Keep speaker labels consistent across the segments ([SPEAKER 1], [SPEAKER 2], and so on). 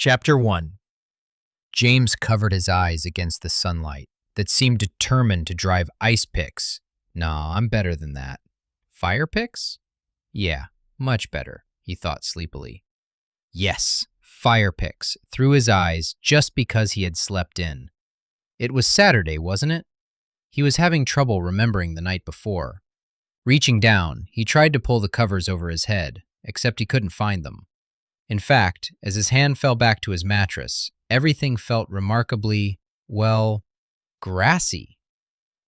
[SPEAKER 1] Chapter 1. James covered his eyes against the sunlight that seemed determined to drive ice picks. Nah, I'm better than that. Fire picks? Yeah, much better, he thought sleepily. Yes, fire picks through his eyes just because he had slept in. It was Saturday, wasn't it? He was having trouble remembering the night before. Reaching down, he tried to pull the covers over his head, except he couldn't find them. In fact, as his hand fell back to his mattress, everything felt remarkably, grassy.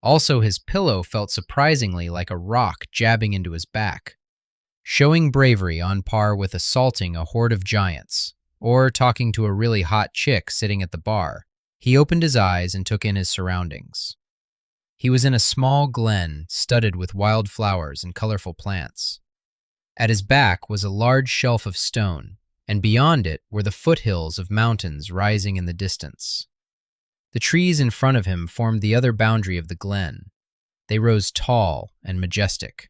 [SPEAKER 1] Also, his pillow felt surprisingly like a rock jabbing into his back. Showing bravery on par with assaulting a horde of giants, or talking to a really hot chick sitting at the bar, he opened his eyes and took in his surroundings. He was in a small glen studded with wild flowers and colorful plants. At his back was a large shelf of stone, and beyond it were the foothills of mountains rising in the distance. The trees in front of him formed the other boundary of the glen. They rose tall and majestic.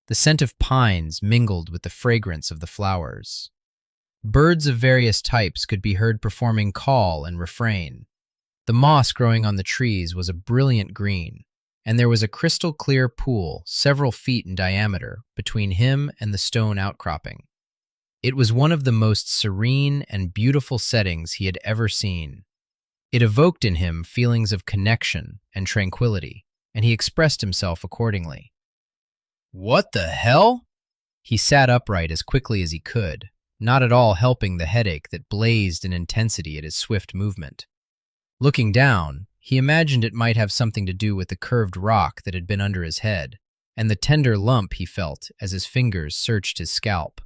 [SPEAKER 1] The scent of pines mingled with the fragrance of the flowers. Birds of various types could be heard performing call and refrain. The moss growing on the trees was a brilliant green, and there was a crystal-clear pool several feet in diameter between him and the stone outcropping. It was one of the most serene and beautiful settings he had ever seen. It evoked in him feelings of connection and tranquility, and he expressed himself accordingly. What the hell? He sat upright as quickly as he could, not at all helping the headache that blazed in intensity at his swift movement. Looking down, he imagined it might have something to do with the curved rock that had been under his head, and the tender lump he felt as his fingers searched his scalp.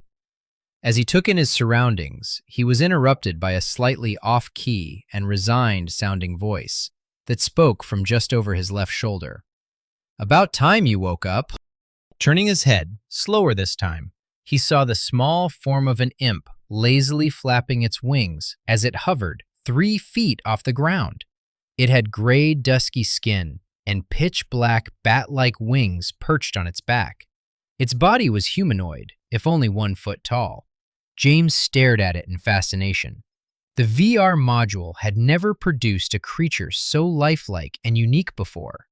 [SPEAKER 1] As he took in his surroundings, he was interrupted by a slightly off-key and resigned-sounding voice that spoke from just over his left shoulder. About time you woke up. Turning his head, slower this time, he saw the small form of an imp lazily flapping its wings as it hovered 3 feet off the ground. It had gray, dusky skin and pitch-black bat-like wings perched on its back. Its body was humanoid, if only 1 foot tall. James stared at it in fascination. The VR module had never produced a creature so lifelike and unique before.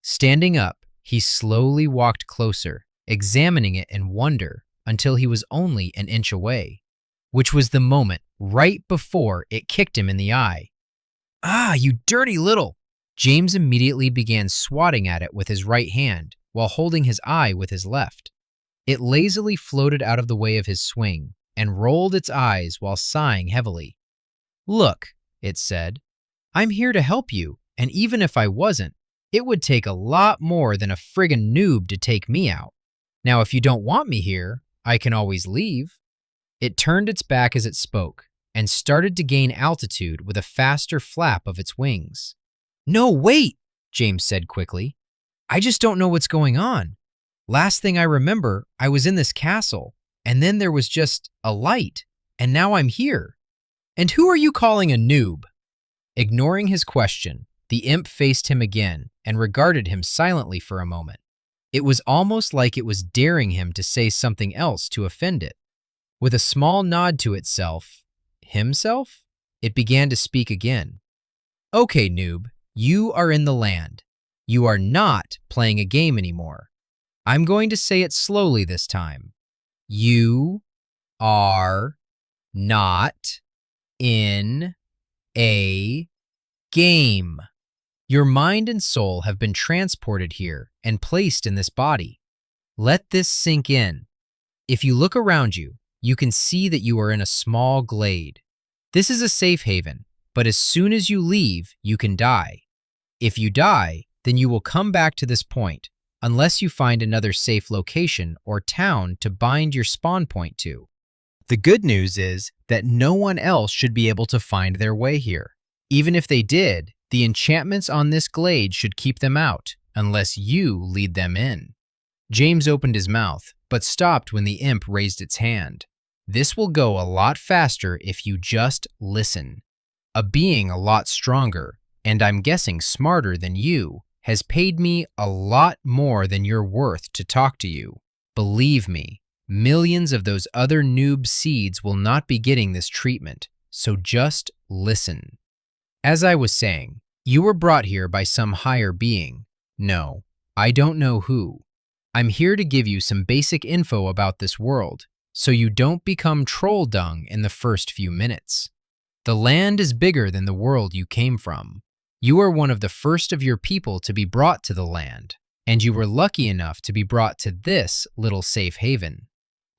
[SPEAKER 1] Standing up, he slowly walked closer, examining it in wonder until he was only an inch away, which was the moment right before it kicked him in the eye. Ah, you dirty little! James immediately began swatting at it with his right hand while holding his eye with his left. It lazily floated out of the way of his swing and rolled its eyes while sighing heavily. Look, it said, I'm here to help you, and even if I wasn't, it would take a lot more than a friggin' noob to take me out. Now, if you don't want me here, I can always leave. It turned its back as it spoke and started to gain altitude with a faster flap of its wings. No, wait, James said quickly. I just don't know what's going on. Last thing I remember, I was in this castle, and then there was just a light, and now I'm here. And who are you calling a noob? Ignoring his question, the imp faced him again and regarded him silently for a moment. It was almost like it was daring him to say something else to offend it. With a small nod to itself, himself, it began to speak again. Okay, noob, you are in the land. You are not playing a game anymore. I'm going to say it slowly this time. You are not in a game. Your mind and soul have been transported here and placed in this body. Let this sink in. If you look around you, you can see that you are in a small glade. This is a safe haven, but as soon as you leave, you can die. If you die, then you will come back to this point, unless you find another safe location or town to bind your spawn point to. The good news is that no one else should be able to find their way here. Even if they did, the enchantments on this glade should keep them out, unless you lead them in. James opened his mouth, but stopped when the imp raised its hand. This will go a lot faster if you just listen. A being a lot stronger, and I'm guessing smarter than you, has paid me a lot more than you're worth to talk to you. Believe me, millions of those other noob seeds will not be getting this treatment, so just listen. As I was saying, you were brought here by some higher being. No, I don't know who. I'm here to give you some basic info about this world, so you don't become troll dung in the first few minutes. The land is bigger than the world you came from. You are one of the first of your people to be brought to the land, and you were lucky enough to be brought to this little safe haven.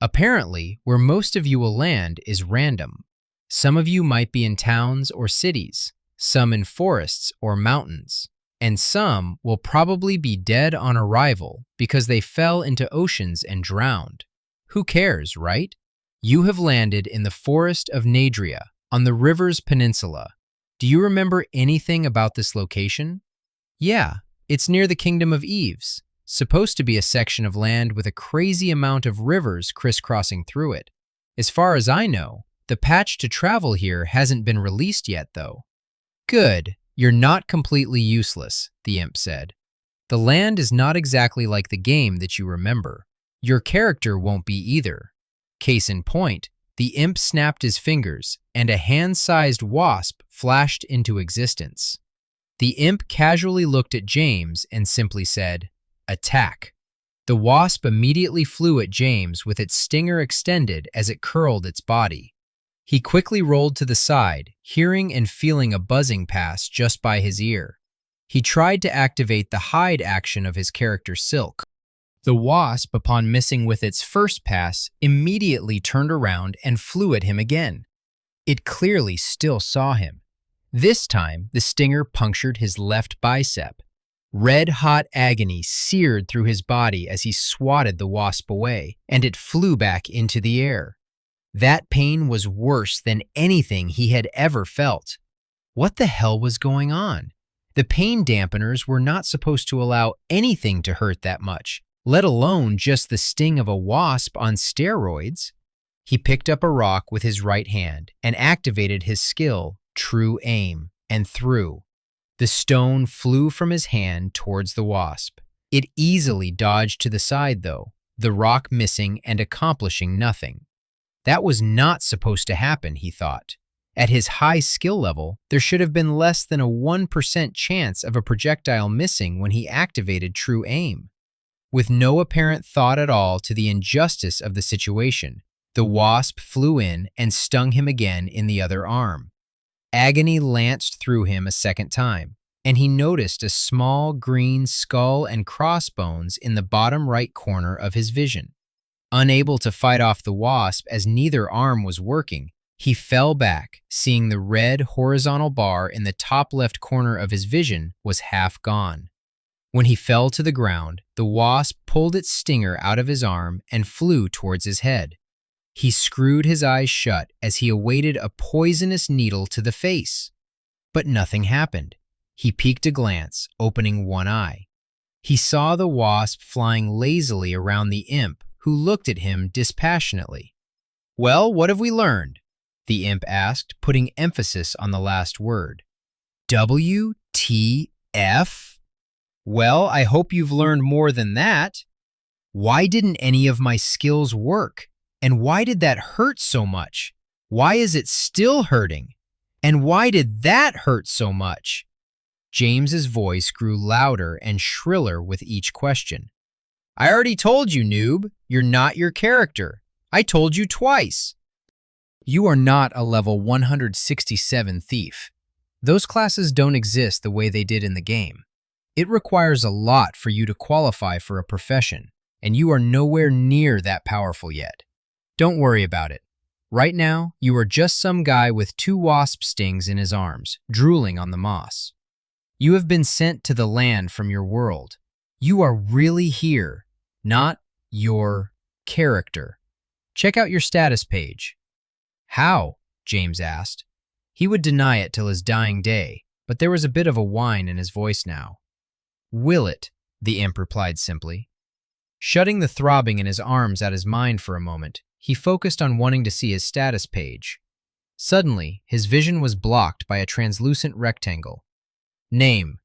[SPEAKER 1] Apparently, where most of you will land is random. Some of you might be in towns or cities, some in forests or mountains, and some will probably be dead on arrival because they fell into oceans and drowned. Who cares, right? You have landed in the forest of Nadria, on the Rivers Peninsula. Do you remember anything about this location? Yeah, it's near the Kingdom of Eves, supposed to be a section of land with a crazy amount of rivers crisscrossing through it. As far as I know, the patch to travel here hasn't been released yet, though. Good, you're not completely useless, the imp said. The land is not exactly like the game that you remember. Your character won't be either. Case in point, the imp snapped his fingers, and a hand-sized wasp flashed into existence. The imp casually looked at James and simply said, "Attack." The wasp immediately flew at James with its stinger extended as it curled its body. He quickly rolled to the side, hearing and feeling a buzzing pass just by his ear. He tried to activate the hide action of his character Silk. The wasp, upon missing with its first pass, immediately turned around and flew at him again. It clearly still saw him. This time, the stinger punctured his left bicep. Red-hot agony seared through his body as he swatted the wasp away, and it flew back into the air. That pain was worse than anything he had ever felt. What the hell was going on? The pain dampeners were not supposed to allow anything to hurt that much, let alone just the sting of a wasp on steroids. He picked up a rock with his right hand and activated his skill, True Aim, and threw. The stone flew from his hand towards the wasp. It easily dodged to the side, though, the rock missing and accomplishing nothing. That was not supposed to happen, he thought. At his high skill level, there should have been less than a 1% chance of a projectile missing when he activated True Aim. With no apparent thought at all to the injustice of the situation, the wasp flew in and stung him again in the other arm. Agony lanced through him a second time, and he noticed a small green skull and crossbones in the bottom right corner of his vision. Unable to fight off the wasp as neither arm was working, he fell back, seeing the red horizontal bar in the top left corner of his vision was half gone. When he fell to the ground, the wasp pulled its stinger out of his arm and flew towards his head. He screwed his eyes shut as he awaited a poisonous needle to the face. But nothing happened. He peeked a glance, opening one eye. He saw the wasp flying lazily around the imp, who looked at him dispassionately. "Well, what have we learned?" the imp asked, putting emphasis on the last word. "WTF? Well, I hope you've learned more than that. Why didn't any of my skills work? And why did that hurt so much? Why is it still hurting? And why did that hurt so much?" James's voice grew louder and shriller with each question. "I already told you, noob. You're not your character. I told you twice. You are not a level 167 thief. Those classes don't exist the way they did in the game. It requires a lot for you to qualify for a profession, and you are nowhere near that powerful yet. Don't worry about it. Right now, you are just some guy with 2 wasp stings in his arms, drooling on the moss. You have been sent to the land from your world. You are really here, not your character. Check out your status page." "How?" James asked. He would deny it till his dying day, but there was a bit of a whine in his voice now. "Will it?" the imp replied simply. Shutting the throbbing in his arms out his mind for a moment, he focused on wanting to see his status page. Suddenly, his vision was blocked by a translucent rectangle. Name, ?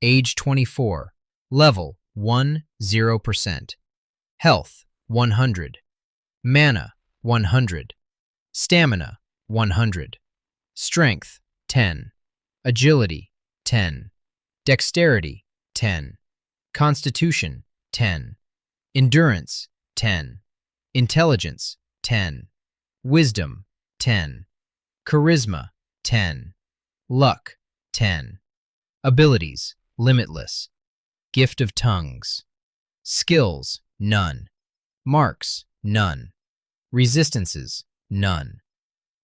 [SPEAKER 1] Age 24, level 10%, health 100, mana 100, stamina 100. Strength, 10. Agility, 10. Dexterity, 10. Constitution, 10. Endurance, 10. Intelligence, 10. Wisdom, 10. Charisma, 10. Luck, 10. Abilities, limitless. Gift of tongues. Skills, none. Marks, none. Resistances, none.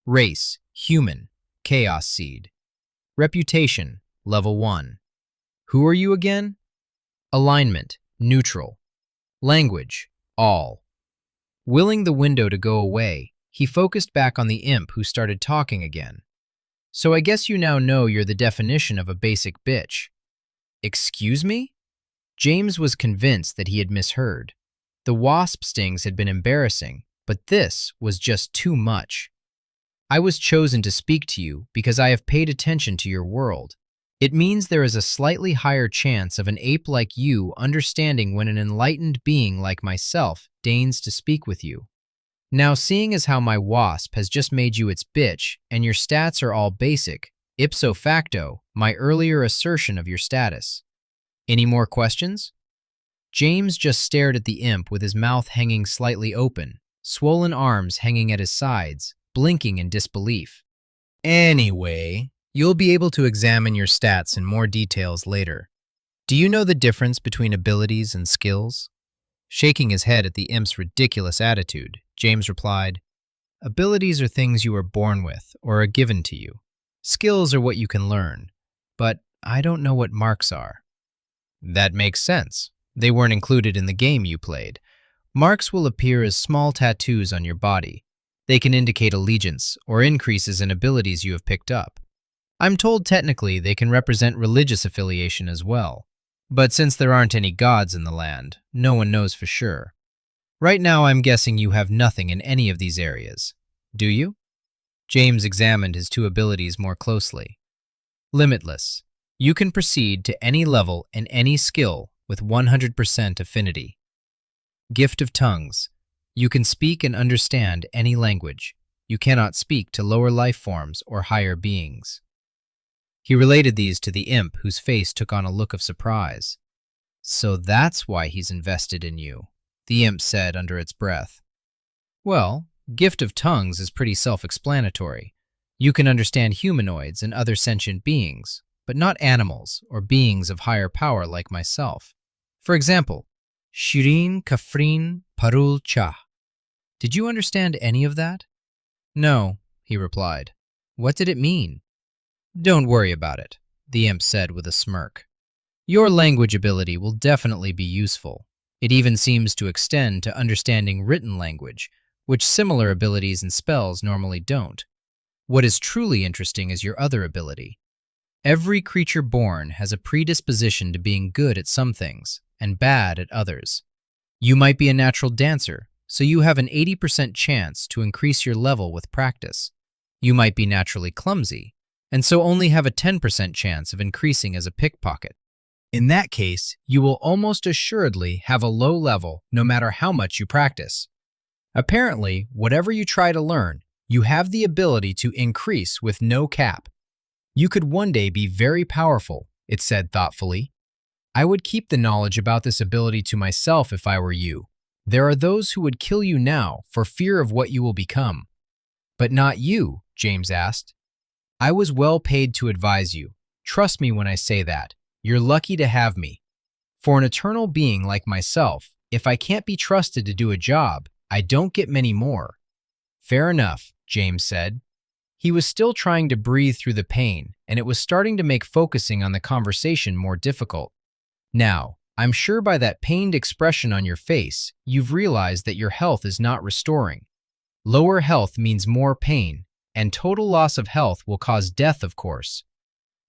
[SPEAKER 1] Race, human, chaos seed. Reputation, level 1. Who are you again? Alignment, neutral. Language, all. Willing the window to go away, he focused back on the imp who started talking again. So I guess you now know you're the definition of a basic bitch. Excuse me? James was convinced that he had misheard. The wasp stings had been embarrassing, but this was just too much. I was chosen to speak to you because I have paid attention to your world. It means there is a slightly higher chance of an ape like you understanding when an enlightened being like myself deigns to speak with you. Now, seeing as how my wasp has just made you its bitch and your stats are all basic, ipso facto, my earlier assertion of your status. Any more questions? James just stared at the imp with his mouth hanging slightly open, swollen arms hanging at his sides, blinking in disbelief. Anyway, you'll be able to examine your stats in more details later. Do you know the difference between abilities and skills? Shaking his head at the imp's ridiculous attitude, James replied, Abilities are things you are born with or are given to you. Skills are what you can learn, but I don't know what marks are. That makes sense. They weren't included in the game you played. Marks will appear as small tattoos on your body. They can indicate allegiance or increases in abilities you have picked up. I'm told technically they can represent religious affiliation as well. But since there aren't any gods in the land, no one knows for sure. Right now I'm guessing you have nothing in any of these areas. Do you? James examined his two abilities more closely. Limitless. You can proceed to any level and any skill with 100% affinity. Gift of tongues. You can speak and understand any language. You cannot speak to lower life forms or higher beings. He related these to the imp, whose face took on a look of surprise. So that's why he's invested in you, the imp said under its breath. Well, gift of tongues is pretty self-explanatory. You can understand humanoids and other sentient beings, but not animals or beings of higher power like myself. For example, Shirin Kafrin Parul Cha. Did you understand any of that? No, he replied. What did it mean? Don't worry about it, the imp said with a smirk. Your language ability will definitely be useful. It even seems to extend to understanding written language, which similar abilities and spells normally don't. What is truly interesting is your other ability. Every creature born has a predisposition to being good at some things and bad at others. You might be a natural dancer, so you have an 80% chance to increase your level with practice. You might be naturally clumsy, and so only have a 10% chance of increasing as a pickpocket. In that case, you will almost assuredly have a low level no matter how much you practice. Apparently, whatever you try to learn, you have the ability to increase with no cap. You could one day be very powerful, it said thoughtfully. I would keep the knowledge about this ability to myself if I were you. There are those who would kill you now for fear of what you will become. But not you, James asked. I was well paid to advise you. Trust me when I say that. You're lucky to have me. For an eternal being like myself, if I can't be trusted to do a job, I don't get many more. Fair enough, James said. He was still trying to breathe through the pain, and it was starting to make focusing on the conversation more difficult. Now, I'm sure by that pained expression on your face, you've realized that your health is not restoring. Lower health means more pain, and total loss of health will cause death, of course.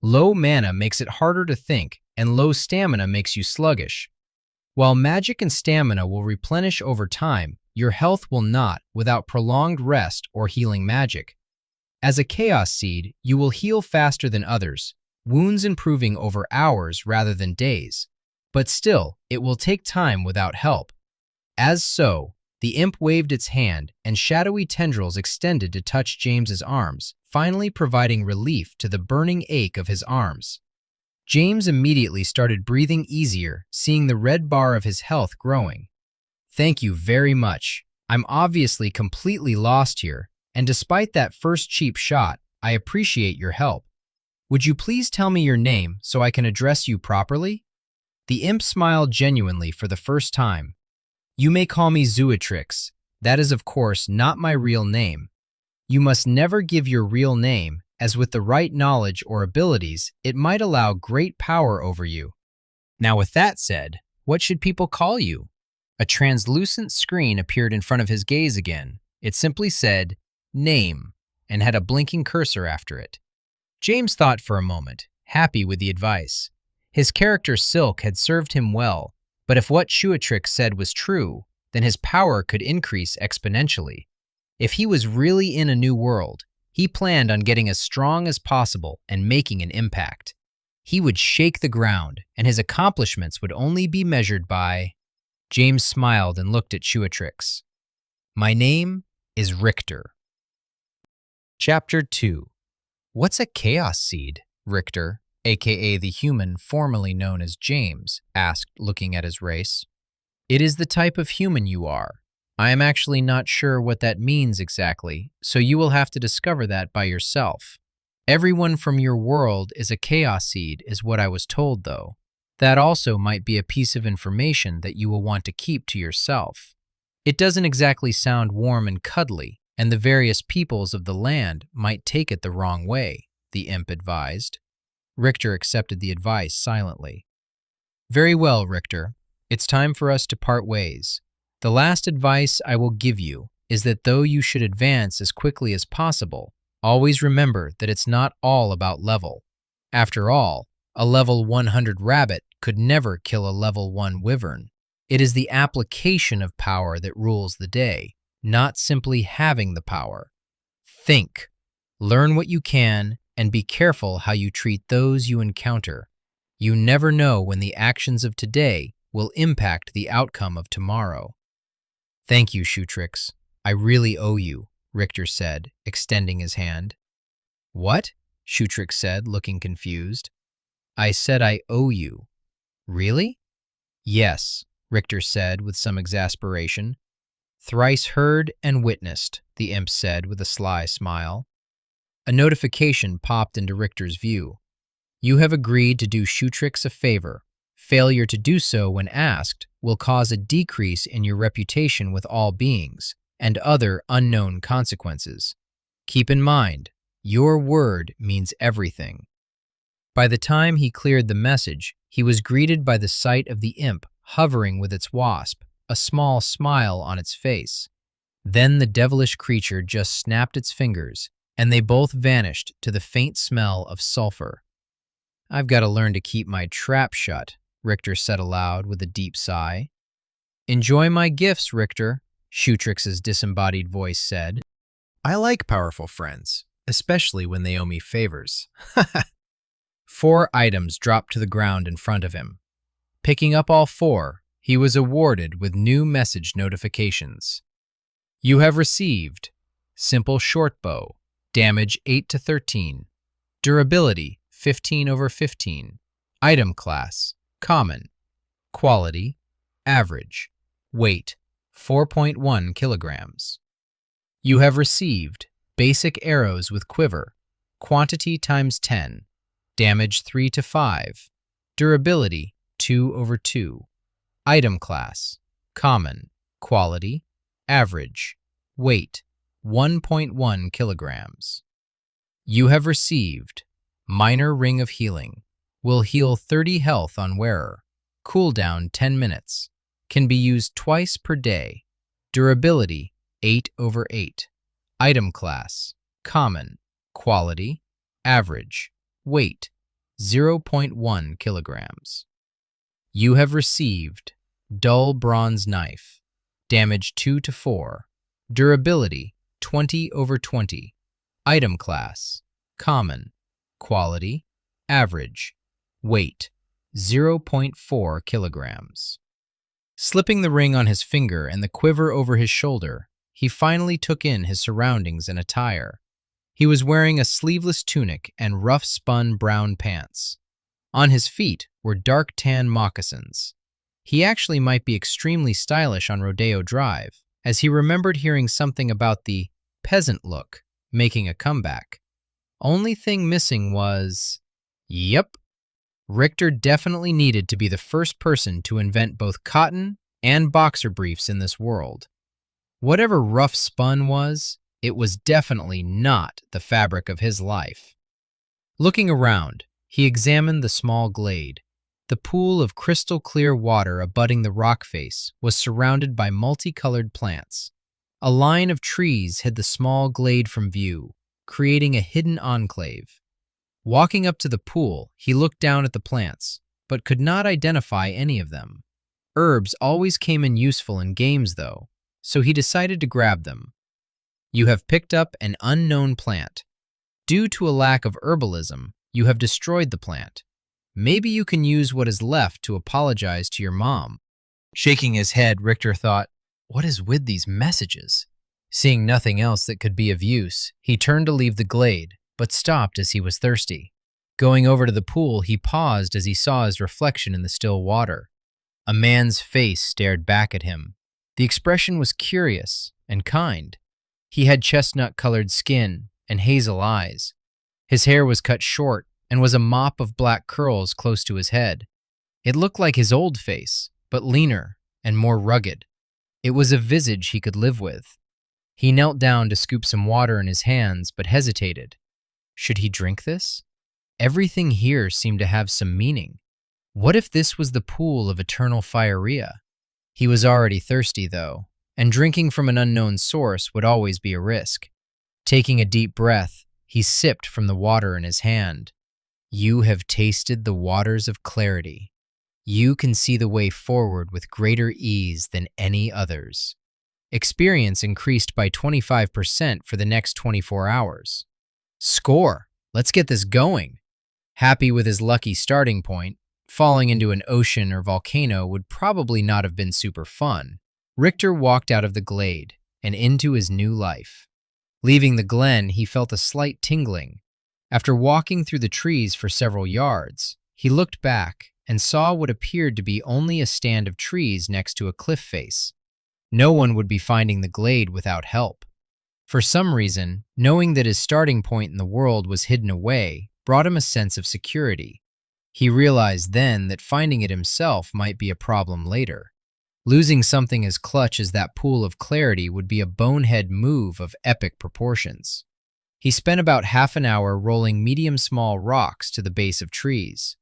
[SPEAKER 1] Low mana makes it harder to think, and low stamina makes you sluggish. While magic and stamina will replenish over time, your health will not without prolonged rest or healing magic. As a chaos seed, you will heal faster than others, wounds improving over hours rather than days. But still, it will take time without help. As so, The imp waved its hand, and shadowy tendrils extended to touch James's arms, finally providing relief to the burning ache of his arms. James immediately started breathing easier, seeing the red bar of his health growing. "Thank you very much. I'm obviously completely lost here, and despite that first cheap shot, I appreciate your help. Would you please tell me your name so I can address you properly?" The imp smiled genuinely for the first time. "You may call me Zuatrix. That is, of course, not my real name. You must never give your real name, as with the right knowledge or abilities, it might allow great power over you." Now, with that said, what should people call you? A translucent screen appeared in front of his gaze again. It simply said, "Name," and had a blinking cursor after it. James thought for a moment, happy with the advice. His character Silk had served him well, but if what Shuatrix said was true, then his power could increase exponentially. If he was really in a new world, he planned on getting as strong as possible and making an impact. He would shake the ground, and his accomplishments would only be measured by... James smiled and looked at Shuatrix. "My name is Richter." Chapter 2. What's a chaos seed? Richter, aka the human formerly known as James, asked, looking at his race. "It is the type of human you are. I am actually not sure what that means exactly, so you will have to discover that by yourself. Everyone from your world is a chaos seed, is what I was told, though. That also might be a piece of information that you will want to keep to yourself. It doesn't exactly sound warm and cuddly, and the various peoples of the land might take it the wrong way," the imp advised. Richter accepted the advice silently. "Very well, Richter. It's time for us to part ways. The last advice I will give you is that though you should advance as quickly as possible, always remember that it's not all about level. After all, a level 100 rabbit could never kill a level 1 wyvern. It is the application of power that rules the day, not simply having the power. Think, learn what you can, and be careful how you treat those you encounter. You never know when the actions of today will impact the outcome of tomorrow." "Thank you, Shuatrix. I really owe you," Richter said, extending his hand. "What?" Shuatrix said, looking confused. "I said I owe you." "Really?" "Yes," Richter said with some exasperation. "Thrice heard and witnessed," the imp said with a sly smile. A notification popped into Richter's view. "You have agreed to do Shuatrix a favor. Failure to do so when asked will cause a decrease in your reputation with all beings and other unknown consequences. Keep in mind, your word means everything." By the time he cleared the message, he was greeted by the sight of the imp hovering with its wasp, a small smile on its face. Then the devilish creature just snapped its fingers, and they both vanished to the faint smell of sulfur. "I've got to learn to keep my trap shut," Richter said aloud with a deep sigh. "Enjoy my gifts, Richter," Shuatrix's disembodied voice said. "I like powerful friends, especially when they owe me favors." 4 items dropped to the ground in front of him. Picking up all 4, he was awarded with new message notifications. "You have received Simple Short Bow, damage 8 to 13, durability 15/15, item class Common, quality Average, weight 4.1 kilograms. You have received Basic Arrows with Quiver, quantity ×10, damage 3 to 5, durability 2/2, item class Common, quality Average, weight 1.1 kilograms. You have received Minor Ring of Healing, will heal 30 health on wearer, cooldown 10 minutes, can be used twice per day, durability 8/8, item class Common, quality Average, weight 0.1 kilograms. You have received Dull Bronze Knife, damage 2 to 4, durability 20/20, item class Common, quality Average, weight 0.4 kilograms. Slipping the ring on his finger and the quiver over his shoulder, he finally took in his surroundings and attire. He was wearing a sleeveless tunic and rough-spun brown pants. On his feet were dark tan moccasins. He actually might be extremely stylish on Rodeo Drive, as he remembered hearing something about the peasant look making a comeback. Only thing missing was... Yep. Richter definitely needed to be the first person to invent both cotton and boxer briefs in this world. Whatever rough spun was, it was definitely not the fabric of his life. Looking around, he examined the small glade. The pool of crystal-clear water abutting the rock face was surrounded by multicolored plants. A line of trees hid the small glade from view, creating a hidden enclave. Walking up to the pool, he looked down at the plants, but could not identify any of them. Herbs always came in useful in games, though, so he decided to grab them. You have picked up an unknown plant. Due to a lack of herbalism, you have destroyed the plant. Maybe you can use what is left to apologize to your mom. Shaking his head, Richter thought, what is with these messages? Seeing nothing else that could be of use, he turned to leave the glade, but stopped as he was thirsty. Going over to the pool, he paused as he saw his reflection in the still water. A man's face stared back at him. The expression was curious and kind. He had chestnut-colored skin and hazel eyes. His hair was cut short and was a mop of black curls close to his head. It looked like his old face, but leaner and more rugged. It was a visage he could live with. He knelt down to scoop some water in his hands, but hesitated. Should he drink this? Everything here seemed to have some meaning. What if this was the pool of eternal firea? He was already thirsty, though, and drinking from an unknown source would always be a risk. Taking a deep breath, he sipped from the water in his hand. You have tasted the waters of clarity. You can see the way forward with greater ease than any others. Experience increased by 25% for the next 24 hours. Score! Let's get this going. Happy with his lucky starting point, falling into an ocean or volcano would probably not have been super fun. Richter walked out of the glade and into his new life. Leaving the glen, he felt a slight tingling. After walking through the trees for several yards, he looked back and saw what appeared to be only a stand of trees next to a cliff face. No one would be finding the glade without help. For some reason, knowing that his starting point in the world was hidden away brought him a sense of security. He realized then that finding it himself might be a problem later. Losing something as clutch as that pool of clarity would be a bonehead move of epic proportions. He spent about half an hour rolling medium-small rocks to the base of trees.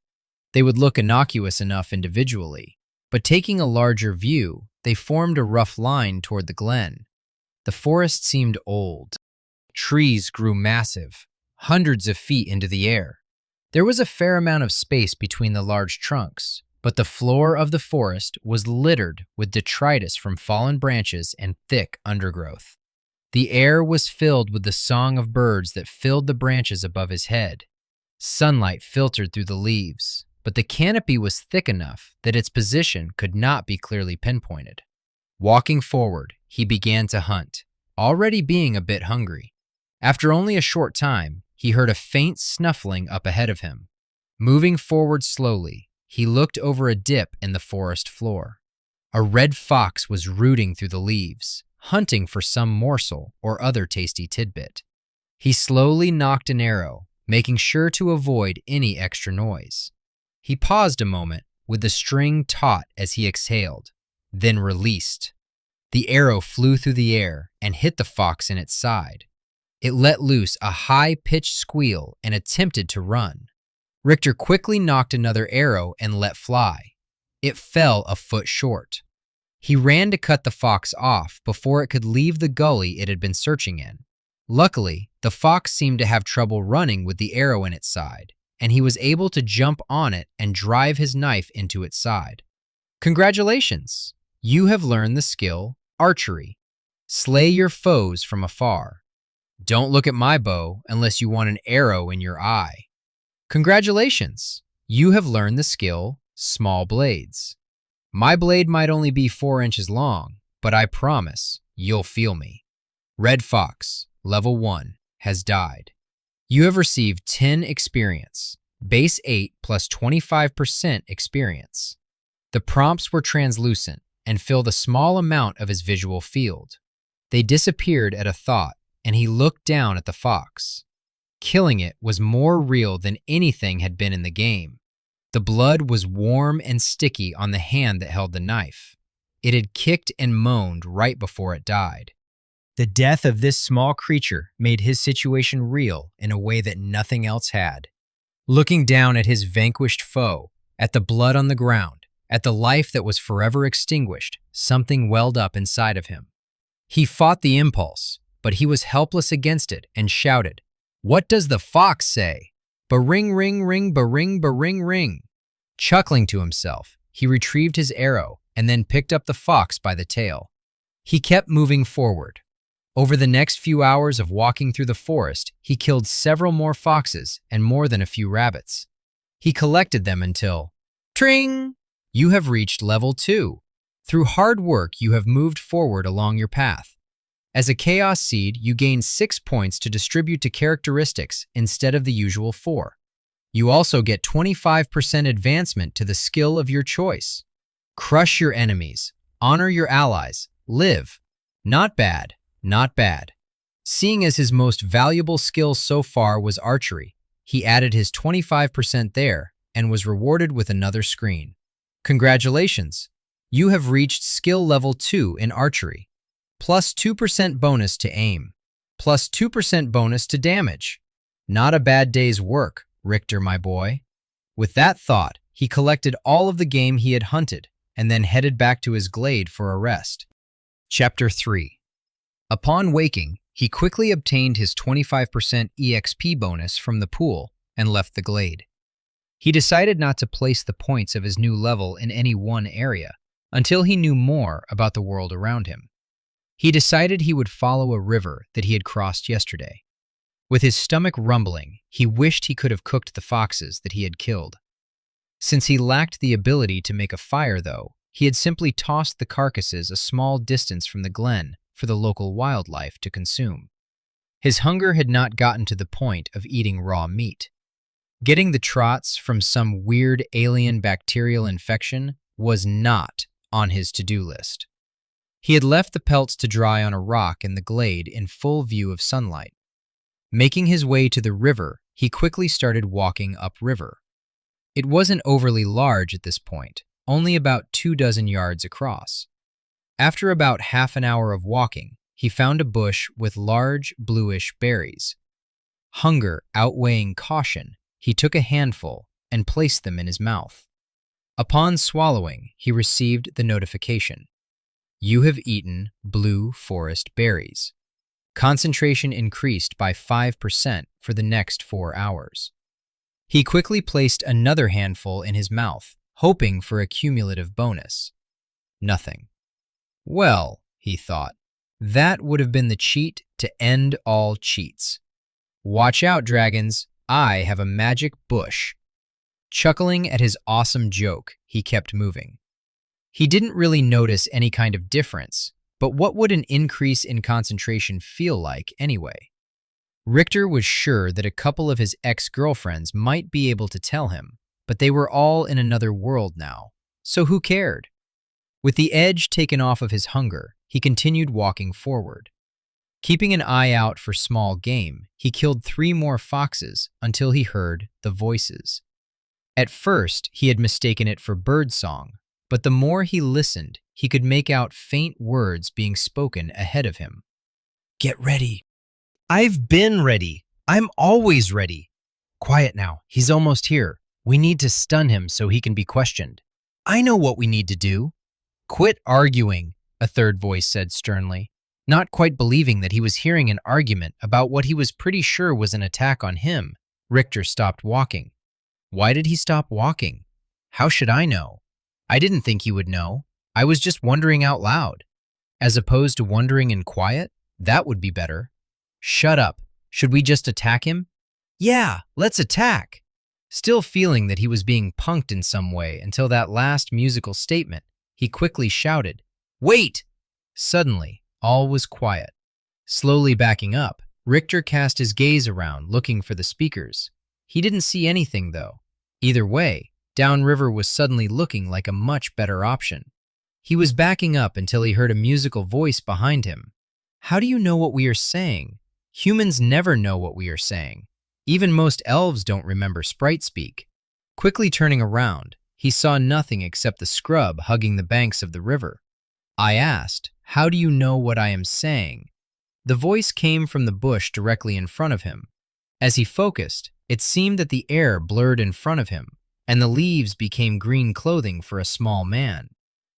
[SPEAKER 1] They would look innocuous enough individually, but taking a larger view, they formed a rough line toward the glen. The forest seemed old. Trees grew massive, hundreds of feet into the air. There was a fair amount of space between the large trunks, but the floor of the forest was littered with detritus from fallen branches and thick undergrowth. The air was filled with the song of birds that filled the branches above his head. Sunlight filtered through the leaves, but the canopy was thick enough that its position could not be clearly pinpointed. Walking forward, he began to hunt, already being a bit hungry. After only a short time, he heard a faint snuffling up ahead of him. Moving forward slowly, he looked over a dip in the forest floor. A red fox was rooting through the leaves, hunting for some morsel or other tasty tidbit. He slowly nocked an arrow, making sure to avoid any extra noise. He paused a moment with the string taut as he exhaled, then released. The arrow flew through the air and hit the fox in its side. It let loose a high-pitched squeal and attempted to run. Richter quickly nocked another arrow and let fly. It fell a foot short. He ran to cut the fox off before it could leave the gully it had been searching in. Luckily, the fox seemed to have trouble running with the arrow in its side, and he was able to jump on it and drive his knife into its side. Congratulations! You have learned the skill archery. Slay your foes from afar. Don't look at my bow unless you want an arrow in your eye. Congratulations! You have learned the skill small blades. My blade might only be 4 inches long, but I promise you'll feel me. Red Fox, Level 1, has died. You have received 10 experience, base 8 plus 25% experience. The prompts were translucent and filled a small amount of his visual field. They disappeared at a thought, and he looked down at the fox. Killing it was more real than anything had been in the game. The blood was warm and sticky on the hand that held the knife. It had kicked and moaned right before it died. The death of this small creature made his situation real in a way that nothing else had. Looking down at his vanquished foe, at the blood on the ground, at the life that was forever extinguished, something welled up inside of him. He fought the impulse, but he was helpless against it and shouted, "What does the fox say? Ba-ring, ring, ring, ba-ring, ba-ring, ring." Chuckling to himself, he retrieved his arrow and then picked up the fox by the tail. He kept moving forward. Over the next few hours of walking through the forest, he killed several more foxes and more than a few rabbits. He collected them until, tring! You have reached level 2. Through hard work, you have moved forward along your path. As a Chaos Seed, you gain 6 points to distribute to characteristics instead of the usual 4. You also get 25% advancement to the skill of your choice. Crush your enemies, honor your allies, live. Not bad, not bad. Seeing as his most valuable skill so far was archery, he added his 25% there and was rewarded with another screen. Congratulations! You have reached skill level 2 in archery. Plus 2% bonus to aim. Plus 2% bonus to damage. Not a bad day's work, Richter, my boy. With that thought, he collected all of the game he had hunted and then headed back to his glade for a rest. Chapter 3. Upon waking, he quickly obtained his 25% EXP bonus from the pool and left the glade. He decided not to place the points of his new level in any one area until he knew more about the world around him. He decided he would follow a river that he had crossed yesterday. With his stomach rumbling, he wished he could have cooked the foxes that he had killed. Since he lacked the ability to make a fire, though, he had simply tossed the carcasses a small distance from the glen for the local wildlife to consume. His hunger had not gotten to the point of eating raw meat. Getting the trots from some weird alien bacterial infection was not on his to-do list. He had left the pelts to dry on a rock in the glade in full view of sunlight. Making his way to the river, he quickly started walking upriver. It wasn't overly large at this point, only about 24 yards across. After about half an hour of walking, he found a bush with large, bluish berries. Hunger outweighing caution, he took a handful and placed them in his mouth. Upon swallowing, he received the notification. You have eaten blue forest berries. Concentration increased by 5% for the next 4 hours. He quickly placed another handful in his mouth, hoping for a cumulative bonus. Nothing. Well, he thought, that would have been the cheat to end all cheats. Watch out, dragons. I have a magic bush. Chuckling at his awesome joke, he kept moving. He didn't really notice any kind of difference, but what would an increase in concentration feel like anyway? Richter was sure that a couple of his ex-girlfriends might be able to tell him, but they were all in another world now, so who cared? With the edge taken off of his hunger, he continued walking forward. Keeping an eye out for small game, he killed 3 more foxes until he heard the voices. At first, he had mistaken it for birdsong, but the more he listened, he could make out faint words being spoken ahead of him. Get ready. I've been ready. I'm always ready. Quiet now. He's almost here. We need to stun him so he can be questioned. I know what we need to do. Quit arguing, a third voice said sternly. Not quite believing that he was hearing an argument about what he was pretty sure was an attack on him, Richter stopped walking. Why did he stop walking? How should I know? I didn't think he would know. I was just wondering out loud. As opposed to wondering in quiet, that would be better. Shut up. Should we just attack him? Yeah, let's attack. Still feeling that he was being punked in some way until that last musical statement, He quickly shouted, "Wait!" Suddenly, all was quiet. Slowly backing up, Richter cast his gaze around, looking for the speakers. He didn't see anything, though. Either way, downriver was suddenly looking like a much better option. He was backing up until he heard a musical voice behind him. "How do you know what we are saying? Humans never know what we are saying. Even most elves don't remember sprite speak." Quickly turning around, he saw nothing except the scrub hugging the banks of the river. I asked, "How do you know what I am saying?" The voice came from the bush directly in front of him. As he focused, it seemed that the air blurred in front of him, and the leaves became green clothing for a small man.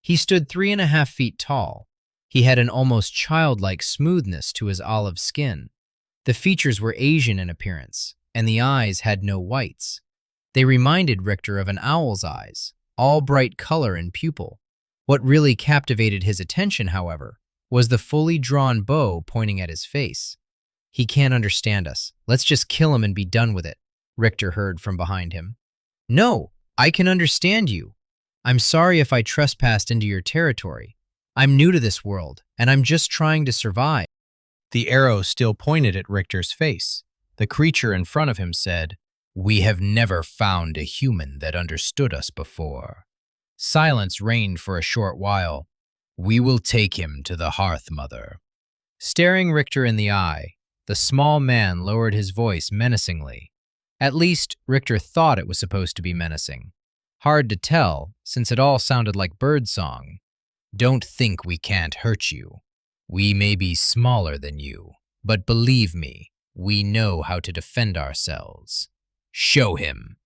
[SPEAKER 1] He stood 3.5 feet tall. He had an almost childlike smoothness to his olive skin. The features were Asian in appearance, and the eyes had no whites. They reminded Richter of an owl's eyes, all bright color and pupil. What really captivated his attention, however, was the fully drawn bow pointing at his face. "He can't understand us. Let's just kill him and be done with it," Richter heard from behind him. "No, I can understand you. I'm sorry if I trespassed into your territory. I'm new to this world, and I'm just trying to survive." The arrow still pointed at Richter's face. The creature in front of him said, "We have never found a human that understood us before." Silence reigned for a short while. "We will take him to the Hearth Mother." Staring Richter in the eye, the small man lowered his voice menacingly. At least, Richter thought it was supposed to be menacing. Hard to tell, since it all sounded like birdsong. "Don't think we can't hurt you. We may be smaller than you, but believe me, we know how to defend ourselves. Show him."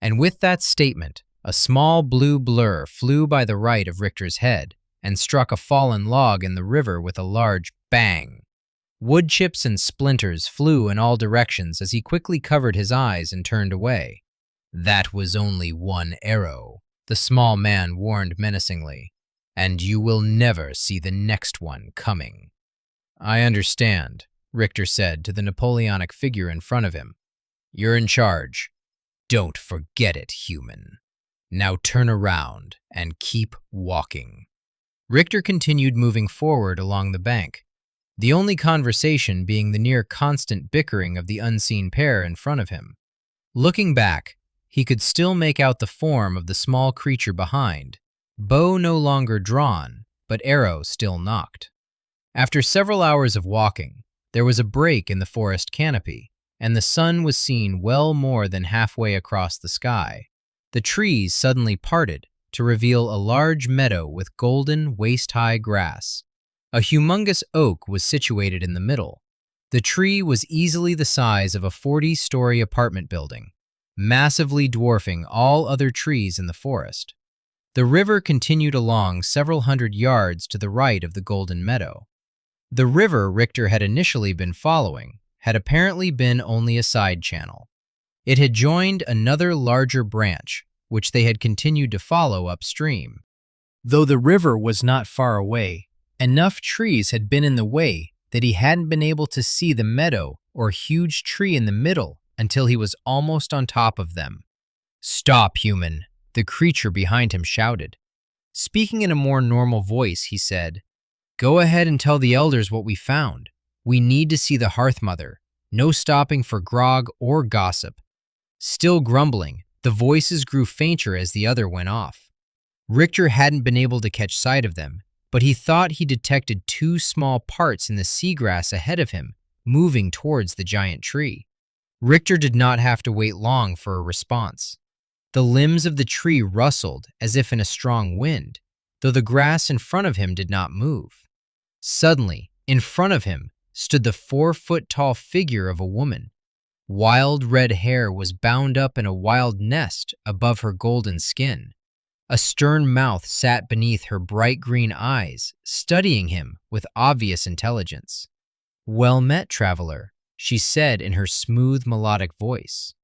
[SPEAKER 1] And with that statement, a small blue blur flew by the right of Richter's head and struck a fallen log in the river with a large bang. Wood chips and splinters flew in all directions as he quickly covered his eyes and turned away. "That was only one arrow," the small man warned menacingly, "and you will never see the next one coming." "I understand," Richter said to the Napoleonic figure in front of him. "You're in charge. Don't forget it, human. Now turn around and keep walking." Richter continued moving forward along the bank, the only conversation being the near constant bickering of the unseen pair in front of him. Looking back, he could still make out the form of the small creature behind, bow no longer drawn, but arrow still nocked. After several hours of walking, there was a break in the forest canopy, and the sun was seen well more than halfway across the sky. The trees suddenly parted to reveal a large meadow with golden, waist-high grass. A humongous oak was situated in the middle. The tree was easily the size of a 40-story apartment building, massively dwarfing all other trees in the forest. The river continued along several hundred yards to the right of the golden meadow. The river Richter had initially been following had apparently been only a side channel. It had joined another larger branch, which they had continued to follow upstream. Though the river was not far away, enough trees had been in the way that he hadn't been able to see the meadow or huge tree in the middle until he was almost on top of them. "Stop, human," the creature behind him shouted. Speaking in a more normal voice, he said, "Go ahead and tell the elders what we found. We need to see the Hearth Mother. No stopping for grog or gossip." Still grumbling, the voices grew fainter as the other went off. Richter hadn't been able to catch sight of them, but he thought he detected two small parts in the seagrass ahead of him, moving towards the giant tree. Richter did not have to wait long for a response. The limbs of the tree rustled as if in a strong wind, though the grass in front of him did not move. Suddenly, in front of him, stood the 4-foot-tall figure of a woman. Wild red hair was bound up in a wild nest above her golden skin. A stern mouth sat beneath her bright green eyes, studying him with obvious intelligence. "Well met, traveler," she said in her smooth, melodic voice.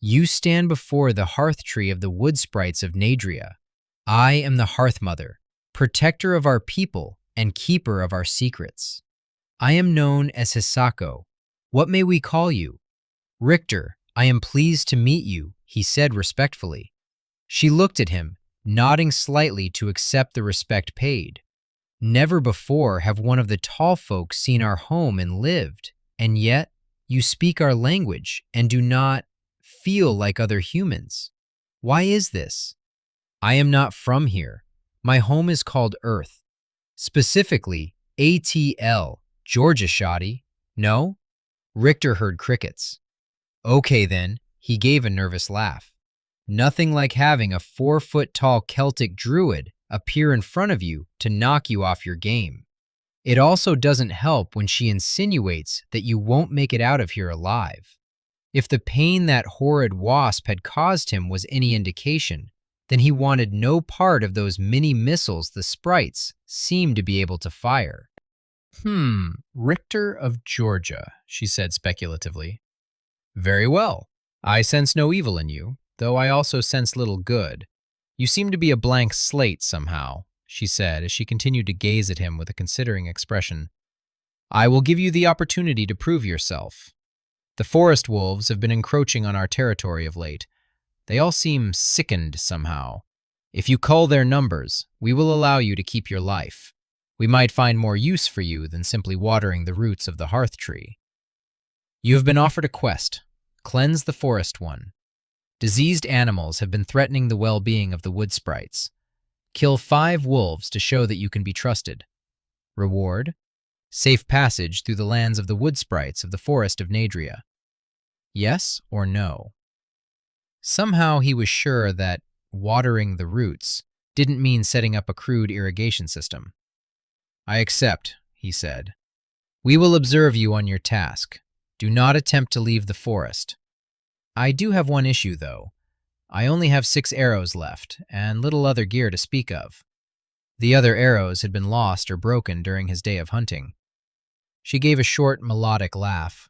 [SPEAKER 1] "You stand before the hearth tree of the wood sprites of Nadria. I am the Hearth Mother, protector of our people and keeper of our secrets. I am known as Hisako. What may we call you?" "Richter, I am pleased to meet you," he said respectfully. She looked at him, nodding slightly to accept the respect paid. Never before have one of the tall folks seen our home and lived, and yet you speak our language and do not feel like other humans. Why is this? I am not from here. My home is called Earth. Specifically, ATL, Georgia shoddy. No? Richter heard crickets. Okay then, he gave a nervous laugh. Nothing like having a 4-foot-tall Celtic druid appear in front of you to knock you off your game. It also doesn't help when she insinuates that you won't make it out of here alive. If the pain that horrid wasp had caused him was any indication, then he wanted no part of those mini missiles the sprites seemed to be able to fire. Richter of Georgia, she said speculatively. Very well. I sense no evil in you, though I also sense little good. You seem to be a blank slate somehow, she said as she continued to gaze at him with a considering expression. I will give you the opportunity to prove yourself. The forest wolves have been encroaching on our territory of late. They all seem sickened somehow. If you cull their numbers, we will allow you to keep your life. We might find more use for you than simply watering the roots of the hearth tree. You have been offered a quest. Cleanse the forest one. Diseased animals have been threatening the well-being of the wood sprites. Kill 5 wolves to show that you can be trusted. Reward: safe passage through the lands of the wood sprites of the forest of Nadria. Yes or no? Somehow he was sure that watering the roots didn't mean setting up a crude irrigation system. I accept, he said. We will observe you on your task. Do not attempt to leave the forest. I do have one issue, though. I only have 6 arrows left, and little other gear to speak of. The other arrows had been lost or broken during his day of hunting. She gave a short, melodic laugh.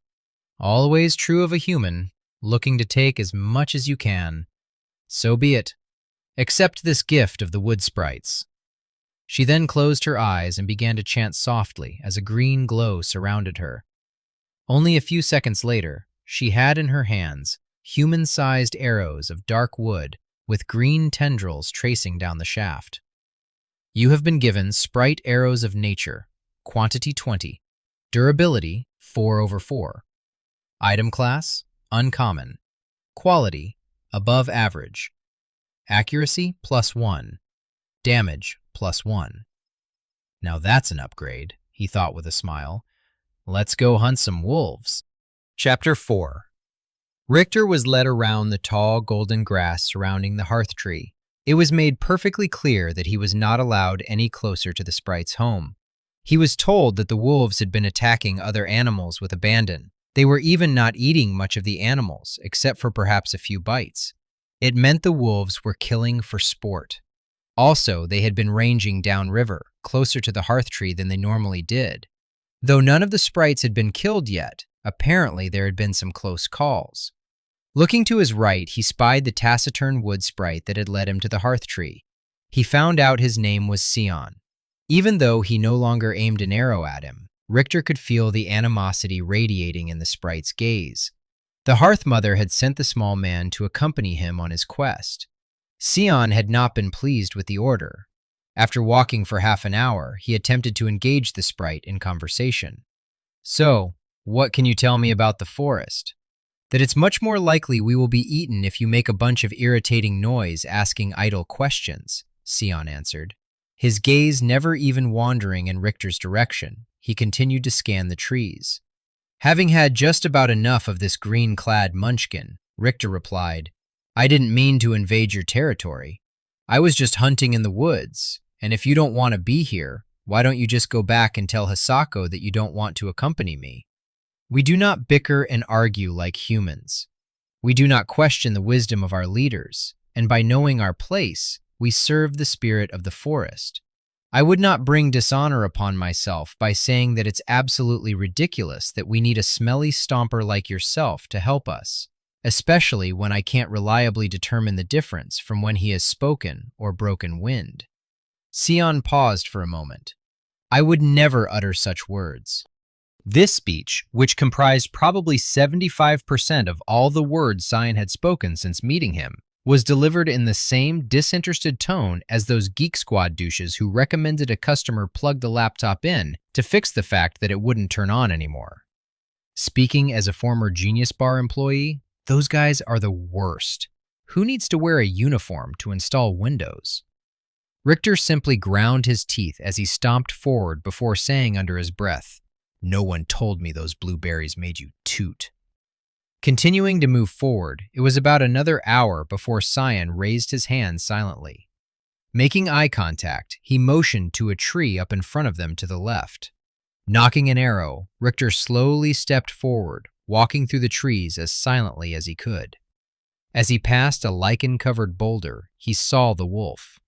[SPEAKER 1] Always true of a human, looking to take as much as you can. So be it. Accept this gift of the wood sprites. She then closed her eyes and began to chant softly as a green glow surrounded her. Only a few seconds later, she had in her hands human-sized arrows of dark wood with green tendrils tracing down the shaft. You have been given Sprite Arrows of Nature, quantity 20, durability 4/4. Item class, uncommon. Quality, above average. Accuracy, +1. Damage, +1. Now that's an upgrade, he thought with a smile. Let's go hunt some wolves. Chapter 4. Richter was led around the tall golden grass surrounding the hearth tree. It was made perfectly clear that he was not allowed any closer to the sprite's home. He was told that the wolves had been attacking other animals with abandon. They were even not eating much of the animals, except for perhaps a few bites. It meant the wolves were killing for sport. Also, they had been ranging downriver, closer to the hearth tree than they normally did. Though none of the sprites had been killed yet, apparently there had been some close calls. Looking to his right, he spied the taciturn wood sprite that had led him to the hearth tree. He found out his name was Sion. Even though he no longer aimed an arrow at him, Richter could feel the animosity radiating in the sprite's gaze. The hearth mother had sent the small man to accompany him on his quest. Sion had not been pleased with the order. After walking for half an hour, he attempted to engage the sprite in conversation. So, what can you tell me about the forest? That it's much more likely we will be eaten if you make a bunch of irritating noise asking idle questions, Sion answered. His gaze never even wandering in Richter's direction, he continued to scan the trees. Having had just about enough of this green-clad munchkin, Richter replied, I didn't mean to invade your territory. I was just hunting in the woods, and if you don't want to be here, why don't you just go back and tell Hisako that you don't want to accompany me? We do not bicker and argue like humans. We do not question the wisdom of our leaders, and by knowing our place, we serve the spirit of the forest. I would not bring dishonor upon myself by saying that it's absolutely ridiculous that we need a smelly stomper like yourself to help us, especially when I can't reliably determine the difference from when he has spoken or broken wind. Sion paused for a moment. I would never utter such words. This speech, which comprised probably 75% of all the words Sion had spoken since meeting him, was delivered in the same disinterested tone as those Geek Squad douches who recommended a customer plug the laptop in to fix the fact that it wouldn't turn on anymore. Speaking as a former Genius Bar employee, those guys are the worst. Who needs to wear a uniform to install Windows? Richter simply ground his teeth as he stomped forward before saying under his breath, "No one told me those blueberries made you toot." Continuing to move forward, it was about another hour before Cyan raised his hand silently. Making eye contact, he motioned to a tree up in front of them to the left. Knocking an arrow, Richter slowly stepped forward, walking through the trees as silently as he could. As he passed a lichen-covered boulder, he saw the wolf.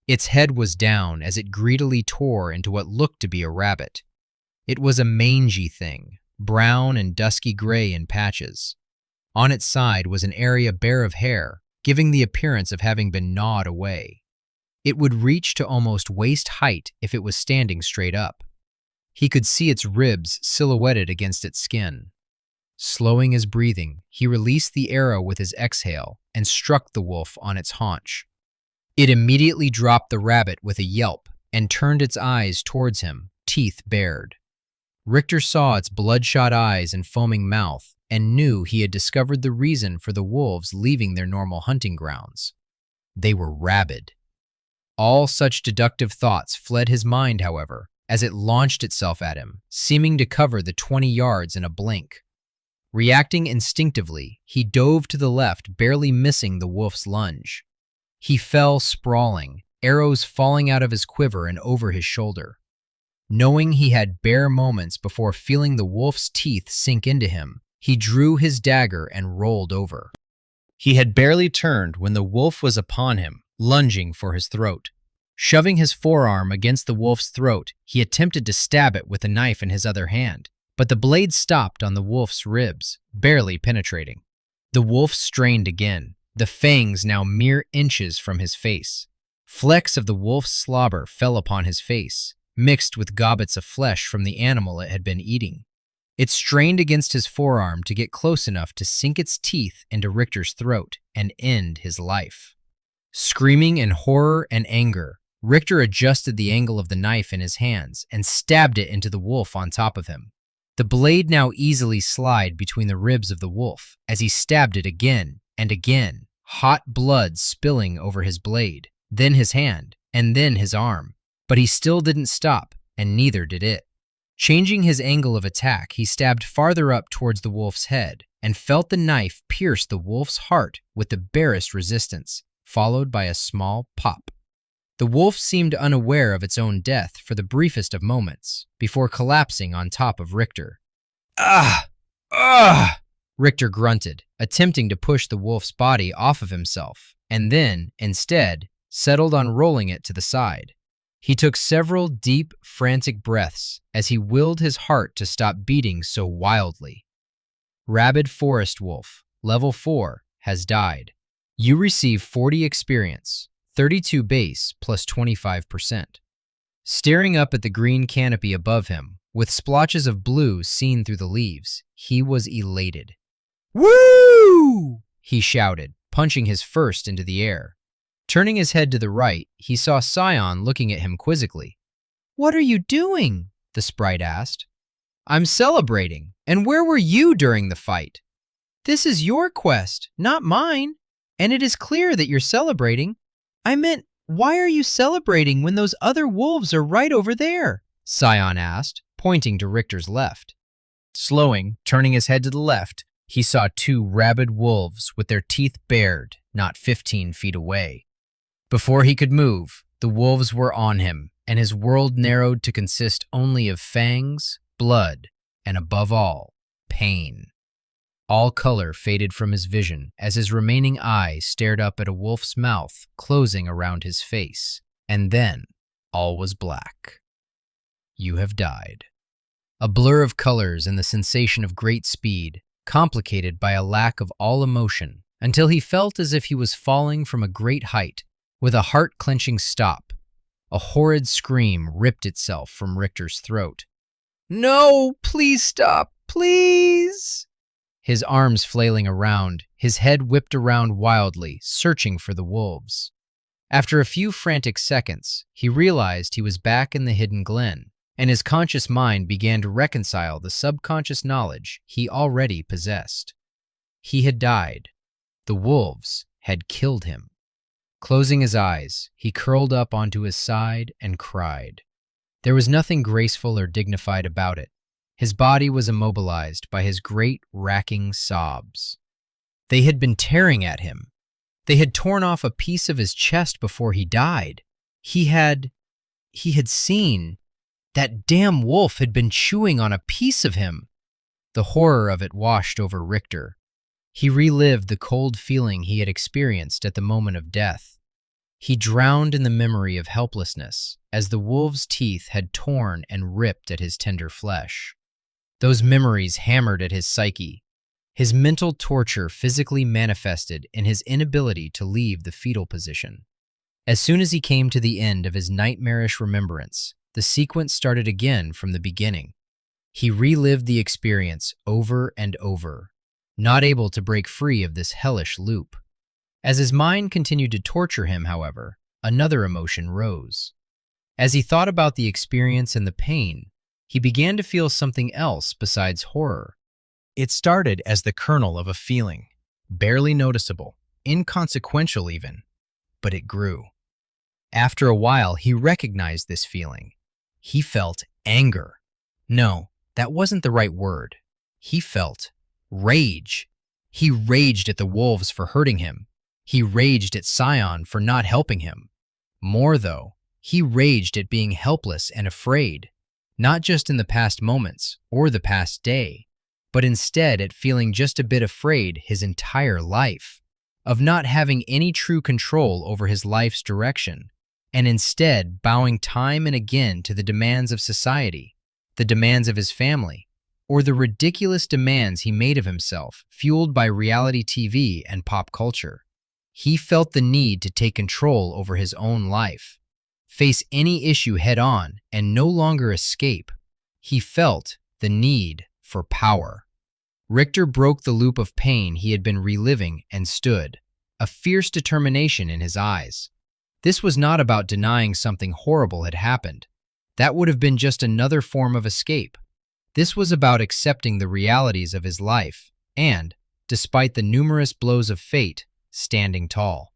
[SPEAKER 1] Its head was down as it greedily tore into what looked to be a rabbit. It was a mangy thing, brown and dusky gray in patches. On its side was an area bare of hair, giving the appearance of having been gnawed away. It would reach to almost waist height if it was standing straight up. He could see its ribs silhouetted against its skin. Slowing his breathing, he released the arrow with his exhale and struck the wolf on its haunch. It immediately dropped the rabbit with a yelp and turned its eyes towards him, teeth bared. Richter saw its bloodshot eyes and foaming mouth and knew he had discovered the reason for the wolves leaving their normal hunting grounds. They were rabid. All such deductive thoughts fled his mind, however, as it launched itself at him, seeming to cover the 20 yards in a blink. Reacting instinctively, he dove to the left, barely missing the wolf's lunge. He fell sprawling, arrows falling out of his quiver and over his shoulder. Knowing he had bare moments before feeling the wolf's teeth sink into him, he drew his dagger and rolled over. He had barely turned when the wolf was upon him, lunging for his throat. Shoving his forearm against the wolf's throat, he attempted to stab it with the knife in his other hand, but the blade stopped on the wolf's ribs, barely penetrating. The wolf strained again, the fangs now mere inches from his face. Flecks of the wolf's slobber fell upon his face, mixed with gobbets of flesh from the animal it had been eating. It strained against his forearm to get close enough to sink its teeth into Richter's throat and end his life. Screaming in horror and anger, Richter adjusted the angle of the knife in his hands and stabbed it into the wolf on top of him. The blade now easily slid between the ribs of the wolf as he stabbed it again and again, hot blood spilling over his blade, then his hand, and then his arm. But he still didn't stop, and neither did it. Changing his angle of attack, he stabbed farther up towards the wolf's head and felt the knife pierce the wolf's heart with the barest resistance, followed by a small pop. The wolf seemed unaware of its own death for the briefest of moments, before collapsing on top of Richter. "Ah! Ah!" Richter grunted, attempting to push the wolf's body off of himself, and then, instead, settled on rolling it to the side. He took several deep, frantic breaths as he willed his heart to stop beating so wildly. Rabid Forest Wolf, Level 4, has died. You receive 40 experience, 32 base plus 25%. Staring up at the green canopy above him, with splotches of blue seen through the leaves, he was elated. "Woo!" he shouted, punching his fist into the air. Turning his head to the right, he saw Cyan looking at him quizzically. "What are you doing?" the sprite asked. "I'm celebrating. And where were you during the fight?" "This is your quest, not mine. And it is clear that you're celebrating. I meant, why are you celebrating when those other wolves are right over there?" Cyan asked, pointing to Richter's left. Slowing, turning his head to the left, he saw 2 rabid wolves with their teeth bared, not 15 feet away. Before he could move, the wolves were on him, and his world narrowed to consist only of fangs, blood, and above all, pain. All color faded from his vision as his remaining eye stared up at a wolf's mouth closing around his face, and then all was black. You have died. A blur of colors and the sensation of great speed, complicated by a lack of all emotion, until he felt as if he was falling from a great height, with a heart-clenching stop. A horrid scream ripped itself from Richter's throat. "No, please stop, please!" his arms flailing around, his head whipped around wildly, searching for the wolves. After a few frantic seconds, he realized he was back in the hidden glen, and his conscious mind began to reconcile the subconscious knowledge he already possessed. He had died. The wolves had killed him. Closing his eyes, he curled up onto his side and cried. There was nothing graceful or dignified about it. His body was immobilized by his great, racking sobs. They had been tearing at him. They had torn off a piece of his chest before he died. He had seen. That damn wolf had been chewing on a piece of him. The horror of it washed over Richter. He relived the cold feeling he had experienced at the moment of death. He drowned in the memory of helplessness as the wolf's teeth had torn and ripped at his tender flesh. Those memories hammered at his psyche. His mental torture physically manifested in his inability to leave the fetal position. As soon as he came to the end of his nightmarish remembrance, the sequence started again from the beginning. He relived the experience over and over, not able to break free of this hellish loop. As his mind continued to torture him, however, another emotion rose. As he thought about the experience and the pain, he began to feel something else besides horror. It started as the kernel of a feeling, barely noticeable, inconsequential even, but it grew. After a while, he recognized this feeling. He felt anger. No, that wasn't the right word. He felt rage. He raged at the wolves for hurting him. He raged at Sion for not helping him. More though, he raged at being helpless and afraid, not just in the past moments or the past day, but instead at feeling just a bit afraid his entire life, of not having any true control over his life's direction, and instead bowing time and again to the demands of society, the demands of his family, or the ridiculous demands he made of himself, fueled by reality TV and pop culture. He felt the need to take control over his own life, face any issue head-on, and no longer escape. He felt the need for power. Richter broke the loop of pain he had been reliving and stood, a fierce determination in his eyes. This was not about denying something horrible had happened. That would have been just another form of escape. This was about accepting the realities of his life and, despite the numerous blows of fate, standing tall.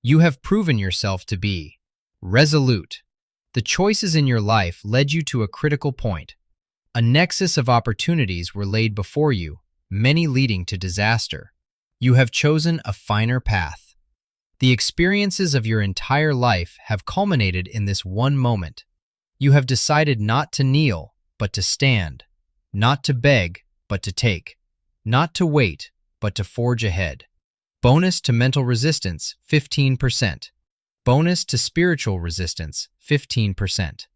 [SPEAKER 1] You have proven yourself to be resolute. The choices in your life led you to a critical point. A nexus of opportunities were laid before you, many leading to disaster. You have chosen a finer path. The experiences of your entire life have culminated in this one moment. You have decided not to kneel, but to stand, not to beg, but to take, not to wait, but to forge ahead. Bonus to mental resistance, 15%. Bonus to spiritual resistance, 15%.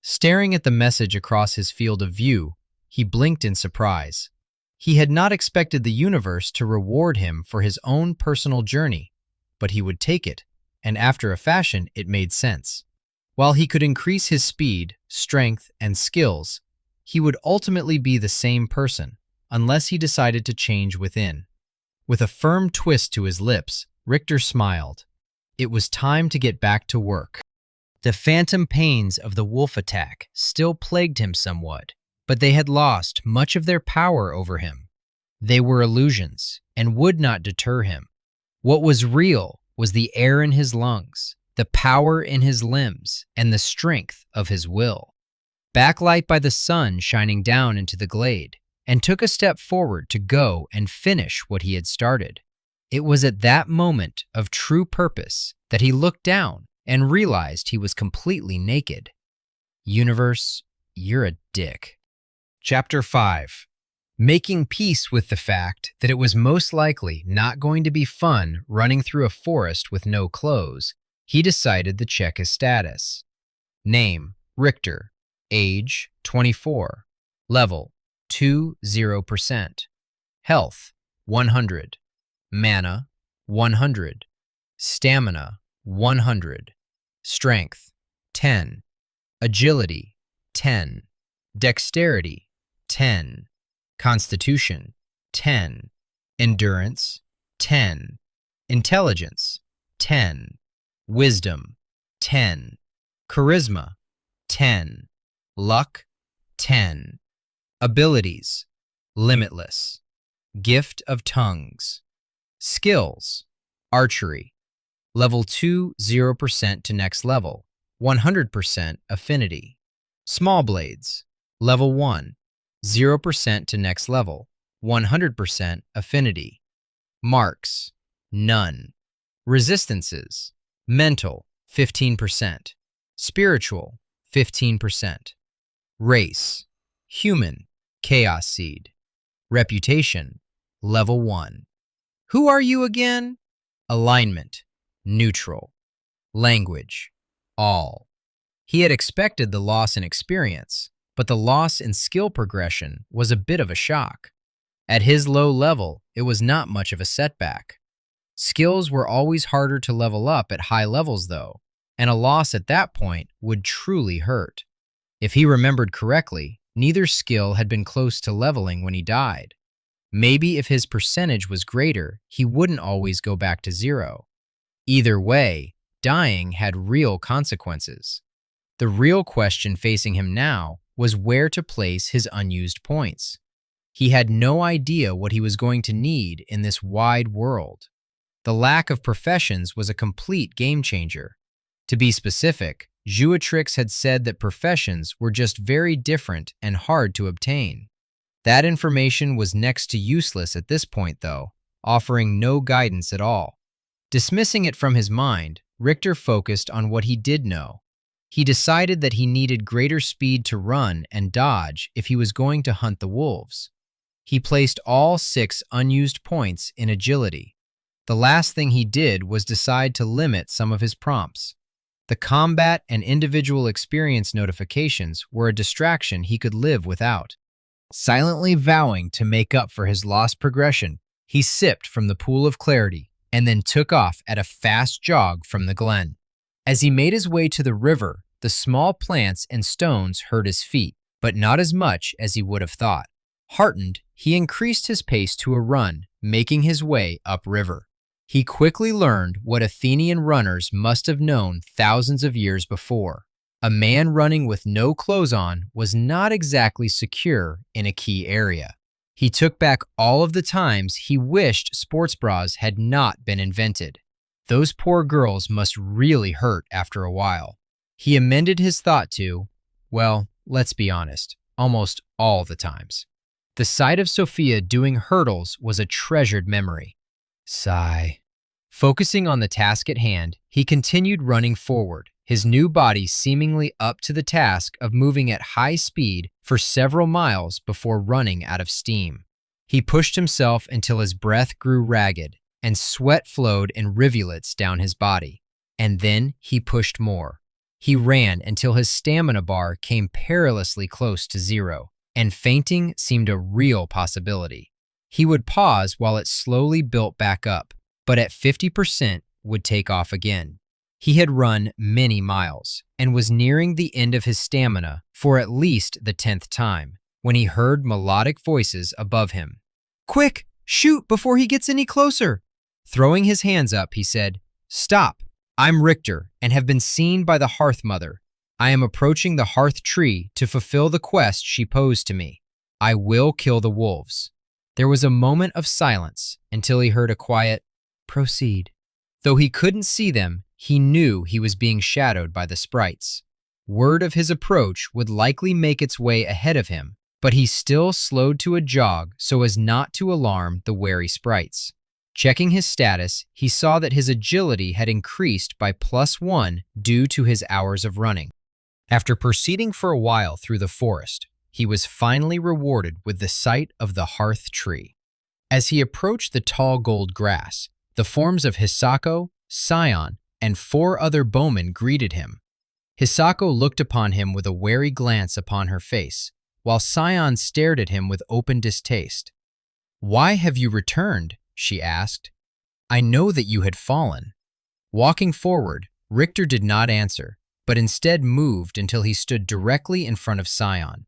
[SPEAKER 1] Staring at the message across his field of view, he blinked in surprise. He had not expected the universe to reward him for his own personal journey, but he would take it, and after a fashion, it made sense. While he could increase his speed, strength, and skills, he would ultimately be the same person, unless he decided to change within. With a firm twist to his lips, Richter smiled. It was time to get back to work. The phantom pains of the wolf attack still plagued him somewhat, but they had lost much of their power over him. They were illusions and would not deter him. What was real was the air in his lungs, the power in his limbs, and the strength of his will. Backlight by the sun shining down into the glade, and took a step forward to go and finish what he had started. It was at that moment of true purpose that he looked down and realized he was completely naked. Universe, you're a dick. Chapter 5. Making peace with the fact that it was most likely not going to be fun running through a forest with no clothes, he decided to check his status. Name, Richter. Age, 24. Level, 20%. Health, 100. Mana, 100. Stamina, 100. Strength, 10. Agility, 10. Dexterity, 10. Constitution, 10. Endurance, 10. Intelligence, 10. Wisdom, 10. Charisma, 10. Luck, 10. Abilities, limitless. Gift of tongues. Skills, archery. Level 2, 0% to next level, 100% affinity. Small blades. Level 1, 0% to next level, 100% affinity. Marks, none. Resistances, mental, 15%. Spiritual, 15%. Race, human, chaos seed. Reputation, level 1. Who are you again? Alignment, neutral. Language, all. He had expected the loss in experience, but the loss in skill progression was a bit of a shock. At his low level, it was not much of a setback. Skills were always harder to level up at high levels though, and a loss at that point would truly hurt. If he remembered correctly, neither skill had been close to leveling when he died. Maybe if his percentage was greater, he wouldn't always go back to 0. Either way, dying had real consequences. The real question facing him now was where to place his unused points. He had no idea what he was going to need in this wide world. The lack of professions was a complete game changer. To be specific, Jouatrix had said that professions were just very different and hard to obtain. That information was next to useless at this point though, offering no guidance at all. Dismissing it from his mind, Richter focused on what he did know. He decided that he needed greater speed to run and dodge if he was going to hunt the wolves. He placed all 6 unused points in agility. The last thing he did was decide to limit some of his prompts. The combat and individual experience notifications were a distraction he could live without. Silently vowing to make up for his lost progression, he sipped from the pool of clarity and then took off at a fast jog from the glen. As he made his way to the river, the small plants and stones hurt his feet, but not as much as he would have thought. Heartened, he increased his pace to a run, making his way upriver. He quickly learned what Athenian runners must have known thousands of years before. A man running with no clothes on was not exactly secure in a key area. He took back all of the times he wished sports bras had not been invented. Those poor girls must really hurt after a while. He amended his thought to, well, let's be honest, almost all the times. The sight of Sophia doing hurdles was a treasured memory. Sigh. Focusing on the task at hand, he continued running forward, his new body seemingly up to the task of moving at high speed for several miles before running out of steam. He pushed himself until his breath grew ragged and sweat flowed in rivulets down his body. And then he pushed more. He ran until his stamina bar came perilously close to 0, and fainting seemed a real possibility. He would pause while it slowly built back up, but at 50% would take off again. He had run many miles and was nearing the end of his stamina for at least the 10th time when he heard melodic voices above him. "Quick, shoot before he gets any closer." Throwing his hands up, he said, "Stop, I'm Richter and have been seen by the Hearth Mother. I am approaching the Hearth Tree to fulfill the quest she posed to me. I will kill the wolves." There was a moment of silence until he heard a quiet, "Proceed." Though he couldn't see them, he knew he was being shadowed by the sprites. Word of his approach would likely make its way ahead of him, but he still slowed to a jog so as not to alarm the wary sprites. Checking his status, he saw that his agility had increased by +1 due to his hours of running. After proceeding for a while through the forest, he was finally rewarded with the sight of the Hearth Tree. As he approached the tall gold grass, the forms of Hisako, Scion, and 4 other bowmen greeted him. Hisako looked upon him with a wary glance upon her face, while Scion stared at him with open distaste. "Why have you returned?" she asked. "I know that you had fallen." Walking forward, Richter did not answer, but instead moved until he stood directly in front of Scion.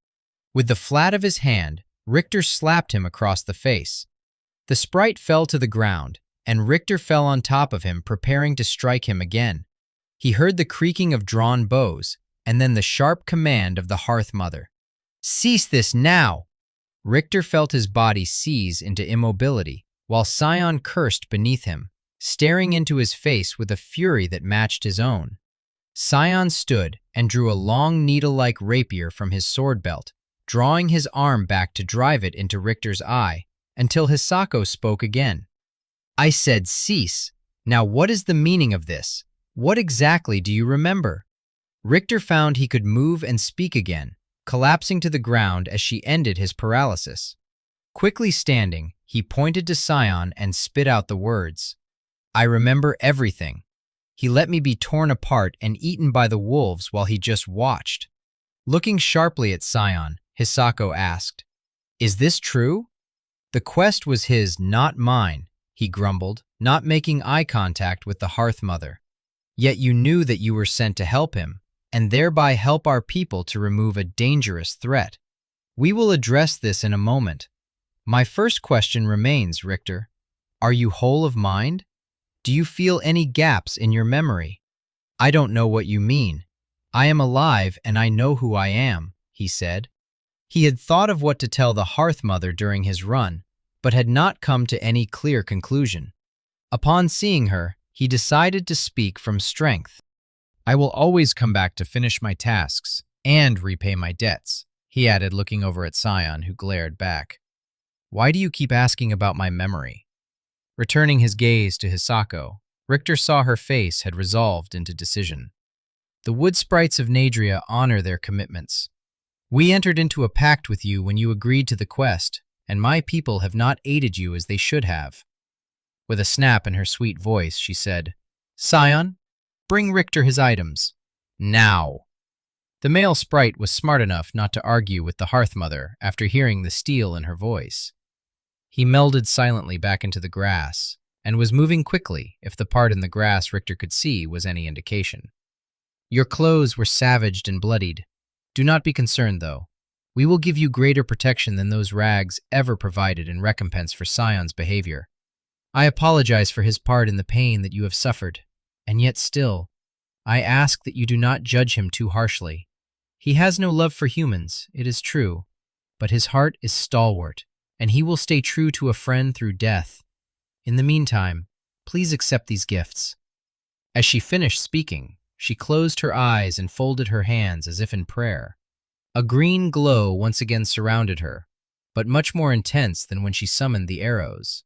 [SPEAKER 1] With the flat of his hand, Richter slapped him across the face, The sprite fell to the ground, and Richter fell on top of him, preparing to strike him again. He heard the creaking of drawn bows, and then the sharp command of the Hearth Mother. "Cease this now!" Richter felt his body seize into immobility, while Scion cursed beneath him, staring into his face with a fury that matched his own. Scion stood and drew a long needle-like rapier from his sword belt, drawing his arm back to drive it into Richter's eye, until Hisako spoke again. "I said cease. Now what is the meaning of this? What exactly do you remember?" Richter found he could move and speak again, collapsing to the ground as she ended his paralysis. Quickly standing, he pointed to Scion and spit out the words. "I remember everything. He let me be torn apart and eaten by the wolves while he just watched." Looking sharply at Scion, Hisako asked, "Is this true?" "The quest was his, not mine," he grumbled, not making eye contact with the Hearth Mother. "Yet you knew that you were sent to help him, and thereby help our people to remove a dangerous threat. We will address this in a moment. My first question remains, Richter. Are you whole of mind? Do you feel any gaps in your memory?" "I don't know what you mean. I am alive and I know who I am," he said. He had thought of what to tell the Hearth Mother during his run, but had not come to any clear conclusion. Upon seeing her, he decided to speak from strength. "I will always come back to finish my tasks and repay my debts," he added, looking over at Scion, who glared back. "Why do you keep asking about my memory?" Returning his gaze to Hisako, Richter saw her face had resolved into decision. "The wood sprites of Nadria honor their commitments. We entered into a pact with you when you agreed to the quest, and my people have not aided you as they should have." With a snap in her sweet voice, she said, "Scion, bring Richter his items. Now." The male sprite was smart enough not to argue with the Hearth Mother after hearing the steel in her voice. He melded silently back into the grass, and was moving quickly if the part in the grass Richter could see was any indication. "Your clothes were savaged and bloodied. Do not be concerned, though. We will give you greater protection than those rags ever provided in recompense for Scion's behavior. I apologize for his part in the pain that you have suffered, and yet still, I ask that you do not judge him too harshly. He has no love for humans, it is true, but his heart is stalwart, and he will stay true to a friend through death. In the meantime, please accept these gifts." As she finished speaking, she closed her eyes and folded her hands as if in prayer. A green glow once again surrounded her, but much more intense than when she summoned the arrows.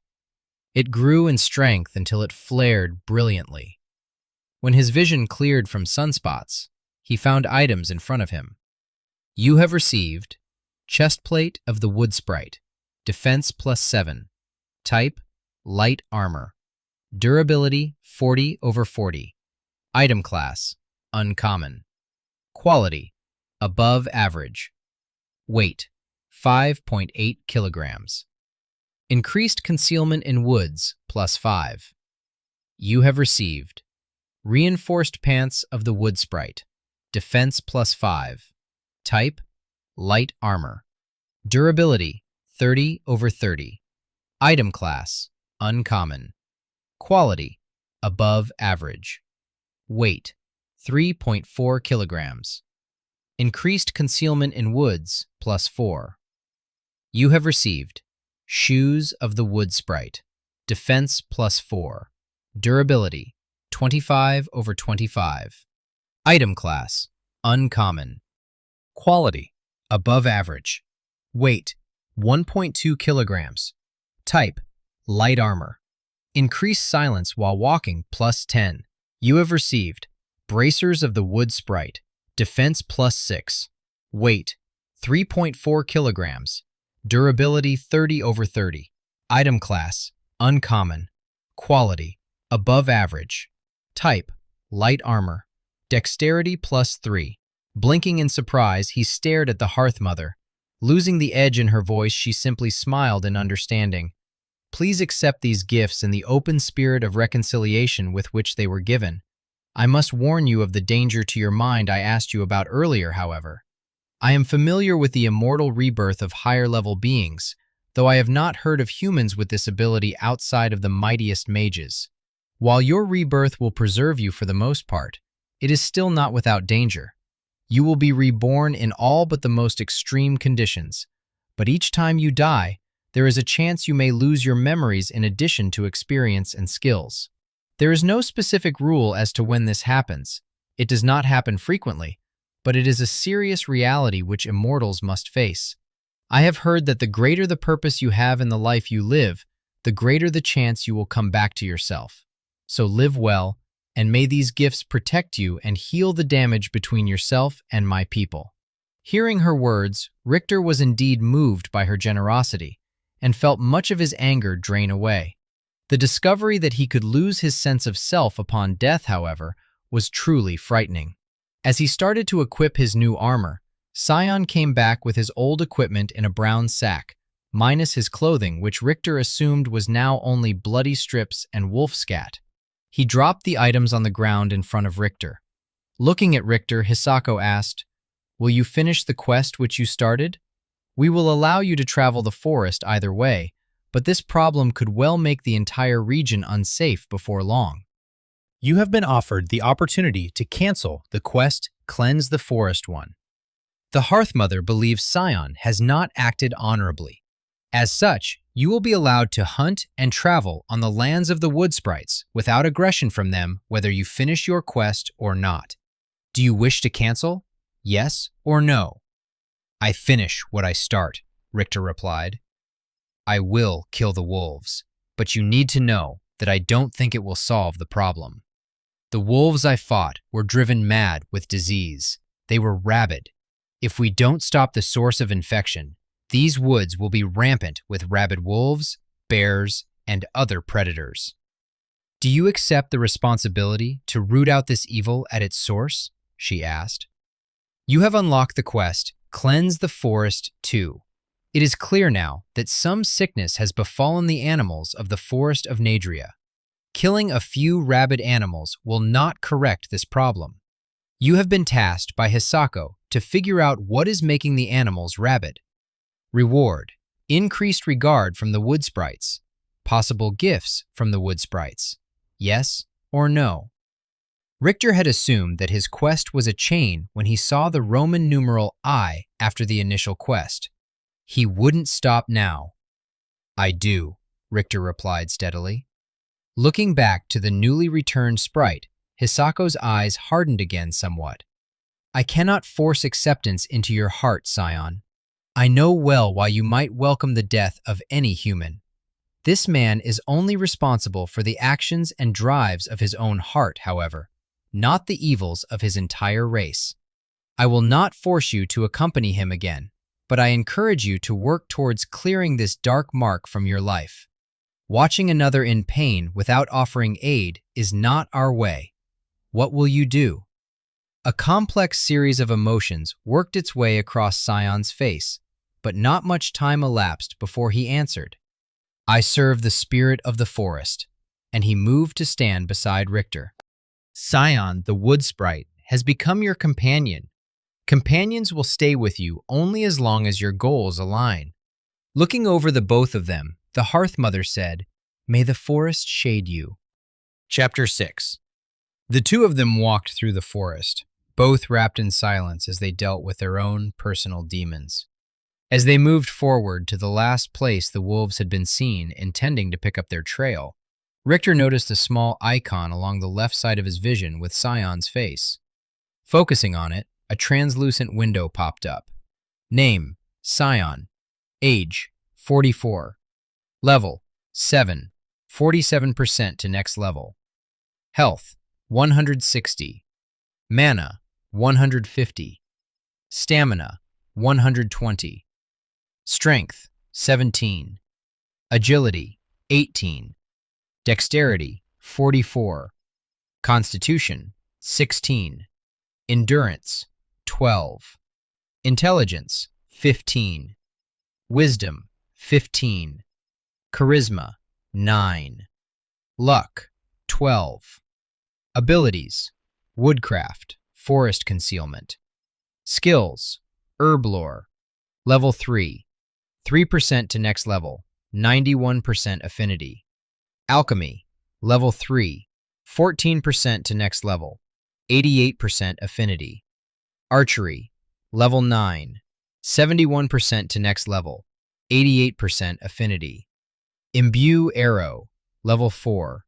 [SPEAKER 1] It grew in strength until it flared brilliantly. When his vision cleared from sunspots, he found items in front of him. "You have received chestplate of the wood sprite, defense +7, type light armor, durability 40/40, item class uncommon, quality above average, weight 5.8 kilograms, increased concealment in woods +5. You have received reinforced pants of the wood sprite, defense +5, type light armor, durability 30/30, item class uncommon, quality above average, weight 3.4 kilograms, increased concealment in woods +4. You have received shoes of the wood sprite, defense +4, durability 25/25, item class uncommon, quality above average, weight 1.2 kilograms, type light armor, increased silence while walking +10. You have received bracers of the wood sprite, defense +6, weight 3.4 kilograms, durability 30/30, item class uncommon, quality above average, type light armor, dexterity +3. Blinking in surprise, he stared at the Hearth Mother. Losing the edge in her voice, she simply smiled in understanding. "Please accept these gifts in the open spirit of reconciliation with which they were given. I must warn you of the danger to your mind I asked you about earlier, however. I am familiar with the immortal rebirth of higher-level beings, though I have not heard of humans with this ability outside of the mightiest mages. While your rebirth will preserve you for the most part, it is still not without danger. You will be reborn in all but the most extreme conditions, but each time you die, there is a chance you may lose your memories in addition to experience and skills. There is no specific rule as to when this happens. It does not happen frequently, but it is a serious reality which immortals must face. I have heard that the greater the purpose you have in the life you live, the greater the chance you will come back to yourself. So live well, and may these gifts protect you and heal the damage between yourself and my people." Hearing her words, Richter was indeed moved by her generosity and felt much of his anger drain away. The discovery that he could lose his sense of self upon death, however, was truly frightening. As he started to equip his new armor, Scion came back with his old equipment in a brown sack, minus his clothing, which Richter assumed was now only bloody strips and wolf scat. He dropped the items on the ground in front of Richter. Looking at Richter, Hisako asked, "Will you finish the quest which you started? We will allow you to travel the forest either way, but this problem could well make the entire region unsafe before long." You have been offered the opportunity to cancel the quest Cleanse the Forest one. The Hearthmother believes Scion has not acted honorably. As such, you will be allowed to hunt and travel on the lands of the wood sprites without aggression from them whether you finish your quest or not. Do you wish to cancel? Yes or no? "I finish what I start," Richter replied. "I will kill the wolves, but you need to know that I don't think it will solve the problem. The wolves I fought were driven mad with disease. They were rabid. If we don't stop the source of infection, these woods will be rampant with rabid wolves, bears, and other predators. Do you accept the responsibility to root out this evil at its source?" she asked. You have unlocked the quest, Cleanse the Forest 2. It is clear now that some sickness has befallen the animals of the Forest of Nadria. Killing a few rabid animals will not correct this problem. You have been tasked by Hisako to figure out what is making the animals rabid. Reward: increased regard from the wood sprites. Possible gifts from the wood sprites. Yes or no? Richter had assumed that his quest was a chain when he saw the Roman numeral I after the initial quest. He wouldn't stop now. "I do," Richter replied steadily. Looking back to the newly returned sprite, Hisako's eyes hardened again somewhat. "I cannot force acceptance into your heart, Scion. I know well why you might welcome the death of any human. This man is only responsible for the actions and drives of his own heart, however, not the evils of his entire race. I will not force you to accompany him again, but I encourage you to work towards clearing this dark mark from your life. Watching another in pain without offering aid is not our way. What will you do?" A complex series of emotions worked its way across Scion's face, but not much time elapsed before he answered. "I serve the spirit of the forest," and he moved to stand beside Richter. Scion, the wood sprite, has become your companion. Companions will stay with you only as long as your goals align. Looking over the both of them, the Hearthmother said, "May the forest shade you." Chapter 6. The two of them walked through the forest, both wrapped in silence as they dealt with their own personal demons. As they moved forward to the last place the wolves had been seen, intending to pick up their trail, Richter noticed a small icon along the left side of his vision with Scion's face. Focusing on it, a translucent window popped up. Name: Scion. Age: 44. Level: 7, 47% to next level. Health: 160. Mana: 150. Stamina: 120. Strength: 17. Agility: 18. Dexterity: 44. Constitution: 16. Endurance: 12. Intelligence: 15. Wisdom: 15. Charisma: 9. Luck: 12. Abilities: Woodcraft, Forest Concealment. Skills: Herb Lore. Level 3. 3% to next level, 91% affinity. Alchemy, level 3, 14% to next level, 88% affinity. Archery, level 9, 71% to next level, 88% affinity. Imbue arrow, level 4,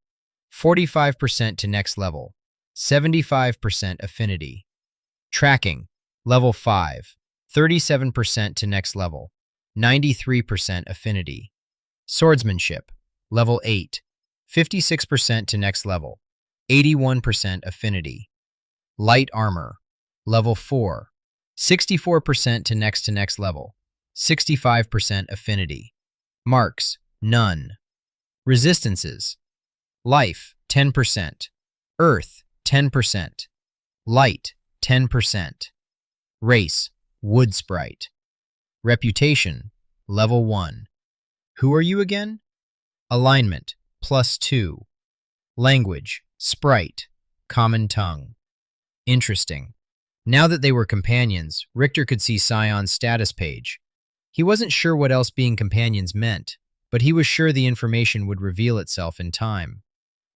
[SPEAKER 1] 45% to next level, 75% affinity. Tracking, level 5, 37% to next level, 93% affinity. Swordsmanship, level 8, 56% to next level, 81% affinity. Light armor, level 4, 64% to next level, 65% affinity. Marks, none. Resistances, life, 10%, earth, 10%, light, 10%. Race, wood sprite. Reputation, level 1. Who are you again? Alignment, +2. Language, sprite, common tongue. Interesting. Now that they were companions, Richter could see Scion's status page. He wasn't sure what else being companions meant, but he was sure the information would reveal itself in time.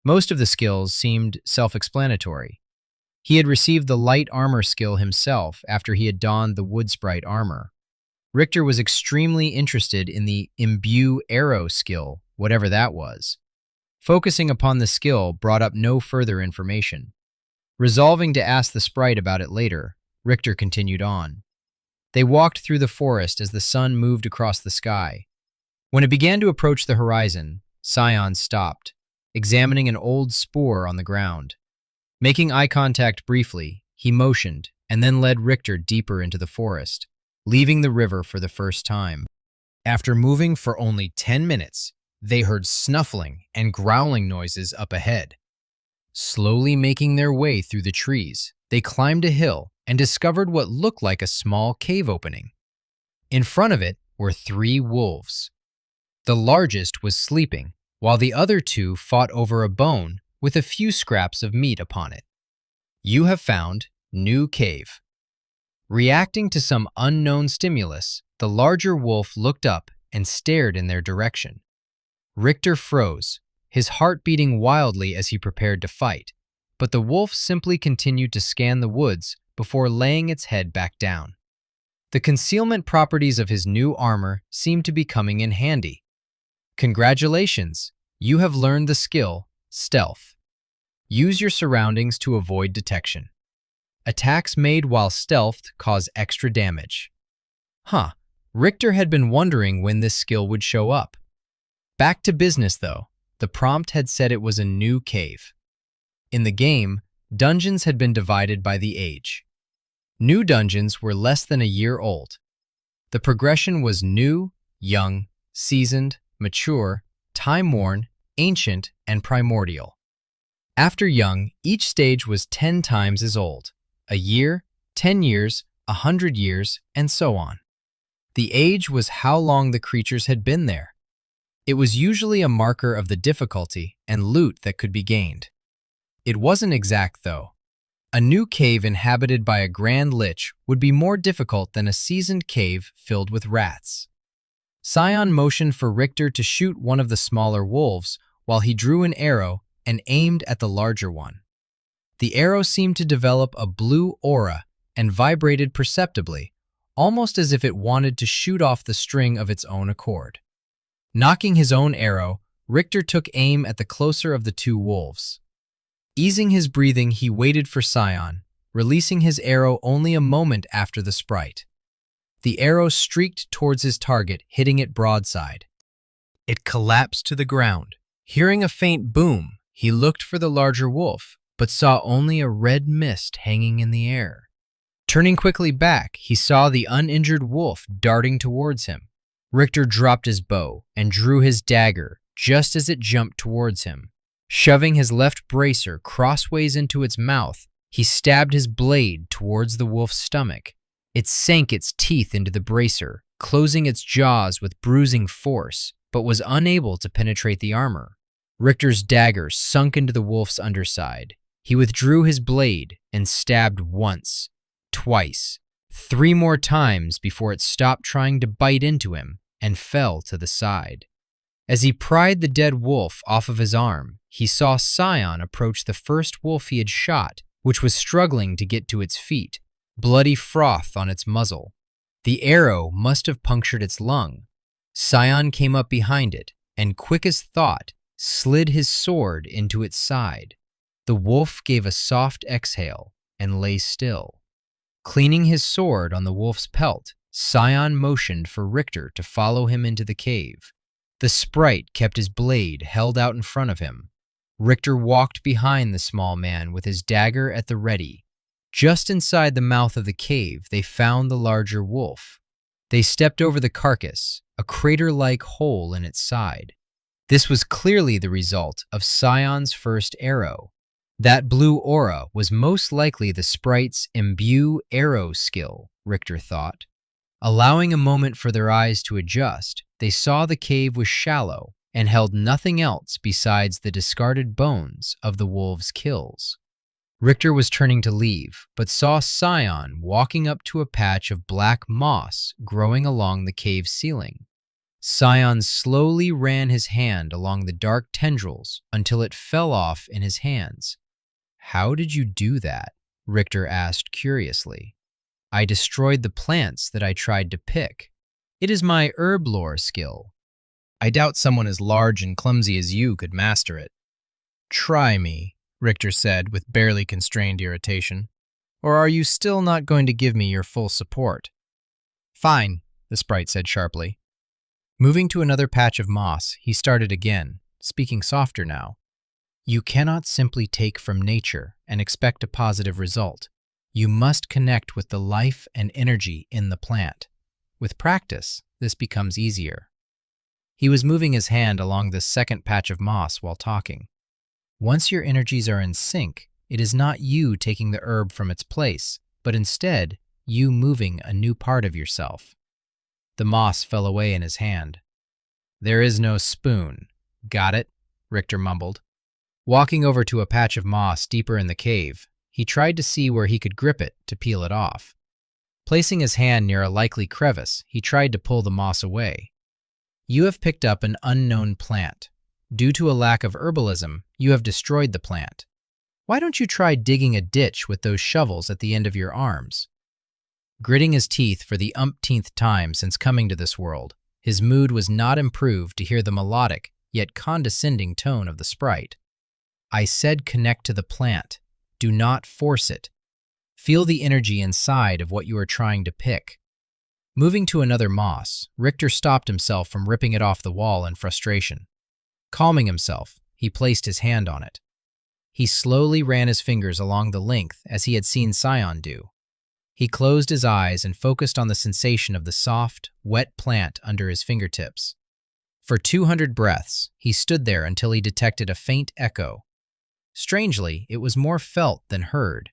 [SPEAKER 1] Most of the skills seemed self-explanatory. He had received the light armor skill himself after he had donned the wood sprite armor. Richter was extremely interested in the imbue arrow skill, whatever that was. Focusing upon the skill brought up no further information. Resolving to ask the sprite about it later, Richter continued on. They walked through the forest as the sun moved across the sky. When it began to approach the horizon, Scion stopped, examining an old spoor on the ground. Making eye contact briefly, he motioned and then led Richter deeper into the forest, leaving the river for the first time. After moving for only 10 minutes, they heard snuffling and growling noises up ahead. Slowly making their way through the trees, they climbed a hill and discovered what looked like a small cave opening. In front of it were 3 wolves. The largest was sleeping, while the other 2 fought over a bone with a few scraps of meat upon it. You have found new cave. Reacting to some unknown stimulus, the larger wolf looked up and stared in their direction. Richter froze, his heart beating wildly as he prepared to fight, but the wolf simply continued to scan the woods before laying its head back down. The concealment properties of his new armor seemed to be coming in handy. Congratulations, you have learned the skill, Stealth. Use your surroundings to avoid detection. Attacks made while stealthed cause extra damage. Richter had been wondering when this skill would show up. Back to business though, the prompt had said it was a new cave. In the game, dungeons had been divided by the age. New dungeons were less than a year old. The progression was new, young, seasoned, mature, time-worn, ancient, and primordial. After young, each stage was 10 times as old. A year, 10 years, 100 years, and so on. The age was how long the creatures had been there. It was usually a marker of the difficulty and loot that could be gained. It wasn't exact, though. A new cave inhabited by a grand lich would be more difficult than a seasoned cave filled with rats. Scion motioned for Richter to shoot one of the smaller wolves while he drew an arrow and aimed at the larger one. The arrow seemed to develop a blue aura and vibrated perceptibly, almost as if it wanted to shoot off the string of its own accord. Knocking his own arrow, Richter took aim at the closer of the 2 wolves. Easing his breathing, he waited for Scion, releasing his arrow only a moment after the sprite. The arrow streaked towards his target, hitting it broadside. It collapsed to the ground. Hearing a faint boom, he looked for the larger wolf, but saw only a red mist hanging in the air. Turning quickly back, he saw the uninjured wolf darting towards him. Richter dropped his bow and drew his dagger just as it jumped towards him. Shoving his left bracer crossways into its mouth, he stabbed his blade towards the wolf's stomach. It sank its teeth into the bracer, closing its jaws with bruising force, but was unable to penetrate the armor. Richter's dagger sunk into the wolf's underside. He withdrew his blade and stabbed once, twice, 3 more times before it stopped trying to bite into him and fell to the side. As he pried the dead wolf off of his arm, he saw Scion approach the first wolf he had shot, which was struggling to get to its feet, bloody froth on its muzzle. The arrow must have punctured its lung. Scion came up behind it, and quick as thought, slid his sword into its side. The wolf gave a soft exhale and lay still. Cleaning his sword on the wolf's pelt, Scion motioned for Richter to follow him into the cave. The sprite kept his blade held out in front of him. Richter walked behind the small man with his dagger at the ready. Just inside the mouth of the cave, they found the larger wolf. They stepped over the carcass, a crater-like hole in its side. This was clearly the result of Scion's first arrow. That blue aura was most likely the sprite's imbue arrow skill, Richter thought. Allowing a moment for their eyes to adjust, they saw the cave was shallow and held nothing else besides the discarded bones of the wolves' kills. Richter was turning to leave, but saw Scion walking up to a patch of black moss growing along the cave ceiling. Scion slowly ran his hand along the dark tendrils until it fell off in his hands. "How did you do that?" Richter asked curiously. "I destroyed the plants that I tried to pick. It is my herb lore skill. I doubt someone as large and clumsy as you could master it." "Try me," Richter said with barely constrained irritation. "Or are you still not going to give me your full support?" "Fine," the sprite said sharply. Moving to another patch of moss, he started again, speaking softer now. "You cannot simply take from nature and expect a positive result. You must connect with the life and energy in the plant. With practice, this becomes easier." He was moving his hand along the second patch of moss while talking. "Once your energies are in sync, it is not you taking the herb from its place, but instead, you moving a new part of yourself." The moss fell away in his hand. "There is no spoon. Got it?" Richter mumbled. Walking over to a patch of moss deeper in the cave, he tried to see where he could grip it to peel it off. Placing his hand near a likely crevice, he tried to pull the moss away. "You have picked up an unknown plant. Due to a lack of herbalism, you have destroyed the plant. Why don't you try digging a ditch with those shovels at the end of your arms?" Gritting his teeth for the umpteenth time since coming to this world, his mood was not improved to hear the melodic, yet condescending tone of the sprite. "I said connect to the plant. Do not force it. Feel the energy inside of what you are trying to pick." Moving to another moss, Richter stopped himself from ripping it off the wall in frustration. Calming himself, he placed his hand on it. He slowly ran his fingers along the length as he had seen Scion do. He closed his eyes and focused on the sensation of the soft, wet plant under his fingertips. For 200 breaths, he stood there until he detected a faint echo. Strangely, it was more felt than heard.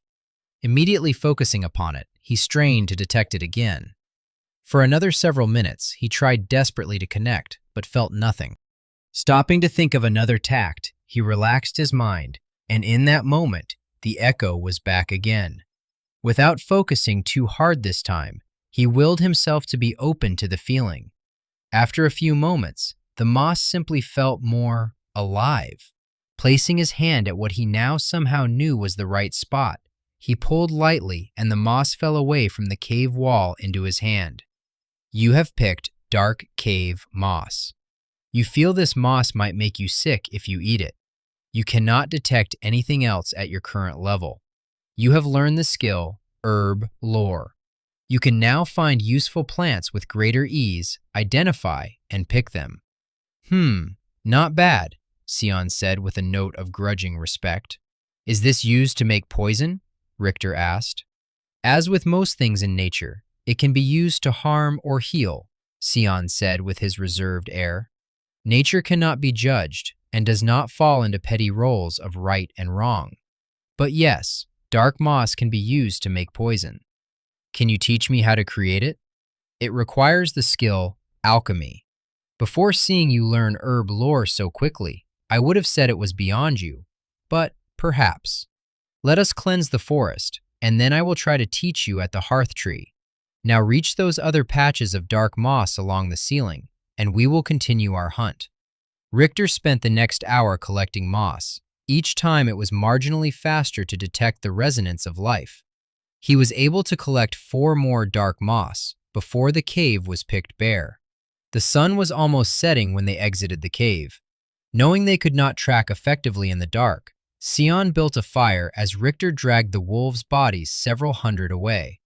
[SPEAKER 1] Immediately focusing upon it, he strained to detect it again. For another several minutes, he tried desperately to connect, but felt nothing. Stopping to think of another tact, he relaxed his mind, and in that moment, the echo was back again. Without focusing too hard this time, he willed himself to be open to the feeling. After a few moments, the moss simply felt more alive. Placing his hand at what he now somehow knew was the right spot, he pulled lightly and the moss fell away from the cave wall into his hand. "You have picked dark cave moss. You feel this moss might make you sick if you eat it. You cannot detect anything else at your current level. You have learned the skill, herb lore. You can now find useful plants with greater ease, identify, and pick them." Not bad," Scion said with a note of grudging respect. "Is this used to make poison?" Richter asked. "As with most things in nature, it can be used to harm or heal," Scion said with his reserved air. "Nature cannot be judged and does not fall into petty roles of right and wrong. But yes, dark moss can be used to make poison. Can you teach me how to create it?" "It requires the skill alchemy. Before seeing you learn herb lore so quickly, I would have said it was beyond you, but perhaps. Let us cleanse the forest, and then I will try to teach you at the hearth tree. Now reach those other patches of dark moss along the ceiling, and we will continue our hunt." Richter spent the next hour collecting moss. Each time it was marginally faster to detect the resonance of life. He was able to collect 4 more dark moss before the cave was picked bare. The sun was almost setting when they exited the cave. Knowing they could not track effectively in the dark, Sion built a fire as Richter dragged the wolves' bodies several hundred away.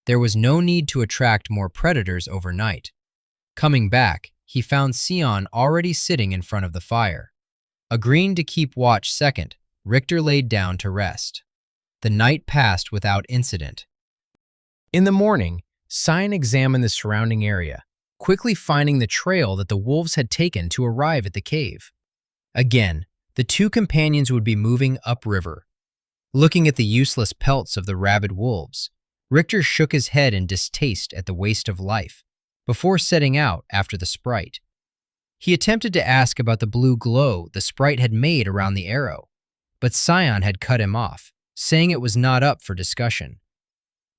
[SPEAKER 1] There was no need to attract more predators overnight. Coming back, he found Sion already sitting in front of the fire. Agreeing to keep watch second, Richter laid down to rest. The night passed without incident. In the morning, Sion examined the surrounding area, quickly finding the trail that the wolves had taken to arrive at the cave. Again, the 2 companions would be moving upriver. Looking at the useless pelts of the rabid wolves, Richter shook his head in distaste at the waste of life, before setting out after the sprite. He attempted to ask about the blue glow the sprite had made around the arrow, but Sion had cut him off, saying it was not up for discussion.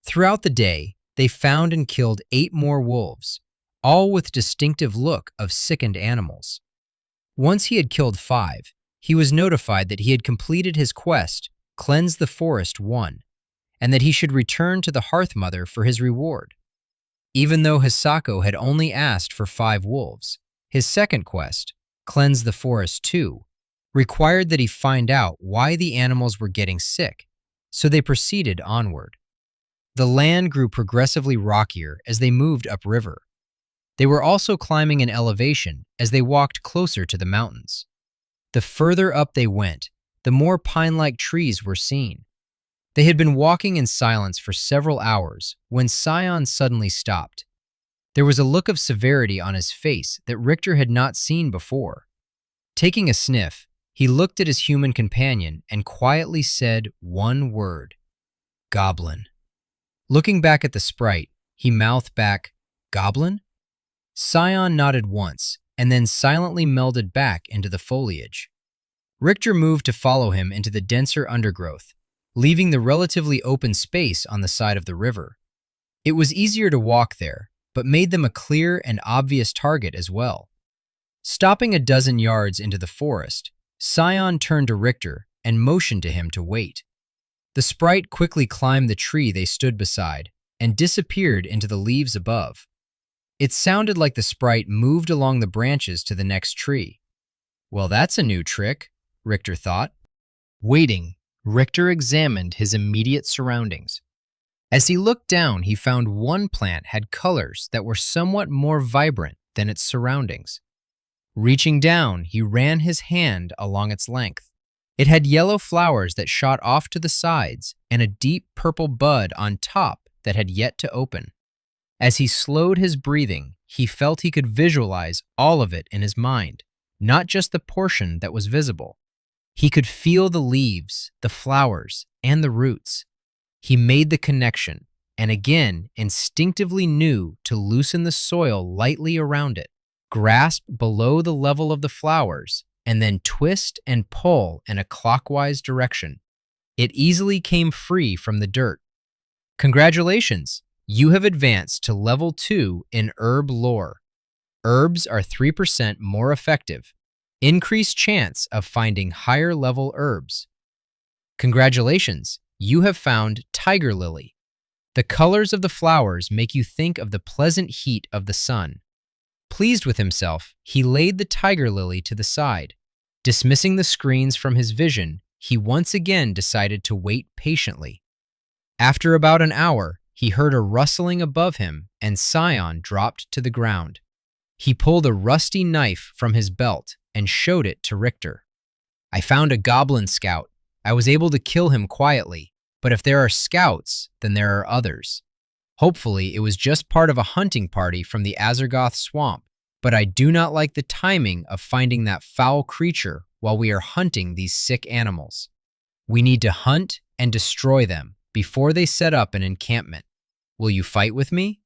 [SPEAKER 1] Throughout the day, they found and killed 8 more wolves, all with distinctive look of sickened animals. Once he had killed 5, he was notified that he had completed his quest, Cleanse the Forest 1, and that he should return to the Hearthmother for his reward. Even though Hisako had only asked for 5 wolves, his second quest, Cleanse the Forest 2, required that he find out why the animals were getting sick, so they proceeded onward. The land grew progressively rockier as they moved upriver. They were also climbing in elevation as they walked closer to the mountains. The further up they went, the more pine-like trees were seen. They had been walking in silence for several hours when Sion suddenly stopped. There was a look of severity on his face that Richter had not seen before. Taking a sniff, he looked at his human companion and quietly said one word: "Goblin." Looking back at the sprite, he mouthed back, "Goblin?" Sion nodded once and then silently melded back into the foliage. Richter moved to follow him into the denser undergrowth, leaving the relatively open space on the side of the river. It was easier to walk there, but made them a clear and obvious target as well. Stopping a dozen yards into the forest, Sion turned to Richter and motioned to him to wait. The sprite quickly climbed the tree they stood beside and disappeared into the leaves above. It sounded like the sprite moved along the branches to the next tree. Well, that's a new trick, Richter thought. Waiting, Richter examined his immediate surroundings. As he looked down, he found one plant had colors that were somewhat more vibrant than its surroundings. Reaching down, he ran his hand along its length. It had yellow flowers that shot off to the sides and a deep purple bud on top that had yet to open. As he slowed his breathing, he felt he could visualize all of it in his mind, not just the portion that was visible. He could feel the leaves, the flowers, and the roots. He made the connection, and again instinctively knew to loosen the soil lightly around it, grasp below the level of the flowers, and then twist and pull in a clockwise direction. It easily came free from the dirt. Congratulations! You have advanced to level 2 in herb lore. Herbs are 3% more effective. Increased chance of finding higher level herbs. Congratulations! You have found tiger lily. The colors of the flowers make you think of the pleasant heat of the sun. Pleased with himself, he laid the tiger lily to the side. Dismissing the screens from his vision, he once again decided to wait patiently. After about an hour, he heard a rustling above him and Sion dropped to the ground. He pulled a rusty knife from his belt and showed it to Richter. I found a goblin scout. I was able to kill him quietly, but if there are scouts, then there are others. Hopefully, it was just part of a hunting party from the Azergoth swamp, but I do not like the timing of finding that foul creature while we are hunting these sick animals. We need to hunt and destroy them before they set up an encampment. Will you fight with me?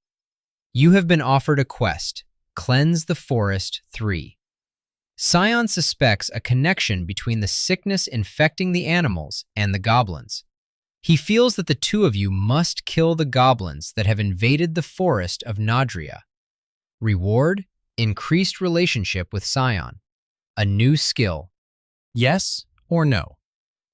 [SPEAKER 1] You have been offered a quest, Cleanse the Forest 3. Sion suspects a connection between the sickness infecting the animals and the goblins. He feels that the two of you must kill the goblins that have invaded the forest of Nadria. Reward? Increased relationship with Scion. A new skill. Yes or no?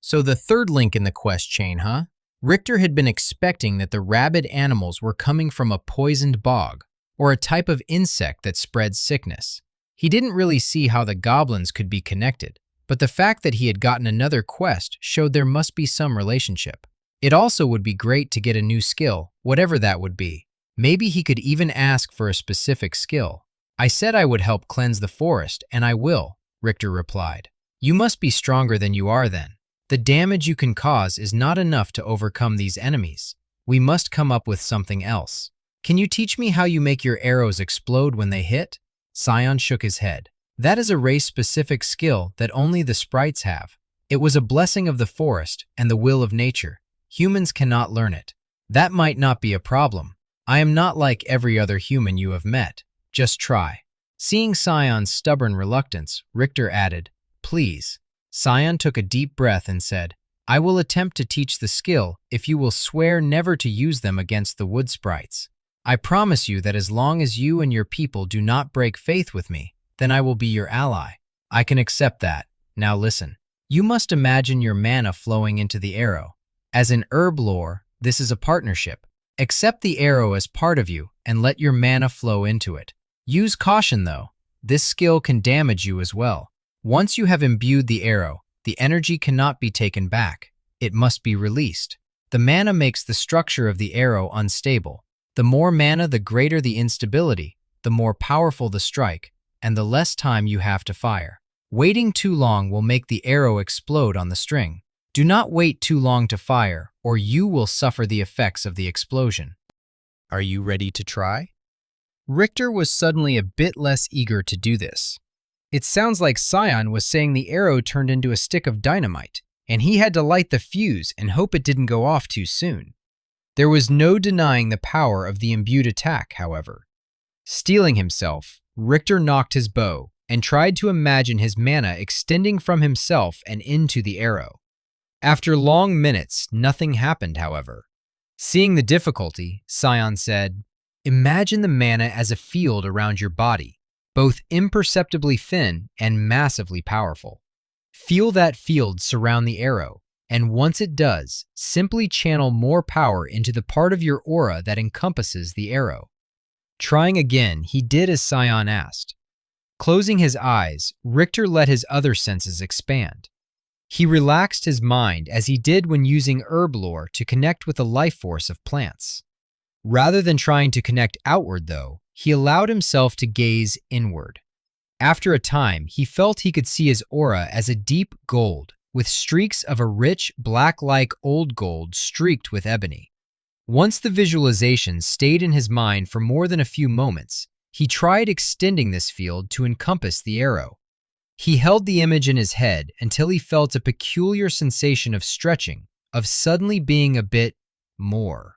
[SPEAKER 1] So the third link in the quest chain, huh? Richter had been expecting that the rabid animals were coming from a poisoned bog, or a type of insect that spreads sickness. He didn't really see how the goblins could be connected, but the fact that he had gotten another quest showed there must be some relationship. It also would be great to get a new skill, whatever that would be. Maybe he could even ask for a specific skill. I said I would help cleanse the forest, and I will, Richter replied. You must be stronger than you are then. The damage you can cause is not enough to overcome these enemies. We must come up with something else. Can you teach me how you make your arrows explode when they hit? Scion shook his head. That is a race-specific skill that only the sprites have. It was a blessing of the forest and the will of nature. Humans cannot learn it. That might not be a problem. I am not like every other human you have met. Just try. Seeing Scion's stubborn reluctance, Richter added, Please. Scion took a deep breath and said, I will attempt to teach the skill if you will swear never to use them against the wood sprites. I promise you that as long as you and your people do not break faith with me, then I will be your ally. I can accept that. Now listen. You must imagine your mana flowing into the arrow. As in herb lore, this is a partnership. Accept the arrow as part of you and let your mana flow into it. Use caution though. This skill can damage you as well. Once you have imbued the arrow, the energy cannot be taken back. It must be released. The mana makes the structure of the arrow unstable. The more mana, the greater the instability, the more powerful the strike, and the less time you have to fire. Waiting too long will make the arrow explode on the string. Do not wait too long to fire, or you will suffer the effects of the explosion. Are you ready to try? Richter was suddenly a bit less eager to do this. It sounds like Scion was saying the arrow turned into a stick of dynamite, and he had to light the fuse and hope it didn't go off too soon. There was no denying the power of the imbued attack, however. Steeling himself, Richter knocked his bow and tried to imagine his mana extending from himself and into the arrow. After long minutes, nothing happened, however. Seeing the difficulty, Scion said, Imagine the mana as a field around your body, both imperceptibly thin and massively powerful. Feel that field surround the arrow, and once it does, simply channel more power into the part of your aura that encompasses the arrow. Trying again, he did as Scion asked. Closing his eyes, Richter let his other senses expand. He relaxed his mind as he did when using herb lore to connect with the life force of plants. Rather than trying to connect outward, though, he allowed himself to gaze inward. After a time, he felt he could see his aura as a deep gold, with streaks of a rich, black-like old gold streaked with ebony. Once the visualization stayed in his mind for more than a few moments, he tried extending this field to encompass the arrow. He held the image in his head until he felt a peculiar sensation of stretching, of suddenly being a bit more.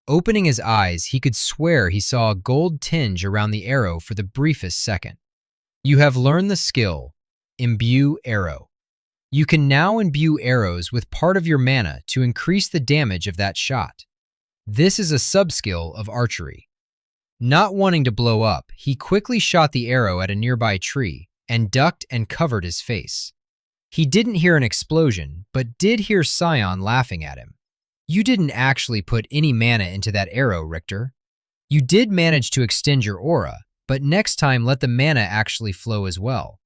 [SPEAKER 1] Opening his eyes, he could swear he saw a gold tinge around the arrow for the briefest second. You have learned the skill, Imbue Arrow. You can now imbue arrows with part of your mana to increase the damage of that shot. This is a sub-skill of archery. Not wanting to blow up, he quickly shot the arrow at a nearby tree and ducked and covered his face. He didn't hear an explosion, but did hear Scion laughing at him. You didn't actually put any mana into that arrow, Richter. You did manage to extend your aura, but next time let the mana actually flow as well.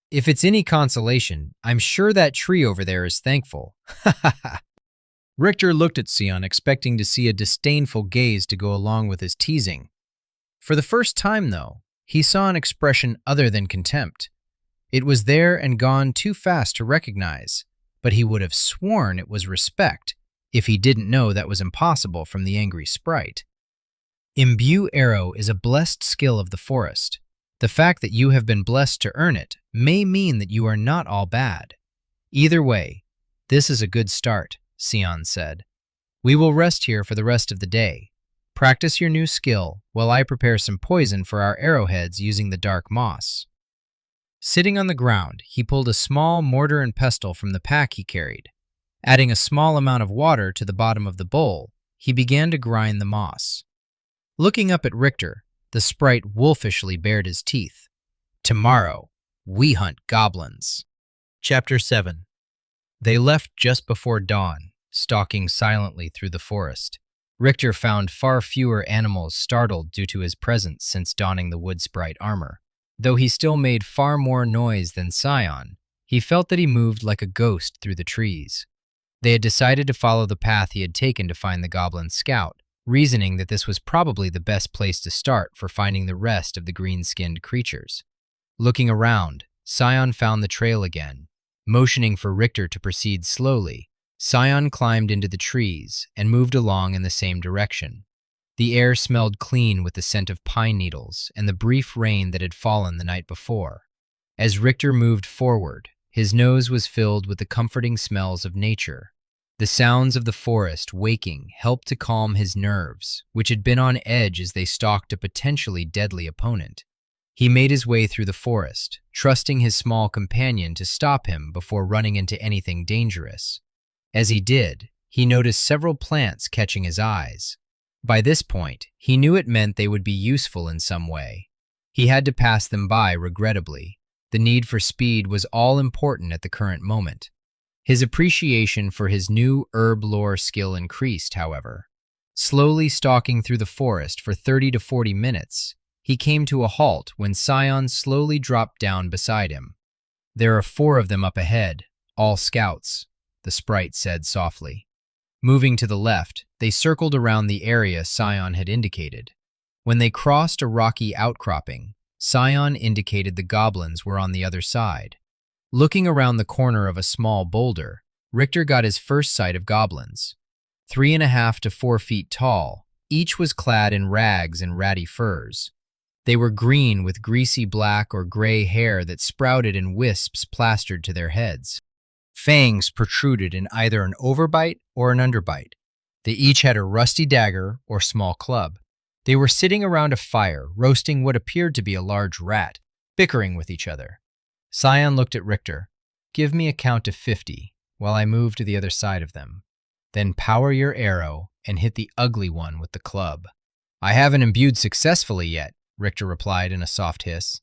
[SPEAKER 1] If it's any consolation, I'm sure that tree over there is thankful. Ha ha ha. Richter looked at Scion, expecting to see a disdainful gaze to go along with his teasing. For the first time, though, he saw an expression other than contempt. It was there and gone too fast to recognize, but he would have sworn it was respect if he didn't know that was impossible from the angry sprite. Imbue Arrow is a blessed skill of the forest. The fact that you have been blessed to earn it may mean that you are not all bad. Either way, this is a good start, Scion said. We will rest here for the rest of the day. Practice your new skill while I prepare some poison for our arrowheads using the dark moss. Sitting on the ground, he pulled a small mortar and pestle from the pack he carried. Adding a small amount of water to the bottom of the bowl, he began to grind the moss. Looking up at Richter, The sprite wolfishly bared his teeth. Tomorrow, we hunt goblins. Chapter 7. They left just before dawn, stalking silently through the forest. Richter found far fewer animals startled due to his presence since donning the wood sprite armor. Though he still made far more noise than Scion, he felt that he moved like a ghost through the trees. They had decided to follow the path he had taken to find the goblin scout, reasoning that this was probably the best place to start for finding the rest of the green-skinned creatures. Looking around, Scion found the trail again. Motioning for Richter to proceed slowly, Scion climbed into the trees and moved along in the same direction. The air smelled clean with the scent of pine needles and the brief rain that had fallen the night before. As Richter moved forward, his nose was filled with the comforting smells of nature. The sounds of the forest waking helped to calm his nerves, which had been on edge as they stalked a potentially deadly opponent. He made his way through the forest, trusting his small companion to stop him before running into anything dangerous. As he did, he noticed several plants catching his eyes. By this point, he knew it meant they would be useful in some way. He had to pass them by regrettably. The need for speed was all important at the current moment. His appreciation for his new herb lore skill increased, however. Slowly stalking through the forest for 30 to 40 minutes, he came to a halt when Scion slowly dropped down beside him. "There are 4 of them up ahead, all scouts," the sprite said softly. Moving to the left, they circled around the area Scion had indicated. When they crossed a rocky outcropping, Scion indicated the goblins were on the other side. Looking around the corner of a small boulder, Richter got his first sight of goblins. 3.5 to 4 feet tall, each was clad in rags and ratty furs. They were green with greasy black or gray hair that sprouted in wisps plastered to their heads. Fangs protruded in either an overbite or an underbite. They each had a rusty dagger or small club. They were sitting around a fire, roasting what appeared to be a large rat, bickering with each other. Scion looked at Richter. "Give me a count of 50 while I move to the other side of them. Then power your arrow and hit the ugly one with the club." "I haven't imbued successfully yet," Richter replied in a soft hiss.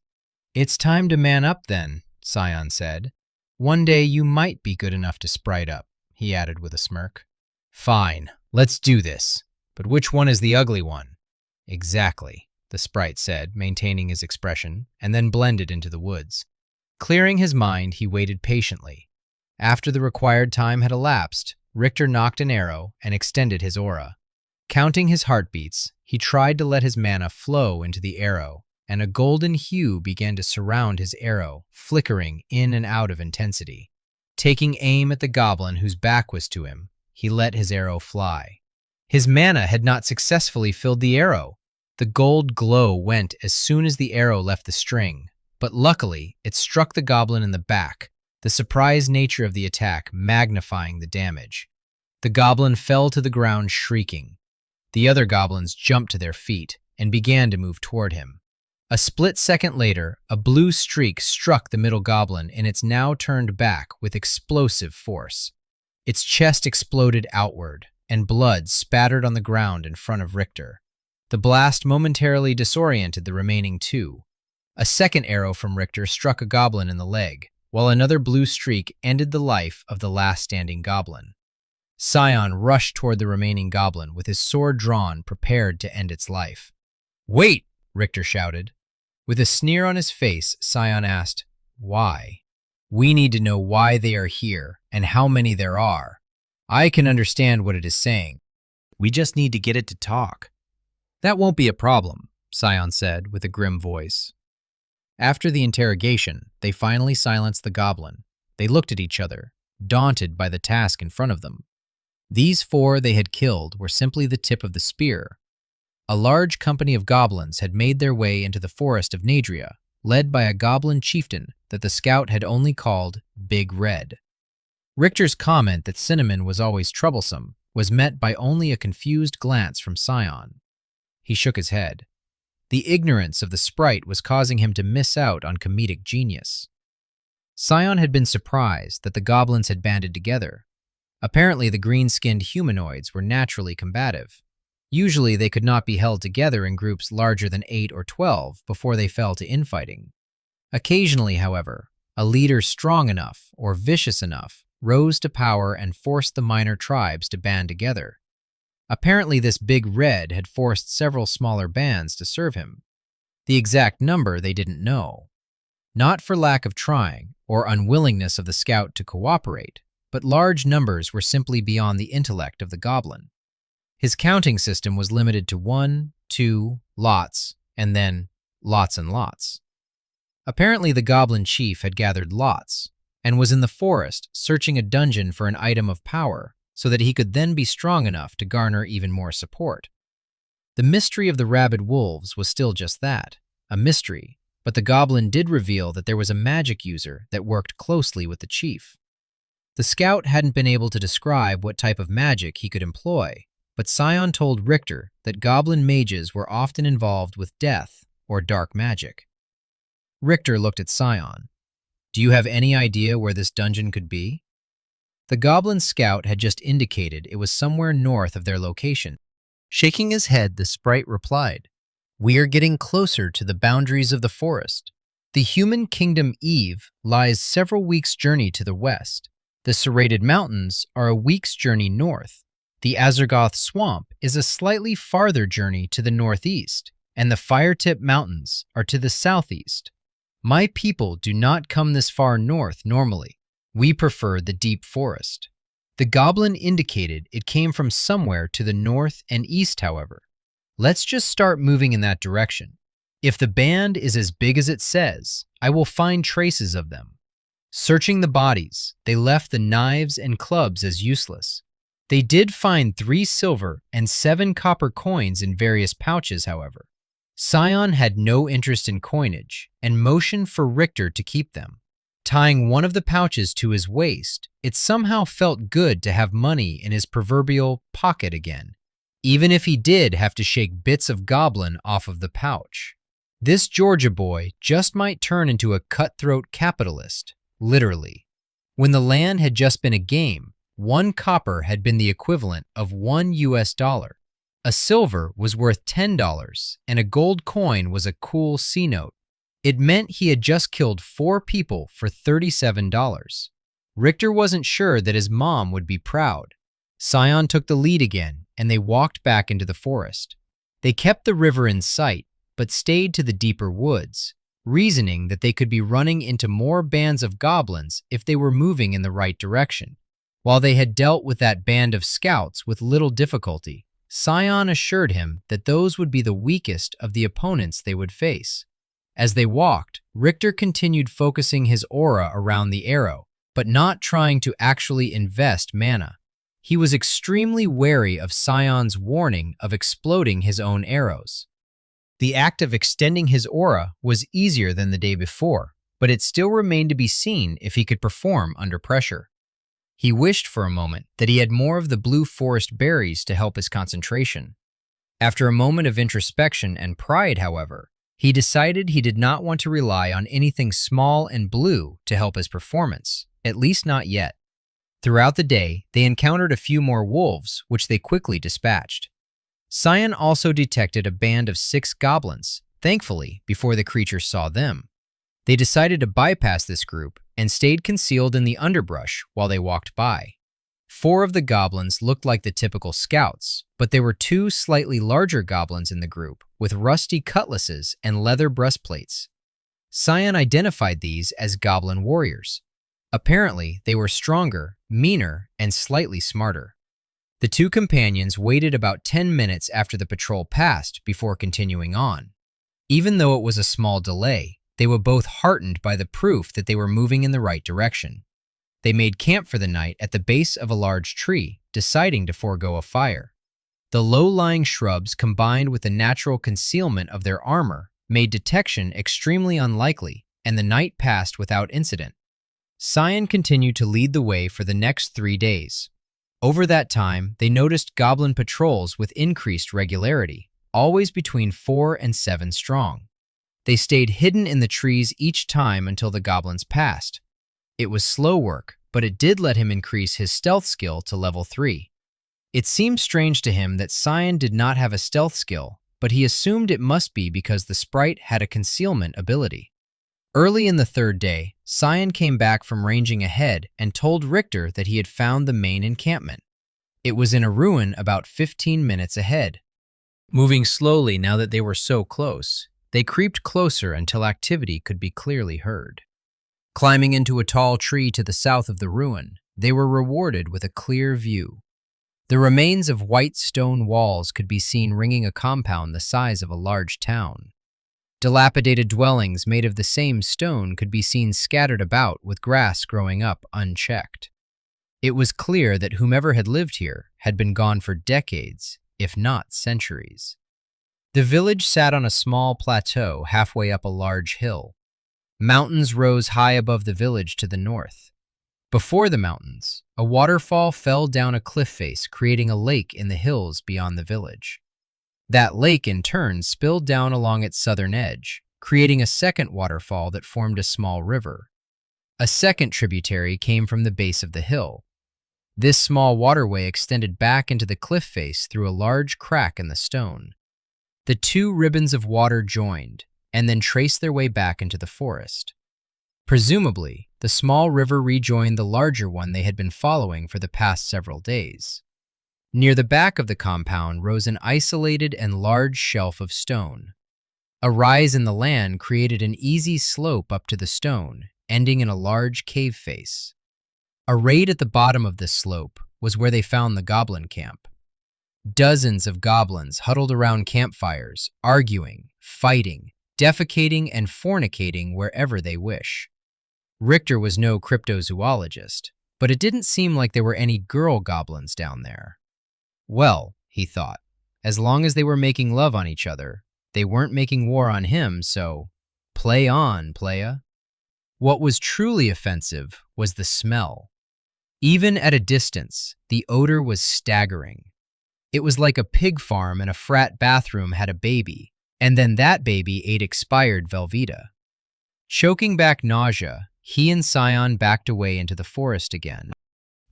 [SPEAKER 1] "It's time to man up then," Scion said. "One day you might be good enough to sprite up," he added with a smirk. "Fine, let's do this. But which one is the ugly one?" "Exactly," the sprite said, maintaining his expression, and then blended into the woods. Clearing his mind, he waited patiently. After the required time had elapsed, Richter nocked an arrow and extended his aura. Counting his heartbeats, he tried to let his mana flow into the arrow, and a golden hue began to surround his arrow, flickering in and out of intensity. Taking aim at the goblin whose back was to him, he let his arrow fly. His mana had not successfully filled the arrow. The gold glow went as soon as the arrow left the string, but luckily it struck the goblin in the back, the surprise nature of the attack magnifying the damage. The goblin fell to the ground shrieking. The other goblins jumped to their feet and began to move toward him. A split second later, a blue streak struck the middle goblin in its now turned back with explosive force. Its chest exploded outward, and blood spattered on the ground in front of Richter. The blast momentarily disoriented the remaining 2. A second arrow from Richter struck a goblin in the leg, while another blue streak ended the life of the last standing goblin. Scion rushed toward the remaining goblin with his sword drawn, prepared to end its life. "Wait!" Richter shouted. With a sneer on his face, Scion asked, "Why?" "We need to know why they are here and how many there are. I can understand what it is saying. We just need to get it to talk." "That won't be a problem," Scion said with a grim voice. After the interrogation, they finally silenced the goblin. They looked at each other, daunted by the task in front of them. These 4 they had killed were simply the tip of the spear. A large company of goblins had made their way into the forest of Nadria, led by a goblin chieftain that the scout had only called Big Red. Richter's comment that Cinnamon was always troublesome was met by only a confused glance from Scion. He shook his head. The ignorance of the sprite was causing him to miss out on comedic genius. Scion had been surprised that the goblins had banded together. Apparently, the green-skinned humanoids were naturally combative. Usually, they could not be held together in groups larger than 8 or 12 before they fell to infighting. Occasionally, however, a leader strong enough or vicious enough rose to power and forced the minor tribes to band together. Apparently, this Big Red had forced several smaller bands to serve him. The exact number they didn't know. Not for lack of trying or unwillingness of the scout to cooperate, but large numbers were simply beyond the intellect of the goblin. His counting system was limited to 1, 2, lots, and then lots and lots. Apparently, the goblin chief had gathered lots and was in the forest searching a dungeon for an item of power so that he could then be strong enough to garner even more support. The mystery of the rabid wolves was still just that, a mystery, but the goblin did reveal that there was a magic user that worked closely with the chief. The scout hadn't been able to describe what type of magic he could employ, but Scion told Richter that goblin mages were often involved with death or dark magic. Richter looked at Scion. "Do you have any idea where this dungeon could be?" The goblin scout had just indicated it was somewhere north of their location. Shaking his head, the sprite replied, "We are getting closer to the boundaries of the forest. The human kingdom Eve lies several weeks' journey to the west. The serrated mountains are a week's journey north. The Azergoth swamp is a slightly farther journey to the northeast, and the Firetip Mountains are to the southeast. My people do not come this far north normally. We prefer the deep forest." The goblin indicated it came from somewhere to the north and east, however. "Let's just start moving in that direction. If the band is as big as it says, I will find traces of them." Searching the bodies, they left the knives and clubs as useless. They did find 3 silver and 7 copper coins in various pouches, however. Scion had no interest in coinage and motioned for Richter to keep them. Tying one of the pouches to his waist, it somehow felt good to have money in his proverbial pocket again, even if he did have to shake bits of goblin off of the pouch. This Georgia boy just might turn into a cutthroat capitalist, literally. When the land had just been a game, 1 copper had been the equivalent of $1. A silver was worth $10, and a gold coin was a cool C-note. It meant he had just killed 4 people for $37. Richter wasn't sure that his mom would be proud. Scion took the lead again, and they walked back into the forest. They kept the river in sight, but stayed to the deeper woods, reasoning that they could be running into more bands of goblins if they were moving in the right direction. While they had dealt with that band of scouts with little difficulty, Scion assured him that those would be the weakest of the opponents they would face. As they walked, Richter continued focusing his aura around the arrow, but not trying to actually invest mana. He was extremely wary of Scion's warning of exploding his own arrows. The act of extending his aura was easier than the day before, but it still remained to be seen if he could perform under pressure. He wished for a moment that he had more of the blue forest berries to help his concentration. After a moment of introspection and pride, however, he decided he did not want to rely on anything small and blue to help his performance, at least not yet. Throughout the day, they encountered a few more wolves, which they quickly dispatched. Scion also detected a band of 6 goblins, thankfully, before the creatures saw them. They decided to bypass this group and stayed concealed in the underbrush while they walked by. 4 of the goblins looked like the typical scouts, but there were 2 slightly larger goblins in the group with rusty cutlasses and leather breastplates. Scion identified these as goblin warriors. Apparently, they were stronger, meaner, and slightly smarter. The 2 companions waited about 10 minutes after the patrol passed before continuing on. Even though it was a small delay, they were both heartened by the proof that they were moving in the right direction. They made camp for the night at the base of a large tree, deciding to forego a fire. The low-lying shrubs combined with the natural concealment of their armor made detection extremely unlikely, and the night passed without incident. Scion continued to lead the way for the next 3 days. Over that time, they noticed goblin patrols with increased regularity, always between 4 and 7 strong. They stayed hidden in the trees each time until the goblins passed. It was slow work, but it did let him increase his stealth skill to level 3. It seemed strange to him that Scion did not have a stealth skill, but he assumed it must be because the sprite had a concealment ability. Early in the third day, Scion came back from ranging ahead and told Richter that he had found the main encampment. It was in a ruin about 15 minutes ahead. Moving slowly now that they were so close, they creeped closer until activity could be clearly heard. Climbing into a tall tree to the south of the ruin, they were rewarded with a clear view. The remains of white stone walls could be seen ringing a compound the size of a large town. Dilapidated dwellings made of the same stone could be seen scattered about with grass growing up unchecked. It was clear that whomever had lived here had been gone for decades, if not centuries. The village sat on a small plateau halfway up a large hill. Mountains rose high above the village to the north. Before the mountains, a waterfall fell down a cliff face, creating a lake in the hills beyond the village. That lake, in turn, spilled down along its southern edge, creating a second waterfall that formed a small river. A second tributary came from the base of the hill. This small waterway extended back into the cliff face through a large crack in the stone. The two ribbons of water joined, and then traced their way back into the forest. Presumably, the small river rejoined the larger one they had been following for the past several days. Near the back of the compound rose an isolated and large shelf of stone. A rise in the land created an easy slope up to the stone, ending in a large cave face. Arrayed at the bottom of this slope was where they found the goblin camp. Dozens of goblins huddled around campfires, arguing, fighting, defecating, and fornicating wherever they wish. Richter was no cryptozoologist, but it didn't seem like there were any girl goblins down there. Well, he thought, as long as they were making love on each other, they weren't making war on him, so play on, playa. What was truly offensive was the smell. Even at a distance, the odor was staggering. It was like a pig farm and a frat bathroom had a baby, and then that baby ate expired Velveeta. Choking back nausea, he and Scion backed away into the forest again.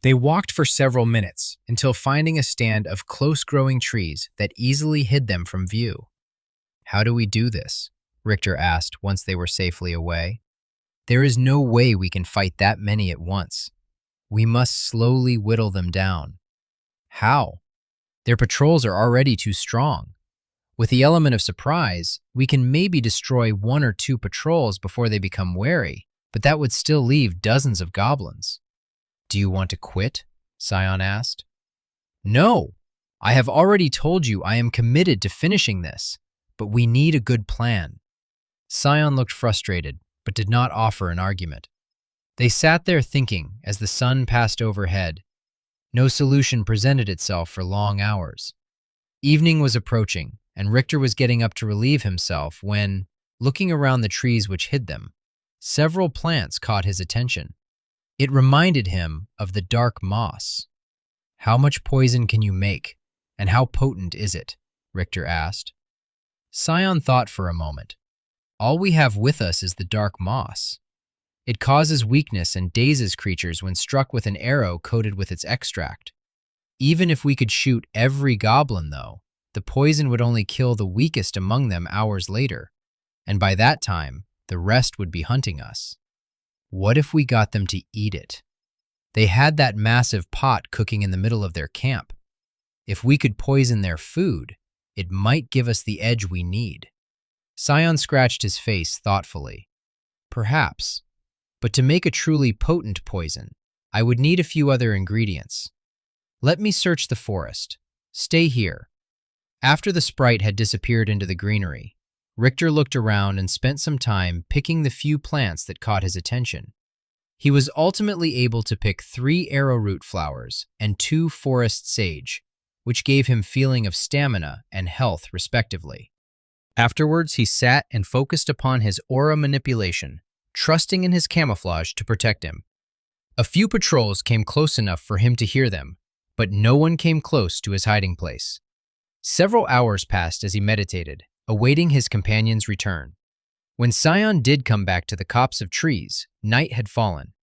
[SPEAKER 1] They walked for several minutes until finding a stand of close-growing trees that easily hid them from view. "How do we do this?" Richter asked once they were safely away. "There is no way we can fight that many at once. We must slowly whittle them down." "How?" "Their patrols are already too strong. With the element of surprise, we can maybe destroy 1 or 2 patrols before they become wary, but that would still leave dozens of goblins." "Do you want to quit?" Scion asked. "No! I have already told you I am committed to finishing this, but we need a good plan." Scion looked frustrated, but did not offer an argument. They sat there thinking as the sun passed overhead. No solution presented itself for long hours. Evening was approaching, and Richter was getting up to relieve himself when, looking around the trees which hid them, several plants caught his attention. It reminded him of the dark moss. "How much poison can you make, and how potent is it?" Richter asked. Scion thought for a moment. "All we have with us is the dark moss. It causes weakness and dazes creatures when struck with an arrow coated with its extract. Even if we could shoot every goblin, though, the poison would only kill the weakest among them hours later, and by that time, the rest would be hunting us. What if we got them to eat it? They had that massive pot cooking in the middle of their camp. If we could poison their food, it might give us the edge we need." Scion scratched his face thoughtfully. "Perhaps, but to make a truly potent poison, I would need a few other ingredients. Let me search the forest. Stay here." After the sprite had disappeared into the greenery, Richter looked around and spent some time picking the few plants that caught his attention. He was ultimately able to pick 3 arrowroot flowers and 2 forest sage, which gave him feeling of stamina and health respectively. Afterwards, he sat and focused upon his aura manipulation, trusting in his camouflage to protect him. A few patrols came close enough for him to hear them, but no one came close to his hiding place. Several hours passed as he meditated, awaiting his companion's return. When Scion did come back to the copse of trees, night had fallen.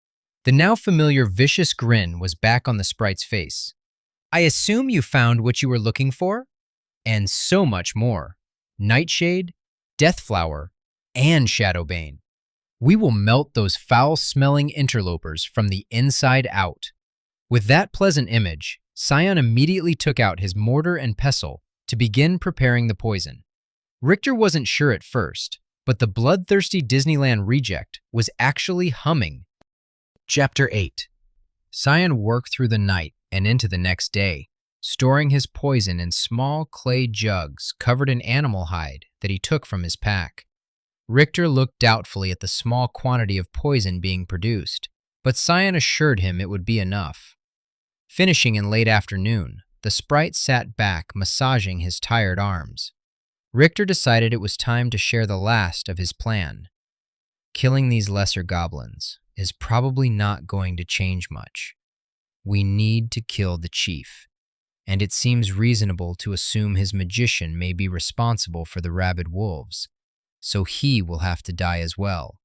[SPEAKER 1] The now familiar vicious grin was back on the sprite's face. I assume you found what you were looking for? And so much more. Nightshade, Deathflower, and Shadowbane. We will melt those foul-smelling interlopers from the inside out. With that pleasant image, Scion immediately took out his mortar and pestle to begin preparing the poison. Richter wasn't sure at first, but the bloodthirsty Disneyland reject was actually humming. Chapter 8. Scion worked through the night and into the next day, storing his poison in small clay jugs covered in animal hide that he took from his pack. Richter looked doubtfully at the small quantity of poison being produced, but Scion assured him it would be enough. Finishing in late afternoon, the sprite sat back, massaging his tired arms. Richter decided it was time to share the last of his plan. Killing these lesser goblins is probably not going to change much. We need to kill the chief, and it seems reasonable to assume his magician may be responsible for the rabid wolves, so he will have to die as well.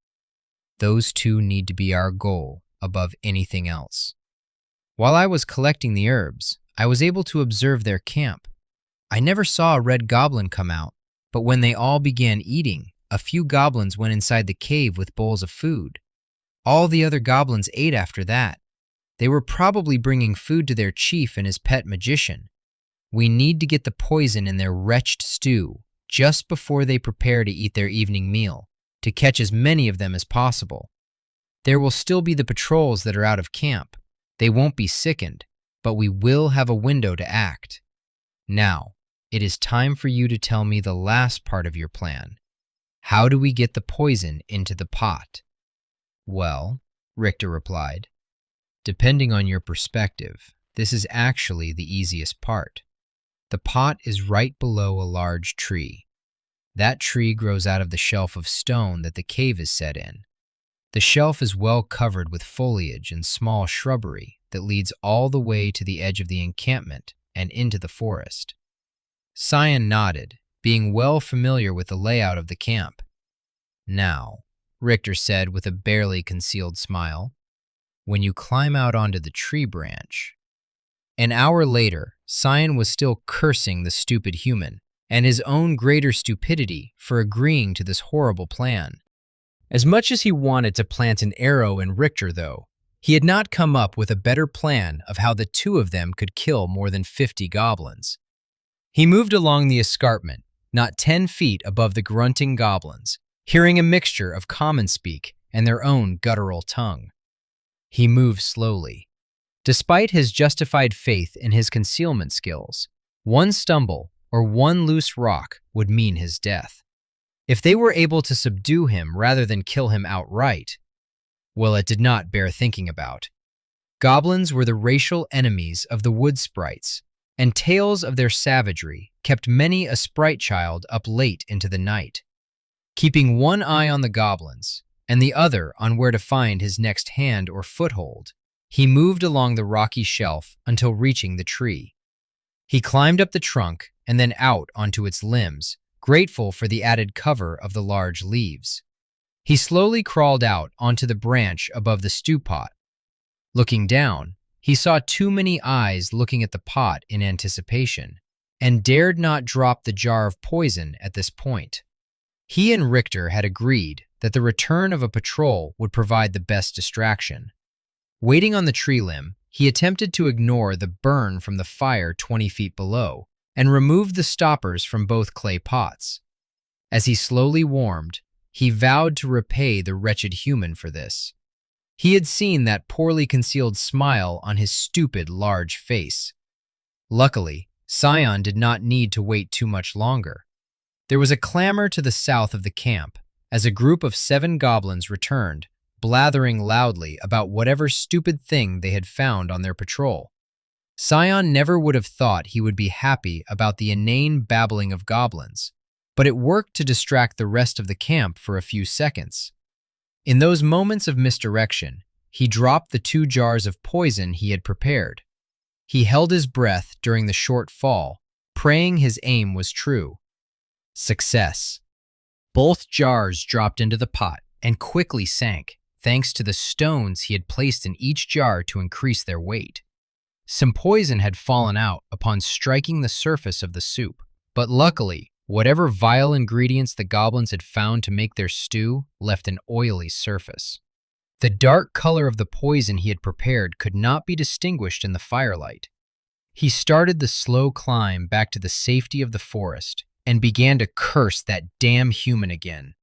[SPEAKER 1] Those two need to be our goal above anything else. While I was collecting the herbs, I was able to observe their camp. I never saw a red goblin come out, but when they all began eating, a few goblins went inside the cave with bowls of food. All the other goblins ate after that. They were probably bringing food to their chief and his pet magician. We need to get the poison in their wretched stew just before they prepare to eat their evening meal, to catch as many of them as possible. There will still be the patrols that are out of camp. They won't be sickened, but we will have a window to act. Now, it is time for you to tell me the last part of your plan. How do we get the poison into the pot? Well, Richter replied, depending on your perspective, this is actually the easiest part. The pot is right below a large tree. That tree grows out of the shelf of stone that the cave is set in. The shelf is well covered with foliage and small shrubbery that leads all the way to the edge of the encampment and into the forest. Scion nodded, being well familiar with the layout of the camp. Now, Richter said with a barely concealed smile, when you climb out onto the tree branch. An hour later, Scion was still cursing the stupid human and his own greater stupidity for agreeing to this horrible plan. As much as he wanted to plant an arrow in Richter, though, he had not come up with a better plan of how the two of them could kill more than 50 goblins. He moved along the escarpment, not 10 feet above the grunting goblins, hearing a mixture of common speak and their own guttural tongue. He moved slowly. Despite his justified faith in his concealment skills, one stumble or one loose rock would mean his death. If they were able to subdue him rather than kill him outright, well, it did not bear thinking about. Goblins were the racial enemies of the wood sprites, and tales of their savagery kept many a sprite child up late into the night. Keeping one eye on the goblins and the other on where to find his next hand or foothold, he moved along the rocky shelf until reaching the tree. He climbed up the trunk and then out onto its limbs, grateful for the added cover of the large leaves. He slowly crawled out onto the branch above the stew pot. Looking down, he saw too many eyes looking at the pot in anticipation, and dared not drop the jar of poison at this point. He and Richter had agreed that the return of a patrol would provide the best distraction. Waiting on the tree limb, he attempted to ignore the burn from the fire 20 feet below and removed the stoppers from both clay pots. As he slowly warmed, he vowed to repay the wretched human for this. He had seen that poorly concealed smile on his stupid, large face. Luckily, Scion did not need to wait too much longer. There was a clamor to the south of the camp as a group of 7 goblins returned, blathering loudly about whatever stupid thing they had found on their patrol. Scion never would have thought he would be happy about the inane babbling of goblins, but it worked to distract the rest of the camp for a few seconds. In those moments of misdirection, he dropped the 2 jars of poison he had prepared. He held his breath during the short fall, praying his aim was true. Success. Both jars dropped into the pot and quickly sank, thanks to the stones he had placed in each jar to increase their weight. Some poison had fallen out upon striking the surface of the soup, but luckily, whatever vile ingredients the goblins had found to make their stew left an oily surface. The dark color of the poison he had prepared could not be distinguished in the firelight. He started the slow climb back to the safety of the forest and began to curse that damn human again.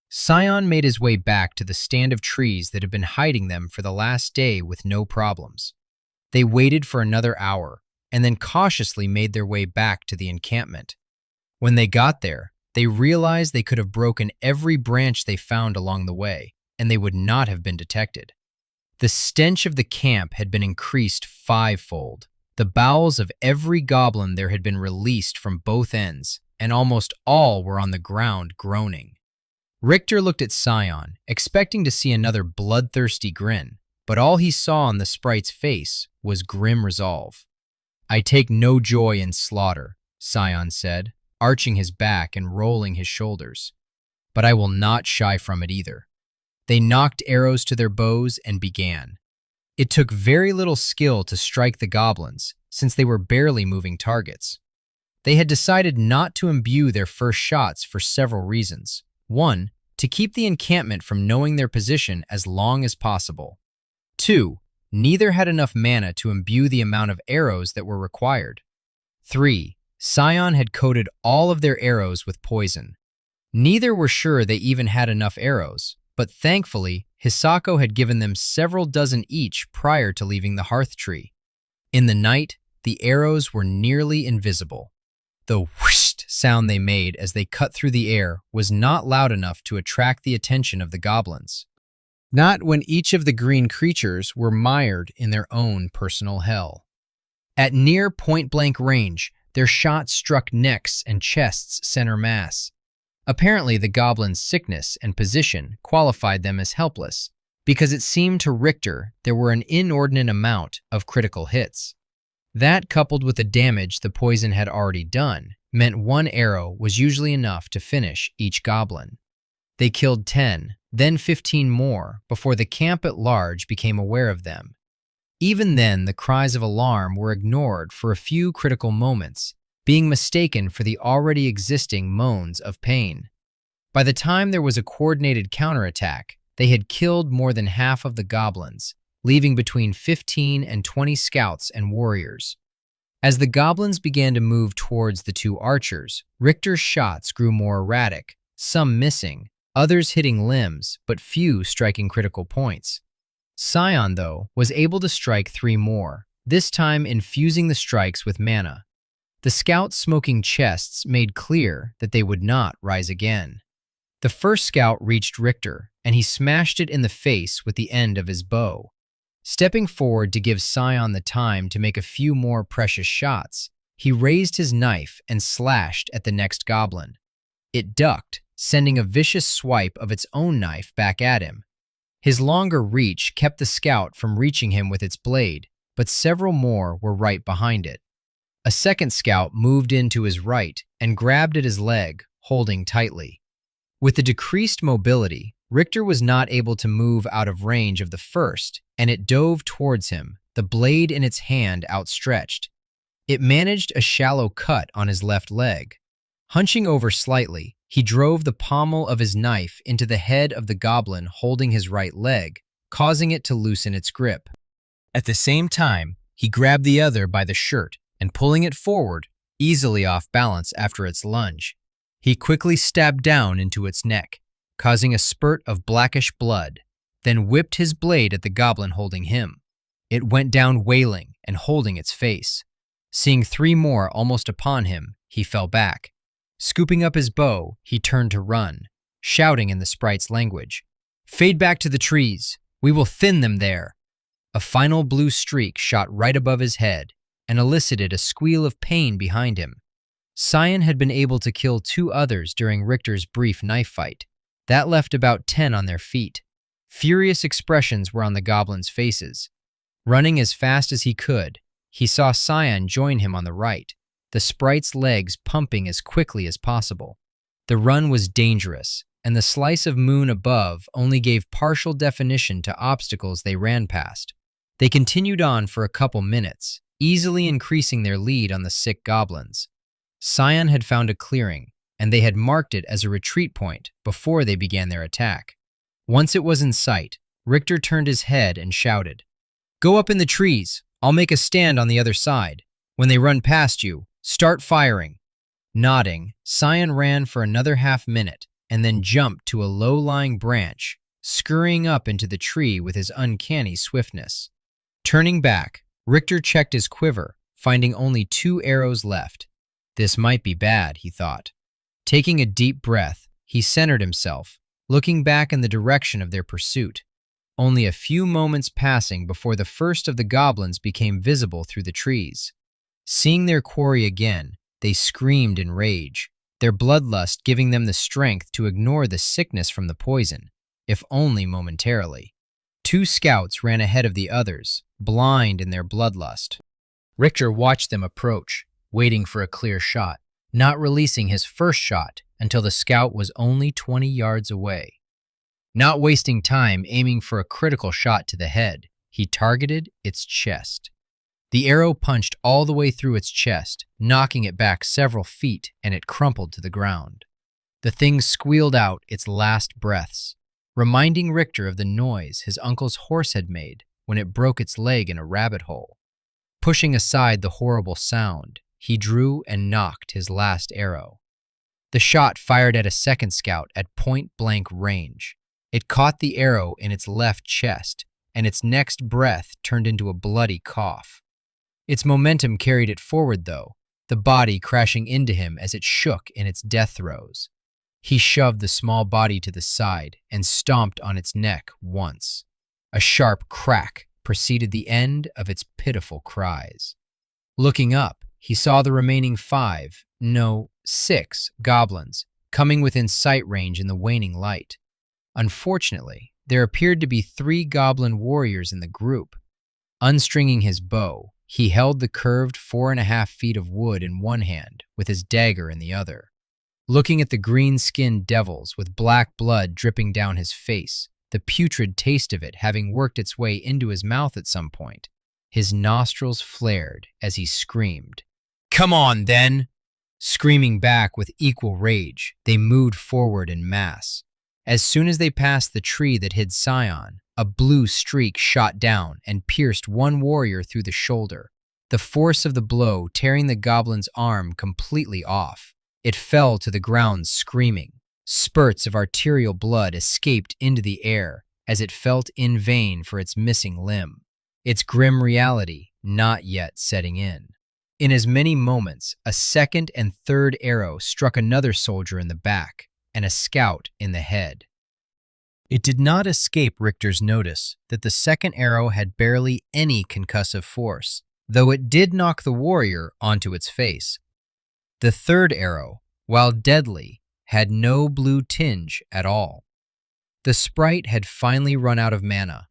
[SPEAKER 1] Scion made his way back to the stand of trees that had been hiding them for the last day with no problems. They waited for another hour and then cautiously made their way back to the encampment. When they got there, they realized they could have broken every branch they found along the way, and they would not have been detected. The stench of the camp had been increased fivefold. The bowels of every goblin there had been released from both ends, and almost all were on the ground groaning. Richter looked at Scion, expecting to see another bloodthirsty grin, but all he saw on the sprite's face was grim resolve. "I take no joy in slaughter," Scion said, arching his back and rolling his shoulders. "But I will not shy from it either." They knocked arrows to their bows and began. It took very little skill to strike the goblins, since they were barely moving targets. They had decided not to imbue their first shots for several reasons. One, to keep the encampment from knowing their position as long as possible. Two, neither had enough mana to imbue the amount of arrows that were required. Three, Scion had coated all of their arrows with poison. Neither were sure they even had enough arrows, but thankfully, Hisako had given them several dozen each prior to leaving the hearth tree. In the night, the arrows were nearly invisible. The whoosh sound they made as they cut through the air was not loud enough to attract the attention of the goblins. Not when each of the green creatures were mired in their own personal hell. At near point-blank range, their shots struck necks and chests center mass. Apparently, the goblins' sickness and position qualified them as helpless, because it seemed to Richter there were an inordinate amount of critical hits. That, coupled with the damage the poison had already done, meant one arrow was usually enough to finish each goblin. They killed 10, then 15 more before the camp at large became aware of them. Even then, the cries of alarm were ignored for a few critical moments, being mistaken for the already existing moans of pain. By the time there was a coordinated counterattack, they had killed more than half of the goblins, leaving between 15 and 20 scouts and warriors. As the goblins began to move towards the two archers, Richter's shots grew more erratic, some missing, others hitting limbs, but few striking critical points. Scion, though, was able to strike 3 more, this time infusing the strikes with mana. The scouts' smoking chests made clear that they would not rise again. The first scout reached Richter, and he smashed it in the face with the end of his bow. Stepping forward to give Scion the time to make a few more precious shots, he raised his knife and slashed at the next goblin. It ducked, sending a vicious swipe of its own knife back at him. His longer reach kept the scout from reaching him with its blade, but several more were right behind it. A second scout moved in to his right and grabbed at his leg, holding tightly. With the decreased mobility, Richter was not able to move out of range of the first, and it dove towards him, the blade in its hand outstretched. It managed a shallow cut on his left leg. Hunching over slightly, he drove the pommel of his knife into the head of the goblin holding his right leg, causing it to loosen its grip. At the same time, he grabbed the other by the shirt and pulling it forward, easily off balance after its lunge. He quickly stabbed down into its neck, causing a spurt of blackish blood, then whipped his blade at the goblin holding him. It went down wailing and holding its face. Seeing 3 more almost upon him, he fell back. Scooping up his bow, he turned to run, shouting in the sprite's language, "Fade back to the trees! We will thin them there!" A final blue streak shot right above his head and elicited a squeal of pain behind him. Scion had been able to kill 2 others during Richter's brief knife fight. That left about 10 on their feet. Furious expressions were on the goblins' faces. Running as fast as he could, he saw Scion join him on the right, the sprite's legs pumping as quickly as possible. The run was dangerous, and the slice of moon above only gave partial definition to obstacles they ran past. They continued on for a couple minutes, easily increasing their lead on the sick goblins. Scion had found a clearing, and they had marked it as a retreat point before they began their attack. Once it was in sight, Richter turned his head and shouted, "Go up in the trees. I'll make a stand on the other side. When they run past you, start firing." Nodding, Scion ran for another half-minute and then jumped to a low-lying branch, scurrying up into the tree with his uncanny swiftness. Turning back, Richter checked his quiver, finding only 2 arrows left. This might be bad, he thought. Taking a deep breath, he centered himself, looking back in the direction of their pursuit. Only a few moments passing before the first of the goblins became visible through the trees. Seeing their quarry again, they screamed in rage, their bloodlust giving them the strength to ignore the sickness from the poison, if only momentarily. 2 scouts ran ahead of the others, blind in their bloodlust. Richter watched them approach, waiting for a clear shot, not releasing his first shot until the scout was only 20 yards away. Not wasting time aiming for a critical shot to the head, he targeted its chest. The arrow punched all the way through its chest, knocking it back several feet, and it crumpled to the ground. The thing squealed out its last breaths, reminding Richter of the noise his uncle's horse had made when it broke its leg in a rabbit hole. Pushing aside the horrible sound, he drew and nocked his last arrow. The shot fired at a second scout at point-blank range. It caught the arrow in its left chest, and its next breath turned into a bloody cough. Its momentum carried it forward, though, the body crashing into him as it shook in its death throes. He shoved the small body to the side and stomped on its neck once. A sharp crack preceded the end of its pitiful cries. Looking up, he saw the remaining 6 goblins coming within sight range in the waning light. Unfortunately, there appeared to be 3 goblin warriors in the group. Unstringing his bow, he held the curved 4.5 feet of wood in one hand with his dagger in the other. Looking at the green-skinned devils with black blood dripping down his face, the putrid taste of it having worked its way into his mouth at some point, his nostrils flared as he screamed, "Come on, then!" Screaming back with equal rage, they moved forward in mass. As soon as they passed the tree that hid Scion, a blue streak shot down and pierced one warrior through the shoulder, the force of the blow tearing the goblin's arm completely off. It fell to the ground screaming. Spurts of arterial blood escaped into the air as it felt in vain for its missing limb, its grim reality not yet setting in. In as many moments, a second and third arrow struck another soldier in the back and a scout in the head. It did not escape Richter's notice that the second arrow had barely any concussive force, though it did knock the warrior onto its face. The third arrow, while deadly, had no blue tinge at all. The sprite had finally run out of mana.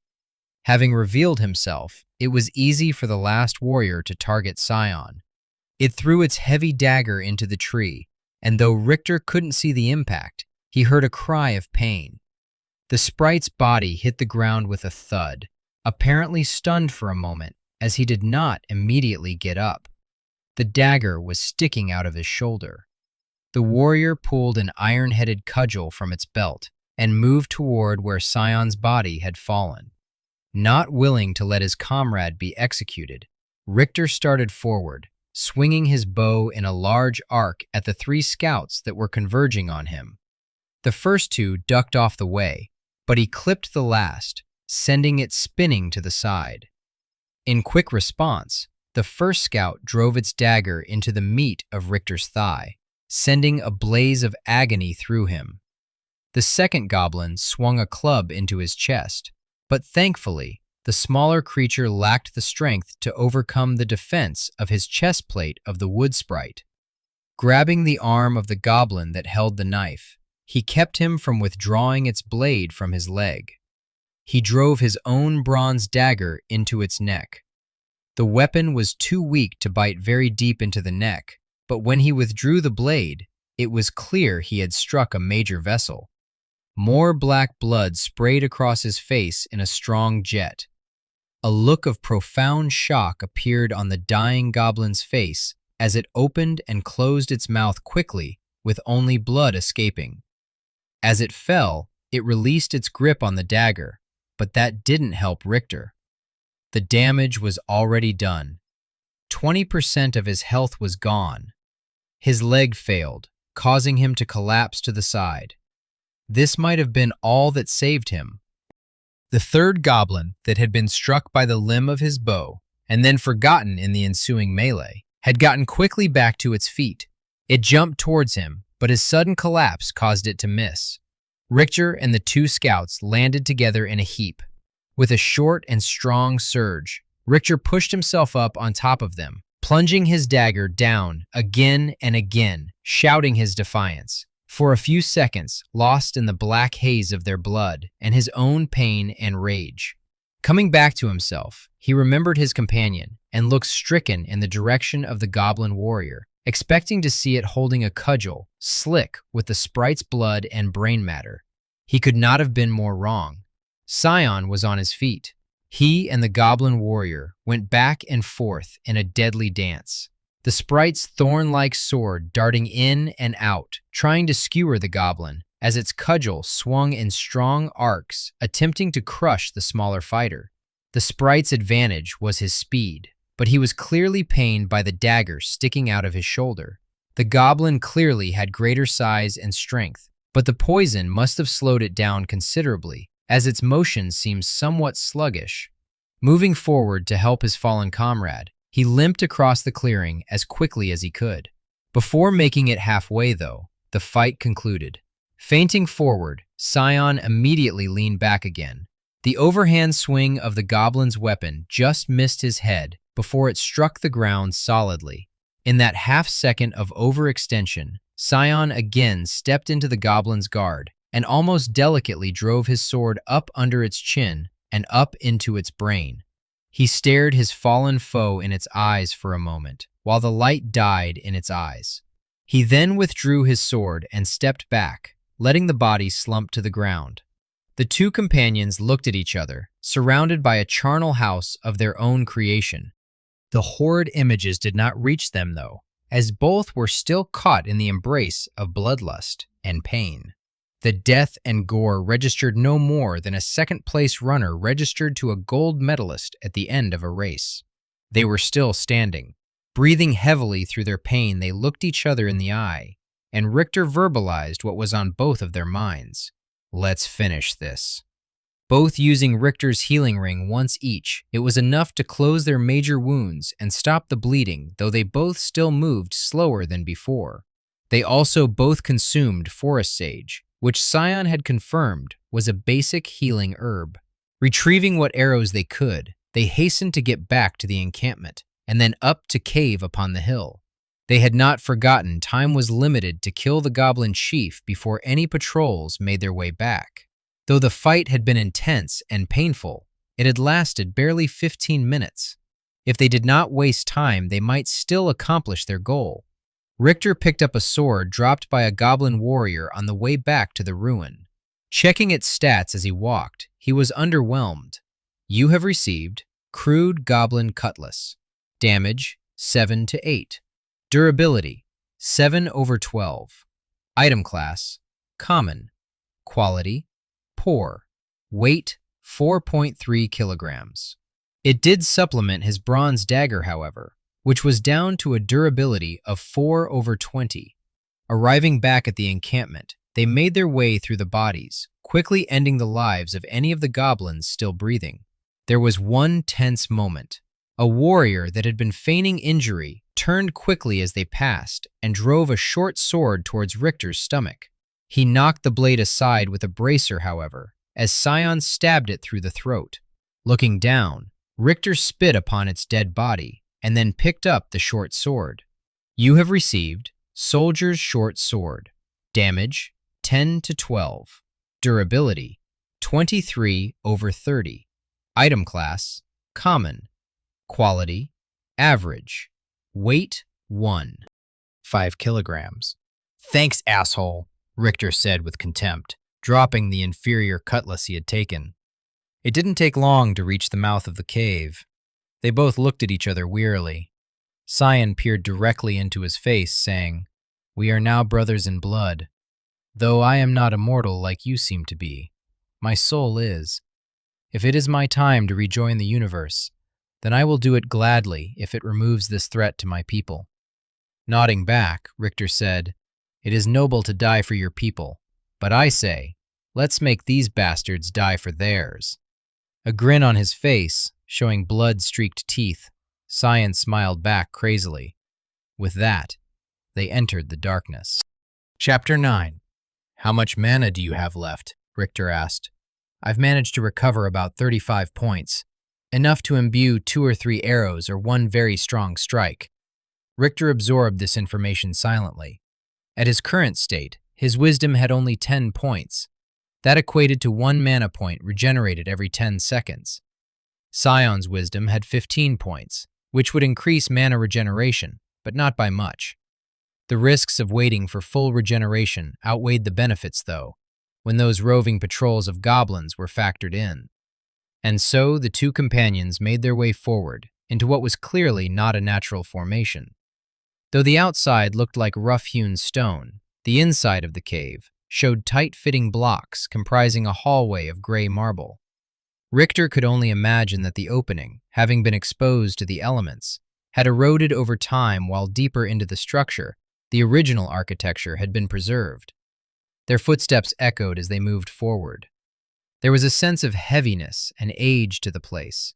[SPEAKER 1] Having revealed himself, it was easy for the last warrior to target Scion. It threw its heavy dagger into the tree, and though Richter couldn't see the impact, he heard a cry of pain. The sprite's body hit the ground with a thud, apparently stunned for a moment, as he did not immediately get up. The dagger was sticking out of his shoulder. The warrior pulled an iron-headed cudgel from its belt and moved toward where Scion's body had fallen. Not willing to let his comrade be executed, Richter started forward, swinging his bow in a large arc at the 3 scouts that were converging on him. The first 2 ducked off the way, but he clipped the last, sending it spinning to the side. In quick response, the first scout drove its dagger into the meat of Richter's thigh, sending a blaze of agony through him. The second goblin swung a club into his chest, but thankfully, the smaller creature lacked the strength to overcome the defense of his chest plate of the wood sprite. Grabbing the arm of the goblin that held the knife, he kept him from withdrawing its blade from his leg. He drove his own bronze dagger into its neck. The weapon was too weak to bite very deep into the neck, but when he withdrew the blade, it was clear he had struck a major vessel. More black blood sprayed across his face in a strong jet. A look of profound shock appeared on the dying goblin's face as it opened and closed its mouth quickly, with only blood escaping. As it fell, it released its grip on the dagger, but that didn't help Richter. The damage was already done. 20% of his health was gone. His leg failed, causing him to collapse to the side. This might have been all that saved him. The third goblin that had been struck by the limb of his bow and then forgotten in the ensuing melee had gotten quickly back to its feet. It jumped towards him, but his sudden collapse caused it to miss. Richter and the two scouts landed together in a heap. With a short and strong surge, Richter pushed himself up on top of them, plunging his dagger down again and again, shouting his defiance. For a few seconds, lost in the black haze of their blood and his own pain and rage. Coming back to himself, he remembered his companion and looked stricken in the direction of the goblin warrior, expecting to see it holding a cudgel, slick with the sprite's blood and brain matter. He could not have been more wrong. Scion was on his feet. He and the goblin warrior went back and forth in a deadly dance. The sprite's thorn-like sword darting in and out, trying to skewer the goblin, as its cudgel swung in strong arcs, attempting to crush the smaller fighter. The sprite's advantage was his speed, but he was clearly pained by the dagger sticking out of his shoulder. The goblin clearly had greater size and strength, but the poison must have slowed it down considerably, as its motion seemed somewhat sluggish. Moving forward to help his fallen comrade, he limped across the clearing as quickly as he could. Before making it halfway, though, the fight concluded. Fainting forward, Scion immediately leaned back again. The overhand swing of the goblin's weapon just missed his head before it struck the ground solidly. In that half-second of overextension, Scion again stepped into the goblin's guard and almost delicately drove his sword up under its chin and up into its brain. He stared his fallen foe in its eyes for a moment, while the light died in its eyes. He then withdrew his sword and stepped back, letting the body slump to the ground. The two companions looked at each other, surrounded by a charnel house of their own creation. The horrid images did not reach them, though, as both were still caught in the embrace of bloodlust and pain. The death and gore registered no more than a second-place runner registered to a gold medalist at the end of a race. They were still standing. Breathing heavily through their pain, they looked each other in the eye, and Richter verbalized what was on both of their minds. Let's finish this. Both using Richter's healing ring once each, it was enough to close their major wounds and stop the bleeding, though they both still moved slower than before. They also both consumed forest sage, which Scion had confirmed was a basic healing herb. Retrieving what arrows they could, they hastened to get back to the encampment, and then up to cave upon the hill. They had not forgotten time was limited to kill the goblin chief before any patrols made their way back. Though the fight had been intense and painful, it had lasted barely 15 minutes. If they did not waste time, they might still accomplish their goal. Richter picked up a sword dropped by a goblin warrior on the way back to the ruin. Checking its stats as he walked, he was underwhelmed. You have received Crude Goblin Cutlass. Damage 7 to 8. Durability 7/12. Item class Common. Quality Poor. Weight 4.3 kilograms. It did supplement his bronze dagger, however, which was down to a durability of 4/20. Arriving back at the encampment, they made their way through the bodies, quickly ending the lives of any of the goblins still breathing. There was one tense moment. A warrior that had been feigning injury turned quickly as they passed and drove a short sword towards Richter's stomach. He knocked the blade aside with a bracer, however, as Scion stabbed it through the throat. Looking down, Richter spit upon its dead body and then picked up the short sword. You have received Soldier's Short Sword. Damage 10 to 12. Durability 23/30. Item class Common. Quality Average. Weight 1.5 kilograms. Thanks, asshole, Richter said with contempt, dropping the inferior cutlass he had taken. It didn't take long to reach the mouth of the cave. They both looked at each other wearily. Cyan peered directly into his face, saying, "We are now brothers in blood. Though I am not immortal like you seem to be, my soul is. If it is my time to rejoin the universe, then I will do it gladly if it removes this threat to my people." Nodding back, Richter said, "It is noble to die for your people, but I say, let's make these bastards die for theirs." A grin on his face, showing blood-streaked teeth, Cyan smiled back crazily. With that, they entered the darkness. Chapter 9. How much mana do you have left? Richter asked. I've managed to recover about 35 points, enough to imbue 2 or 3 arrows or 1 very strong strike. Richter absorbed this information silently. At his current state, his wisdom had only 10 points. That equated to 1 mana point regenerated every 10 seconds. Scion's wisdom had 15 points, which would increase mana regeneration, but not by much. The risks of waiting for full regeneration outweighed the benefits, though, when those roving patrols of goblins were factored in. And so the two companions made their way forward into what was clearly not a natural formation. Though the outside looked like rough-hewn stone, the inside of the cave showed tight-fitting blocks comprising a hallway of gray marble. Richter could only imagine that the opening, having been exposed to the elements, had eroded over time while deeper into the structure, the original architecture had been preserved. Their footsteps echoed as they moved forward. There was a sense of heaviness and age to the place.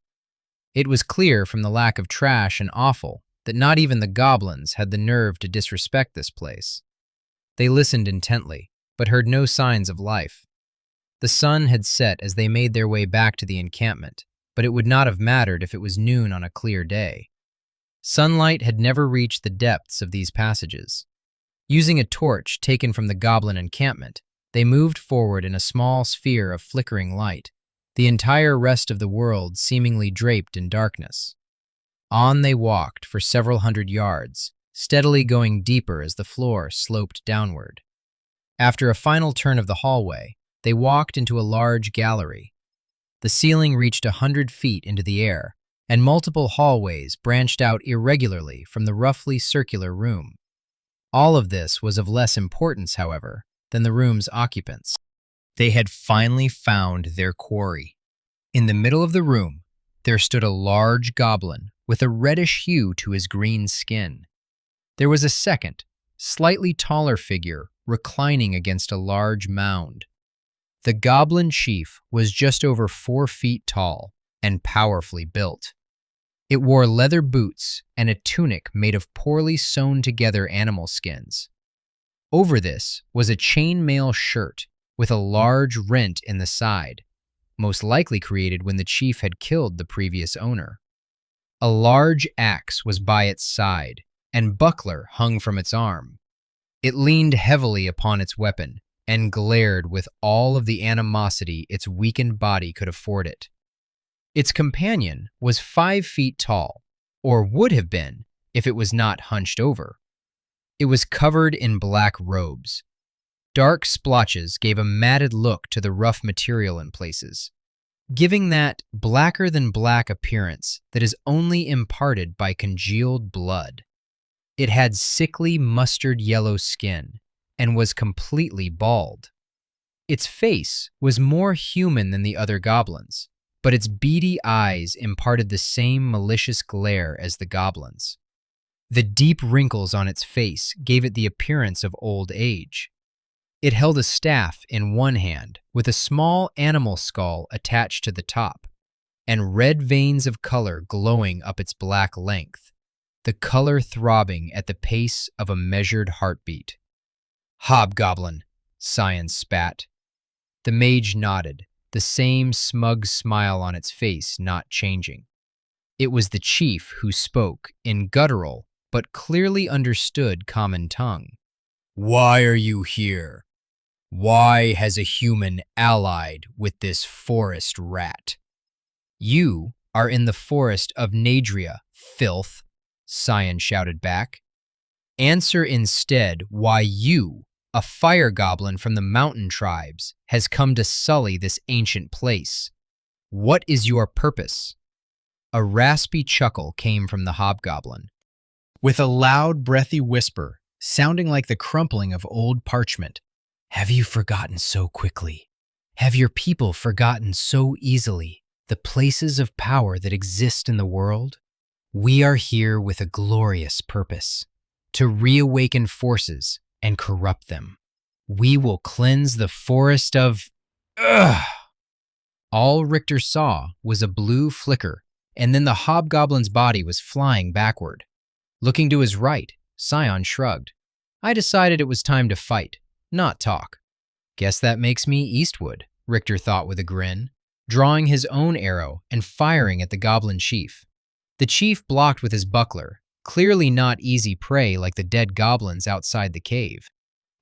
[SPEAKER 1] It was clear from the lack of trash and offal that not even the goblins had the nerve to disrespect this place. They listened intently, but heard no signs of life. The sun had set as they made their way back to the encampment, but it would not have mattered if it was noon on a clear day. Sunlight had never reached the depths of these passages. Using a torch taken from the goblin encampment, they moved forward in a small sphere of flickering light, the entire rest of the world seemingly draped in darkness. On they walked for several hundred yards, steadily going deeper as the floor sloped downward. After a final turn of the hallway, they walked into a large gallery. The ceiling reached 100 feet into the air, and multiple hallways branched out irregularly from the roughly circular room. All of this was of less importance, however, than the room's occupants. They had finally found their quarry. In the middle of the room, there stood a large goblin with a reddish hue to his green skin. There was a second, slightly taller figure reclining against a large mound. The goblin chief was just over 4 feet tall and powerfully built. It wore leather boots and a tunic made of poorly sewn together animal skins. Over this was a chainmail shirt with a large rent in the side, most likely created when the chief had killed the previous owner. A large axe was by its side, and buckler hung from its arm. It leaned heavily upon its weapon and glared with all of the animosity its weakened body could afford it. Its companion was 5 feet tall, or would have been if it was not hunched over. It was covered in black robes. Dark splotches gave a matted look to the rough material in places, giving that blacker-than-black appearance that is only imparted by congealed blood. It had sickly mustard-yellow skin and was completely bald. Its face was more human than the other goblins, but its beady eyes imparted the same malicious glare as the goblins. The deep wrinkles on its face gave it the appearance of old age. It held a staff in one hand with a small animal skull attached to the top, and red veins of color glowing up its black length, the color throbbing at the pace of a measured heartbeat. "Hobgoblin," Cyan spat. The mage nodded, the same smug smile on its face not changing. It was the chief who spoke in guttural but clearly understood common tongue. "Why are you here? Why has a human allied with this forest rat?" "You are in the forest of Nadria, filth," Cyan shouted back. "Answer instead why you, a fire goblin from the mountain tribes, has come to sully this ancient place." What is your purpose? A raspy chuckle came from the hobgoblin, with a loud, breathy whisper, sounding like the crumpling of old parchment. Have you forgotten so quickly? Have your people forgotten so easily the places of power that exist in the world? We are here with a glorious purpose, to reawaken forces and corrupt them. We will cleanse the forest of... Ugh! All Richter saw was a blue flicker, and then the hobgoblin's body was flying backward. Looking to his right, Scion shrugged. I decided it was time to fight, not talk. Guess that makes me Eastwood, Richter thought with a grin, drawing his own arrow and firing at the goblin chief. The chief blocked with his buckler, clearly not easy prey like the dead goblins outside the cave.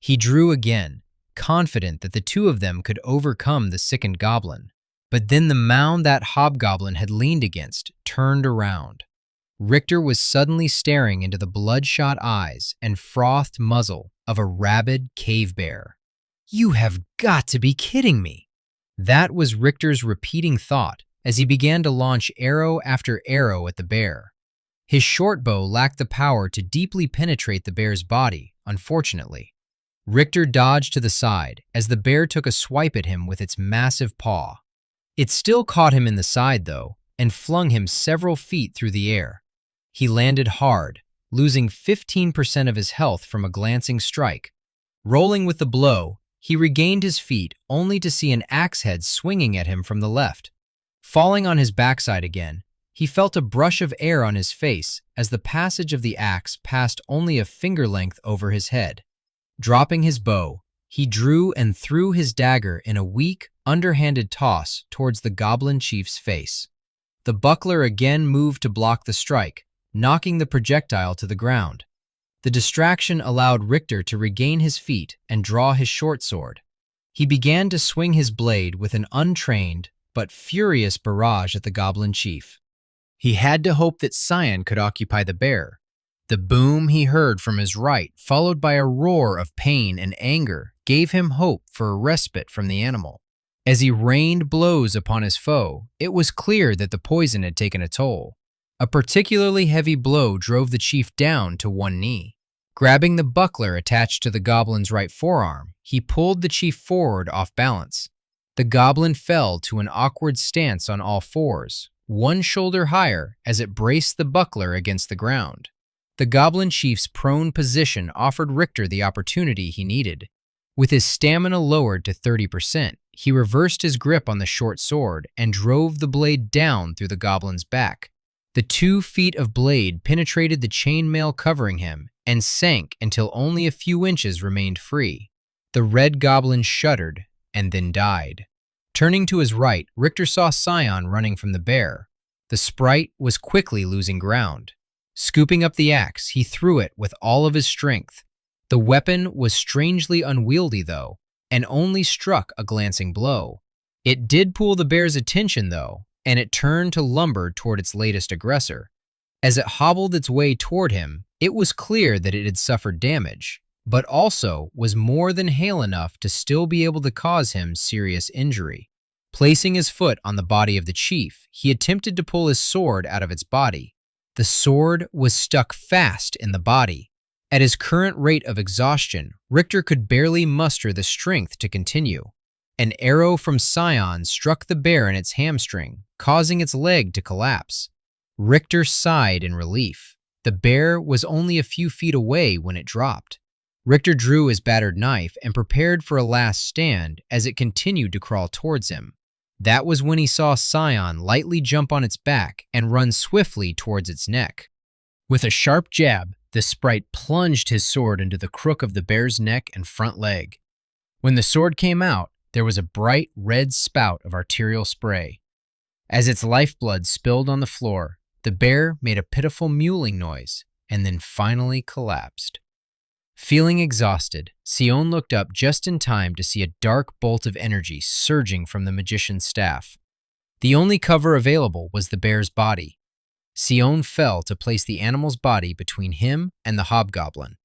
[SPEAKER 1] He drew again, confident that the two of them could overcome the sickened goblin. But then the mound that hobgoblin had leaned against turned around. Richter was suddenly staring into the bloodshot eyes and frothed muzzle of a rabid cave bear. You have got to be kidding me! That was Richter's repeating thought as he began to launch arrow after arrow at the bear. His short bow lacked the power to deeply penetrate the bear's body, unfortunately. Richter dodged to the side as the bear took a swipe at him with its massive paw. It still caught him in the side, though, and flung him several feet through the air. He landed hard, losing 15% of his health from a glancing strike. Rolling with the blow, he regained his feet only to see an axe head swinging at him from the left. Falling on his backside again, he felt a brush of air on his face as the passage of the axe passed only a finger length over his head. Dropping his bow, he drew and threw his dagger in a weak, underhanded toss towards the goblin chief's face. The buckler again moved to block the strike, knocking the projectile to the ground. The distraction allowed Richter to regain his feet and draw his short sword. He began to swing his blade with an untrained but furious barrage at the goblin chief. He had to hope that Scion could occupy the bear. The boom he heard from his right, followed by a roar of pain and anger, gave him hope for a respite from the animal. As he rained blows upon his foe, it was clear that the poison had taken a toll. A particularly heavy blow drove the chief down to one knee. Grabbing the buckler attached to the goblin's right forearm, he pulled the chief forward off balance. The goblin fell to an awkward stance on all fours, one shoulder higher as it braced the buckler against the ground. The goblin chief's prone position offered Richter the opportunity he needed. With his stamina lowered to 30%, he reversed his grip on the short sword and drove the blade down through the goblin's back. The 2 feet of blade penetrated the chainmail covering him and sank until only a few inches remained free. The red goblin shuddered and then died. Turning to his right, Richter saw Scion running from the bear. The sprite was quickly losing ground. Scooping up the axe, he threw it with all of his strength. The weapon was strangely unwieldy, though, and only struck a glancing blow. It did pull the bear's attention, though, and it turned to lumber toward its latest aggressor. As it hobbled its way toward him, it was clear that it had suffered damage, but also was more than hale enough to still be able to cause him serious injury. Placing his foot on the body of the chief, he attempted to pull his sword out of its body. The sword was stuck fast in the body. At his current rate of exhaustion, Richter could barely muster the strength to continue. An arrow from Scion struck the bear in its hamstring, causing its leg to collapse. Richter sighed in relief. The bear was only a few feet away when it dropped. Richter drew his battered knife and prepared for a last stand as it continued to crawl towards him. That was when he saw Scion lightly jump on its back and run swiftly towards its neck. With a sharp jab, the sprite plunged his sword into the crook of the bear's neck and front leg. When the sword came out, there was a bright red spout of arterial spray. As its lifeblood spilled on the floor, the bear made a pitiful mewling noise and then finally collapsed. Feeling exhausted, Sion looked up just in time to see a dark bolt of energy surging from the magician's staff. The only cover available was the bear's body. Sion fell to place the animal's body between him and the hobgoblin.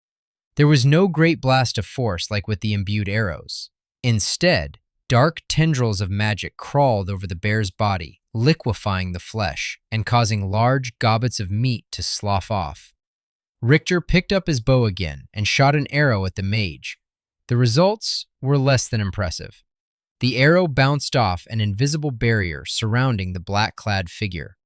[SPEAKER 1] There was no great blast of force like with the imbued arrows. Instead, Dark tendrils of magic crawled over the bear's body, liquefying the flesh and causing large gobbets of meat to slough off. Richter picked up his bow again and shot an arrow at the mage. The results were less than impressive. The arrow bounced off an invisible barrier surrounding the black-clad figure.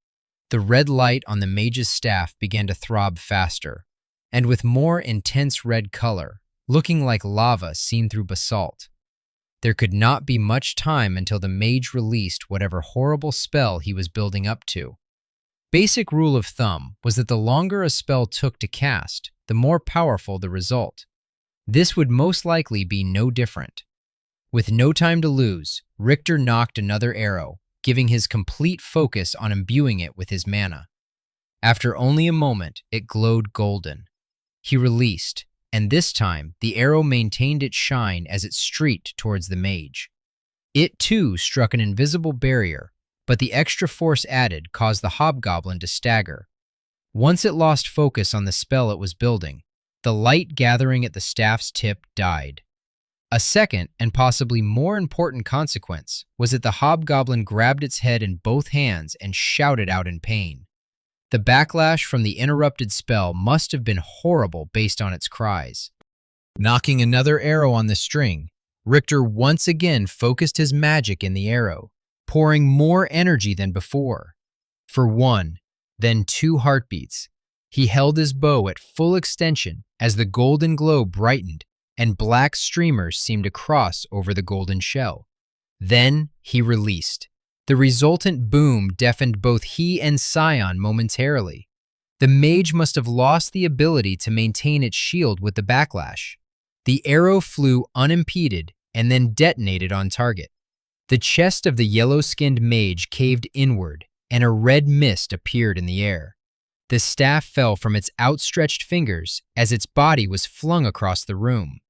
[SPEAKER 1] The red light on the mage's staff began to throb faster, and with more intense red color, looking like lava seen through basalt. There could not be much time until the mage released whatever horrible spell he was building up to. Basic rule of thumb was that the longer a spell took to cast, the more powerful the result. This would most likely be no different. With no time to lose, Richter nocked another arrow, giving his complete focus on imbuing it with his mana. After only a moment, it glowed golden. He released, and this time the arrow maintained its shine as it streaked towards the mage. It too struck an invisible barrier, but the extra force added caused the hobgoblin to stagger. Once it lost focus on the spell it was building, the light gathering at the staff's tip died. A second and possibly more important consequence was that the hobgoblin grabbed its head in both hands and shouted out in pain. The backlash from the interrupted spell must have been horrible based on its cries. Knocking another arrow on the string, Richter once again focused his magic in the arrow, pouring more energy than before. For one, then 2 heartbeats, he held his bow at full extension as the golden glow brightened and black streamers seemed to cross over the golden shell. Then he released. The resultant boom deafened both he and Scion momentarily. The mage must have lost the ability to maintain its shield with the backlash. The arrow flew unimpeded and then detonated on target. The chest of the yellow-skinned mage caved inward, and a red mist appeared in the air. The staff fell from its outstretched fingers as its body was flung across the room.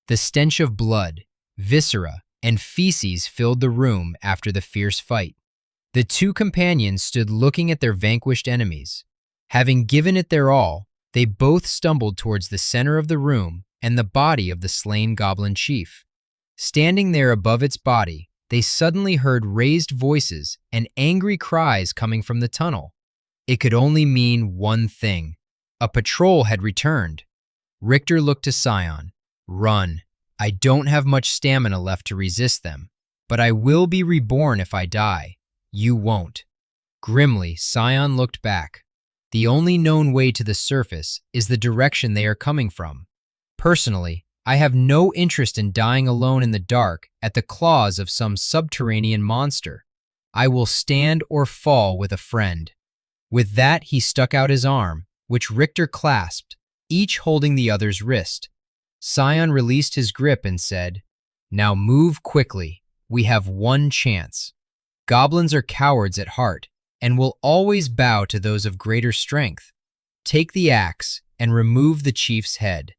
[SPEAKER 1] The stench of blood, viscera, and feces filled the room after the fierce fight. The 2 companions stood looking at their vanquished enemies. Having given it their all, they both stumbled towards the center of the room and the body of the slain goblin chief. Standing there above its body, they suddenly heard raised voices and angry cries coming from the tunnel. It could only mean one thing. A patrol had returned. Richter looked to Scion. Run. I don't have much stamina left to resist them, but I will be reborn if I die. You won't. Grimly, Scion looked back. The only known way to the surface is the direction they are coming from. Personally, I have no interest in dying alone in the dark at the claws of some subterranean monster. I will stand or fall with a friend. With that, he stuck out his arm, which Richter clasped, each holding the other's wrist. Scion released his grip and said, "Now move quickly. We have one chance. Goblins are cowards at heart and will always bow to those of greater strength. Take the axe and remove the chief's head."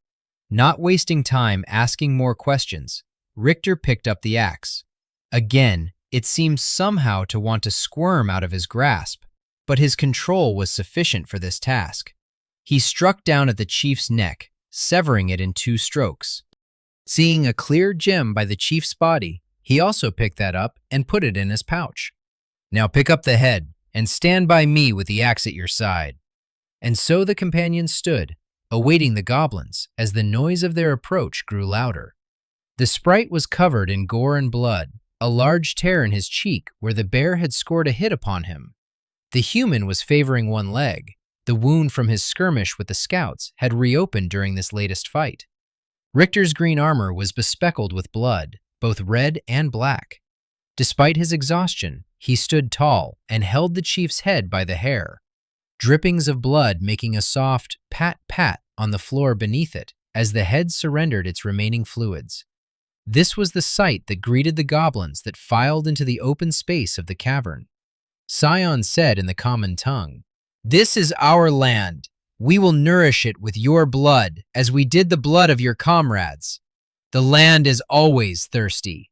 [SPEAKER 1] Not wasting time asking more questions, Richter picked up the axe. Again, it seemed somehow to want to squirm out of his grasp, but his control was sufficient for this task. He struck down at the chief's neck, severing it in 2 strokes. Seeing a clear gem by the chief's body, he also picked that up and put it in his pouch. "Now pick up the head and stand by me with the axe at your side." And so the companions stood, awaiting the goblins as the noise of their approach grew louder. The sprite was covered in gore and blood, a large tear in his cheek where the bear had scored a hit upon him. The human was favoring one leg. The wound from his skirmish with the scouts had reopened during this latest fight. Richter's green armor was bespeckled with blood, both red and black. Despite his exhaustion, he stood tall and held the chief's head by the hair, drippings of blood making a soft pat-pat on the floor beneath it as the head surrendered its remaining fluids. This was the sight that greeted the goblins that filed into the open space of the cavern. Scion said in the common tongue, "This is our land. We will nourish it with your blood, as we did the blood of your comrades. The land is always thirsty."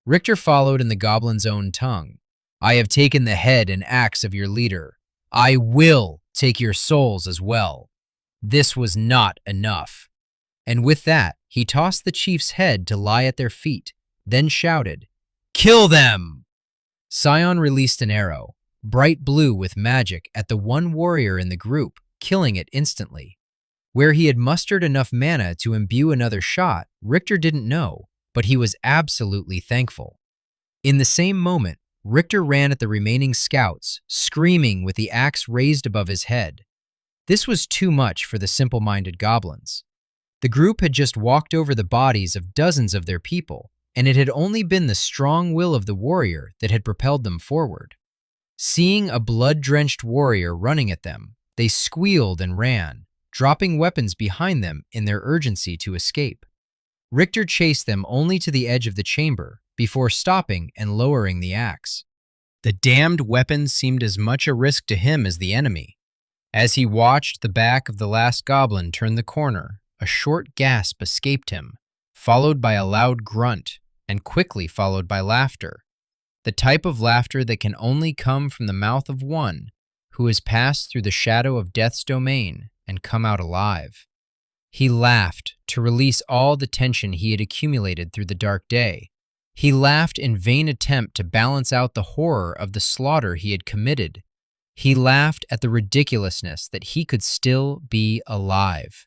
[SPEAKER 1] Richter followed in the goblin's own tongue. "I have taken the head and axe of your leader. I will take your souls as well." This was not enough. And with that, he tossed the chief's head to lie at their feet, then shouted, Kill them! Scion released an arrow, bright blue with magic, at the one warrior in the group, killing it instantly. Where he had mustered enough mana to imbue another shot, Richter didn't know, but he was absolutely thankful. In the same moment, Richter ran at the remaining scouts, screaming with the axe raised above his head. This was too much for the simple-minded goblins. The group had just walked over the bodies of dozens of their people, and it had only been the strong will of the warrior that had propelled them forward. Seeing a blood-drenched warrior running at them, they squealed and ran, dropping weapons behind them in their urgency to escape. Richter chased them only to the edge of the chamber before stopping and lowering the axe. The damned weapon seemed as much a risk to him as the enemy. As he watched the back of the last goblin turn the corner, a short gasp escaped him, followed by a loud grunt, and quickly followed by laughter. The type of laughter that can only come from the mouth of one who has passed through the shadow of death's domain and come out alive. He laughed to release all the tension he had accumulated through the dark day. He laughed in vain attempt to balance out the horror of the slaughter he had committed. He laughed at the ridiculousness that he could still be alive.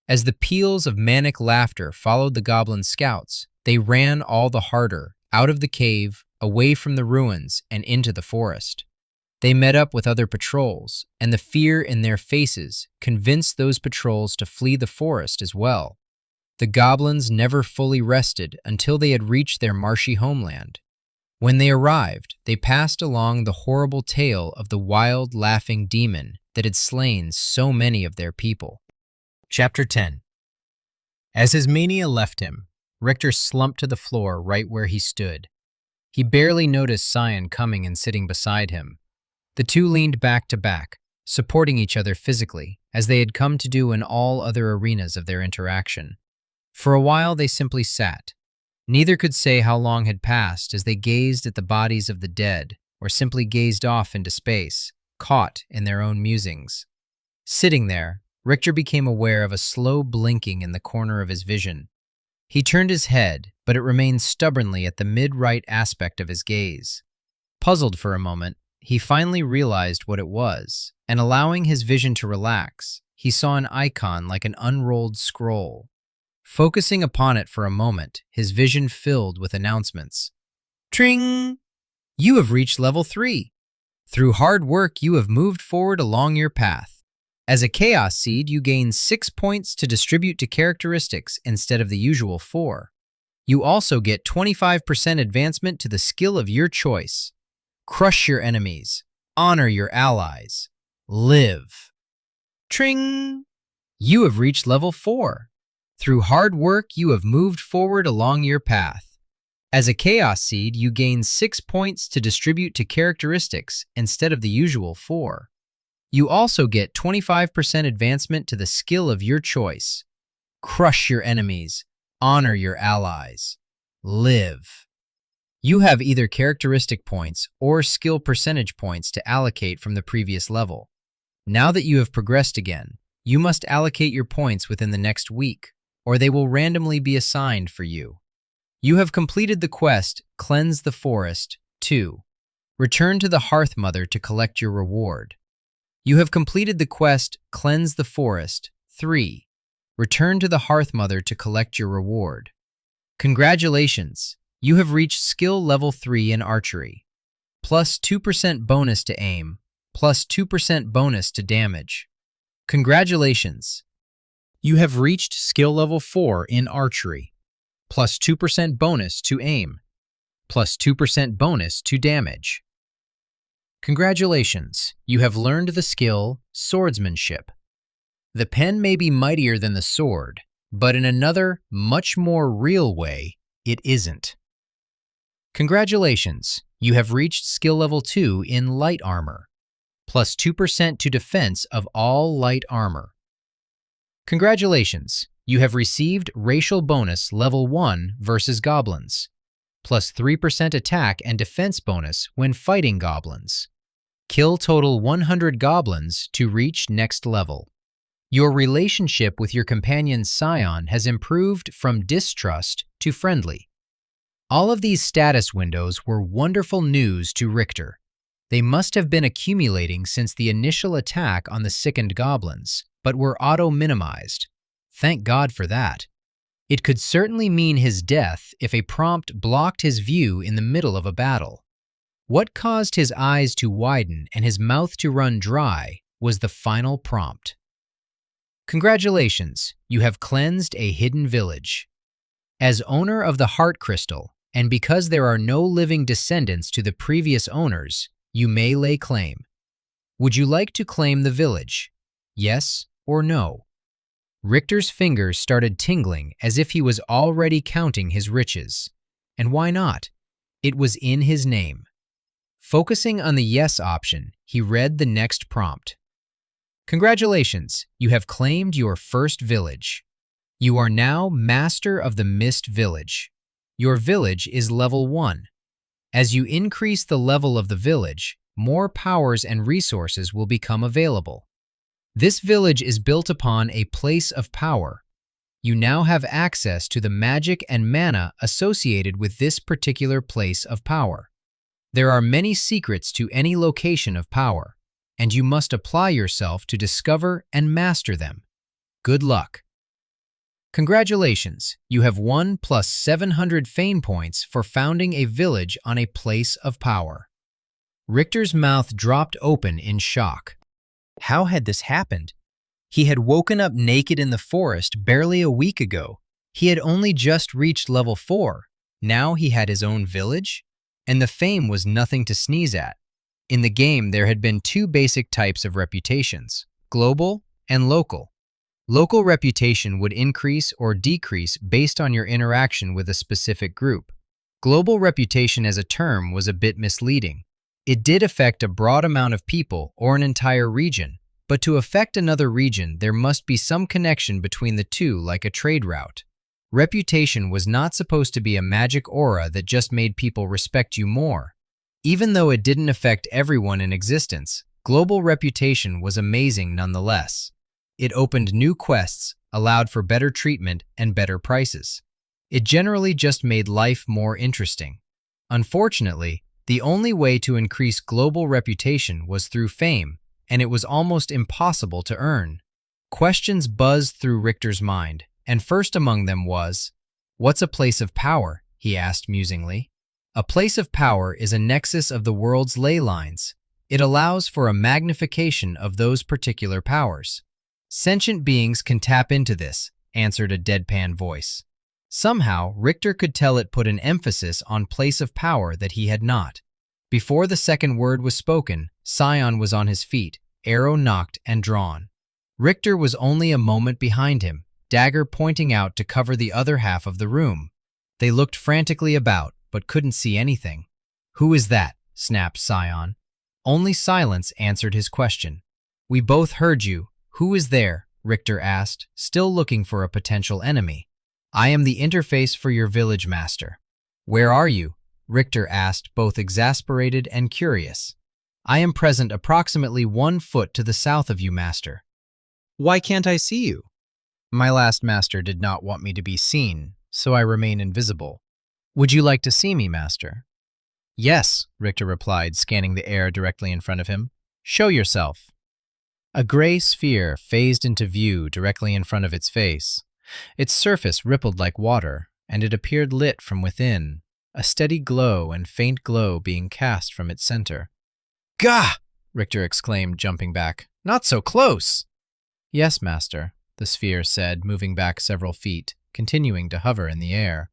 [SPEAKER 1] As the peals of manic laughter followed the goblin scouts, they ran all the harder, out of the cave, away from the ruins, and into the forest. They met up with other patrols, and the fear in their faces convinced those patrols to flee the forest as well. The goblins never fully rested until they had reached their marshy homeland. When they arrived, they passed along the horrible tale of the wild, laughing demon that had slain so many of their people. Chapter 10. As his mania left him, Richter slumped to the floor right where he stood. He barely noticed Scion coming and sitting beside him. The two leaned back to back, supporting each other physically, as they had come to do in all other arenas of their interaction. For a while they simply sat. Neither could say how long had passed as they gazed at the bodies of the dead, or simply gazed off into space, caught in their own musings. Sitting there, Richter became aware of a slow blinking in the corner of his vision. He turned his head, but it remained stubbornly at the mid-right aspect of his gaze. Puzzled for a moment, he finally realized what it was, and allowing his vision to relax, he saw an icon like an unrolled scroll. Focusing upon it for a moment, his vision filled with announcements. Tring! You have reached level 3. Through hard work, you have moved forward along your path. As a Chaos Seed, you gain 6 points to distribute to characteristics instead of the usual 4. You also get 25% advancement to the skill of your choice. Crush your enemies. Honor your allies. Live. Tring! You have reached level 4. Through hard work, you have moved forward along your path. As a Chaos Seed, you gain 6 points to distribute to characteristics instead of the usual 4. You also get 25% advancement to the skill of your choice. Crush your enemies. Honor your allies. Live. You have either characteristic points or skill percentage points to allocate from the previous level. Now that you have progressed again, you must allocate your points within the next week, or they will randomly be assigned for you. You have completed the quest, Cleanse the Forest, 2. Return to the Hearth Mother to collect your reward. You have completed the quest, Cleanse the Forest, 3. Return to the Hearth Mother to collect your reward. Congratulations! You have reached skill level 3 in archery. Plus 2% bonus to aim, plus 2% bonus to damage. Congratulations! You have reached skill level 4 in archery. Plus 2% bonus to aim, plus 2% bonus to damage. Congratulations! You have learned the skill Swordsmanship. The pen may be mightier than the sword, but in another, much more real way, it isn't. Congratulations! You have reached skill level 2 in light armor. Plus 2% to defense of all light armor. Congratulations! You have received racial bonus level 1 versus goblins. Plus 3% attack and defense bonus when fighting goblins. Kill total 100 goblins to reach next level. Your relationship with your companion Scion has improved from distrust to friendly. All of these status windows were wonderful news to Richter. They must have been accumulating since the initial attack on the sickened goblins, but were auto-minimized. Thank God for that. It could certainly mean his death if a prompt blocked his view in the middle of a battle. What caused his eyes to widen and his mouth to run dry was the final prompt. Congratulations, you have cleansed a hidden village. As owner of the Heart Crystal, and because there are no living descendants to the previous owners, you may lay claim. Would you like to claim the village? Yes or no? Richter's fingers started tingling as if he was already counting his riches. And why not? It was in his name. Focusing on the yes option, he read the next prompt. Congratulations, you have claimed your first village. You are now master of the Mist Village. Your village is level 1. As you increase the level of the village, more powers and resources will become available. This village is built upon a place of power. You now have access to the magic and mana associated with this particular place of power. There are many secrets to any location of power, and you must apply yourself to discover and master them. Good luck. Congratulations, you have won plus 700 fame points for founding a village on a place of power. Richter's mouth dropped open in shock. How had this happened? He had woken up naked in the forest barely a week ago. He had only just reached level 4. Now he had his own village? And the fame was nothing to sneeze at. In the game, there had been 2 basic types of reputations, global and local. Local reputation would increase or decrease based on your interaction with a specific group. Global reputation as a term was a bit misleading. It did affect a broad amount of people or an entire region, but to affect another region, there must be some connection between the two, like a trade route. Reputation was not supposed to be a magic aura that just made people respect you more. Even though it didn't affect everyone in existence, global reputation was amazing nonetheless. It opened new quests, allowed for better treatment and better prices. It generally just made life more interesting. Unfortunately, the only way to increase global reputation was through fame, and it was almost impossible to earn. Questions buzzed through Richter's mind, and first among them was, "What's a place of power?" he asked musingly. A place of power is a nexus of the world's ley lines. It allows for a magnification of those particular powers. Sentient beings can tap into this, answered a deadpan voice. Somehow, Richter could tell it put an emphasis on place of power that he had not. Before the second word was spoken, Scion was on his feet, arrow nocked and drawn. Richter was only a moment behind him, dagger pointing out to cover the other half of the room. They looked frantically about, but couldn't see anything. "Who is that?" snapped Scion. Only silence answered his question. "We both heard you. Who is there?" Richter asked, still looking for a potential enemy. "I am the interface for your village master." "Where are you?" Richter asked, both exasperated and curious. "I am present approximately 1 foot to the south of you, master." "Why can't I see you?" "My last master did not want me to be seen, so I remain invisible. Would you like to see me, master?" "Yes," Richter replied, scanning the air directly in front of him. "Show yourself." A gray sphere phased into view directly in front of its face. Its surface rippled like water, and it appeared lit from within, a steady glow and faint glow being cast from its center. "Gah!" Richter exclaimed, jumping back. "Not so close!" "Yes, master," the sphere said, moving back several feet, continuing to hover in the air.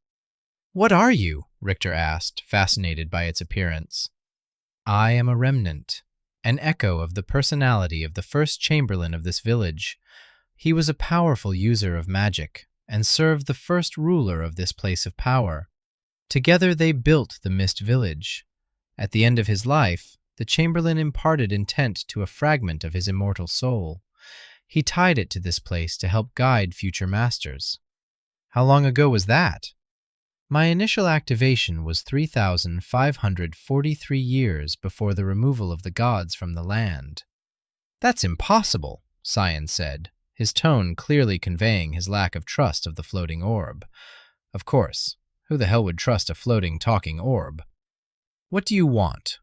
[SPEAKER 1] "What are you?" Richter asked, fascinated by its appearance. "I am a remnant, an echo of the personality of the first chamberlain of this village. He was a powerful user of magic and served the first ruler of this place of power. Together they built the Mist Village. At the end of his life, the chamberlain imparted intent to a fragment of his immortal soul. He tied it to this place to help guide future masters." "How long ago was that?" "My initial activation was 3,543 years before the removal of the gods from the land." "That's impossible," Scion said, his tone clearly conveying his lack of trust of the floating orb. "Of course. Who the hell would trust a floating, talking orb? What do you want?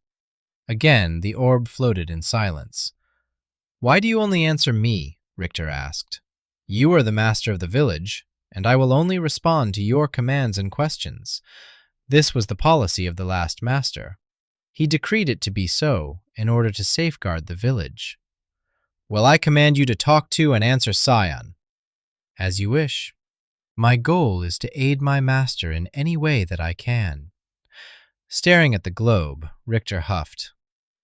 [SPEAKER 1] Again, the orb floated in silence. Why do you only answer me? Richter asked. You are the master of the village, and I will only respond to your commands and questions. This was the policy of the last master. He decreed it to be so in order to safeguard the village. Well, I command you to talk to and answer Scion. As you wish. My goal is to aid my master in any way that I can. Staring at the globe, Richter huffed.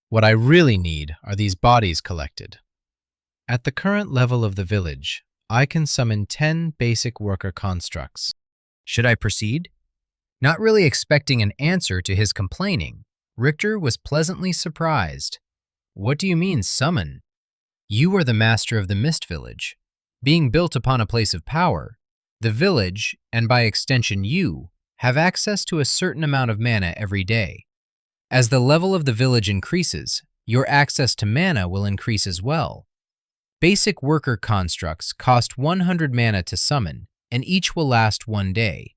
[SPEAKER 1] What I really need are these bodies collected. At the current level of the village, I can summon 10 basic worker constructs. Should I proceed? Not really expecting an answer to his complaining, Richter was pleasantly surprised. What do you mean, summon? You are the master of the Mist Village. Being built upon a place of power, the village, and by extension you, have access to a certain amount of mana every day. As the level of the village increases, your access to mana will increase as well. Basic worker constructs cost 100 mana to summon, and each will last 1 day.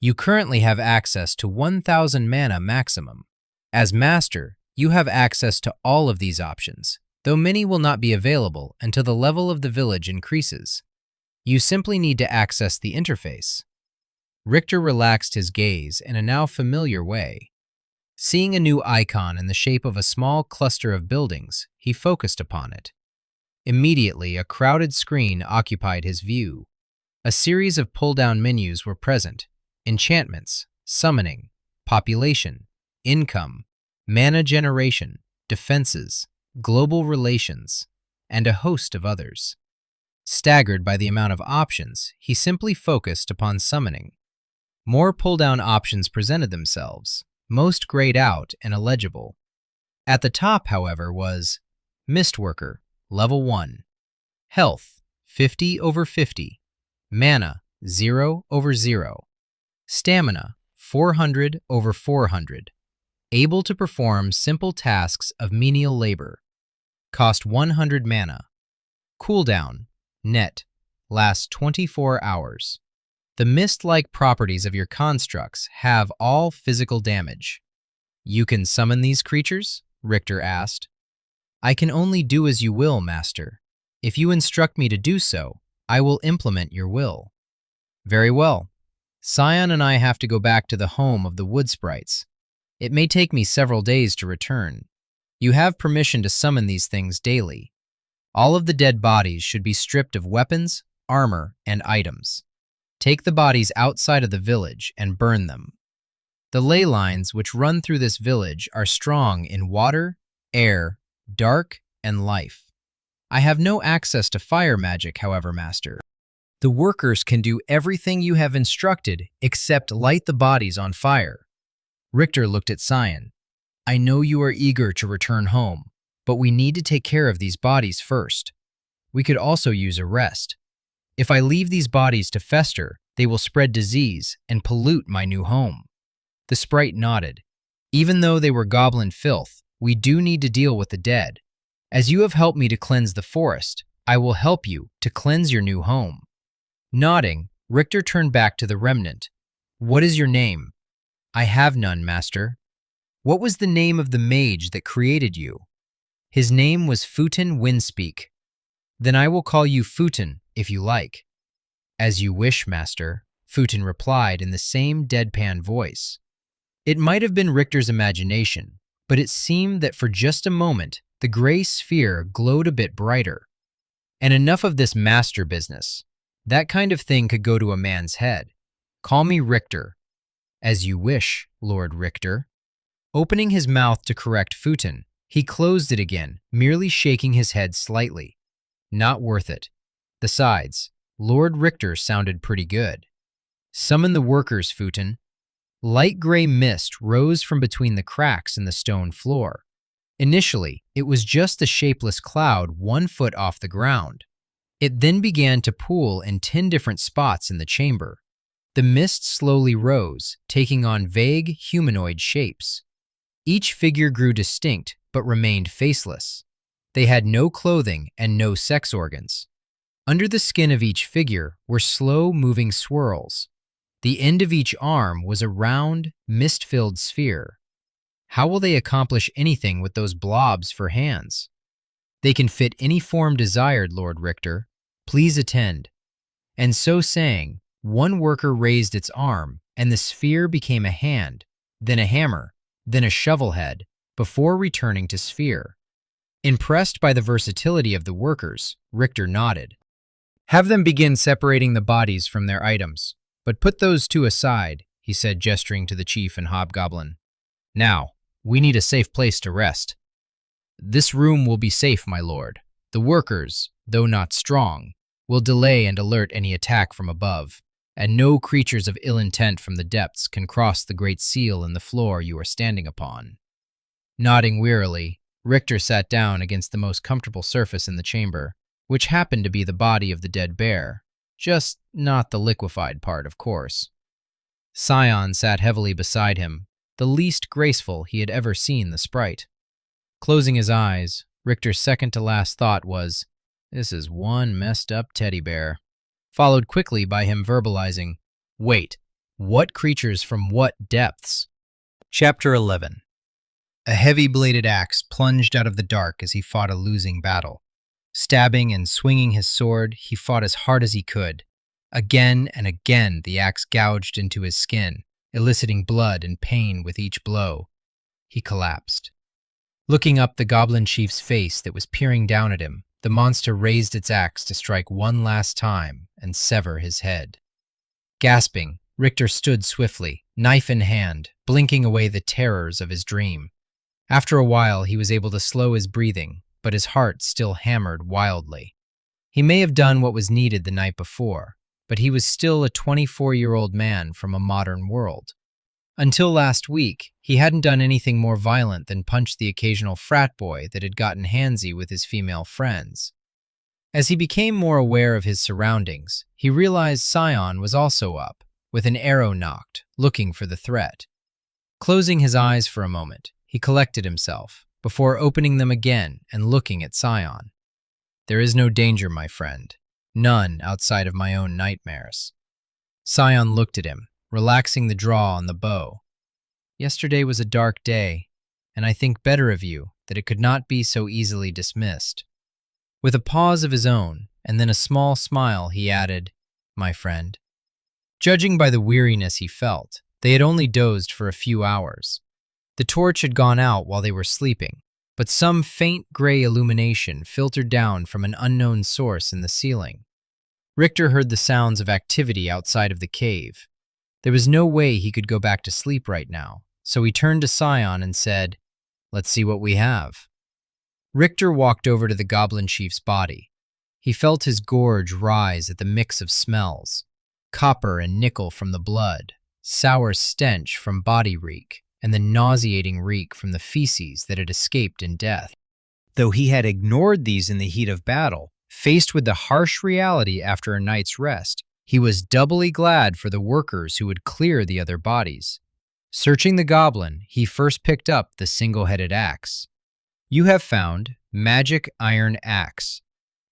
[SPEAKER 1] You currently have access to 1,000 mana maximum. As master, you have access to all of these options, though many will not be available until the level of the village increases. You simply need to access the interface. Richter relaxed his gaze in a now familiar way. Seeing a new icon in the shape of a small cluster of buildings, he focused upon it. Immediately, a crowded screen occupied his view. A series of pull-down menus were present: enchantments, summoning, population, income, mana generation, defenses, global relations, and a host of others. Staggered by the amount of options, he simply focused upon summoning. More pull-down options presented themselves, most grayed out and illegible. At the top, however, was Mistworker, Level 1. Health, 50/50. Mana, 0/0. Stamina, 400/400. Able to perform simple tasks of menial labor. Cost 100 mana. Cooldown, net, lasts 24 hours. The mist-like properties of your constructs have all physical damage. You can summon these creatures? Richter asked. I can only do as you will, master. If you instruct me to do so, I will implement your will. Very well. Scion and I have to go back to the home of the wood sprites. It may take me several days to return. You have permission to summon these things daily. All of the dead bodies should be stripped of weapons, armor, and items. Take the bodies outside of the village and burn them. The ley lines which run through this village are strong in water, air, dark, and life. I have no access to fire magic, however, master. The workers can do everything you have instructed except light the bodies on fire. Richter looked at Scion. I know you are eager to return home, but we need to take care of these bodies first. We could also use a rest. If I leave these bodies to fester, they will spread disease and pollute my new home. The sprite nodded. Even though they were goblin filth, we do need to deal with the dead. As you have helped me to cleanse the forest, I will help you to cleanse your new home. Nodding, Richter turned back to the remnant. What is your name? I have none, master. What was the name of the mage that created you? His name was Futon Windspeak. Then I will call you Futon, if you like. As you wish, master, Futon replied in the same deadpan voice. It might have been Richter's imagination, but it seemed that for just a moment, the gray sphere glowed a bit brighter. And enough of this master business. That kind of thing could go to a man's head. Call me Richter. As you wish, Lord Richter. Opening his mouth to correct Futon, he closed it again, merely shaking his head slightly. Not worth it. Besides, Lord Richter sounded pretty good. Summon the workers, Futon. Light gray mist rose from between the cracks in the stone floor. Initially, it was just a shapeless cloud 1 foot off the ground. It then began to pool in 10 different spots in the chamber. The mist slowly rose, taking on vague humanoid shapes. Each figure grew distinct, but remained faceless. They had no clothing and no sex organs. Under the skin of each figure were slow-moving swirls. The end of each arm was a round, mist-filled sphere. How will they accomplish anything with those blobs for hands? They can fit any form desired, Lord Richter. Please attend. And so saying, one worker raised its arm, and the sphere became a hand, then a hammer, then a shovel head, before returning to sphere. Impressed by the versatility of the workers, Richter nodded. Have them begin separating the bodies from their items, but put those two aside, he said, gesturing to the chief and hobgoblin. Now, we need a safe place to rest. This room will be safe, my lord. The workers, though not strong, will delay and alert any attack from above, and no creatures of ill intent from the depths can cross the great seal in the floor you are standing upon. Nodding wearily, Richter sat down against the most comfortable surface in the chamber, which happened to be the body of the dead bear, just not the liquefied part, of course. Scion sat heavily beside him, the least graceful he had ever seen the sprite. Closing his eyes, Richter's second-to-last thought was, "This is one messed-up teddy bear," followed quickly by him verbalizing, "Wait, what creatures from what depths?" Chapter 11. A heavy-bladed axe plunged out of the dark as he fought a losing battle. Stabbing and swinging his sword, he fought as hard as he could. Again and again the axe gouged into his skin, eliciting blood and pain with each blow. He collapsed. Looking up the goblin chief's face that was peering down at him, the monster raised its axe to strike one last time and sever his head. Gasping, Richter stood swiftly, knife in hand, blinking away the terrors of his dream. After a while, he was able to slow his breathing, but his heart still hammered wildly. He may have done what was needed the night before, but he was still a 24-year-old man from a modern world. Until last week, he hadn't done anything more violent than punch the occasional frat boy that had gotten handsy with his female friends. As he became more aware of his surroundings, he realized Scion was also up, with an arrow nocked, looking for the threat. Closing his eyes for a moment, he collected himself, before opening them again and looking at Scion. "There is no danger, my friend. None outside of my own nightmares." Scion looked at him, relaxing the draw on the bow. "Yesterday was a dark day, and I think better of you that it could not be so easily dismissed." With a pause of his own, and then a small smile, he added, "My friend." Judging by the weariness he felt, they had only dozed for a few hours. The torch had gone out while they were sleeping, but some faint gray illumination filtered down from an unknown source in the ceiling. Richter heard the sounds of activity outside of the cave. There was no way he could go back to sleep right now, so he turned to Scion and said, "Let's see what we have." Richter walked over to the goblin chief's body. He felt his gorge rise at the mix of smells: copper and nickel from the blood, sour stench from body reek, and the nauseating reek from the feces that had escaped in death. Though he had ignored these in the heat of battle, faced with the harsh reality after a night's rest, he was doubly glad for the workers who would clear the other bodies. Searching the goblin, he first picked up the single-headed axe. "You have found Magic Iron Axe.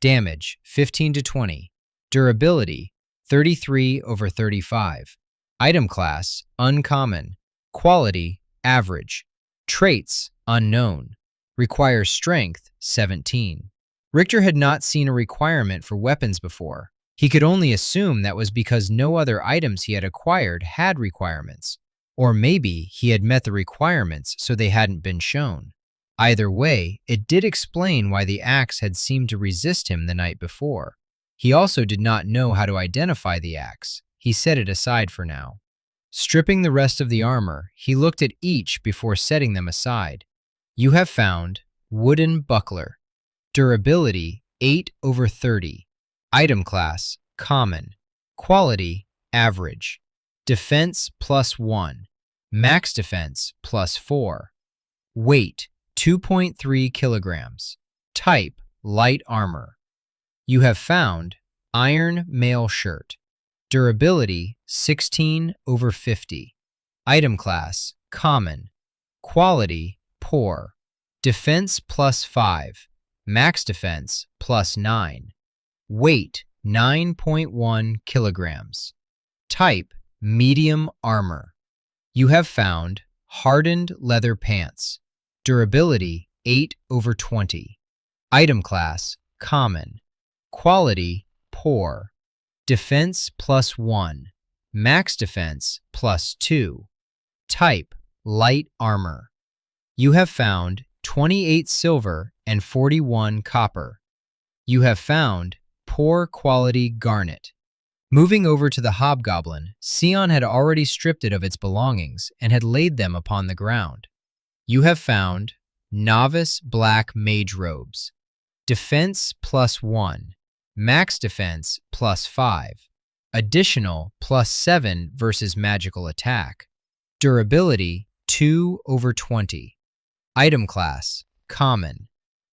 [SPEAKER 1] Damage 15 to 20. Durability 33/35. Item class Uncommon. Quality Average. Traits Unknown. Requires Strength 17. Richter had not seen a requirement for weapons before. He could only assume that was because no other items he had acquired had requirements. Or maybe he had met the requirements so they hadn't been shown. Either way, it did explain why the axe had seemed to resist him the night before. He also did not know how to identify the axe. He set it aside for now. Stripping the rest of the armor, he looked at each before setting them aside. You have found Wooden Buckler. Durability 8/30. Item class Common. Quality Average. Defense +1. Max defense +4. Weight 2.3 kilograms. Type Light Armor. You have found Iron Mail Shirt. Durability 16/50. Item class Common. Quality Poor. Defense +5. Max defense +9. Weight 9.1 kilograms. Type medium armor. You have found hardened leather pants. Durability 8/20. Item class common. Quality poor. Defense +1. Max defense +2. Type light armor. You have found 28 silver and 41 copper. You have found poor quality garnet. Moving over to the hobgoblin, Sion had already stripped it of its belongings and had laid them upon the ground. You have found novice black mage robes. Defense +1. Max defense +5. Additional +7 versus magical attack. Durability 2/20. Item class common.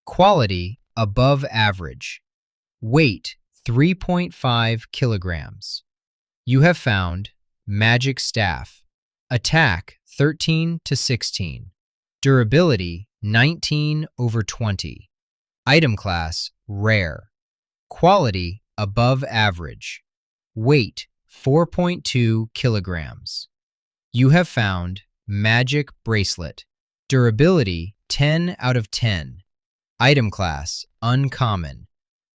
[SPEAKER 1] Quality above average. Weight 3.5 kilograms. You have found magic staff. Attack 13/16. Durability 19/20. Item class rare. Quality above average. Weight 4.2 kilograms. You have found magic bracelet. Durability 10/10. Item class uncommon.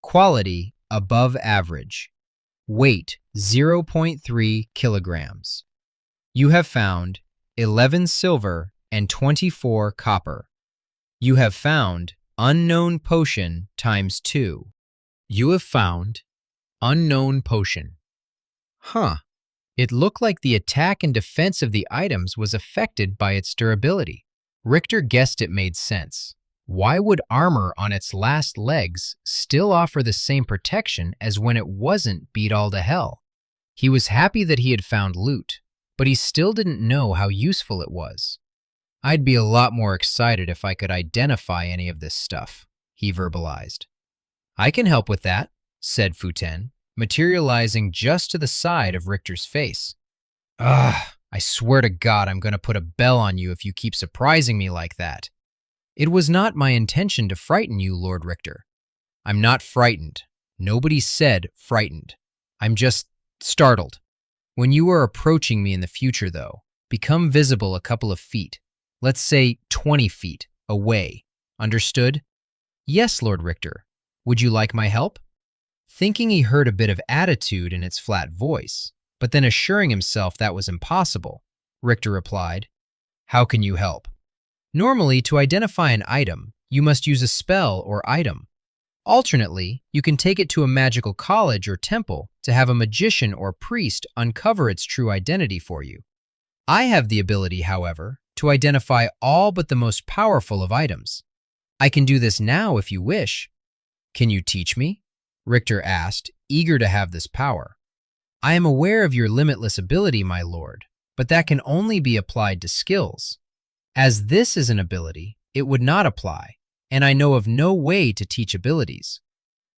[SPEAKER 1] Quality above average. Weight 0.3 kilograms. You have found 11 silver and 24 copper. You have found unknown potion ×2. You have found unknown potion. It looked like the attack and defense of the items was affected by its durability. Richter guessed it made sense. Why would armor on its last legs still offer the same protection as when it wasn't beat all to hell? He was happy that he had found loot, but he still didn't know how useful it was. I'd be a lot more excited if I could identify any of this stuff, he verbalized. I can help with that, said Futen, materializing just to the side of Richter's face. I swear to God I'm going to put a bell on you if you keep surprising me like that. It was not my intention to frighten you, Lord Richter. I'm not frightened. Nobody said frightened. I'm just startled. When you are approaching me in the future, though, become visible a couple of feet. Let's say 20 feet away. Understood? Yes, Lord Richter. Would you like my help? Thinking he heard a bit of attitude in its flat voice, but then assuring himself that was impossible, Richter replied, How can you help? Normally, to identify an item, you must use a spell or item. Alternately, you can take it to a magical college or temple to have a magician or priest uncover its true identity for you. I have the ability, however, to identify all but the most powerful of items. I can do this now if you wish. Can you teach me? Richter asked, eager to have this power. I am aware of your limitless ability, my lord, but that can only be applied to skills. As this is an ability, it would not apply, and I know of no way to teach abilities.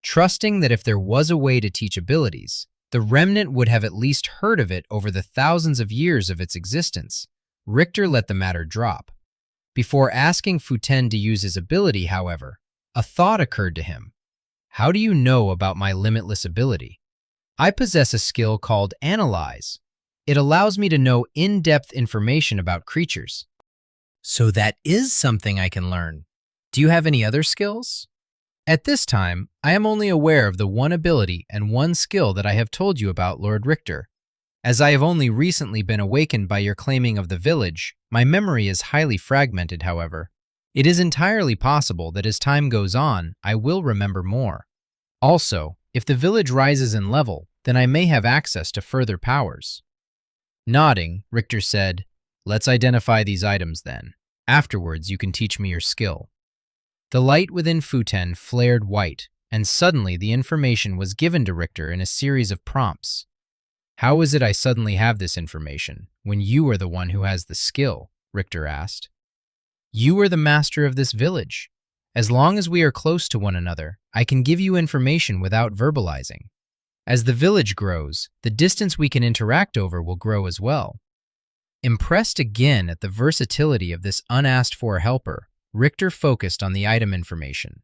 [SPEAKER 1] Trusting that if there was a way to teach abilities, the remnant would have at least heard of it over the thousands of years of its existence, Richter let the matter drop. Before asking Futen to use his ability, however, a thought occurred to him. How do you know about my limitless ability? I possess a skill called Analyze. It allows me to know in-depth information about creatures. So that is something I can learn. Do you have any other skills? At this time, I am only aware of the one ability and one skill that I have told you about, Lord Richter. As I have only recently been awakened by your claiming of the village, my memory is highly fragmented, however. It is entirely possible that as time goes on, I will remember more. Also, if the village rises in level, then I may have access to further powers. Nodding, Richter said, Let's identify these items then. Afterwards, you can teach me your skill. The light within Futen flared white, and suddenly the information was given to Richter in a series of prompts. How is it I suddenly have this information, when you are the one who has the skill? Richter asked. You are the master of this village. As long as we are close to one another, I can give you information without verbalizing. As the village grows, the distance we can interact over will grow as well. Impressed again at the versatility of this unasked-for helper, Richter focused on the item information.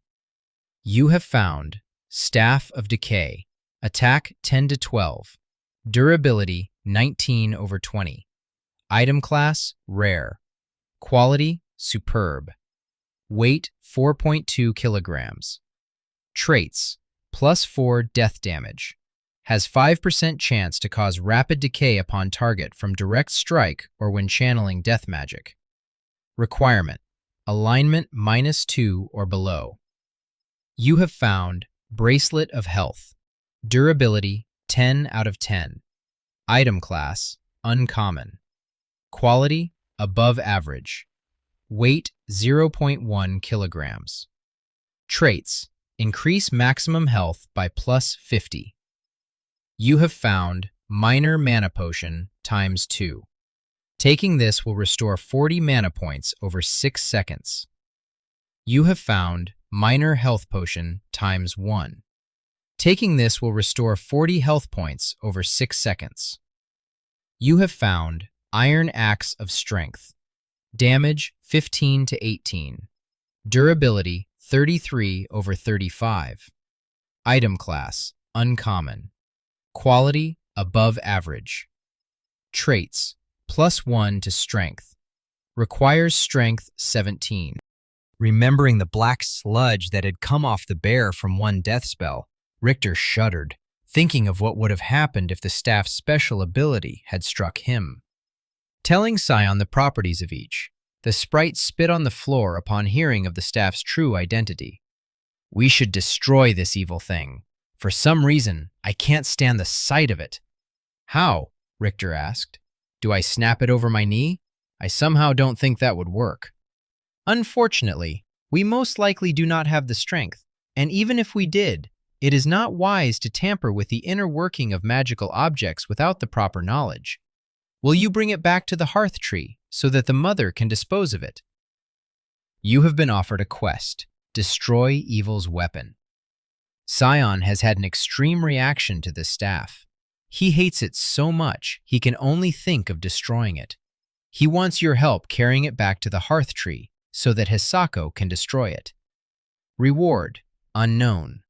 [SPEAKER 1] You have found Staff of Decay, attack 10/12. Durability 19/20. Item class rare. Quality superb. Weight 4.2 kilograms. Traits +4 death damage. Has 5% chance to cause rapid decay upon target from direct strike or when channeling death magic. Requirement: alignment -2 or below. You have found Bracelet of Health. Durability 10 out of 10. Item class uncommon. Quality above average. Weight 0.1 kilograms. Traits: increase maximum health by +50. You have found Minor Mana Potion ×2. Taking this will restore 40 mana points over 6 seconds. You have found Minor Health Potion ×1. Taking this will restore 40 health points over 6 seconds. You have found Iron Axe of Strength. Damage 15 to 18. Durability 33/35. Item class uncommon. Quality above average. Traits +1 to strength. Requires strength 17. Remembering the black sludge that had come off the bear from one death spell, Richter shuddered, thinking of what would have happened if the staff's special ability had struck him. Telling Scion the properties of each, the sprite spit on the floor upon hearing of the staff's true identity. "We should destroy this evil thing. For some reason, I can't stand the sight of it." "How?" Richter asked. "Do I snap it over my knee? I somehow don't think that would work." "Unfortunately, we most likely do not have the strength, and even if we did, it is not wise to tamper with the inner working of magical objects without the proper knowledge. Will you bring it back to the hearth tree so that the mother can dispose of it?" You have been offered a quest: destroy evil's weapon. Scion has had an extreme reaction to this staff. He hates it so much he can only think of destroying it. He wants your help carrying it back to the hearth tree so that Hisako can destroy it. Reward unknown.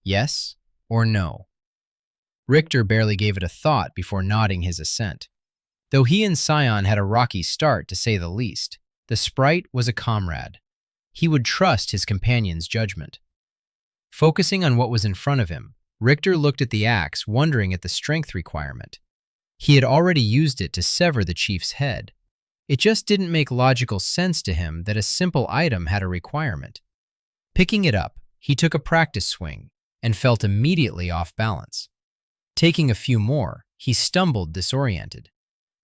[SPEAKER 1] Yes or no? Richter barely gave it a thought before nodding his assent. Though he and Scion had a rocky start, to say the least, the sprite was a comrade. He would trust his companion's judgment. Focusing on what was in front of him, Richter looked at the axe, wondering at the strength requirement. He had already used it to sever the chief's head. It just didn't make logical sense to him that a simple item had a requirement. Picking it up, he took a practice swing and felt immediately off balance. Taking a few more, he stumbled disoriented.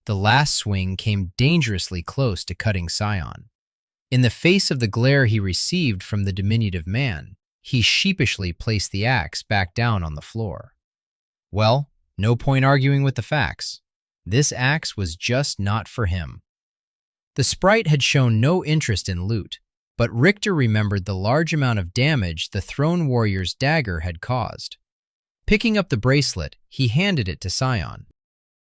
[SPEAKER 1] The last swing came dangerously close to cutting Scion. In the face of the glare he received from the diminutive man, he sheepishly placed the axe back down on the floor. Well, no point arguing with the facts. This axe was just not for him. The sprite had shown no interest in loot, but Richter remembered the large amount of damage the Throne Warrior's dagger had caused. Picking up the bracelet, he handed it to Scion.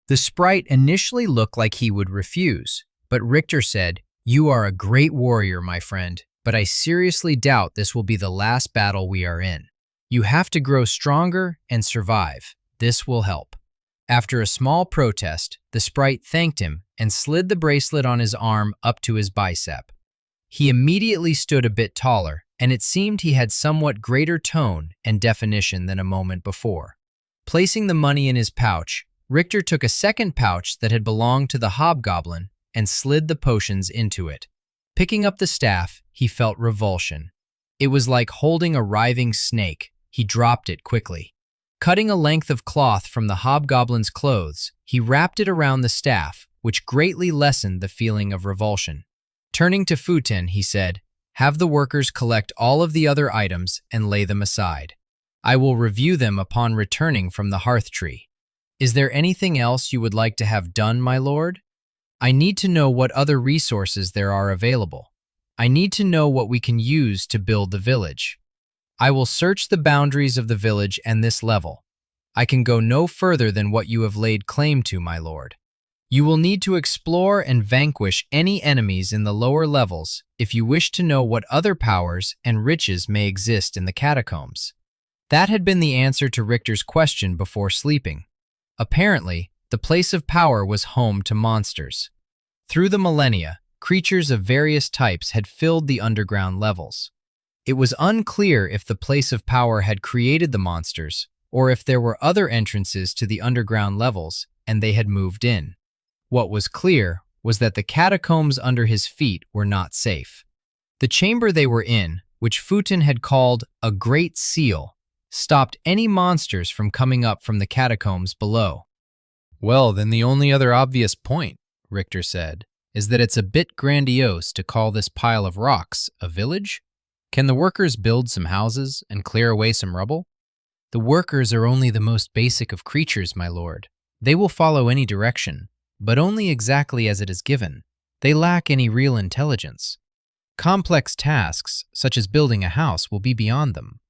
[SPEAKER 1] The sprite initially looked like he would refuse, but Richter said, "You are a great warrior, my friend, but I seriously doubt this will be the last battle we are in. You have to grow stronger and survive. This will help." After a small protest, the sprite thanked him and slid the bracelet on his arm up to his bicep. He immediately stood a bit taller, and it seemed he had somewhat greater tone and definition than a moment before. Placing the money in his pouch, Richter took a second pouch that had belonged to the hobgoblin and slid the potions into it. Picking up the staff, he felt revulsion. It was like holding a writhing snake. He dropped it quickly. Cutting a length of cloth from the hobgoblin's clothes, he wrapped it around the staff, which greatly lessened the feeling of revulsion. Turning to Futen, he said, "Have the workers collect all of the other items and lay them aside. I will review them upon returning from the hearth tree. Is there anything else you would like to have done, my lord? I need to know what other resources there are available. I need to know what we can use to build the village. I will search the boundaries of the village and this level. I can go no further than what you have laid claim to, my lord. You will need to explore and vanquish any enemies in the lower levels if you wish to know what other powers and riches may exist in the catacombs." That had been the answer to Richter's question before sleeping. Apparently, the place of power was home to monsters. Through the millennia, creatures of various types had filled the underground levels. It was unclear if the place of power had created the monsters, or if there were other entrances to the underground levels and they had moved in. What was clear was that the catacombs under his feet were not safe. The chamber they were in, which Futon had called a Great Seal, stopped any monsters from coming up from the catacombs below. "Well, then the only other obvious point," Richter said, "is that it's a bit grandiose to call this pile of rocks a village. Can the workers build some houses and clear away some rubble?" "The workers are only the most basic of creatures, my lord. They will follow any direction, but only exactly as it is given. They lack any real intelligence. Complex tasks, such as building a house, will be beyond them."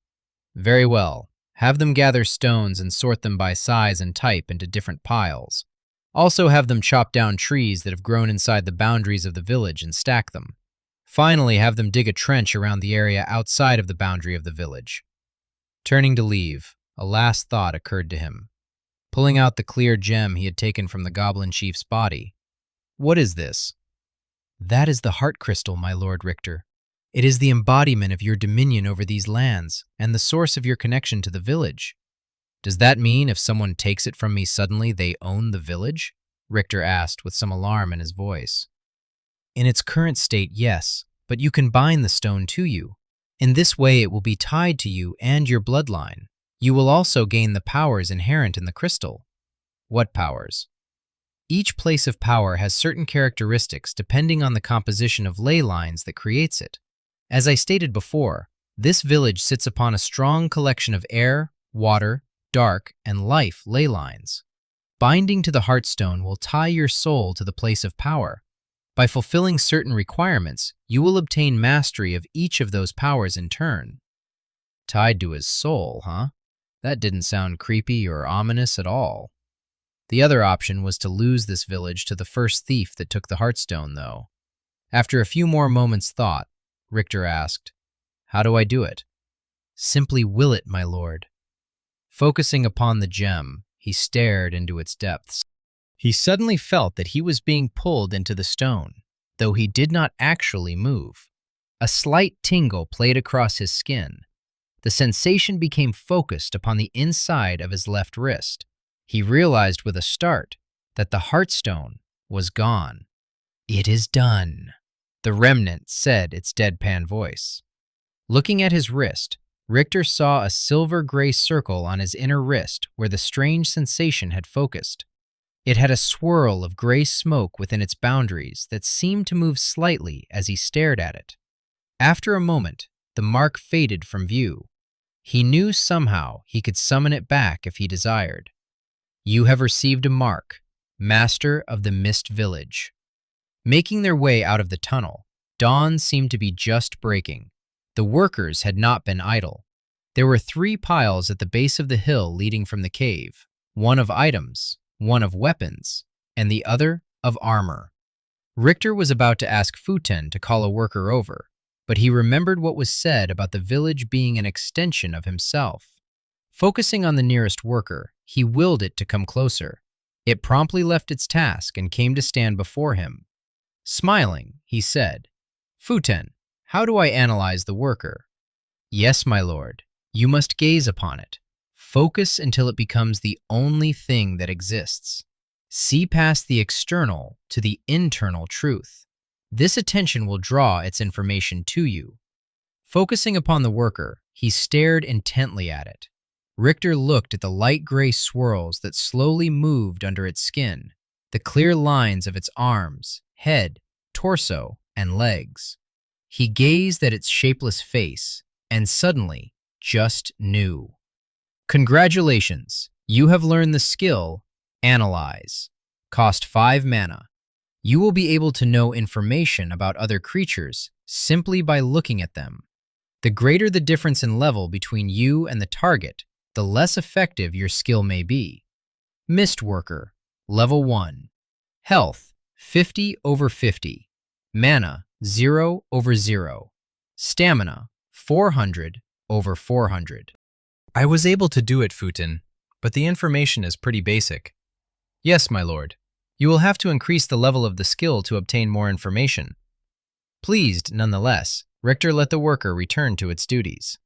[SPEAKER 1] "Very well. Have them gather stones and sort them by size and type into different piles. Also have them chop down trees that have grown inside the boundaries of the village and stack them. Finally, have them dig a trench around the area outside of the boundary of the village." Turning to leave, a last thought occurred to him. Pulling out the clear gem he had taken from the goblin chief's body. "What is this?" "That is the heart crystal, my lord Richter. It is the embodiment of your dominion over these lands and the source of your connection to the village." "Does that mean if someone takes it from me suddenly, they own the village?" Richter asked with some alarm in his voice. "In its current state, yes, but you can bind the stone to you. In this way it will be tied to you and your bloodline. You will also gain the powers inherent in the crystal." "What powers?" "Each place of power has certain characteristics depending on the composition of ley lines that creates it. As I stated before, this village sits upon a strong collection of air, water, dark, and life ley lines. Binding to the heartstone will tie your soul to the place of power. By fulfilling certain requirements, you will obtain mastery of each of those powers in turn." Tied to his soul, huh? That didn't sound creepy or ominous at all. The other option was to lose this village to the first thief that took the heartstone, though. After a few more moments' thought, Richter asked, "How do I do it?" "Simply will it, my lord." Focusing upon the gem, he stared into its depths. He suddenly felt that he was being pulled into the stone, though he did not actually move. A slight tingle played across his skin. The sensation became focused upon the inside of his left wrist. He realized with a start that the heartstone was gone. "It is done," the remnant said, its deadpan voice. Looking at his wrist, Richter saw a silver-gray circle on his inner wrist where the strange sensation had focused. It had a swirl of gray smoke within its boundaries that seemed to move slightly as he stared at it. After a moment, the mark faded from view. He knew somehow he could summon it back if he desired. "You have received a mark, Master of the Mist Village." Making their way out of the tunnel, dawn seemed to be just breaking. The workers had not been idle. There were 3 piles at the base of the hill leading from the cave, one of items, one of weapons, and the other of armor. Richter was about to ask Futon to call a worker over, but he remembered what was said about the village being an extension of himself. Focusing on the nearest worker, he willed it to come closer. It promptly left its task and came to stand before him. Smiling, he said, "Futon, how do I analyze the worker?" "Yes, my lord. You must gaze upon it. Focus until it becomes the only thing that exists. See past the external to the internal truth. This attention will draw its information to you." Focusing upon the worker, he stared intently at it. Richter looked at the light gray swirls that slowly moved under its skin, the clear lines of its arms, head, torso, and legs. He gazed at its shapeless face and suddenly just knew. "Congratulations, you have learned the skill, Analyze. Cost 5 mana. You will be able to know information about other creatures simply by looking at them. The greater the difference in level between you and the target, the less effective your skill may be. Mistworker, Level 1. Health, 50/50. Mana, 0/0. Stamina, 400/400. "I was able to do it, Futon. but the information is pretty basic. Yes, my lord. You will have to increase the level of the skill to obtain more information. Pleased, nonetheless, Richter let the worker return to its duties.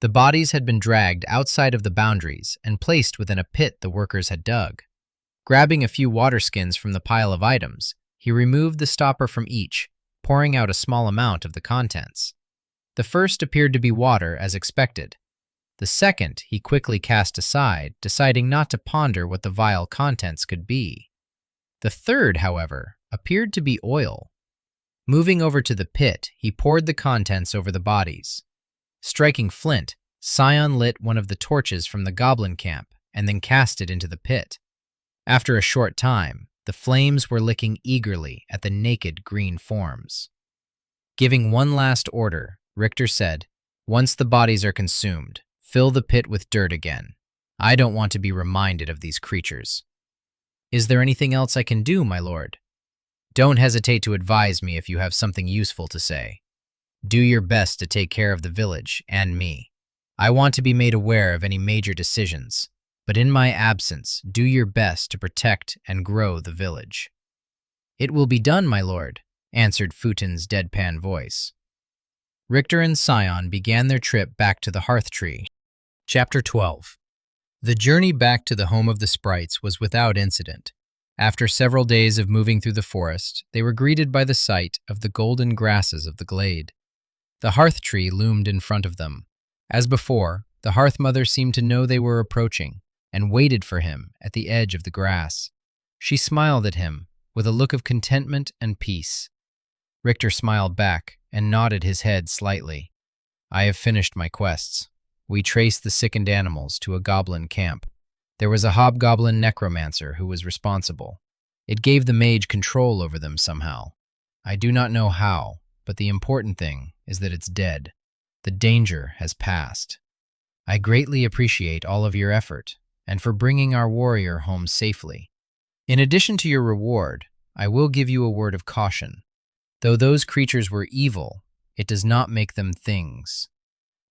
[SPEAKER 1] The bodies had been dragged outside of the boundaries and placed within a pit the workers had dug. Grabbing a few water skins from the pile of items, he removed the stopper from each, pouring out a small amount of the contents. The first appeared to be water, as expected. The second he quickly cast aside, deciding not to ponder what the vile contents could be. The third, however, appeared to be oil. Moving over to the pit, he poured the contents over the bodies. Striking flint, Scion lit one of the torches from the goblin camp and then cast it into the pit. After a short time, the flames were licking eagerly at the naked green forms. Giving one last order, Richter said, "Once the bodies are consumed, fill the pit with dirt again. I don't want to be reminded of these creatures." "Is there anything else I can do, my lord?" "Don't hesitate to advise me if you have something useful to say. Do your best to take care of the village and me. I want to be made aware of any major decisions, but in my absence, do your best to protect and grow the village." "It will be done, my lord," answered Futon's deadpan voice. Richter and Scion began their trip back to the hearth tree. Chapter 12. The journey back to the home of the sprites was without incident. After several days of moving through the forest, they were greeted by the sight of the golden grasses of the glade. The hearth tree loomed in front of them. As before, the hearth mother seemed to know they were approaching and waited for him at the edge of the grass. She smiled at him with a look of contentment and peace. Richter smiled back and nodded his head slightly. "I have finished my quests. We traced the sickened animals to a goblin camp. There was a hobgoblin necromancer who was responsible. It gave the mage control over them somehow. I do not know how, but the important thing is that it's dead. The danger has passed. I greatly appreciate all of your effort and for bringing our warrior home safely. In addition to your reward, I will give you a word of caution. Though those creatures were evil, it does not make them things.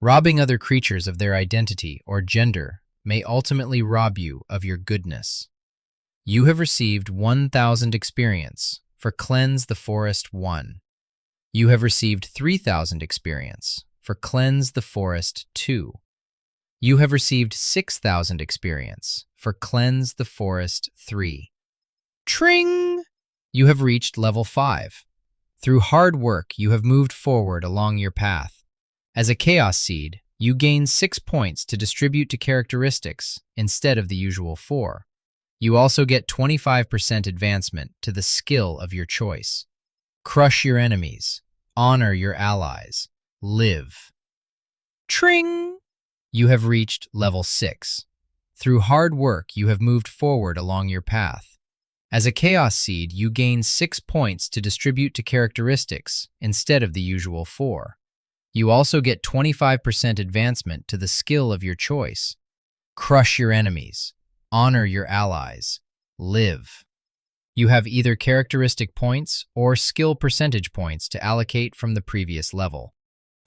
[SPEAKER 1] Robbing other creatures of their identity or gender may ultimately rob you of your goodness. You have received 1,000 experience for Cleanse the Forest 1. You have received 3,000 experience for Cleanse the Forest 2. You have received 6,000 experience for Cleanse the Forest 3. Tring! You have reached level 5. Through hard work, you have moved forward along your path. As a Chaos Seed, you gain 6 points to distribute to characteristics instead of the usual 4. You also get 25% advancement to the skill of your choice. Crush your enemies. Honor your allies. Live. Tring! You have reached level 6. Through hard work, you have moved forward along your path. As a Chaos Seed, you gain 6 points to distribute to characteristics instead of the usual 4. You also get 25% advancement to the skill of your choice. Crush your enemies. Honor your allies. Live. You have either characteristic points or skill percentage points to allocate from the previous level.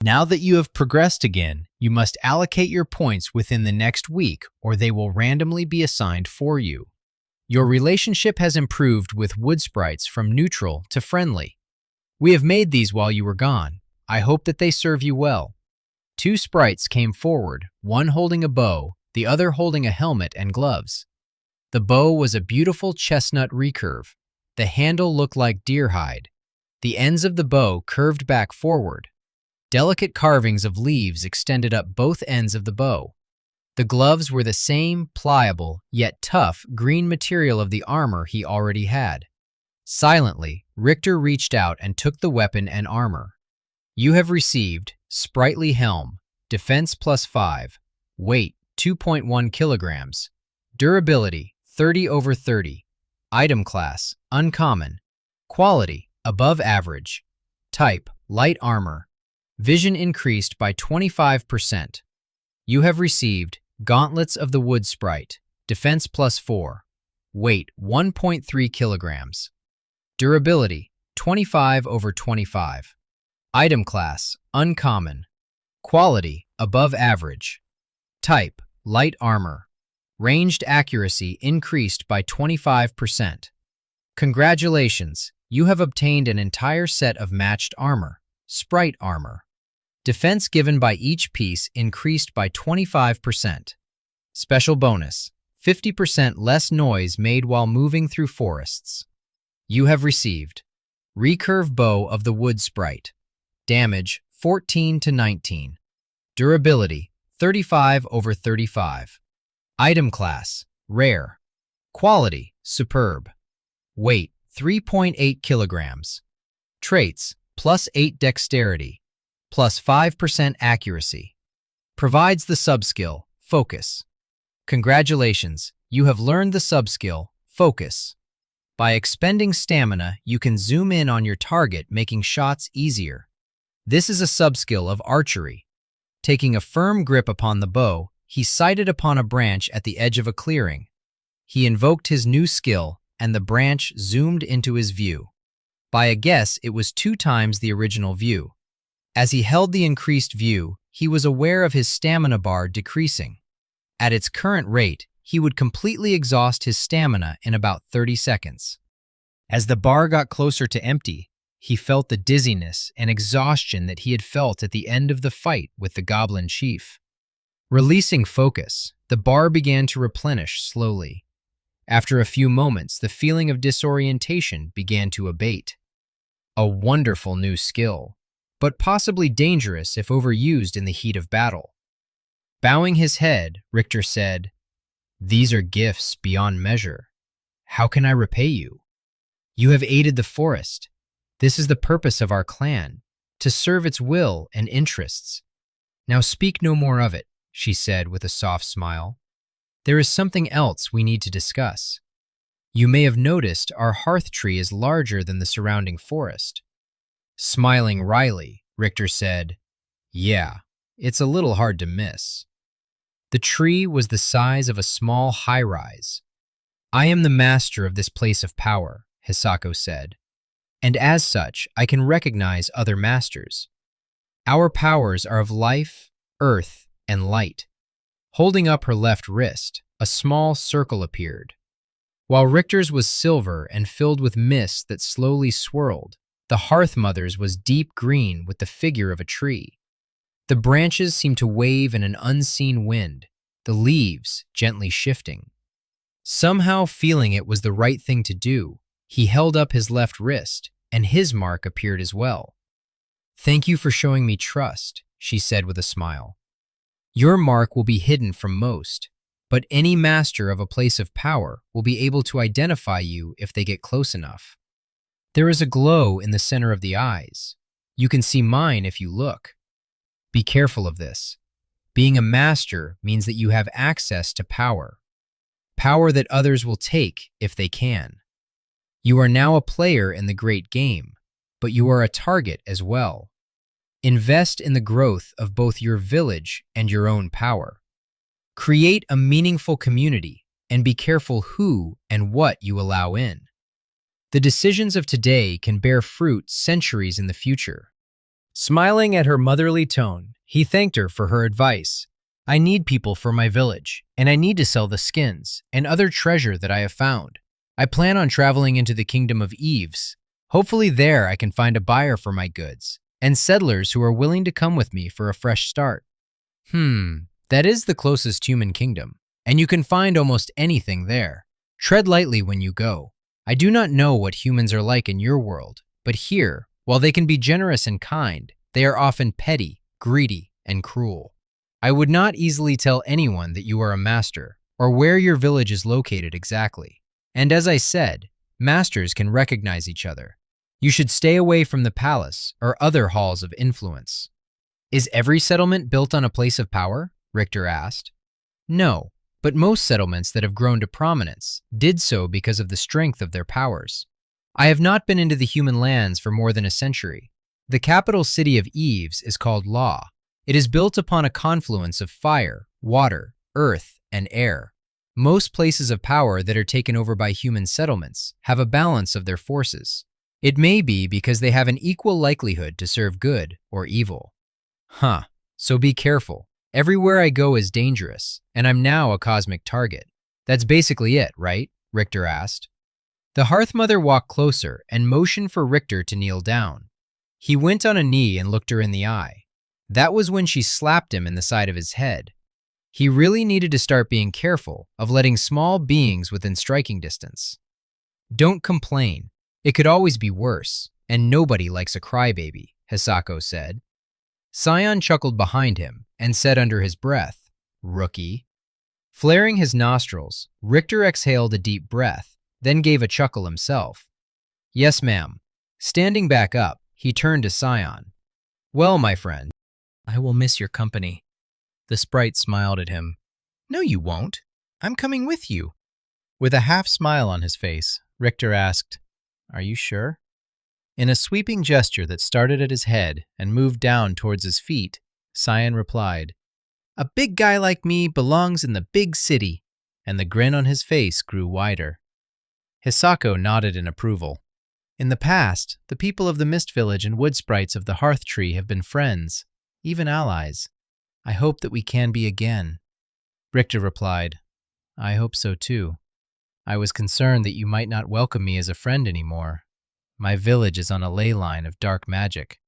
[SPEAKER 1] Now that you have progressed again, you must allocate your points within the next week or they will randomly be assigned for you. Your relationship has improved with wood sprites from neutral to friendly. We have made these while you were gone. I hope that they serve you well. 2 sprites came forward, one holding a bow, the other holding a helmet and gloves. The bow was a beautiful chestnut recurve. The handle looked like deer hide. The ends of the bow curved back forward. Delicate carvings of leaves extended up both ends of the bow. The gloves were the same pliable, yet tough, green material of the armor he already had. Silently, Richter reached out and took the weapon and armor. You have received Sprightly Helm, Defense +5, Weight 2.1 kilograms, Durability 30/30, Item Class Uncommon, Quality Above Average, Type Light Armor, Vision increased by 25%. You have received Gauntlets of the Wood Sprite, Defense +4, Weight 1.3 kilograms, Durability 25/25, Item Class Uncommon, Quality Above Average, Type Light Armor, Ranged accuracy increased by 25%. Congratulations, you have obtained an entire set of matched armor, sprite armor. Defense given by each piece increased by 25%. Special bonus, 50% less noise made while moving through forests. You have received Recurve Bow of the Wood Sprite. Damage 14 to 19. Durability 35/35. Item class Rare. Quality Superb. Weight 3.8 kilograms. Traits +8 dexterity, +5% accuracy. Provides the subskill Focus. Congratulations, you have learned the subskill Focus. By expending stamina, you can zoom in on your target, making shots easier. This is a subskill of archery. Taking a firm grip upon the bow, he sighted upon a branch at the edge of a clearing. He invoked his new skill, and the branch zoomed into his view. By a guess, it was 2 times the original view. As he held the increased view, he was aware of his stamina bar decreasing. At its current rate, he would completely exhaust his stamina in about 30 seconds. As the bar got closer to empty, he felt the dizziness and exhaustion that he had felt at the end of the fight with the Goblin Chief. Releasing focus, the bar began to replenish slowly. After a few moments, the feeling of disorientation began to abate. A wonderful new skill, but possibly dangerous if overused in the heat of battle. Bowing his head, Richter said, "These are gifts beyond measure. How can I repay you? You have aided the forest. This is the purpose of our clan, to serve its will and interests. Now speak no more of it," she said with a soft smile. "There is something else we need to discuss. You may have noticed our hearth tree is larger than the surrounding forest." Smiling wryly, Richter said, "Yeah, it's a little hard to miss." The tree was the size of a small high-rise. "I am the master of this place of power," Hisako said, "and as such, I can recognize other masters. Our powers are of life, earth, and light." Holding up her left wrist, a small circle appeared. While Richter's was silver and filled with mist that slowly swirled, the Hearth Mother's was deep green with the figure of a tree. The branches seemed to wave in an unseen wind, the leaves gently shifting. Somehow feeling it was the right thing to do, he held up his left wrist, and his mark appeared as well. "Thank you for showing me trust," she said with a smile. "Your mark will be hidden from most, but any master of a place of power will be able to identify you if they get close enough. There is a glow in the center of the eyes. You can see mine if you look. Be careful of this. Being a master means that you have access to power. Power that others will take if they can. You are now a player in the great game, but you are a target as well. Invest in the growth of both your village and your own power. Create a meaningful community and be careful who and what you allow in. The decisions of today can bear fruit centuries in the future." Smiling at her motherly tone, he thanked her for her advice. "I need people for my village, and I need to sell the skins and other treasure that I have found. I plan on traveling into the Kingdom of Eves. Hopefully there I can find a buyer for my goods, and settlers who are willing to come with me for a fresh start." That is the closest human kingdom, and you can find almost anything there. Tread lightly when you go. I do not know what humans are like in your world, but here, while they can be generous and kind, they are often petty, greedy, and cruel. I would not easily tell anyone that you are a master, or where your village is located exactly. And as I said, masters can recognize each other. You should stay away from the palace or other halls of influence. "Is every settlement built on a place of power?" Richter asked. "No, but most settlements that have grown to prominence did so because of the strength of their powers. I have not been into the human lands for more than a century. The capital city of Eves is called Law. It is built upon a confluence of fire, water, earth, and air. Most places of power that are taken over by human settlements have a balance of their forces. It may be because they have an equal likelihood to serve good or evil." So be careful. Everywhere I go is dangerous, and I'm now a cosmic target. That's basically it, right? Richter asked. The Hearth Mother walked closer and motioned for Richter to kneel down. He went on a knee and looked her in the eye. That was when she slapped him in the side of his head. He really needed to start being careful of letting small beings within striking distance. Don't complain. It could always be worse, and nobody likes a crybaby, Hisako said. Sion chuckled behind him and said under his breath, "Rookie." Flaring his nostrils, Richter exhaled a deep breath, then gave a chuckle himself. "Yes, ma'am." Standing back up, he turned to Sion. "Well, my friend, I will miss your company." The sprite smiled at him. "No, you won't. I'm coming with you." With a half smile on his face, Richter asked, "Are you sure?" In a sweeping gesture that started at his head and moved down towards his feet, Sion replied, "A big guy like me belongs in the big city," and the grin on his face grew wider. Hisako nodded in approval. In the past, the people of the Mist Village and wood sprites of the Hearth Tree have been friends, even allies. I hope that we can be again. Richter replied, "I hope so too. I was concerned that you might not welcome me as a friend anymore. My village is on a ley line of dark magic.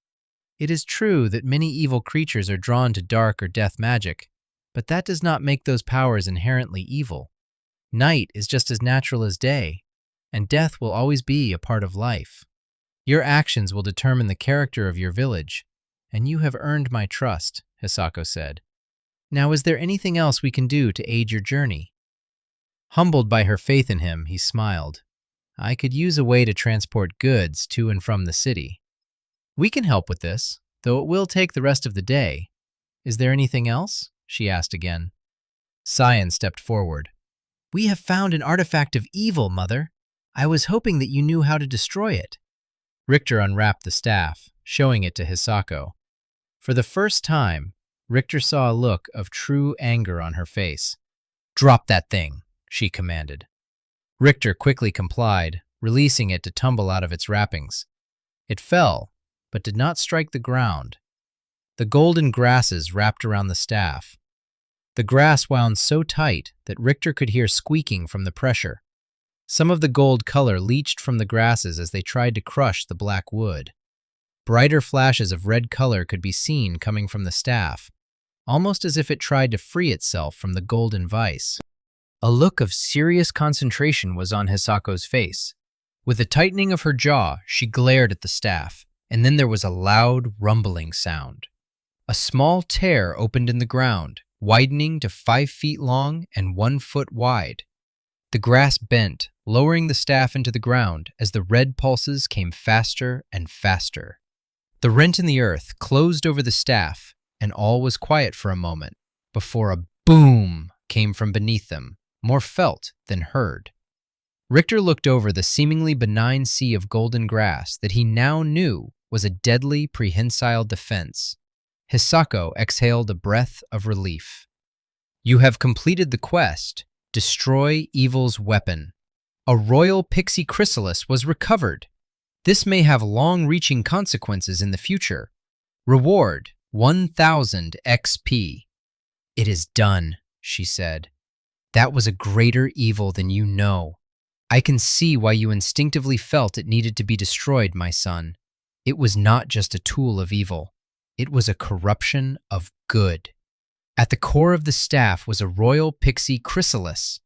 [SPEAKER 1] It is true that many evil creatures are drawn to dark or death magic, but that does not make those powers inherently evil. Night is just as natural as day, and death will always be a part of life. Your actions will determine the character of your village, and you have earned my trust," Hisako said. "Now, is there anything else we can do to aid your journey?" Humbled by her faith in him, he smiled. "I could use a way to transport goods to and from the city. We can help with this, though it will take the rest of the day. Is there anything else?" she asked again. Sion stepped forward. "We have found an artifact of evil, Mother. I was hoping that you knew how to destroy it." Richter unwrapped the staff, showing it to Hisako. For the first time, Richter saw a look of true anger on her face. "Drop that thing," she commanded. Richter quickly complied, releasing it to tumble out of its wrappings. It fell, but did not strike the ground. The golden grasses wrapped around the staff. The grass wound so tight that Richter could hear squeaking from the pressure. Some of the gold color leached from the grasses as they tried to crush the black wood. Brighter flashes of red color could be seen coming from the staff, almost as if it tried to free itself from the golden vice. A look of serious concentration was on Hisako's face. With a tightening of her jaw, she glared at the staff, and then there was a loud, rumbling sound. A small tear opened in the ground, widening to 5 feet long and 1 foot wide. The grass bent, lowering the staff into the ground as the red pulses came faster and faster. The rent in the earth closed over the staff, and all was quiet for a moment, before a boom came from beneath them, more felt than heard. Richter looked over the seemingly benign sea of golden grass that he now knew was a deadly prehensile defense. Hisako exhaled a breath of relief. "You have completed the quest. Destroy evil's weapon. A royal pixie chrysalis was recovered. This may have long-reaching consequences in the future. Reward 1,000 XP. "It is done," she said. "That was a greater evil than you know. I can see why you instinctively felt it needed to be destroyed, my son. It was not just a tool of evil. It was a corruption of good. At the core of the staff was a royal pixie chrysalis."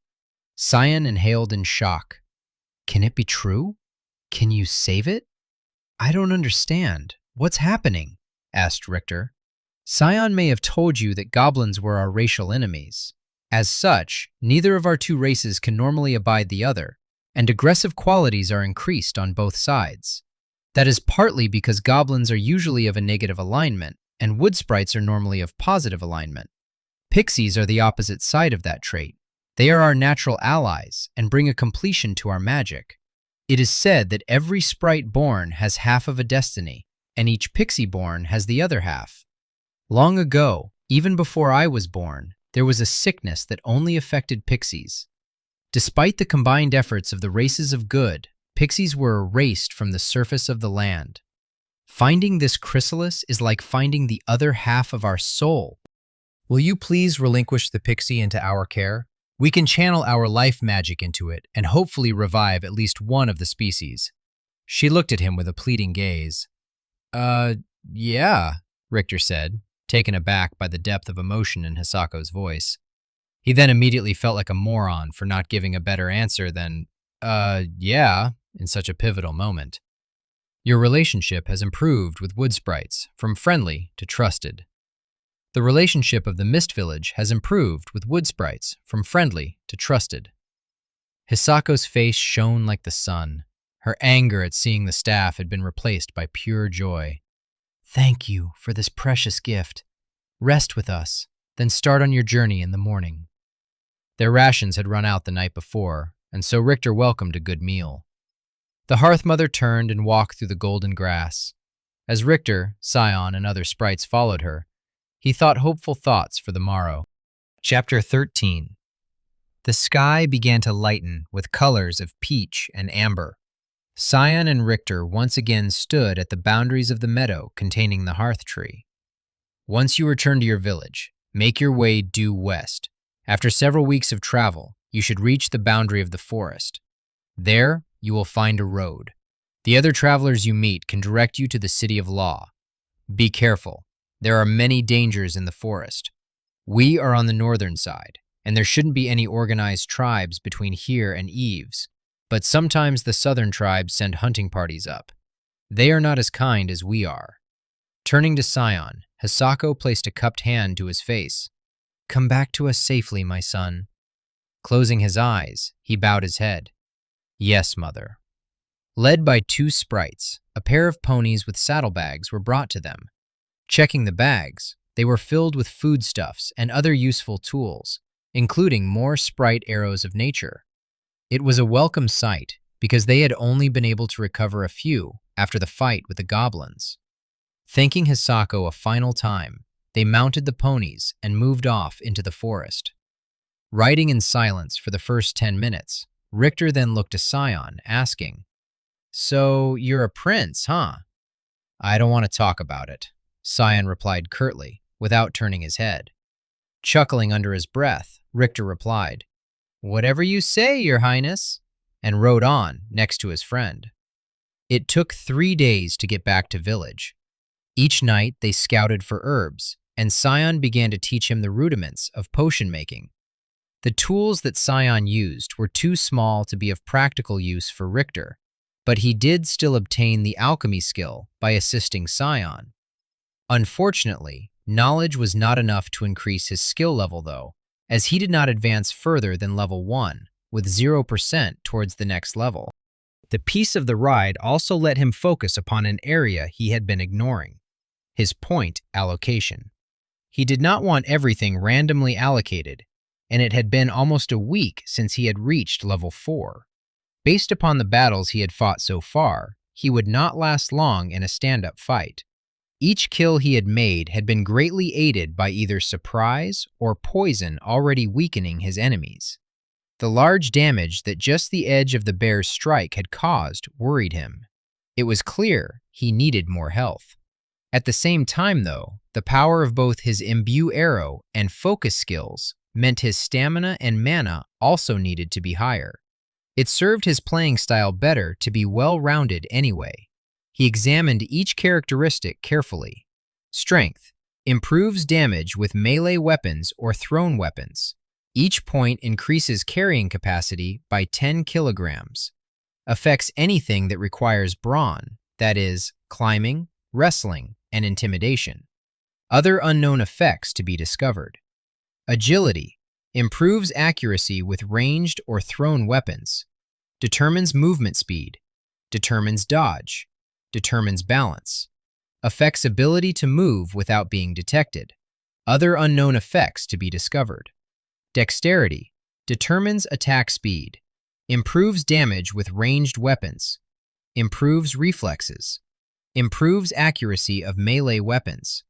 [SPEAKER 1] Sion inhaled in shock. "Can it be true? Can you save it?" "I don't understand. What's happening?" asked Richter. "Sion may have told you that goblins were our racial enemies. As such, neither of our two races can normally abide the other, and aggressive qualities are increased on both sides. That is partly because goblins are usually of a negative alignment, and wood sprites are normally of positive alignment. Pixies are the opposite side of that trait. They are our natural allies and bring a completion to our magic. It is said that every sprite born has half of a destiny, and each pixie born has the other half. Long ago, even before I was born, there was a sickness that only affected pixies. Despite the combined efforts of the races of good, pixies were erased from the surface of the land. Finding this chrysalis is like finding the other half of our soul. Will you please relinquish the pixie into our care? We can channel our life magic into it and hopefully revive at least one of the species. She looked at him with a pleading gaze. Yeah, Richter said, taken aback by the depth of emotion in Hisako's voice. He then immediately felt like a moron for not giving a better answer than, yeah, in such a pivotal moment. Your relationship has improved with wood sprites from friendly to trusted. The relationship of the Mist Village has improved with wood sprites from friendly to trusted. Hisako's face shone like the sun. Her anger at seeing the staff had been replaced by pure joy. Thank you for this precious gift. Rest with us, then start on your journey in the morning. Their rations had run out the night before, and so Richter welcomed a good meal. The Hearth Mother turned and walked through the golden grass. As Richter, Scion, and other sprites followed her, he thought hopeful thoughts for the morrow. Chapter 13. The sky began to lighten with colors of peach and amber. Scion and Richter once again stood at the boundaries of the meadow containing the hearth tree. Once you return to your village, make your way due west. After several weeks of travel, you should reach the boundary of the forest. There, you will find a road. The other travelers you meet can direct you to the City of Law. Be careful. There are many dangers in the forest. We are on the northern side, and there shouldn't be any organized tribes between here and Eves, but sometimes the southern tribes send hunting parties up. They are not as kind as we are. Turning to Scion, Hisako placed a cupped hand to his face. Come back to us safely, my son. Closing his eyes, he bowed his head. Yes, mother. Led by two sprites, a pair of ponies with saddlebags were brought to them. Checking the bags, they were filled with foodstuffs and other useful tools, including more sprite arrows of nature. It was a welcome sight because they had only been able to recover a few after the fight with the goblins. Thanking Hisako a final time, they mounted the ponies and moved off into the forest. Riding in silence for the first 10 minutes, Richter then looked to Scion, asking, So, you're a prince, huh? I don't want to talk about it, Scion replied curtly, without turning his head. Chuckling under his breath, Richter replied, Whatever you say, your highness, and rode on next to his friend. It took 3 days to get back to village. Each night they scouted for herbs, and Scion began to teach him the rudiments of potion making. The tools that Scion used were too small to be of practical use for Richter, but he did still obtain the alchemy skill by assisting Scion. Unfortunately, knowledge was not enough to increase his skill level though, as he did not advance further than level 1, with 0% towards the next level. The piece of the ride also let him focus upon an area he had been ignoring, his point allocation. He did not want everything randomly allocated, and it had been almost a week since he had reached level 4. Based upon the battles he had fought so far, he would not last long in a stand-up fight. Each kill he had made had been greatly aided by either surprise or poison already weakening his enemies. The large damage that just the edge of the bear's strike had caused worried him. It was clear he needed more health. At the same time, though, the power of both his imbue arrow and focus skills meant his stamina and mana also needed to be higher. It served his playing style better to be well-rounded anyway. He examined each characteristic carefully. Strength improves damage with melee weapons or thrown weapons. Each point increases carrying capacity by 10 kilograms. Affects anything that requires brawn, that is, climbing, wrestling, and intimidation. Other unknown effects to be discovered. Agility improves accuracy with ranged or thrown weapons. Determines movement speed. Determines dodge. Determines balance. Affects ability to move without being detected. Other unknown effects to be discovered. Dexterity determines attack speed. Improves damage with ranged weapons. Improves reflexes. Improves accuracy of melee weapons.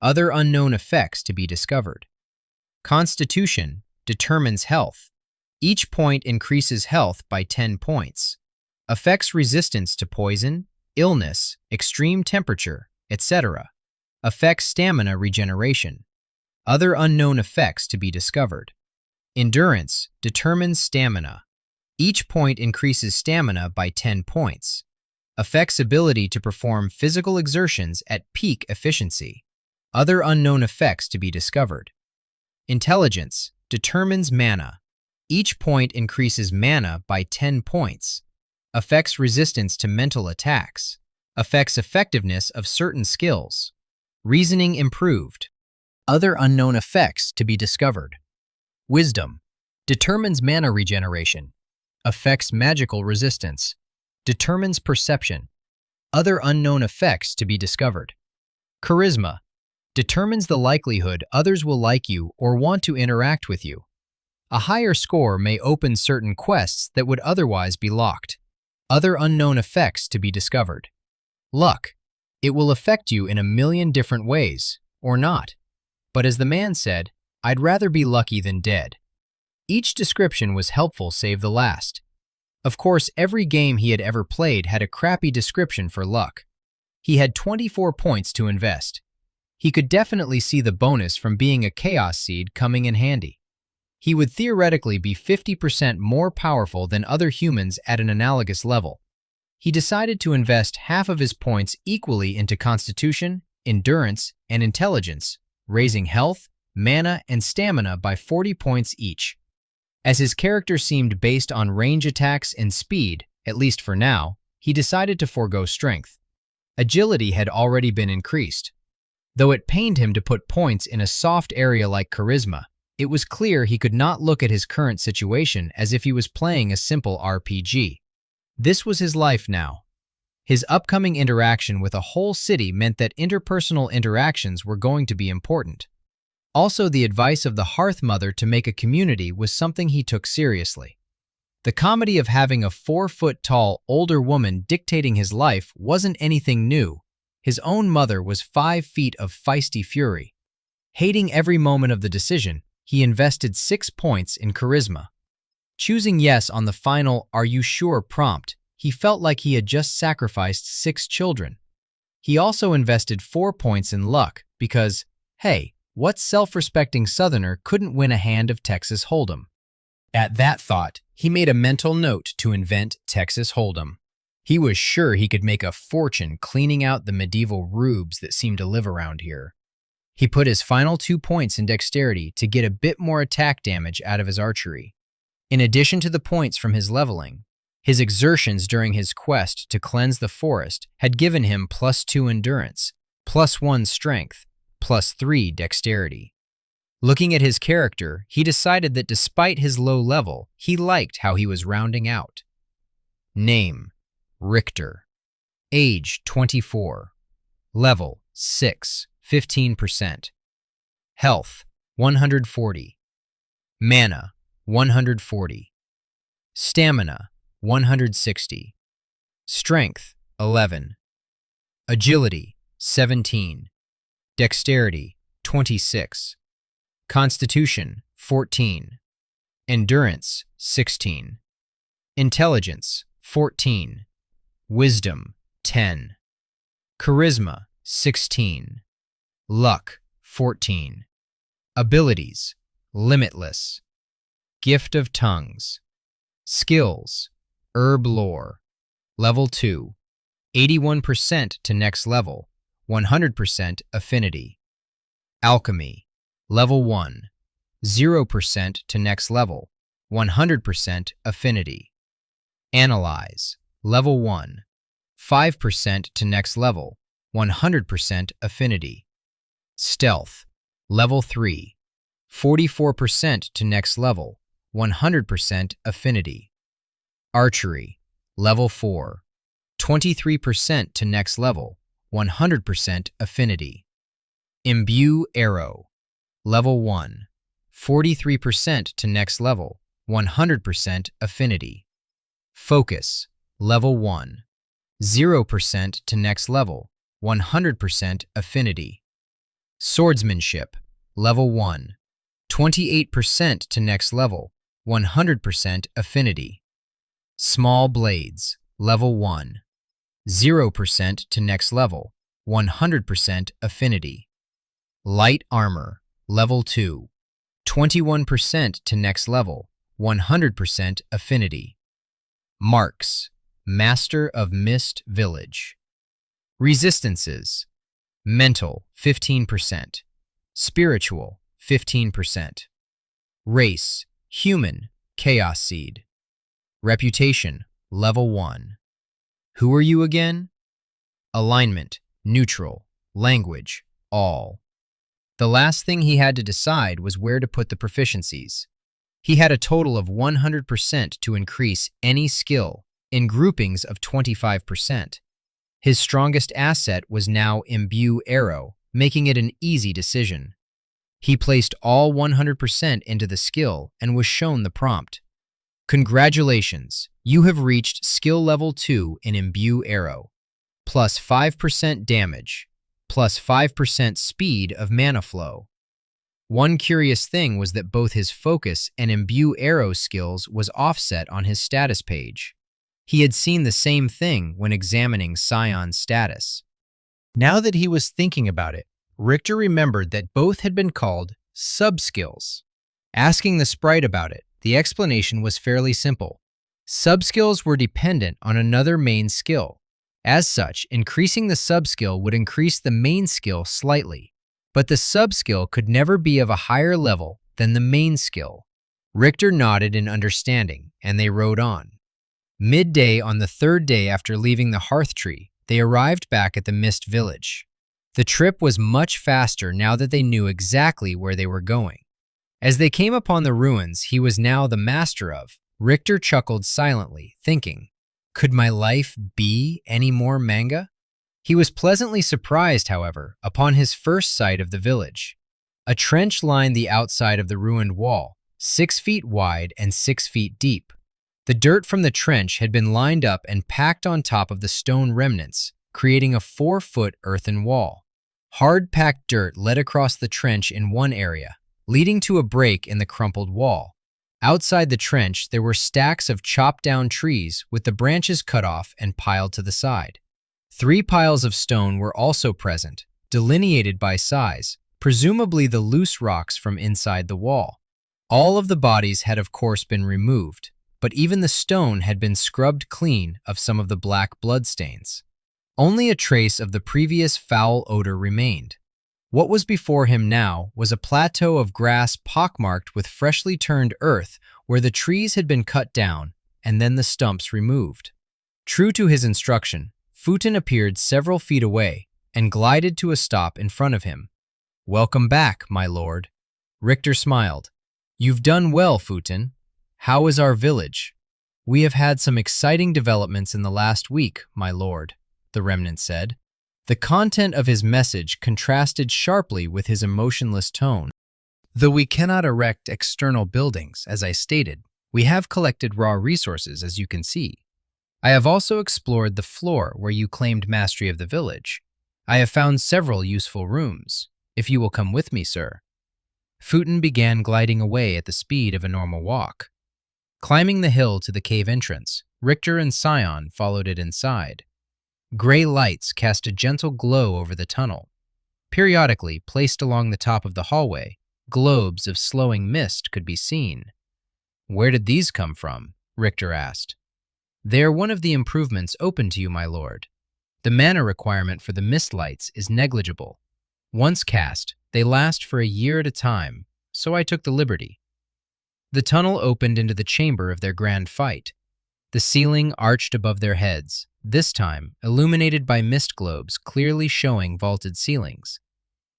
[SPEAKER 1] Other unknown effects to be discovered. Constitution determines health. Each point increases health by 10 points. Affects resistance to poison, illness, extreme temperature, etc. Affects stamina regeneration. Other unknown effects to be discovered. Endurance determines stamina. Each point increases stamina by 10 points. Affects ability to perform physical exertions at peak efficiency. Other unknown effects to be discovered. Intelligence determines mana. Each point increases mana by 10 points. Affects resistance to mental attacks. Affects effectiveness of certain skills. Reasoning improved. Other unknown effects to be discovered. Wisdom determines mana regeneration. Affects magical resistance. Determines perception. Other unknown effects to be discovered. Charisma determines the likelihood others will like you or want to interact with you. A higher score may open certain quests that would otherwise be locked. Other unknown effects to be discovered. Luck. It will affect you in a million different ways, or not. But as the man said, I'd rather be lucky than dead. Each description was helpful save the last. Of course, every game he had ever played had a crappy description for luck. He had 24 points to invest. He could definitely see the bonus from being a chaos seed coming in handy. He would theoretically be 50% more powerful than other humans at an analogous level. He decided to invest half of his points equally into constitution, endurance, and intelligence, raising health, mana, and stamina by 40 points each. As his character seemed based on range attacks and speed, at least for now, he decided to forego strength. Agility had already been increased. Though it pained him to put points in a soft area like charisma, it was clear he could not look at his current situation as if he was playing a simple RPG. This was his life now. His upcoming interaction with a whole city meant that interpersonal interactions were going to be important. Also, the advice of the Hearth Mother to make a community was something he took seriously. The comedy of having a 4-foot-tall older woman dictating his life wasn't anything new. His own mother was 5 feet of feisty fury. Hating every moment of the decision, he invested 6 points in charisma. Choosing yes on the final "Are you sure?" prompt, he felt like he had just sacrificed 6 children. He also invested 4 points in luck because, hey, what self-respecting Southerner couldn't win a hand of Texas Hold'em? At that thought, he made a mental note to invent Texas Hold'em. He was sure he could make a fortune cleaning out the medieval rubes that seemed to live around here. He put his final 2 points in dexterity to get a bit more attack damage out of his archery. In addition to the points from his leveling, his exertions during his quest to cleanse the forest had given him +2 endurance, +1 strength, +3 dexterity. Looking at his character, he decided that despite his low level, he liked how he was rounding out. Name: Richter. Age: 24. Level: 6, 15%. Health: 140. Mana: 140. Stamina: 160. Strength: 11. Agility: 17. Dexterity: 26. Constitution: 14. Endurance: 16. Intelligence: 14. Wisdom: 10. Charisma: 16. Luck: 14. Abilities: limitless. Gift of tongues. Skills: herb lore. Level 2. 81% to next level. 100% affinity. Alchemy. Level 1. 0% to next level. 100% affinity. Analyze. Level 1. 5% to next level. 100% affinity. Stealth. Level 3. 44% to next level. 100% affinity. Archery. Level 4. 23% to next level. 100% affinity. Imbue arrow. Level 1. 43% to next level. 100% affinity. Focus. Level 1. 0% to next level. 100% affinity. Swordsmanship. Level 1. 28% to next level. 100% affinity. Small blades. Level 1. 0% to next level. 100% affinity. Light armor. Level 2. 21% to next level, 100% affinity. Marks, Master of Mist Village. Resistances, mental, 15%. Spiritual, 15%. Race, human, chaos seed. Reputation, level 1. Who are you again? Alignment, neutral. Language, all. The last thing he had to decide was where to put the proficiencies. He had a total of 100% to increase any skill in groupings of 25%. His strongest asset was now Imbue Arrow, making it an easy decision. He placed all 100% into the skill and was shown the prompt. Congratulations, you have reached skill level 2 in Imbue Arrow. Plus 5% damage, plus 5% speed of mana flow. One curious thing was that both his focus and Imbue Arrow skills was offset on his status page. He had seen the same thing when examining Scion's status. Now that he was thinking about it, Richter remembered that both had been called sub-skills. Asking the sprite about it, the explanation was fairly simple. Sub-skills were dependent on another main skill. As such, increasing the sub-skill would increase the main skill slightly, but the sub-skill could never be of a higher level than the main skill. Richter nodded in understanding, and they rode on. Midday on the third day after leaving the Hearth Tree, they arrived back at the Mist Village. The trip was much faster now that they knew exactly where they were going. As they came upon the ruins he was now the master of, Richter chuckled silently, thinking, could my life be any more manga? He was pleasantly surprised, however, upon his first sight of the village. A trench lined the outside of the ruined wall, 6 feet wide and 6 feet deep. The dirt from the trench had been lined up and packed on top of the stone remnants, creating a 4-foot earthen wall. Hard-packed dirt led across the trench in one area, leading to a break in the crumpled wall. Outside the trench, there were stacks of chopped-down trees with the branches cut off and piled to the side. 3 piles of stone were also present, delineated by size, presumably the loose rocks from inside the wall. All of the bodies had of course been removed, but even the stone had been scrubbed clean of some of the black bloodstains. Only a trace of the previous foul odor remained. What was before him now was a plateau of grass pockmarked with freshly turned earth where the trees had been cut down and then the stumps removed. True to his instruction, Futon appeared several feet away and glided to a stop in front of him. "Welcome back, my lord." Richter smiled. "You've done well, Futon. How is our village?" "We have had some exciting developments in the last week, my lord," the remnant said. The content of his message contrasted sharply with his emotionless tone. "Though we cannot erect external buildings, as I stated, we have collected raw resources, as you can see. I have also explored the floor where you claimed mastery of the village. I have found several useful rooms. If you will come with me, sir." Futon began gliding away at the speed of a normal walk. Climbing the hill to the cave entrance, Richter and Scion followed it inside. Gray lights cast a gentle glow over the tunnel. Periodically, placed along the top of the hallway, globes of slowing mist could be seen. "Where did these come from?" Richter asked. "They are one of the improvements open to you, my lord. The mana requirement for the mist lights is negligible. Once cast, they last for a year at a time, so I took the liberty." The tunnel opened into the chamber of their grand fight. The ceiling arched above their heads, this time illuminated by mist globes clearly showing vaulted ceilings.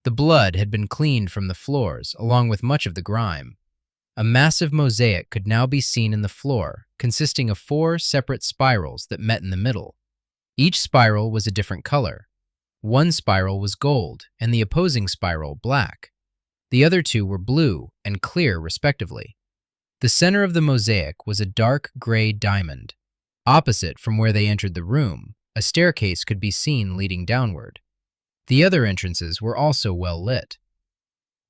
[SPEAKER 1] The blood had been cleaned from the floors, along with much of the grime. A massive mosaic could now be seen in the floor, consisting of 4 separate spirals that met in the middle. Each spiral was a different color. One spiral was gold, and the opposing spiral black. The other 2 were blue and clear, respectively. The center of the mosaic was a dark gray diamond. Opposite from where they entered the room, a staircase could be seen leading downward. The other entrances were also well lit.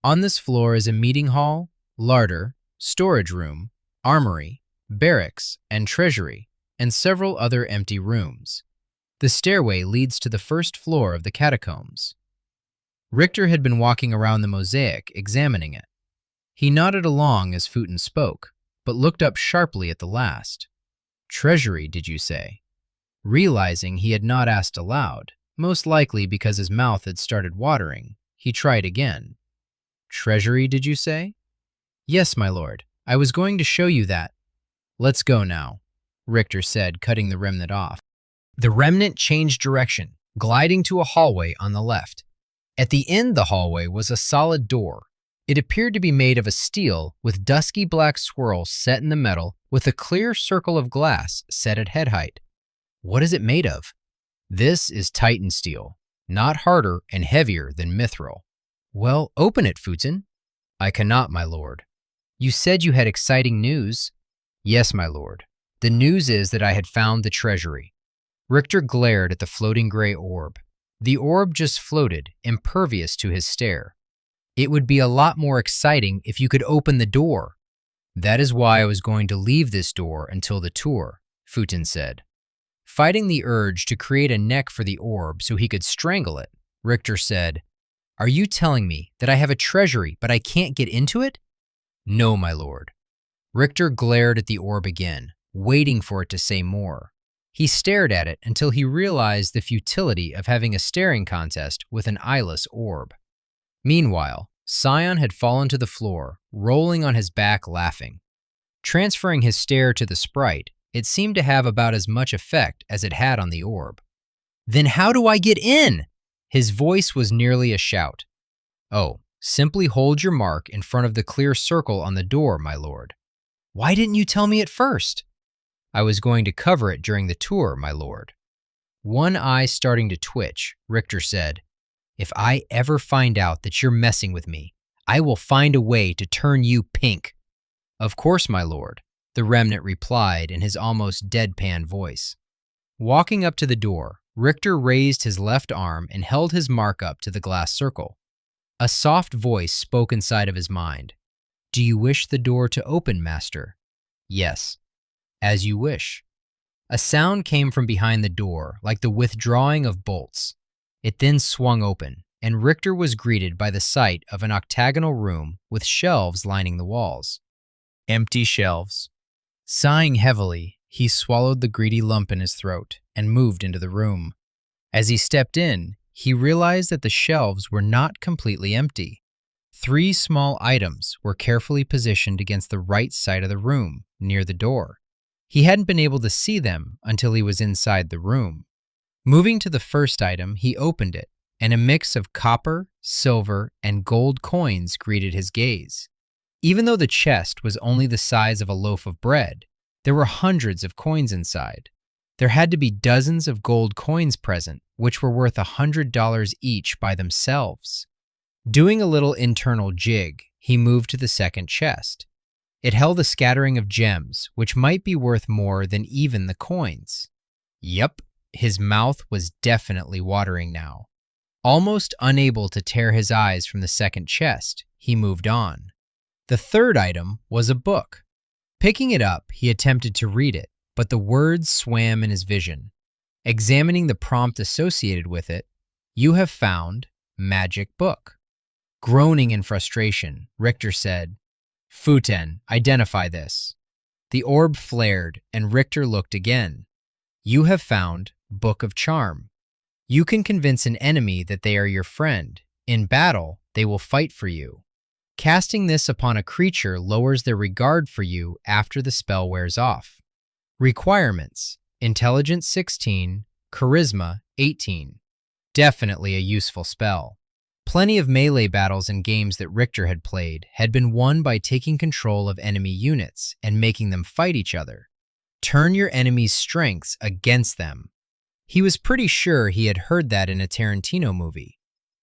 [SPEAKER 1] On this floor is a meeting hall, larder, storage room, armory, barracks, and treasury, and several other empty rooms. The stairway leads to the first floor of the catacombs. Richter had been walking around the mosaic, examining it. He nodded along as Futon spoke, but looked up sharply at the last. Treasury, did you say? Realizing he had not asked aloud, most likely because his mouth had started watering, he tried again. Treasury, did you say? Yes, my lord. I was going to show you that. Let's go now, Richter said, cutting the remnant off. The remnant changed direction, gliding to a hallway on the left. At the end of the hallway was a solid door. It appeared to be made of a steel with dusky black swirls set in the metal with a clear circle of glass set at head height. What is it made of? This is Titan steel, not harder and heavier than mithril. Well, open it, Futon. I cannot, my lord. You said you had exciting news. Yes, my lord. The news is that I had found the treasury. Richter glared at the floating gray orb. The orb just floated, impervious to his stare. It would be a lot more exciting if you could open the door. That is why I was going to leave this door until the tour, Futon said. Fighting the urge to create a neck for the orb so he could strangle it, Richter said, Are you telling me that I have a treasury but I can't get into it? No, my lord. Richter glared at the orb again, waiting for it to say more. He stared at it until he realized the futility of having a staring contest with an eyeless orb. Meanwhile, Scion had fallen to the floor, rolling on his back laughing. Transferring his stare to the sprite, it seemed to have about as much effect as it had on the orb. Then how do I get in? His voice was nearly a shout. Oh, simply hold your mark in front of the clear circle on the door, my lord. Why didn't you tell me at first? I was going to cover it during the tour, my lord. One eye starting to twitch, Richter said, If I ever find out that you're messing with me, I will find a way to turn you pink. Of course, my lord, the remnant replied in his almost deadpan voice. Walking up to the door, Richter raised his left arm and held his mark up to the glass circle. A soft voice spoke inside of his mind. Do you wish the door to open, master? Yes. As you wish. A sound came from behind the door, like the withdrawing of bolts. It then swung open, and Richter was greeted by the sight of an octagonal room with shelves lining the walls. Empty shelves. Sighing heavily, he swallowed the greedy lump in his throat and moved into the room. As he stepped in, he realized that the shelves were not completely empty. 3 small items were carefully positioned against the right side of the room, near the door. He hadn't been able to see them until he was inside the room. Moving to the first item, he opened it, and a mix of copper, silver, and gold coins greeted his gaze. Even though the chest was only the size of a loaf of bread, there were hundreds of coins inside. There had to be dozens of gold coins present, which were worth $100 each by themselves. Doing a little internal jig, he moved to the second chest. It held a scattering of gems, which might be worth more than even the coins. Yup, his mouth was definitely watering now. Almost unable to tear his eyes from the second chest, he moved on. The third item was a book. Picking it up, he attempted to read it, but the words swam in his vision. Examining the prompt associated with it, you have found magic book. Groaning in frustration, Richter said, Futon, identify this. The orb flared, and Richter looked again. You have found Book of Charm. You can convince an enemy that they are your friend. In battle, they will fight for you. Casting this upon a creature lowers their regard for you after the spell wears off. Requirements: Intelligence 16, Charisma 18. Definitely a useful spell. Plenty of melee battles in games that Richter had played had been won by taking control of enemy units and making them fight each other. Turn your enemy's strengths against them. He was pretty sure he had heard that in a Tarantino movie.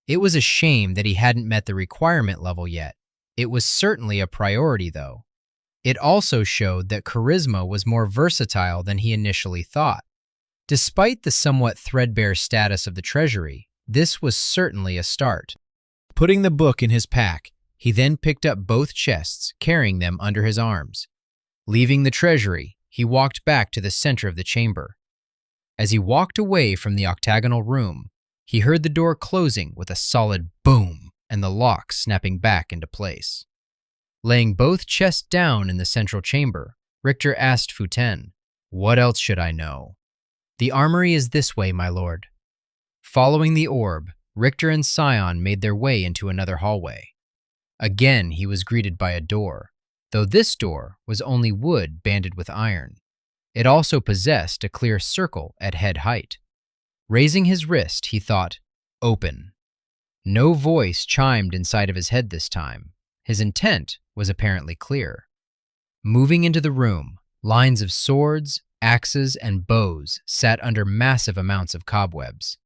[SPEAKER 1] It was a shame that he hadn't met the requirement level yet. It was certainly a priority, though. It also showed that charisma was more versatile than he initially thought. Despite the somewhat threadbare status of the treasury, this was certainly a start. Putting the book in his pack, he then picked up both chests, carrying them under his arms. Leaving the treasury, he walked back to the center of the chamber. As he walked away from the octagonal room, he heard the door closing with a solid boom and the lock snapping back into place. Laying both chests down in the central chamber, Richter asked Futen, "What else should I know?" "The armory is this way, my lord." Following the orb, Richter and Scion made their way into another hallway. Again, he was greeted by a door, though this door was only wood banded with iron. It also possessed a clear circle at head height. Raising his wrist, he thought, "Open." No voice chimed inside of his head this time. His intent was apparently clear. Moving into the room, lines of swords, axes, and bows sat under massive amounts of cobwebs.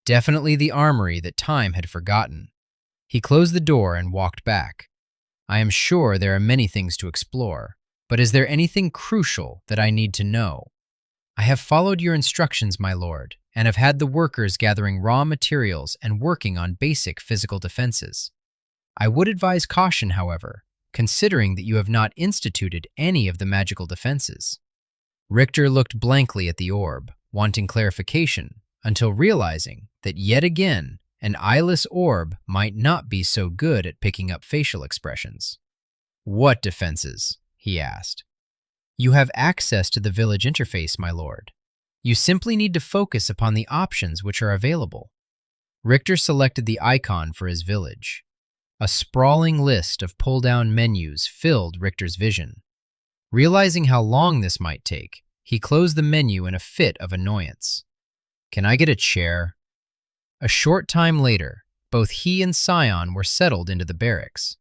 [SPEAKER 1] Definitely the armory that time had forgotten. He closed the door and walked back. "I am sure there are many things to explore, but is there anything crucial that I need to know?" "I have followed your instructions, my lord, and have had the workers gathering raw materials and working on basic physical defenses. I would advise caution, however, considering that you have not instituted any of the magical defenses." Richter looked blankly at the orb, wanting clarification, until realizing that yet again, an eyeless orb might not be so good at picking up facial expressions. "What defenses?" he asked. "You have access to the village interface, my lord. You simply need to focus upon the options which are available." Richter selected the icon for his village. A sprawling list of pull-down menus filled Richter's vision. Realizing how long this might take, he closed the menu in a fit of annoyance. "Can I get a chair?" A short time later, both he and Scion were settled into the barracks.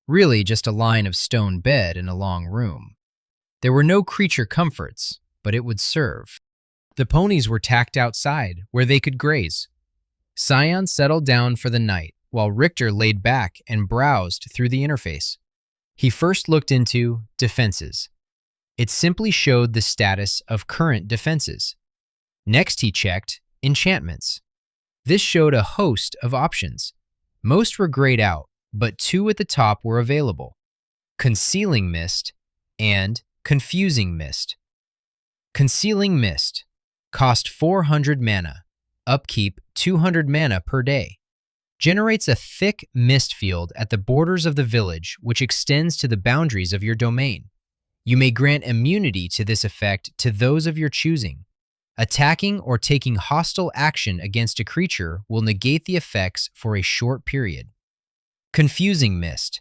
[SPEAKER 1] Really just a line of stone bed in a long room. There were no creature comforts, but it would serve. The ponies were tacked outside, where they could graze. Scion settled down for the night, while Richter laid back and browsed through the interface. He first looked into defenses. It simply showed the status of current defenses. Next he checked enchantments. This showed a host of options. Most were grayed out, but two at the top were available: Concealing Mist and Confusing Mist. Concealing Mist cost 400 mana, upkeep 200 mana per day. Generates a thick mist field at the borders of the village which extends to the boundaries of your domain. You may grant immunity to this effect to those of your choosing. Attacking or taking hostile action against a creature will negate the effects for a short period. Confusing Mist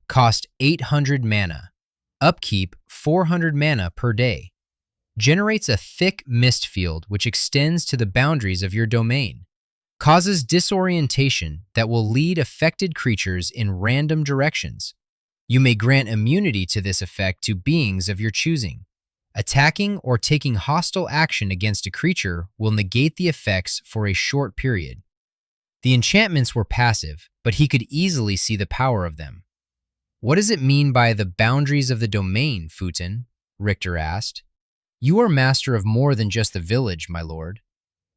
[SPEAKER 1] cost 800 mana, upkeep 400 mana per day. Generates a thick mist field which extends to the boundaries of your domain. Causes disorientation that will lead affected creatures in random directions. You may grant immunity to this effect to beings of your choosing. Attacking or taking hostile action against a creature will negate the effects for a short period. The enchantments were passive, but he could easily see the power of them. "What does it mean by the boundaries of the domain, Futen?" Richter asked. "You are master of more than just the village, my lord.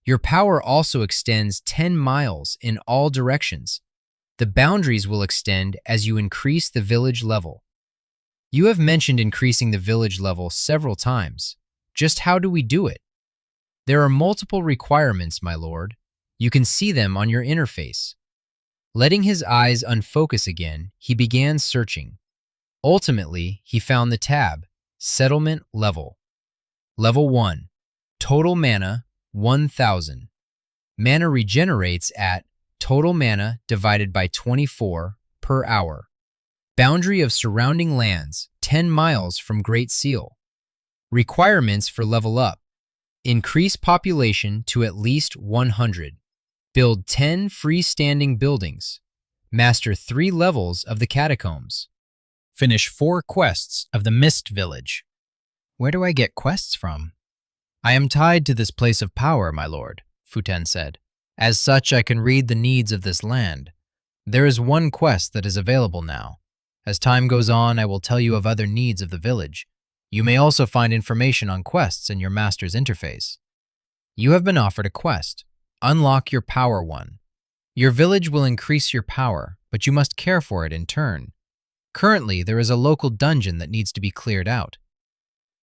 [SPEAKER 1] Your power also extends 10 miles in all directions. The boundaries will extend as you increase the village level." "You have mentioned increasing the village level several times. Just how do we do it?" "There are multiple requirements, my lord. You can see them on your interface." Letting his eyes unfocus again, he began searching. Ultimately, he found the tab, Settlement Level. Level 1, Total Mana, 1000. Mana regenerates at total mana divided by 24 per hour. Boundary of surrounding lands, 10 miles from Great Seal. Requirements for level up: increase population to at least 100. Build 10 freestanding buildings. Master 3 levels of the catacombs. Finish 4 quests of the Mist Village. "Where do I get quests from?" "I am tied to this place of power, my lord," Futen said. "As such, I can read the needs of this land. There is one quest that is available now. As time goes on, I will tell you of other needs of the village. You may also find information on quests in your master's interface." "You have been offered a quest. Unlock your power one. Your village will increase your power, but you must care for it in turn. Currently, there is a local dungeon that needs to be cleared out.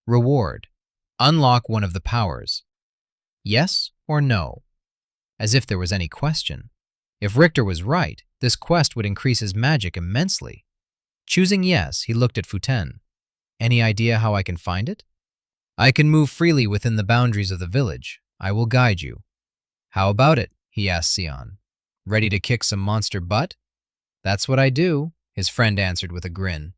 [SPEAKER 1] Reward: unlock one of the powers. Yes or no?" As if there was any question. If Richter was right, this quest would increase his magic immensely. Choosing yes, he looked at Futen. Any idea how I can find it? I can move freely within the boundaries of the village. I will guide you. How about it? He asked Sion. Ready to kick some monster butt? That's what I do, his friend answered with a grin.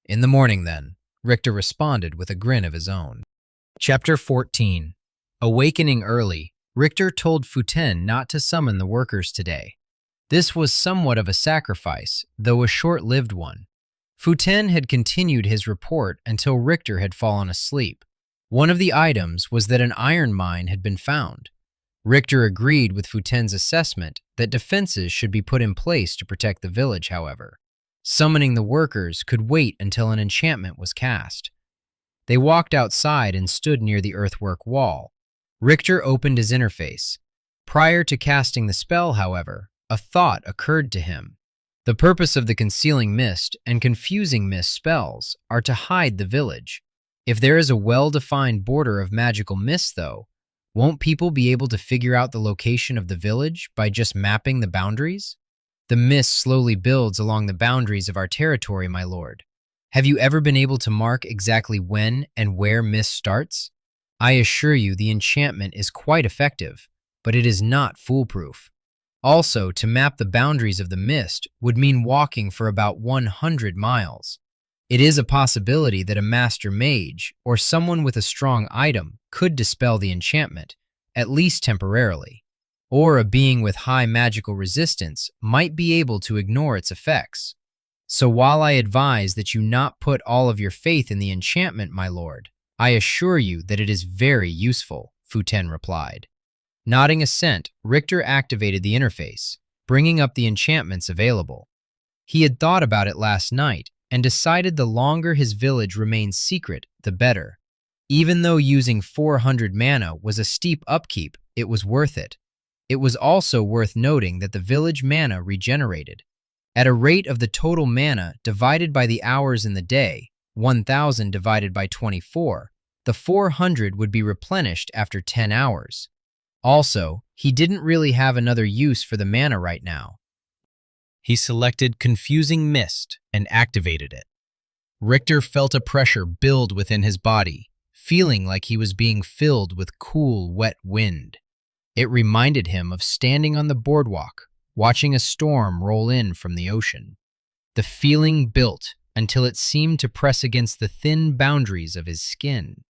[SPEAKER 1] In the morning, then, Richter responded with a grin of his own. Chapter 14. Awakening early, Richter told Futen not to summon the workers today. This was somewhat of a sacrifice, though a short-lived one. Futen had continued his report until Richter had fallen asleep. One of the items was that an iron mine had been found. Richter agreed with Futen's assessment that defenses should be put in place to protect the village, however. Summoning the workers could wait until an enchantment was cast. They walked outside and stood near the earthwork wall. Richter opened his interface. Prior to casting the spell, however, a thought occurred to him. The purpose of the Concealing Mist and Confusing Mist spells are to hide the village. If there is a well-defined border of magical mist, though, won't people be able to figure out the location of the village by just mapping the boundaries? The mist slowly builds along the boundaries of our territory, my lord. Have you ever been able to mark exactly when and where mist starts? I assure you the enchantment is quite effective, but it is not foolproof. Also, to map the boundaries of the mist would mean walking for about 100 miles. It is a possibility that a master mage or someone with a strong item could dispel the enchantment, at least temporarily, or a being with high magical resistance might be able to ignore its effects. So while I advise that you not put all of your faith in the enchantment, my lord, I assure you that it is very useful, Futen replied. Nodding assent, Richter activated the interface, bringing up the enchantments available. He had thought about it last night and decided the longer his village remained secret, the better. Even though using 400 mana was a steep upkeep, it was worth it. It was also worth noting that the village mana regenerated. At a rate of the total mana divided by the hours in the day, 1,000 divided by 24, the 400 would be replenished after 10 hours. Also, he didn't really have another use for the mana right now. He selected Confusing Mist and activated it. Richter felt a pressure build within his body, feeling like he was being filled with cool, wet wind. It reminded him of standing on the boardwalk, watching a storm roll in from the ocean. The feeling built until it seemed to press against the thin boundaries of his skin.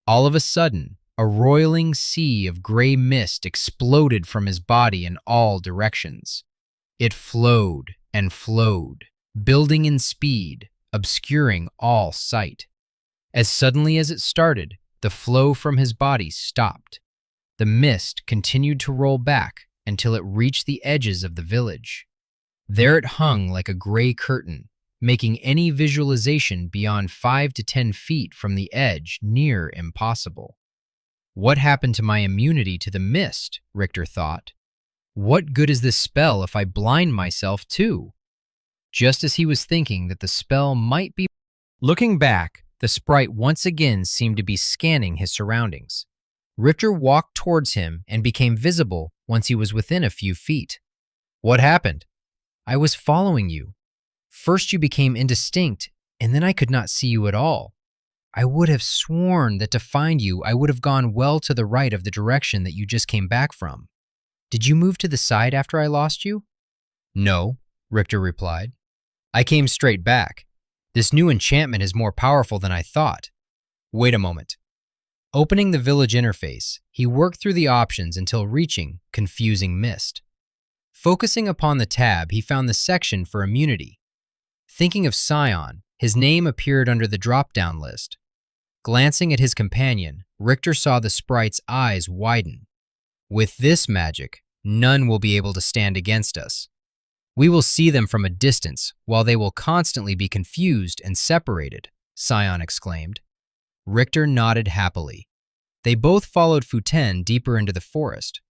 [SPEAKER 1] All of a sudden, a roiling sea of gray mist exploded from his body in all directions. It flowed and flowed, building in speed, obscuring all sight. As suddenly as it started, the flow from his body stopped. The mist continued to roll back until it reached the edges of the village. There it hung like a gray curtain, making any visualization beyond 5 to 10 feet from the edge near impossible. What happened to my immunity to the mist? Richter thought. What good is this spell if I blind myself too? Just as he was thinking that the spell might be... Looking back, the sprite once again seemed to be scanning his surroundings. Richter walked towards him and became visible once he was within a few feet. What happened? I was following you. First you became indistinct, and then I could not see you at all. I would have sworn that to find you, I would have gone well to the right of the direction that you just came back from. Did you move to the side after I lost you? No, Richter replied. I came straight back. This new enchantment is more powerful than I thought. Wait a moment. Opening the village interface, he worked through the options until reaching Confusing Mist. Focusing upon the tab, he found the section for immunity. Thinking of Sion, his name appeared under the drop-down list. Glancing at his companion, Richter saw the sprite's eyes widen. With this magic, none will be able to stand against us. We will see them from a distance, while they will constantly be confused and separated, Sion exclaimed. Richter nodded happily. They both followed Futen deeper into the forest.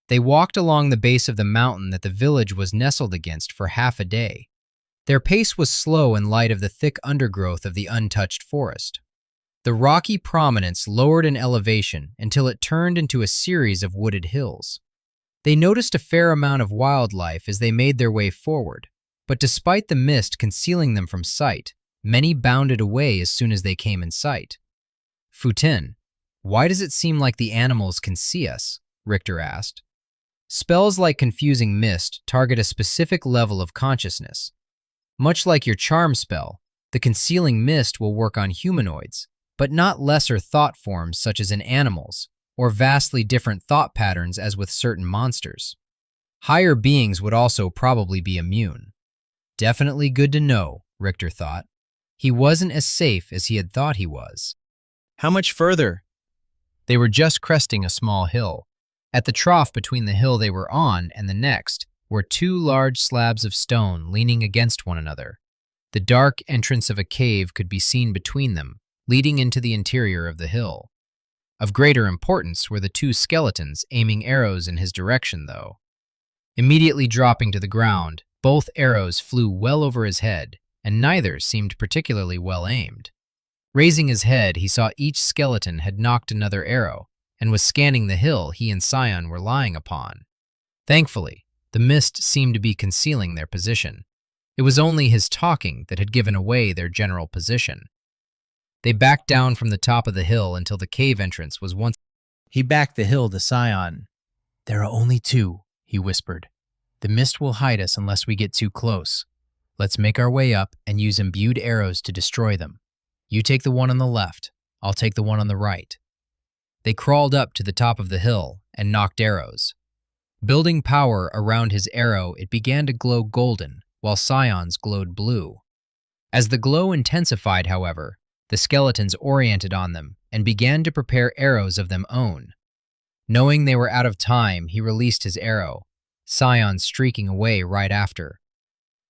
[SPEAKER 1] They walked along the base of the mountain that the village was nestled against for half a day. Their pace was slow in light of the thick undergrowth of the untouched forest. The rocky prominence lowered in elevation until it turned into a series of wooded hills. They noticed a fair amount of wildlife as they made their way forward, But despite the mist concealing them from sight, many bounded away as soon as they came in sight. Futin, why does it seem like the animals can see us? Richter asked. Spells like Confusing Mist target a specific level of consciousness. Much like your charm spell, the Concealing Mist will work on humanoids, but not lesser thought forms such as in animals, or vastly different thought patterns as with certain monsters. Higher beings would also probably be immune. Definitely good to know, Richter thought. He wasn't as safe as he had thought he was. How much further? They were just cresting a small hill. At the trough between the hill they were on and the next were two large slabs of stone leaning against one another. The dark entrance of a cave could be seen between them, leading into the interior of the hill. Of greater importance were the two skeletons aiming arrows in his direction, though. Immediately dropping to the ground, both arrows flew well over his head, and neither seemed particularly well aimed. Raising his head, he saw each skeleton had knocked another arrow, and was scanning the hill he and Scion were lying upon. Thankfully, the mist seemed to be concealing their position. It was only his talking that had given away their general position. They backed down from the top of the hill until the cave entrance was once. He backed the hill to Scion. There are only two, he whispered. The mist will hide us unless we get too close. Let's make our way up and use imbued arrows to destroy them. You take the one on the left, I'll take the one on the right. They crawled up to the top of the hill and knocked arrows. Building power around his arrow, it began to glow golden, while Scion's glowed blue. As the glow intensified, however, the skeletons oriented on them and began to prepare arrows of their own. Knowing they were out of time, he released his arrow, Scion streaking away right after.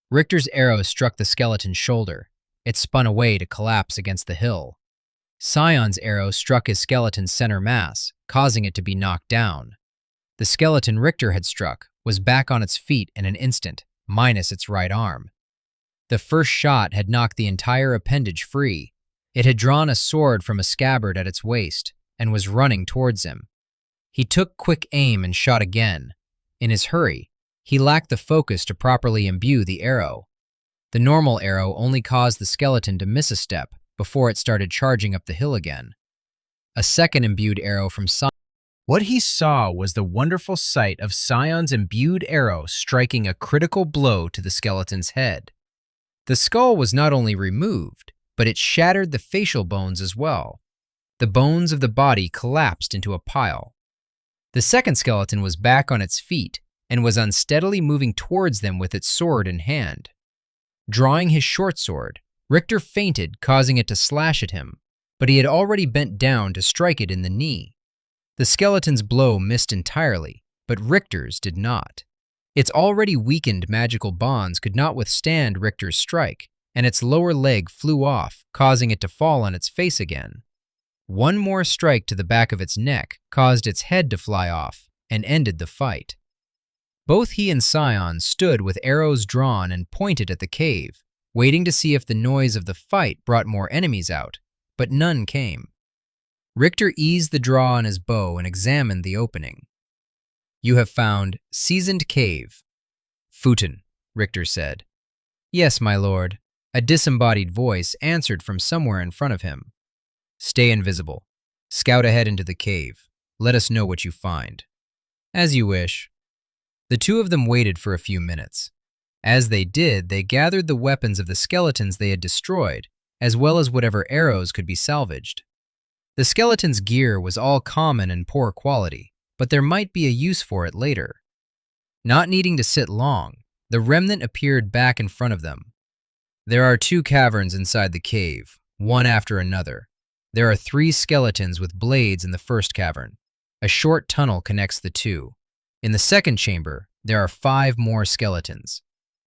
[SPEAKER 1] Richter's arrow struck the skeleton's shoulder. It spun away to collapse against the hill. Scion's arrow struck his skeleton's center mass, causing it to be knocked down. The skeleton Richter had struck was back on its feet in an instant, minus its right arm. The first shot had knocked the entire appendage free. It had drawn a sword from a scabbard at its waist and was running towards him. He took quick aim and shot again. In his hurry, he lacked the focus to properly imbue the arrow. The normal arrow only caused the skeleton to miss a step before it started charging up the hill again. A second imbued arrow from Scion. What he saw was the wonderful sight of Scion's imbued arrow striking a critical blow to the skeleton's head. The skull was not only removed, but it shattered the facial bones as well. The bones of the body collapsed into a pile. The second skeleton was back on its feet and was unsteadily moving towards them with its sword in hand. Drawing his short sword, Richter feinted, causing it to slash at him, but he had already bent down to strike it in the knee. The skeleton's blow missed entirely, but Richter's did not. Its already weakened magical bonds could not withstand Richter's strike, and its lower leg flew off, causing it to fall on its face again. One more strike to the back of its neck caused its head to fly off and ended the fight. Both he and Scion stood with arrows drawn and pointed at the cave, waiting to see if the noise of the fight brought more enemies out, but none came. Richter eased the draw on his bow and examined the opening. You have found Seasoned Cave. Futin, Richter said. Yes, my lord. A disembodied voice answered from somewhere in front of him. Stay invisible. Scout ahead into the cave. Let us know what you find. As you wish. The two of them waited for a few minutes. As they did, they gathered the weapons of the skeletons they had destroyed, as well as whatever arrows could be salvaged. The skeleton's gear was all common and poor quality, but there might be a use for it later. Not needing to sit long, the remnant appeared back in front of them. There are two caverns inside the cave, one after another. There are 3 skeletons with blades in the first cavern. A short tunnel connects the two. In the second chamber, there are 5 more skeletons.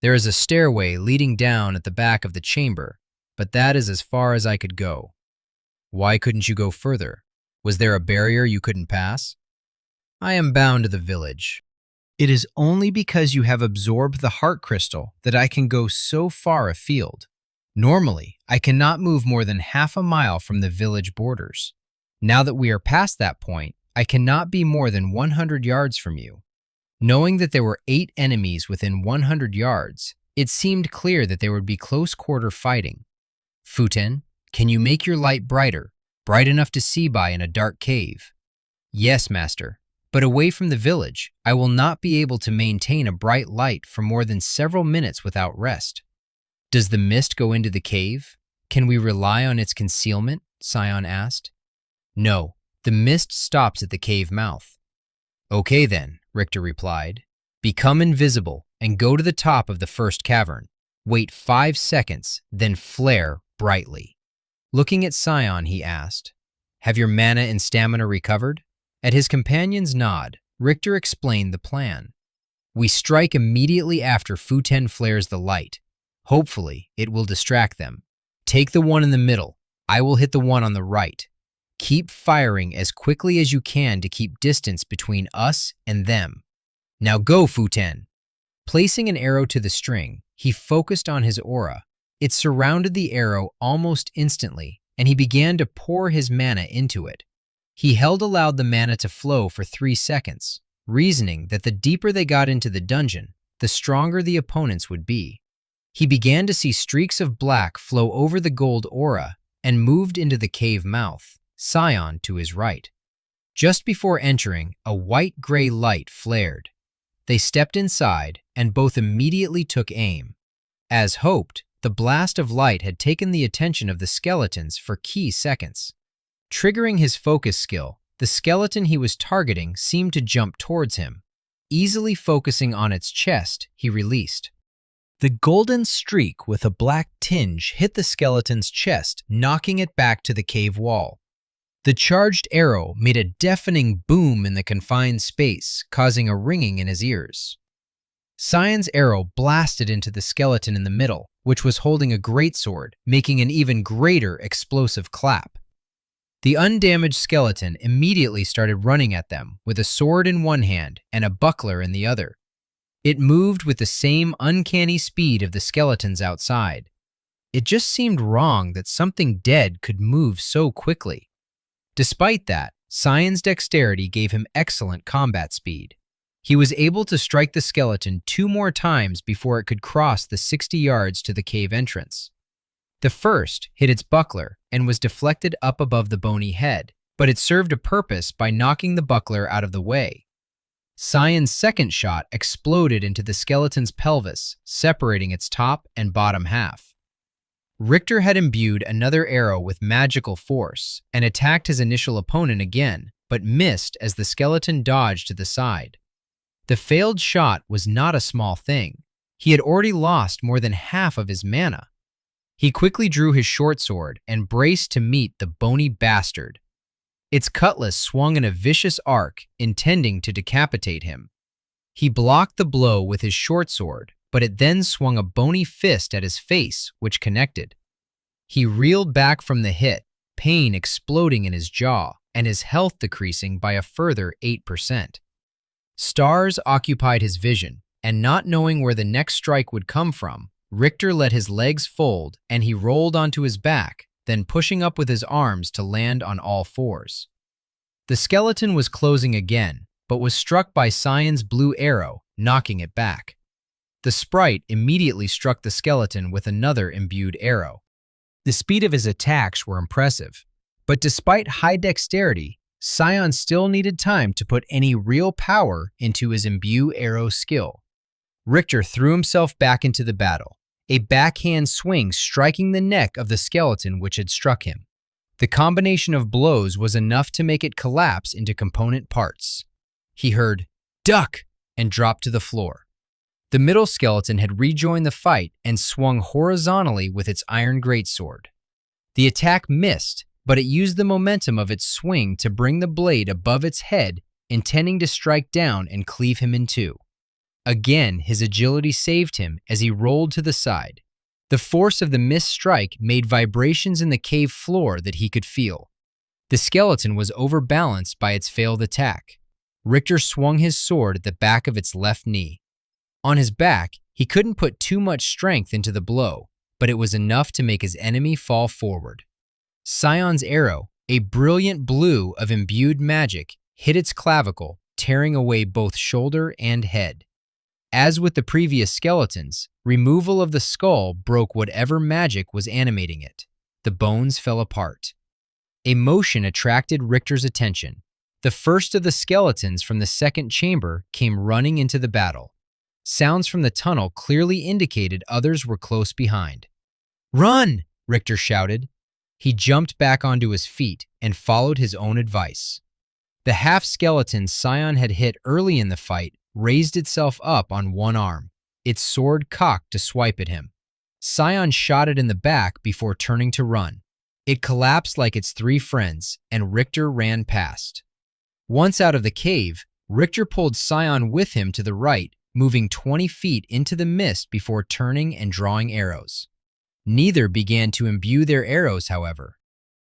[SPEAKER 1] There is a stairway leading down at the back of the chamber, but that is as far as I could go. Why couldn't you go further? Was there a barrier you couldn't pass? I am bound to the village. It is only because you have absorbed the heart crystal that I can go so far afield. Normally, I cannot move more than half a mile from the village borders. Now that we are past that point, I cannot be more than 100 yards from you. Knowing that there were 8 enemies within 100 yards, It seemed clear that there would be close-quarter fighting. "Futen, can you make your light brighter, bright enough to see by in a dark cave?" "Yes, master, but away from the village, I will not be able to maintain a bright light for more than several minutes without rest." "Does the mist go into the cave? Can we rely on its concealment?" Sion asked. "No, the mist stops at the cave mouth." "Okay then," Richter replied. "Become invisible and go to the top of the first cavern. Wait 5 seconds, then flare brightly." Looking at Sion, he asked, "Have your mana and stamina recovered?" At his companion's nod, Richter explained the plan. "We strike immediately after Futen flares the light. Hopefully, it will distract them. Take the one in the middle. I will hit the one on the right. Keep firing as quickly as you can to keep distance between us and them. Now go, Futen!" Placing an arrow to the string, he focused on his aura. It surrounded the arrow almost instantly, and he began to pour his mana into it. He allowed the mana to flow for 3 seconds, reasoning that the deeper they got into the dungeon, the stronger the opponents would be. He began to see streaks of black flow over the gold aura and moved into the cave mouth, Sion to his right. Just before entering, a white-gray light flared. They stepped inside and both immediately took aim. As hoped, the blast of light had taken the attention of the skeletons for key seconds. Triggering his focus skill, the skeleton he was targeting seemed to jump towards him. Easily focusing on its chest, he released. The golden streak with a black tinge hit the skeleton's chest, knocking it back to the cave wall. The charged arrow made a deafening boom in the confined space, causing a ringing in his ears. Sion's arrow blasted into the skeleton in the middle, which was holding a greatsword, making an even greater explosive clap. The undamaged skeleton immediately started running at them with a sword in one hand and a buckler in the other. It moved with the same uncanny speed of the skeletons outside. It just seemed wrong that something dead could move so quickly. Despite that, Sion's dexterity gave him excellent combat speed. He was able to strike the skeleton 2 more times before it could cross the 60 yards to the cave entrance. The first hit its buckler and was deflected up above the bony head, but it served a purpose by knocking the buckler out of the way. Sion's second shot exploded into the skeleton's pelvis, separating its top and bottom half. Richter had imbued another arrow with magical force and attacked his initial opponent again, but missed as the skeleton dodged to the side. The failed shot was not a small thing. He had already lost more than half of his mana. He quickly drew his short sword and braced to meet the bony bastard. Its cutlass swung in a vicious arc, intending to decapitate him. He blocked the blow with his short sword, but it then swung a bony fist at his face, which connected. He reeled back from the hit, pain exploding in his jaw, and his health decreasing by a further 8%. Stars occupied his vision, and not knowing where the next strike would come from, Richter let his legs fold and he rolled onto his back, then pushing up with his arms to land on all fours. The skeleton was closing again, but was struck by Sion's blue arrow, knocking it back. The sprite immediately struck the skeleton with another imbued arrow. The speed of his attacks were impressive, but despite high dexterity, Sion still needed time to put any real power into his imbue arrow skill. Richter threw himself back into the battle, a backhand swing striking the neck of the skeleton which had struck him. The combination of blows was enough to make it collapse into component parts. He heard, "Duck!" and dropped to the floor. The middle skeleton had rejoined the fight and swung horizontally with its iron greatsword. The attack missed, but it used the momentum of its swing to bring the blade above its head, intending to strike down and cleave him in two. Again, his agility saved him as he rolled to the side. The force of the missed strike made vibrations in the cave floor that he could feel. The skeleton was overbalanced by its failed attack. Richter swung his sword at the back of its left knee. On his back, he couldn't put too much strength into the blow, but it was enough to make his enemy fall forward. Sion's arrow, a brilliant blue of imbued magic, hit its clavicle, tearing away both shoulder and head. As with the previous skeletons, removal of the skull broke whatever magic was animating it. The bones fell apart. A motion attracted Richter's attention. The first of the skeletons from the second chamber came running into the battle. Sounds from the tunnel clearly indicated others were close behind. "Run!" Richter shouted. He jumped back onto his feet and followed his own advice. The half-skeleton Scion had hit early in the fight raised itself up on one arm, its sword cocked to swipe at him. Scion shot it in the back before turning to run. It collapsed like its three friends, and Richter ran past. Once out of the cave, Richter pulled Scion with him to the right, moving 20 feet into the mist before turning and drawing arrows. Neither began to imbue their arrows, however.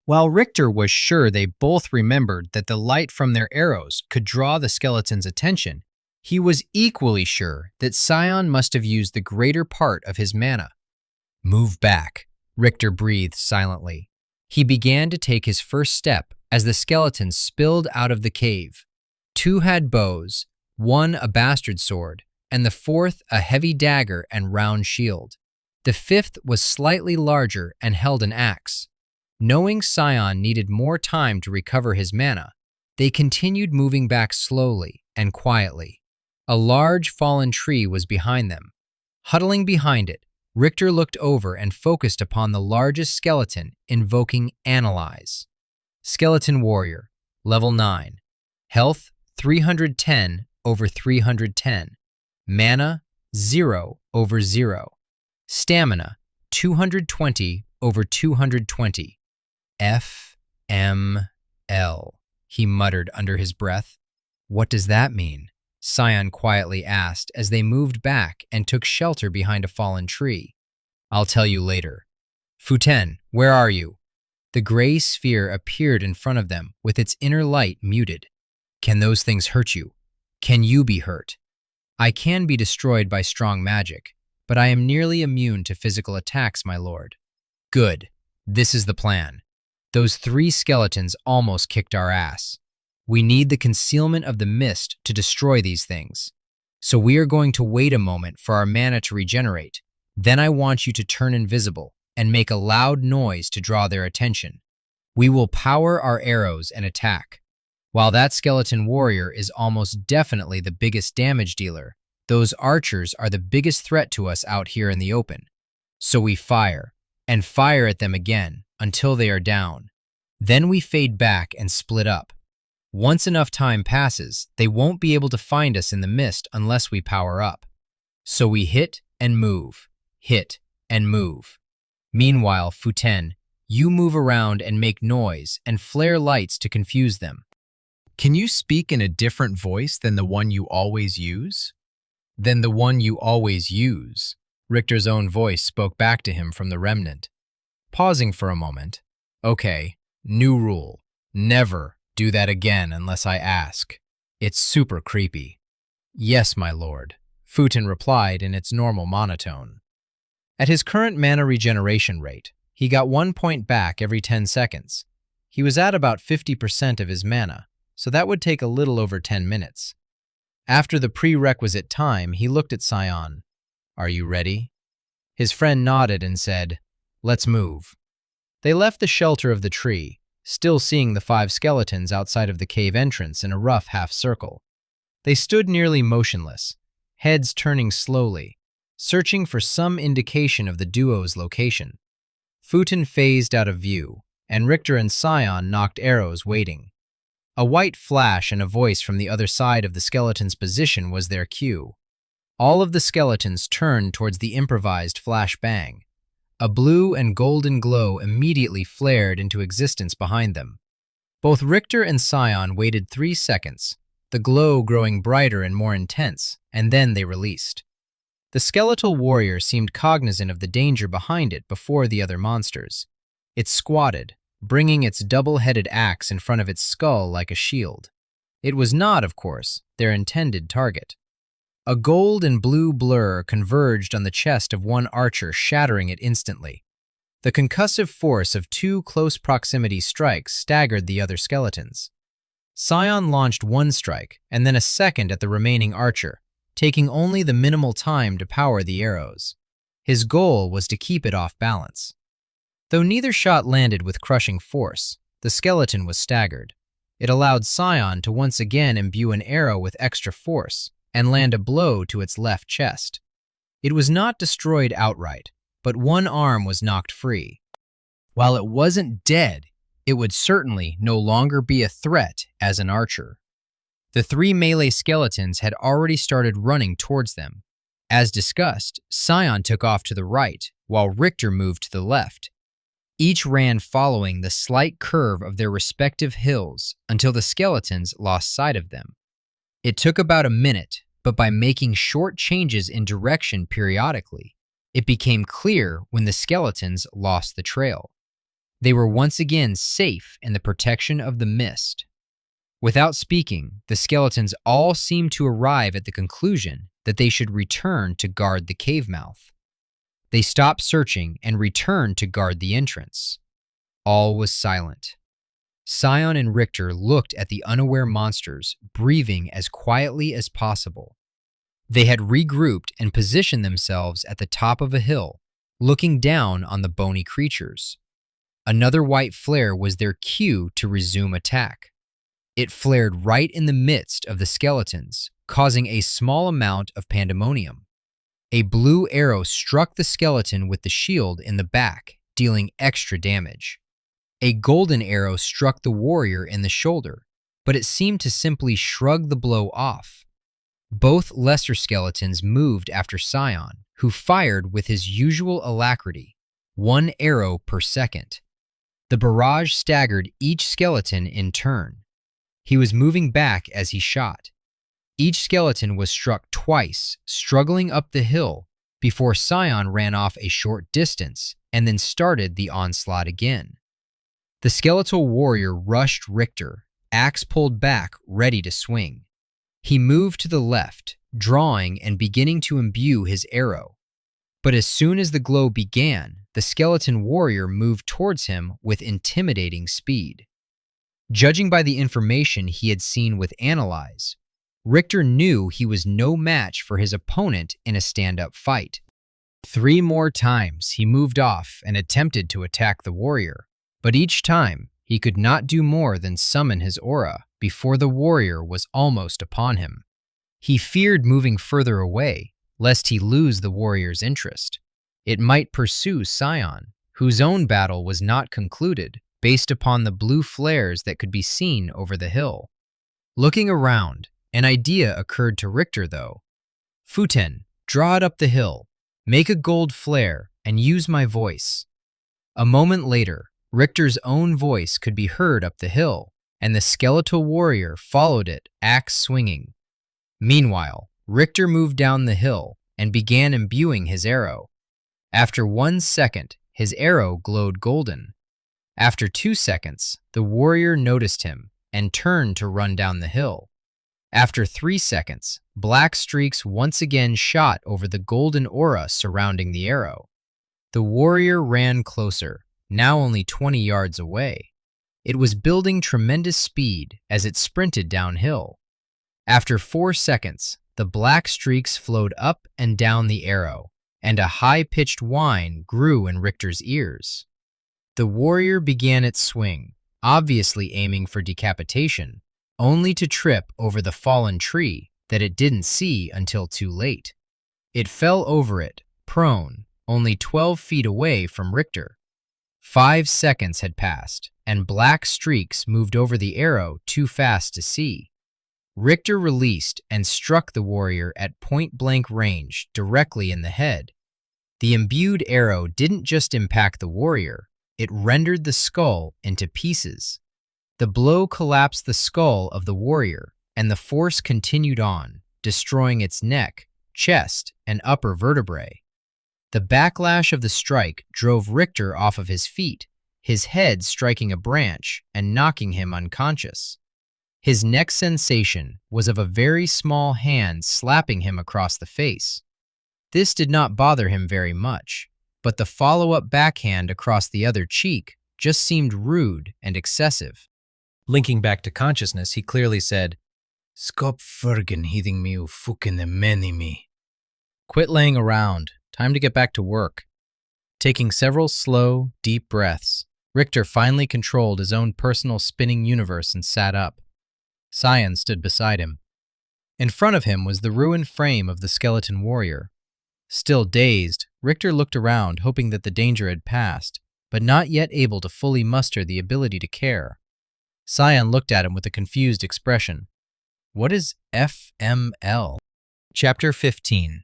[SPEAKER 1] While Richter was sure they both remembered that the light from their arrows could draw the skeleton's attention, he was equally sure that Scion must have used the greater part of his mana. "Move back," Richter breathed silently. He began to take his first step as the skeletons spilled out of the cave. Two had bows, one a bastard sword, and the fourth a heavy dagger and round shield. The fifth was slightly larger and held an axe. Knowing Scion needed more time to recover his mana, they continued moving back slowly and quietly. A large fallen tree was behind them. Huddling behind it, Richter looked over and focused upon the largest skeleton, invoking Analyze. Skeleton Warrior, level 9. Health 310 over 310. Mana 0 over 0. Stamina 220 over 220. FML, he muttered under his breath. "What does that mean?" Scion quietly asked as they moved back and took shelter behind a fallen tree. "I'll tell you later." "Futen, where are you?" The gray sphere appeared in front of them with its inner light muted. "Can those things hurt you? Can you be hurt?" "I can be destroyed by strong magic, but I am nearly immune to physical attacks, my lord." "Good. This is the plan. Those three skeletons almost kicked our ass. We need the concealment of the mist to destroy these things. So we are going to wait a moment for our mana to regenerate. Then I want you to turn invisible and make a loud noise to draw their attention. We will power our arrows and attack. While that skeleton warrior is almost definitely the biggest damage dealer, those archers are the biggest threat to us out here in the open. So we fire, and fire at them again until they are down. Then we fade back and split up. Once enough time passes, they won't be able to find us in the mist unless we power up. So we hit and move, hit and move. Meanwhile, Futen, you move around and make noise and flare lights to confuse them." "Can you speak in a different voice than the one you always use?" "Than the one you always use," Richter's own voice spoke back to him from the remnant. Pausing for a moment, "Okay, new rule. Never do that again unless I ask. It's super creepy." "Yes, my lord," Futen replied in its normal monotone. At his current mana regeneration rate, he got 1 point back every 10 seconds. He was at about 50% of his mana, so that would take a little over 10 minutes. After the prerequisite time, he looked at Scion. "Are you ready?" His friend nodded and said, "Let's move." They left the shelter of the tree, still seeing the 5 skeletons outside of the cave entrance in a rough half-circle. They stood nearly motionless, heads turning slowly, searching for some indication of the duo's location. Futen phased out of view, and Richter and Scion knocked arrows waiting. A white flash and a voice from the other side of the skeleton's position was their cue. All of the skeletons turned towards the improvised flash bang. A blue and golden glow immediately flared into existence behind them. Both Richter and Scion waited 3 seconds, the glow growing brighter and more intense, and then they released. The skeletal warrior seemed cognizant of the danger behind it before the other monsters. It squatted, bringing its double-headed axe in front of its skull like a shield. It was not, of course, their intended target. A gold and blue blur converged on the chest of one archer, shattering it instantly. The concussive force of 2 close proximity strikes staggered the other skeletons. Scion launched 1 strike and then a second at the remaining archer, taking only the minimal time to power the arrows. His goal was to keep it off balance. Though neither shot landed with crushing force, the skeleton was staggered. It allowed Scion to once again imbue an arrow with extra force and land a blow to its left chest. It was not destroyed outright, but one arm was knocked free. While it wasn't dead, it would certainly no longer be a threat as an archer. The three melee skeletons had already started running towards them. As discussed, Scion took off to the right, while Richter moved to the left. Each ran following the slight curve of their respective hills until the skeletons lost sight of them. It took about a minute, but by making short changes in direction periodically, it became clear when the skeletons lost the trail. They were once again safe in the protection of the mist. Without speaking, the skeletons all seemed to arrive at the conclusion that they should return to guard the cave mouth. They stopped searching and returned to guard the entrance. All was silent. Scion and Richter looked at the unaware monsters, breathing as quietly as possible. They had regrouped and positioned themselves at the top of a hill, looking down on the bony creatures. Another white flare was their cue to resume attack. It flared right in the midst of the skeletons, causing a small amount of pandemonium. A blue arrow struck the skeleton with the shield in the back, dealing extra damage. A golden arrow struck the warrior in the shoulder, but it seemed to simply shrug the blow off. Both lesser skeletons moved after Scion, who fired with his usual alacrity, 1 arrow per second. The barrage staggered each skeleton in turn. He was moving back as he shot. Each skeleton was struck twice, struggling up the hill, before Scion ran off a short distance and then started the onslaught again. The skeletal warrior rushed Richter, axe pulled back, ready to swing. He moved to the left, drawing and beginning to imbue his arrow. But as soon as the glow began, the skeleton warrior moved towards him with intimidating speed. Judging by the information he had seen with Analyze, Richter knew he was no match for his opponent in a stand-up fight. 3 more times he moved off and attempted to attack the warrior, but each time he could not do more than summon his aura before the warrior was almost upon him. He feared moving further away, lest he lose the warrior's interest. It might pursue Scion, whose own battle was not concluded, based upon the blue flares that could be seen over the hill. Looking around, an idea occurred to Richter, though. Futen, draw it up the hill, make a gold flare, and use my voice. A moment later, Richter's own voice could be heard up the hill, and the skeletal warrior followed it, axe swinging. Meanwhile, Richter moved down the hill and began imbuing his arrow. After 1 second, his arrow glowed golden. After 2 seconds, the warrior noticed him and turned to run down the hill. After 3 seconds, black streaks once again shot over the golden aura surrounding the arrow. The warrior ran closer, now only 20 yards away. It was building tremendous speed as it sprinted downhill. After 4 seconds, the black streaks flowed up and down the arrow, and a high-pitched whine grew in Richter's ears. The warrior began its swing, obviously aiming for decapitation, only to trip over the fallen tree that it didn't see until too late. It fell over it, prone, only 12 feet away from Richter. 5 seconds had passed, and black streaks moved over the arrow too fast to see. Richter released and struck the warrior at point-blank range directly in the head. The imbued arrow didn't just impact the warrior, it rendered the skull into pieces. The blow collapsed the skull of the warrior, and the force continued on, destroying its neck, chest, and upper vertebrae. The backlash of the strike drove Richter off of his feet, his head striking a branch and knocking him unconscious. His next sensation was of a very small hand slapping him across the face. This did not bother him very much, but the follow-up backhand across the other cheek just seemed rude and excessive. Linking back to consciousness, he clearly said, Skop fergen hitting me u fucking many me. Quit laying around. Time to get back to work. Taking several slow, deep breaths, Richter finally controlled his own personal spinning universe and sat up. Cyan stood beside him. In front of him was the ruined frame of the skeleton warrior. Still dazed, Richter looked around, hoping that the danger had passed, but not yet able to fully muster the ability to care. Cyan looked at him with a confused expression. What is FML? Chapter 15.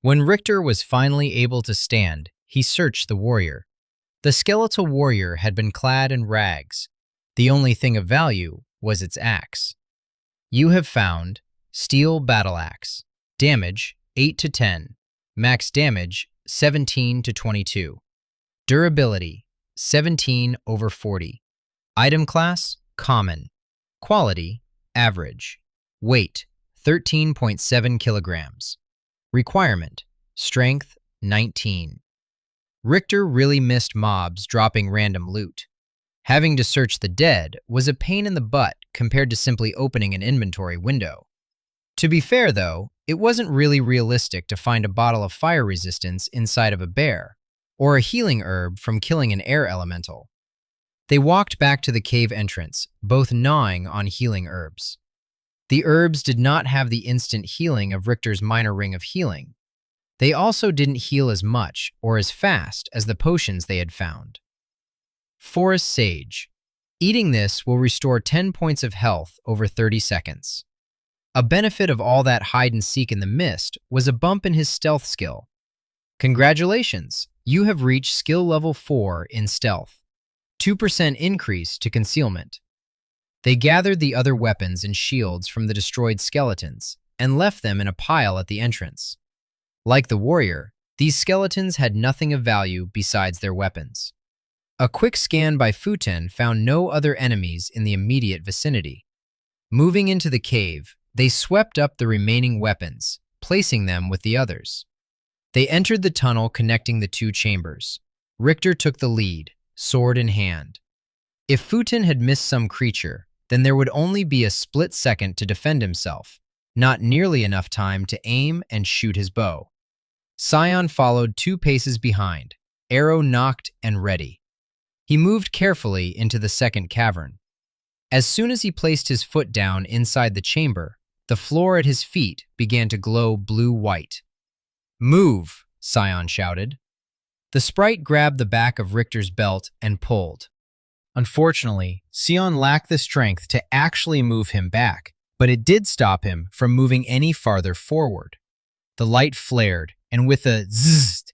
[SPEAKER 1] When Richter was finally able to stand, he searched the warrior. The skeletal warrior had been clad in rags. The only thing of value was its axe. You have found Steel Battle Axe. Damage 8 to 10. Max damage 17 to 22. Durability 17/40. Item class Common. Quality Average. Weight 13.7 kilograms. Requirement Strength 19. Richter really missed mobs dropping random loot. Having to search the dead was a pain in the butt compared to simply opening an inventory window. To be fair, though, it wasn't really realistic to find a bottle of fire resistance inside of a bear, or a healing herb from killing an air elemental. They walked back to the cave entrance, both gnawing on healing herbs. The herbs did not have the instant healing of Richter's minor ring of healing. They also didn't heal as much or as fast as the potions they had found. Forest Sage. Eating this will restore 10 points of health over 30 seconds. A benefit of all that hide-and-seek in the mist was a bump in his stealth skill. Congratulations, you have reached skill level 4 in stealth. 2% increase to concealment. They gathered the other weapons and shields from the destroyed skeletons and left them in a pile at the entrance. Like the warrior, these skeletons had nothing of value besides their weapons. A quick scan by Futen found no other enemies in the immediate vicinity. Moving into the cave, they swept up the remaining weapons, placing them with the others. They entered the tunnel connecting the two chambers. Richter took the lead, sword in hand. If Futen had missed some creature, then there would only be a split second to defend himself, not nearly enough time to aim and shoot his bow. Cyan followed 2 paces behind, arrow nocked and ready. He moved carefully into the second cavern. As soon as he placed his foot down inside the chamber, the floor at his feet began to glow blue-white. "Move!" Cyan shouted. The sprite grabbed the back of Richter's belt and pulled. Unfortunately, Cyan lacked the strength to actually move him back, but it did stop him from moving any farther forward. The light flared, and with a zzz,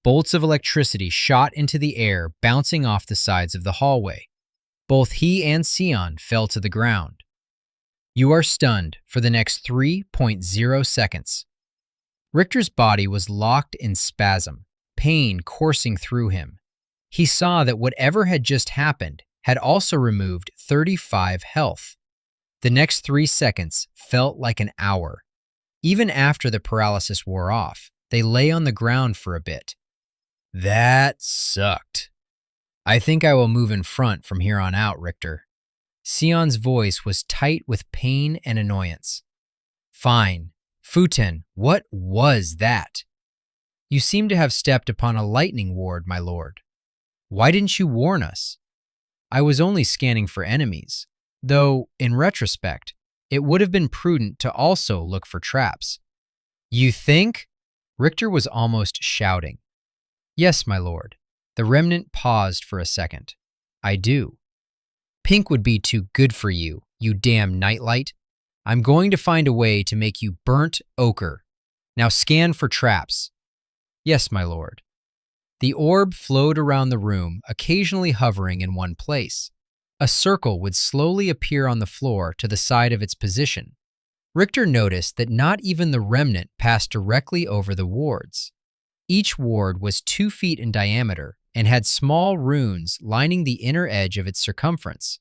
[SPEAKER 1] bolts of electricity shot into the air, bouncing off the sides of the hallway. Both he and Cyan fell to the ground. You are stunned for the next 3.0 seconds. Richter's body was locked in spasm, pain coursing through him. He saw that whatever had just happened had also removed 35 health. The next 3 seconds felt like an hour. Even after the paralysis wore off, they lay on the ground for a bit. That sucked. I think I will move in front from here on out, Richter. Cyan's voice was tight with pain and annoyance. Fine. Futen, what was that? You seem to have stepped upon a lightning ward, my lord. Why didn't you warn us? I was only scanning for enemies, though, in retrospect, it would have been prudent to also look for traps. You think? Richter was almost shouting. Yes, my lord. The remnant paused for a second. I do. Pink would be too good for you, you damn nightlight. I'm going to find a way to make you burnt ochre. Now scan for traps. Yes, my lord. The orb flowed around the room, occasionally hovering in one place. A circle would slowly appear on the floor to the side of its position. Richter noticed that not even the remnant passed directly over the wards. Each ward was 2 feet in diameter and had small runes lining the inner edge of its circumference.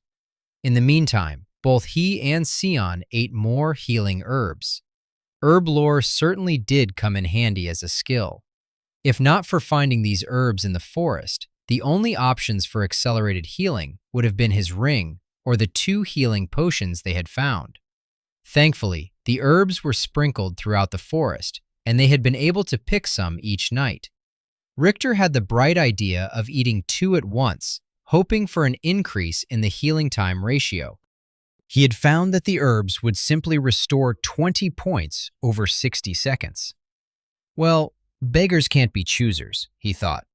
[SPEAKER 1] In the meantime, both he and Cyan ate more healing herbs. Herb lore certainly did come in handy as a skill. If not for finding these herbs in the forest, the only options for accelerated healing would have been his ring or the 2 healing potions they had found. Thankfully, the herbs were sprinkled throughout the forest, and they had been able to pick some each night. Richter had the bright idea of eating 2 at once, hoping for an increase in the healing time ratio. He had found that the herbs would simply restore 20 points over 60 seconds. Well, beggars can't be choosers, he thought.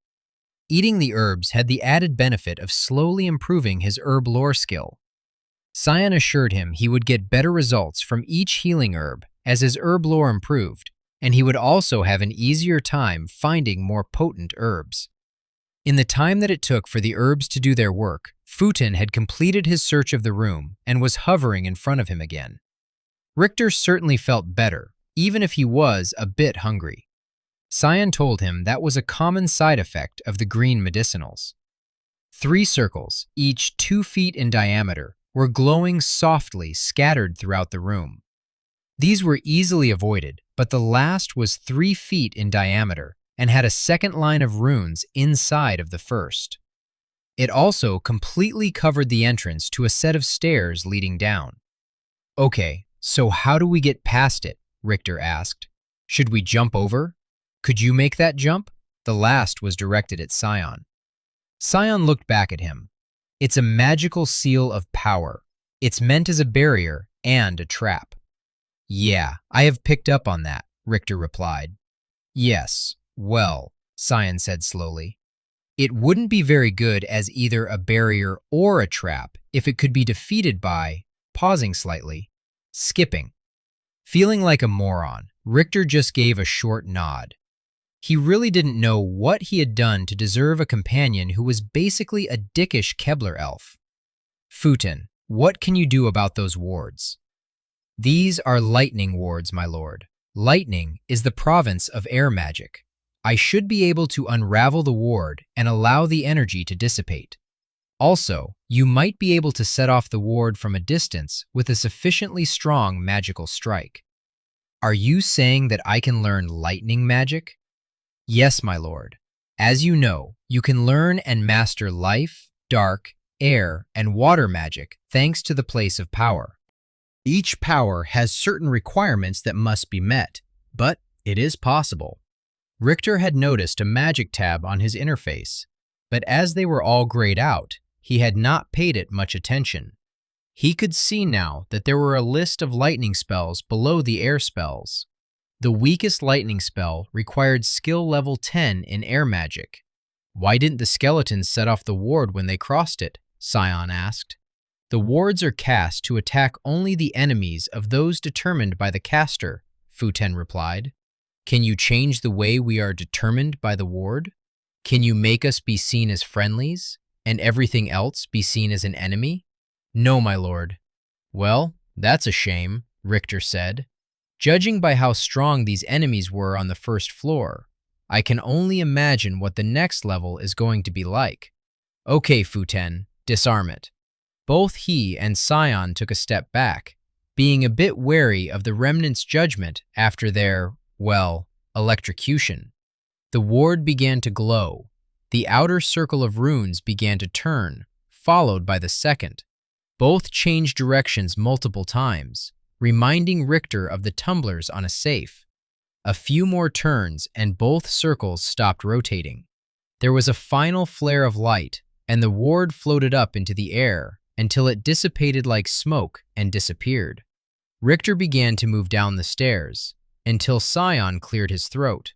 [SPEAKER 1] Eating the herbs had the added benefit of slowly improving his herb lore skill. Scion assured him he would get better results from each healing herb as his herb lore improved, and he would also have an easier time finding more potent herbs. In the time that it took for the herbs to do their work, Futon had completed his search of the room and was hovering in front of him again. Richter certainly felt better, even if he was a bit hungry. Scion told him that was a common side effect of the green medicinals. 3 circles, each 2 feet in diameter, were glowing softly scattered throughout the room. These were easily avoided, but the last was 3 feet in diameter and had a second line of runes inside of the first. It also completely covered the entrance to a set of stairs leading down. Okay, so how do we get past it? Richter asked. Should we jump over? Could you make that jump? The last was directed at Scion. Scion looked back at him. It's a magical seal of power. It's meant as a barrier and a trap. Yeah, I have picked up on that, Richter replied. Yes, well, Scion said slowly. It wouldn't be very good as either a barrier or a trap if it could be defeated by, pausing slightly, skipping. Feeling like a moron, Richter just gave a short nod. He really didn't know what he had done to deserve a companion who was basically a dickish Kebler elf. Futon, what can you do about those wards? These are lightning wards, my lord. Lightning is the province of air magic. I should be able to unravel the ward and allow the energy to dissipate. Also, you might be able to set off the ward from a distance with a sufficiently strong magical strike. Are you saying that I can learn lightning magic? Yes, my lord. As you know, you can learn and master life, dark, air, and water magic thanks to the place of power. Each power has certain requirements that must be met, but it is possible. Richter had noticed a magic tab on his interface, but as they were all grayed out, he had not paid it much attention. He could see now that there were a list of lightning spells below the air spells. The weakest lightning spell required skill level 10 in air magic. Why didn't the skeletons set off the ward when they crossed it? Scion asked. The wards are cast to attack only the enemies of those determined by the caster, Futon replied. Can you change the way we are determined by the ward? Can you make us be seen as friendlies, and everything else be seen as an enemy? No, my lord. Well, that's a shame, Richter said. Judging by how strong these enemies were on the first floor, I can only imagine what the next level is going to be like. Okay, Futon, disarm it. Both he and Scion took a step back, being a bit wary of the remnant's judgment after their, well, electrocution. The ward began to glow. The outer circle of runes began to turn, followed by the second. Both changed directions multiple times, reminding Richter of the tumblers on a safe. A few more turns and both circles stopped rotating. There was a final flare of light, and the ward floated up into the air until it dissipated like smoke and disappeared. Richter began to move down the stairs, until Scion cleared his throat.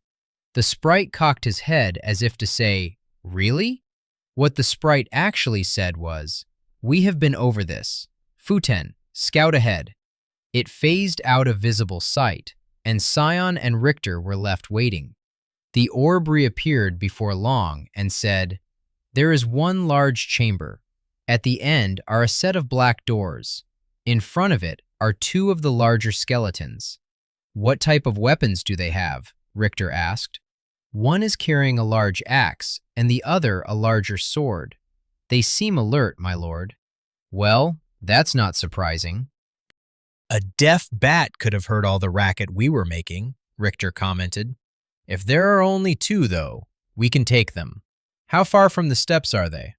[SPEAKER 1] The sprite cocked his head as if to say, "Really?" What the sprite actually said was, "We have been over this. Futon, scout ahead." It phased out of visible sight, and Scion and Richter were left waiting. The orb reappeared before long and said, "There is one large chamber. At the end are a set of black doors. In front of it are 2 of the larger skeletons." "What type of weapons do they have?" Richter asked. "One is carrying a large axe, and the other a larger sword. They seem alert, my lord." "Well, that's not surprising." "A deaf bat could have heard all the racket we were making," Richter commented. "If there are only 2, though, we can take them. How far from the steps are they?"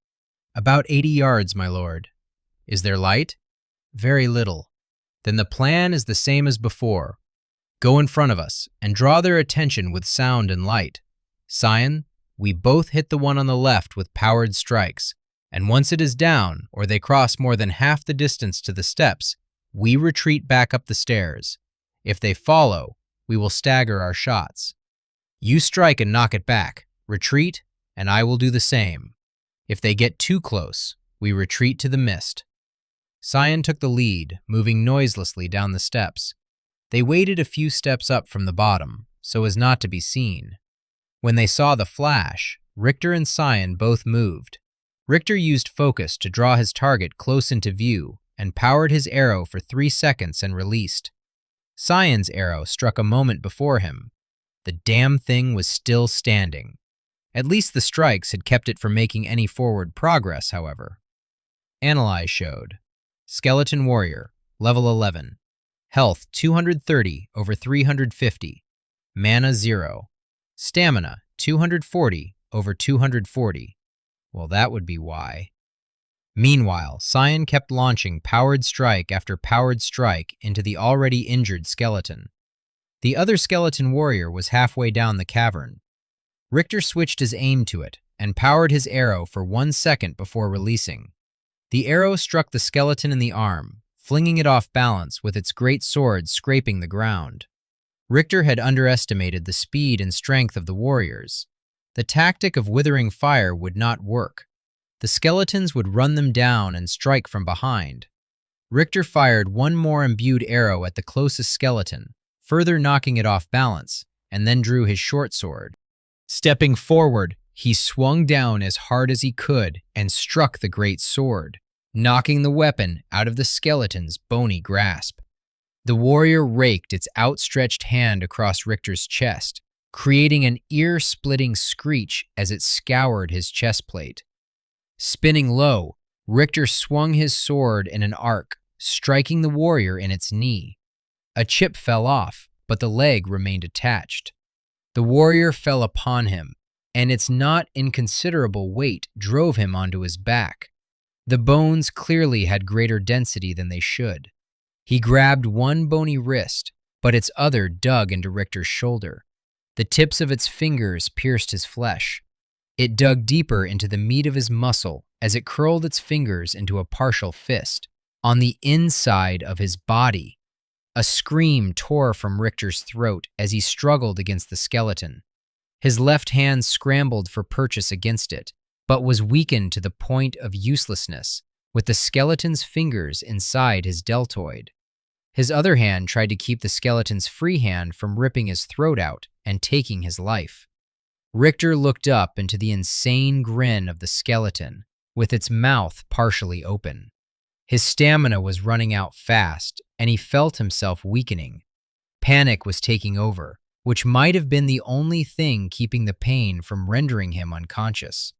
[SPEAKER 1] "About 80 yards, my lord." "Is there light?" "Very little." Then the plan is the same as before. Go in front of us and draw their attention with sound and light. Cyan, we both hit the one on the left with powered strikes, and once it is down or they cross more than half the distance to the steps, we retreat back up the stairs. If they follow, we will stagger our shots. You strike and knock it back, retreat, and I will do the same. If they get too close, we retreat to the mist. Cyan took the lead, moving noiselessly down the steps. They waited a few steps up from the bottom, so as not to be seen. When they saw the flash, Richter and Cyan both moved. Richter used focus to draw his target close into view and powered his arrow for 3 seconds and released. Cyan's arrow struck a moment before him. The damn thing was still standing. At least the strikes had kept it from making any forward progress, however. Analyze showed. Skeleton Warrior, level 11. Health 230 over 350. Mana 0. Stamina 240 over 240. Well, that would be why. Meanwhile, Cyan kept launching powered strike after powered strike into the already injured skeleton. The other skeleton warrior was halfway down the cavern. Richter switched his aim to it and powered his arrow for 1 second before releasing. The arrow struck the skeleton in the arm, flinging it off balance with its great sword scraping the ground. Richter had underestimated the speed and strength of the warriors. The tactic of withering fire would not work. The skeletons would run them down and strike from behind. Richter fired one more imbued arrow at the closest skeleton, further knocking it off balance, and then drew his short sword. Stepping forward, he swung down as hard as he could and struck the great sword, knocking the weapon out of the skeleton's bony grasp. The warrior raked its outstretched hand across Richter's chest, creating an ear-splitting screech as it scoured his chest plate. Spinning low, Richter swung his sword in an arc, striking the warrior in its knee. A chip fell off, but the leg remained attached. The warrior fell upon him, and its not inconsiderable weight drove him onto his back. The bones clearly had greater density than they should. He grabbed one bony wrist, but its other dug into Richter's shoulder. The tips of its fingers pierced his flesh. It dug deeper into the meat of his muscle as it curled its fingers into a partial fist. On the inside of his body, a scream tore from Richter's throat as he struggled against the skeleton. His left hand scrambled for purchase against it, but was weakened to the point of uselessness, with the skeleton's fingers inside his deltoid. His other hand tried to keep the skeleton's free hand from ripping his throat out and taking his life. Richter looked up into the insane grin of the skeleton, with its mouth partially open. His stamina was running out fast, and he felt himself weakening. Panic was taking over, which might have been the only thing keeping the pain from rendering him unconscious.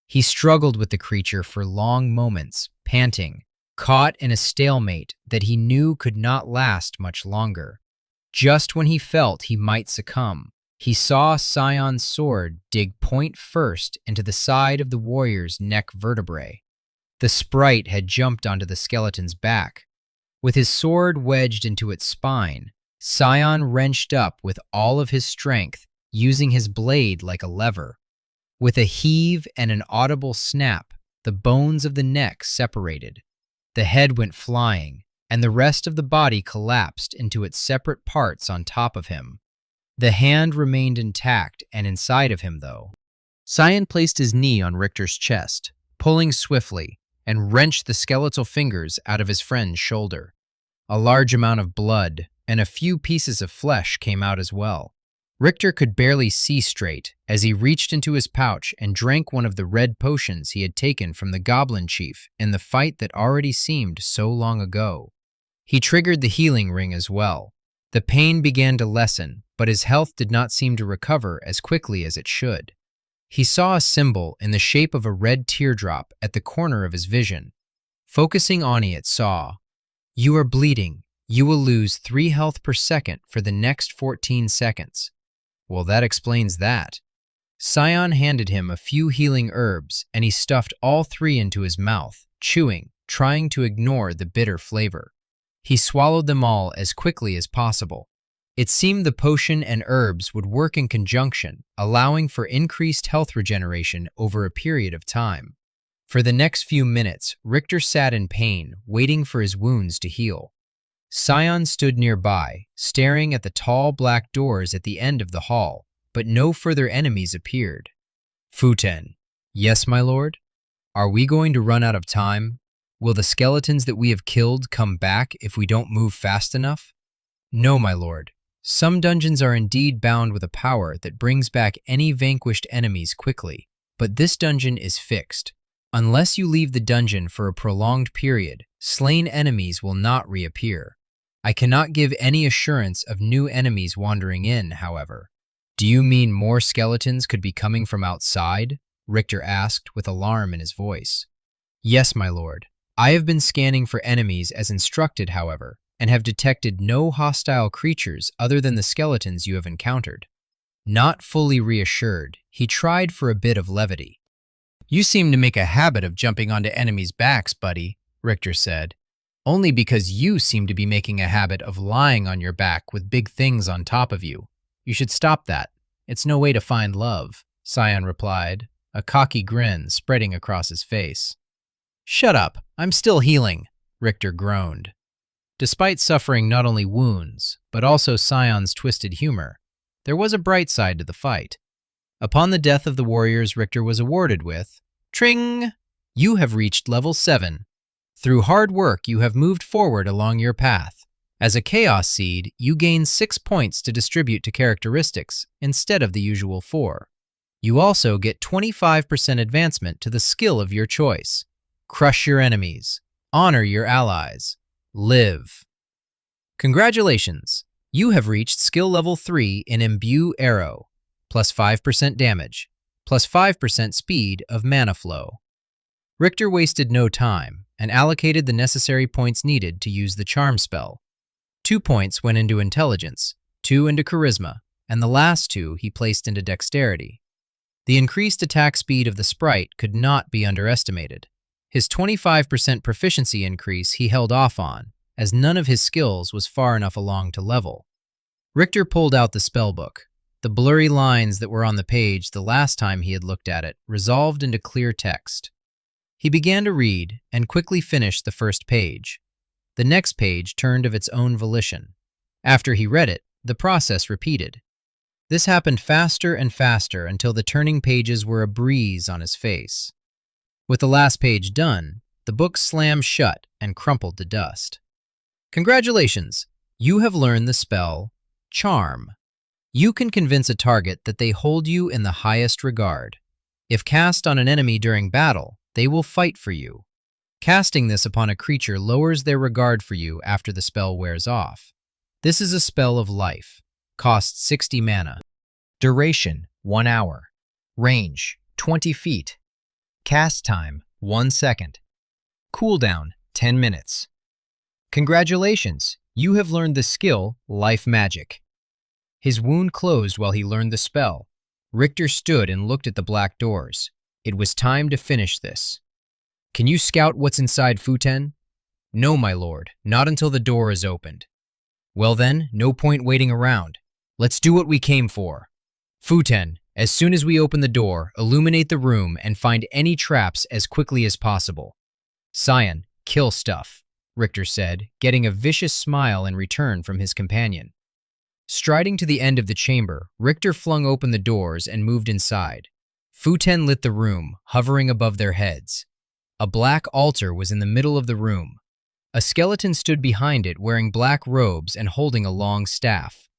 [SPEAKER 1] He struggled with the creature for long moments, panting, caught in a stalemate that he knew could not last much longer. Just when he felt he might succumb, he saw Cyan's sword dig point first into the side of the warrior's neck vertebrae. The sprite had jumped onto the skeleton's back. With his sword wedged into its spine, Cyan wrenched up with all of his strength, using his blade like a lever. With a heave and an audible snap, the bones of the neck separated. The head went flying, and the rest of the body collapsed into its separate parts on top of him. The hand remained intact and inside of him, though. Cyan placed his knee on Richter's chest, pulling swiftly, and wrenched the skeletal fingers out of his friend's shoulder. A large amount of blood and a few pieces of flesh came out as well. Richter could barely see straight as he reached into his pouch and drank one of the red potions he had taken from the goblin chief in the fight that already seemed so long ago. He triggered the healing ring as well. The pain began to lessen, but his health did not seem to recover as quickly as it should. He saw a symbol in the shape of a red teardrop at the corner of his vision. Focusing on it, saw, "You are bleeding. You will lose 3 health per second for the next 14 seconds. Well, that explains that. Cyan handed him a few healing herbs, and he stuffed all 3 into his mouth, chewing, trying to ignore the bitter flavor. He swallowed them all as quickly as possible. It seemed the potion and herbs would work in conjunction, allowing for increased health regeneration over a period of time. For the next few minutes, Richter sat in pain, waiting for his wounds to heal. Sion stood nearby, staring at the tall black doors at the end of the hall, but no further enemies appeared. Futen. Yes, my lord? Are we going to run out of time? Will the skeletons that we have killed come back if we don't move fast enough? No, my lord. Some dungeons are indeed bound with a power that brings back any vanquished enemies quickly, but this dungeon is fixed. Unless you leave the dungeon for a prolonged period, slain enemies will not reappear. I cannot give any assurance of new enemies wandering in, however. Do you mean more skeletons could be coming from outside? Richter asked with alarm in his voice. Yes, my lord. I have been scanning for enemies as instructed, however, and have detected no hostile creatures other than the skeletons you have encountered. Not fully reassured, he tried for a bit of levity. You seem to make a habit of jumping onto enemies' backs, buddy, Richter said. Only because you seem to be making a habit of lying on your back with big things on top of you. You should stop that. It's no way to find love, Sion replied, a cocky grin spreading across his face. Shut up, I'm still healing, Richter groaned. Despite suffering not only wounds, but also Sion's twisted humor, there was a bright side to the fight. Upon the death of the warriors Richter was awarded with, Tring! You have reached level 7. Through hard work, you have moved forward along your path. As a Chaos Seed, you gain 6 points to distribute to characteristics instead of the usual 4. You also get 25% advancement to the skill of your choice. Crush your enemies. Honor your allies. Live. Congratulations! You have reached skill level 3 in Imbue Arrow, plus 5% damage, plus 5% speed of mana flow. Richter wasted no time and allocated the necessary points needed to use the charm spell. 2 points went into intelligence, 2 into charisma, and the last 2 he placed into dexterity. The increased attack speed of the sprite could not be underestimated. His 25% proficiency increase he held off on, as none of his skills was far enough along to level. Richter pulled out the spellbook. The blurry lines that were on the page the last time he had looked at it resolved into clear text. He began to read and quickly finished the first page. The next page turned of its own volition. After he read it, the process repeated. This happened faster and faster until the turning pages were a breeze on his face. With the last page done, the book slammed shut and crumpled to dust. Congratulations! You have learned the spell Charm. You can convince a target that they hold you in the highest regard. If cast on an enemy during battle, they will fight for you. Casting this upon a creature lowers their regard for you after the spell wears off. This is a spell of life. Costs 60 mana. Duration, 1 hour. Range, 20 feet. Cast time, 1 second. Cooldown, 10 minutes. Congratulations, you have learned the skill Life Magic. His wound closed while he learned the spell. Richter stood and looked at the black doors. It was time to finish this. Can you scout what's inside Futen? No, my lord, not until the door is opened. Well then, no point waiting around. Let's do what we came for. Futen, as soon as we open the door, illuminate the room and find any traps as quickly as possible. Sion, kill stuff, Richter said, getting a vicious smile in return from his companion. Striding to the end of the chamber, Richter flung open the doors and moved inside. Futen lit the room, hovering above their heads. A black altar was in the middle of the room. A skeleton stood behind it wearing black robes and holding a long staff.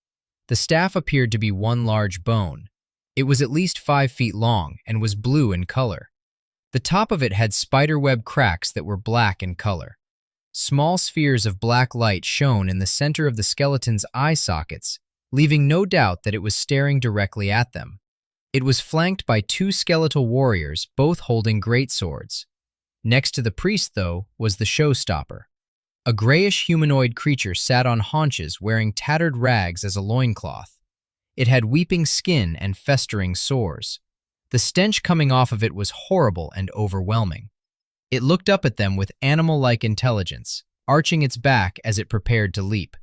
[SPEAKER 1] The staff appeared to be one large bone. It was at least 5 feet long and was blue in color. The top of it had spiderweb cracks that were black in color. Small spheres of black light shone in the center of the skeleton's eye sockets, leaving no doubt that it was staring directly at them. It was flanked by 2 skeletal warriors, both holding greatswords. Next to the priest, though, was the showstopper. A grayish humanoid creature sat on haunches wearing tattered rags as a loincloth. It had weeping skin and festering sores. The stench coming off of it was horrible and overwhelming. It looked up at them with animal-like intelligence, arching its back as it prepared to leap.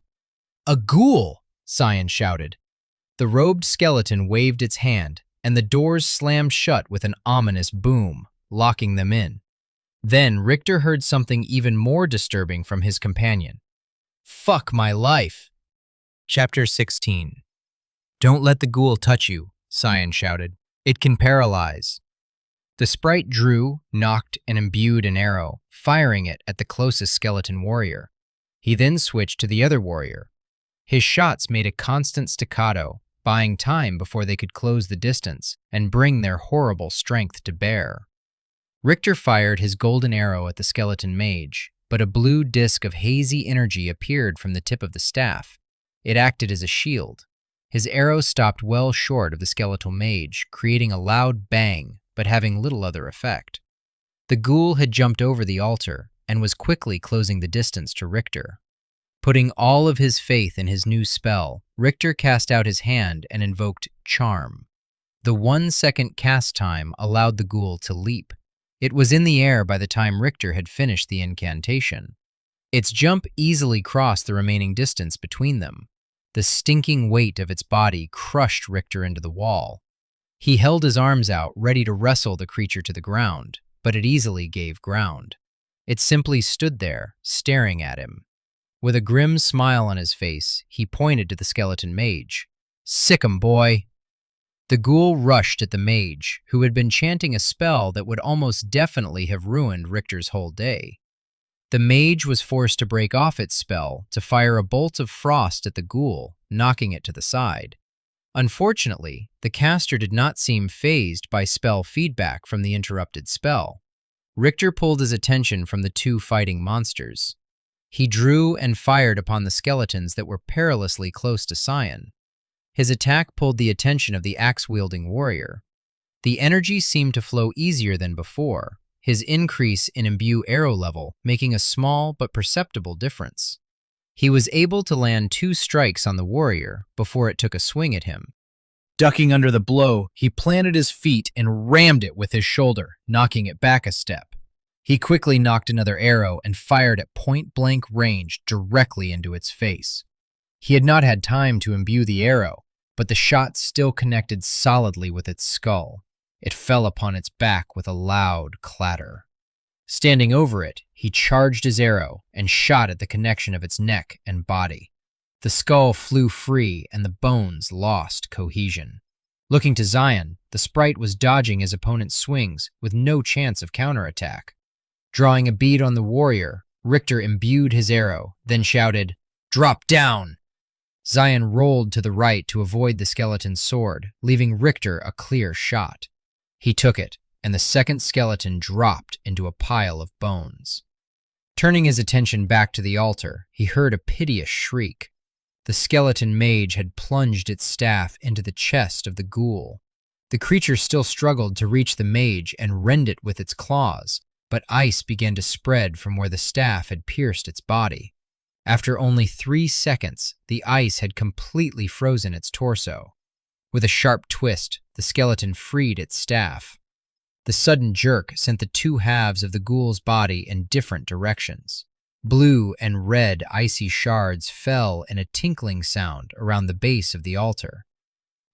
[SPEAKER 1] "A ghoul!" Cyan shouted. The robed skeleton waved its hand, and the doors slammed shut with an ominous boom, locking them in. Then Richter heard something even more disturbing from his companion. "Fuck my life!" Chapter 16. "Don't let the ghoul touch you," Cyan shouted. "It can paralyze." The sprite drew, knocked, and imbued an arrow, firing it at the closest skeleton warrior. He then switched to the other warrior. His shots made a constant staccato, buying time before they could close the distance and bring their horrible strength to bear. Richter fired his golden arrow at the skeleton mage, but a blue disk of hazy energy appeared from the tip of the staff. It acted as a shield. His arrow stopped well short of the skeletal mage, creating a loud bang, but having little other effect. The ghoul had jumped over the altar and was quickly closing the distance to Richter. Putting all of his faith in his new spell, Richter cast out his hand and invoked Charm. The 1-second cast time allowed the ghoul to leap. It was in the air by the time Richter had finished the incantation. Its jump easily crossed the remaining distance between them. The stinking weight of its body crushed Richter into the wall. He held his arms out, ready to wrestle the creature to the ground, but it easily gave ground. It simply stood there, staring at him. With a grim smile on his face, he pointed to the skeleton mage. "Sick 'em, boy!" The ghoul rushed at the mage, who had been chanting a spell that would almost definitely have ruined Richter's whole day. The mage was forced to break off its spell to fire a bolt of frost at the ghoul, knocking it to the side. Unfortunately, the caster did not seem fazed by spell feedback from the interrupted spell. Richter pulled his attention from the two fighting monsters. He drew and fired upon the skeletons that were perilously close to Cyan. His attack pulled the attention of the axe-wielding warrior. The energy seemed to flow easier than before, his increase in imbue arrow level making a small but perceptible difference. He was able to land 2 strikes on the warrior before it took a swing at him. Ducking under the blow, he planted his feet and rammed it with his shoulder, knocking it back a step. He quickly knocked another arrow and fired at point-blank range directly into its face. He had not had time to imbue the arrow, but the shot still connected solidly with its skull. It fell upon its back with a loud clatter. Standing over it, he charged his arrow and shot at the connection of its neck and body. The skull flew free and the bones lost cohesion. Looking to Cyan, the sprite was dodging his opponent's swings with no chance of counterattack. Drawing a bead on the warrior, Richter imbued his arrow, then shouted, "Drop down!" Cyan rolled to the right to avoid the skeleton's sword, leaving Richter a clear shot. He took it, and the second skeleton dropped into a pile of bones. Turning his attention back to the altar, he heard a piteous shriek. The skeleton mage had plunged its staff into the chest of the ghoul. The creature still struggled to reach the mage and rend it with its claws, but ice began to spread from where the staff had pierced its body. After only 3 seconds, the ice had completely frozen its torso. With a sharp twist, the skeleton freed its staff. The sudden jerk sent the 2 halves of the ghoul's body in different directions. Blue and red icy shards fell in a tinkling sound around the base of the altar.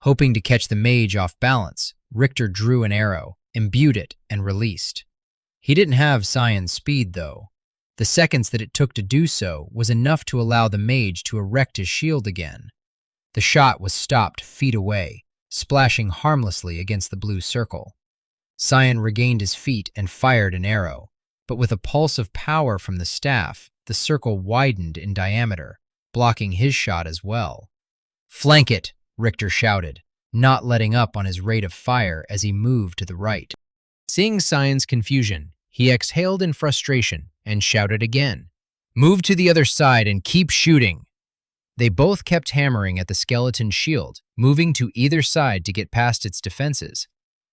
[SPEAKER 1] Hoping to catch the mage off balance, Richter drew an arrow, imbued it, and released. He didn't have Cyan's speed, though. The seconds that it took to do so was enough to allow the mage to erect his shield again. The shot was stopped feet away, splashing harmlessly against the blue circle. Cyan regained his feet and fired an arrow, but with a pulse of power from the staff, the circle widened in diameter, blocking his shot as well. "Flank it!" Richter shouted, not letting up on his rate of fire as he moved to the right. Seeing Cyan's confusion, he exhaled in frustration and shouted again, "Move to the other side and keep shooting!" They both kept hammering at the skeleton's shield, moving to either side to get past its defenses.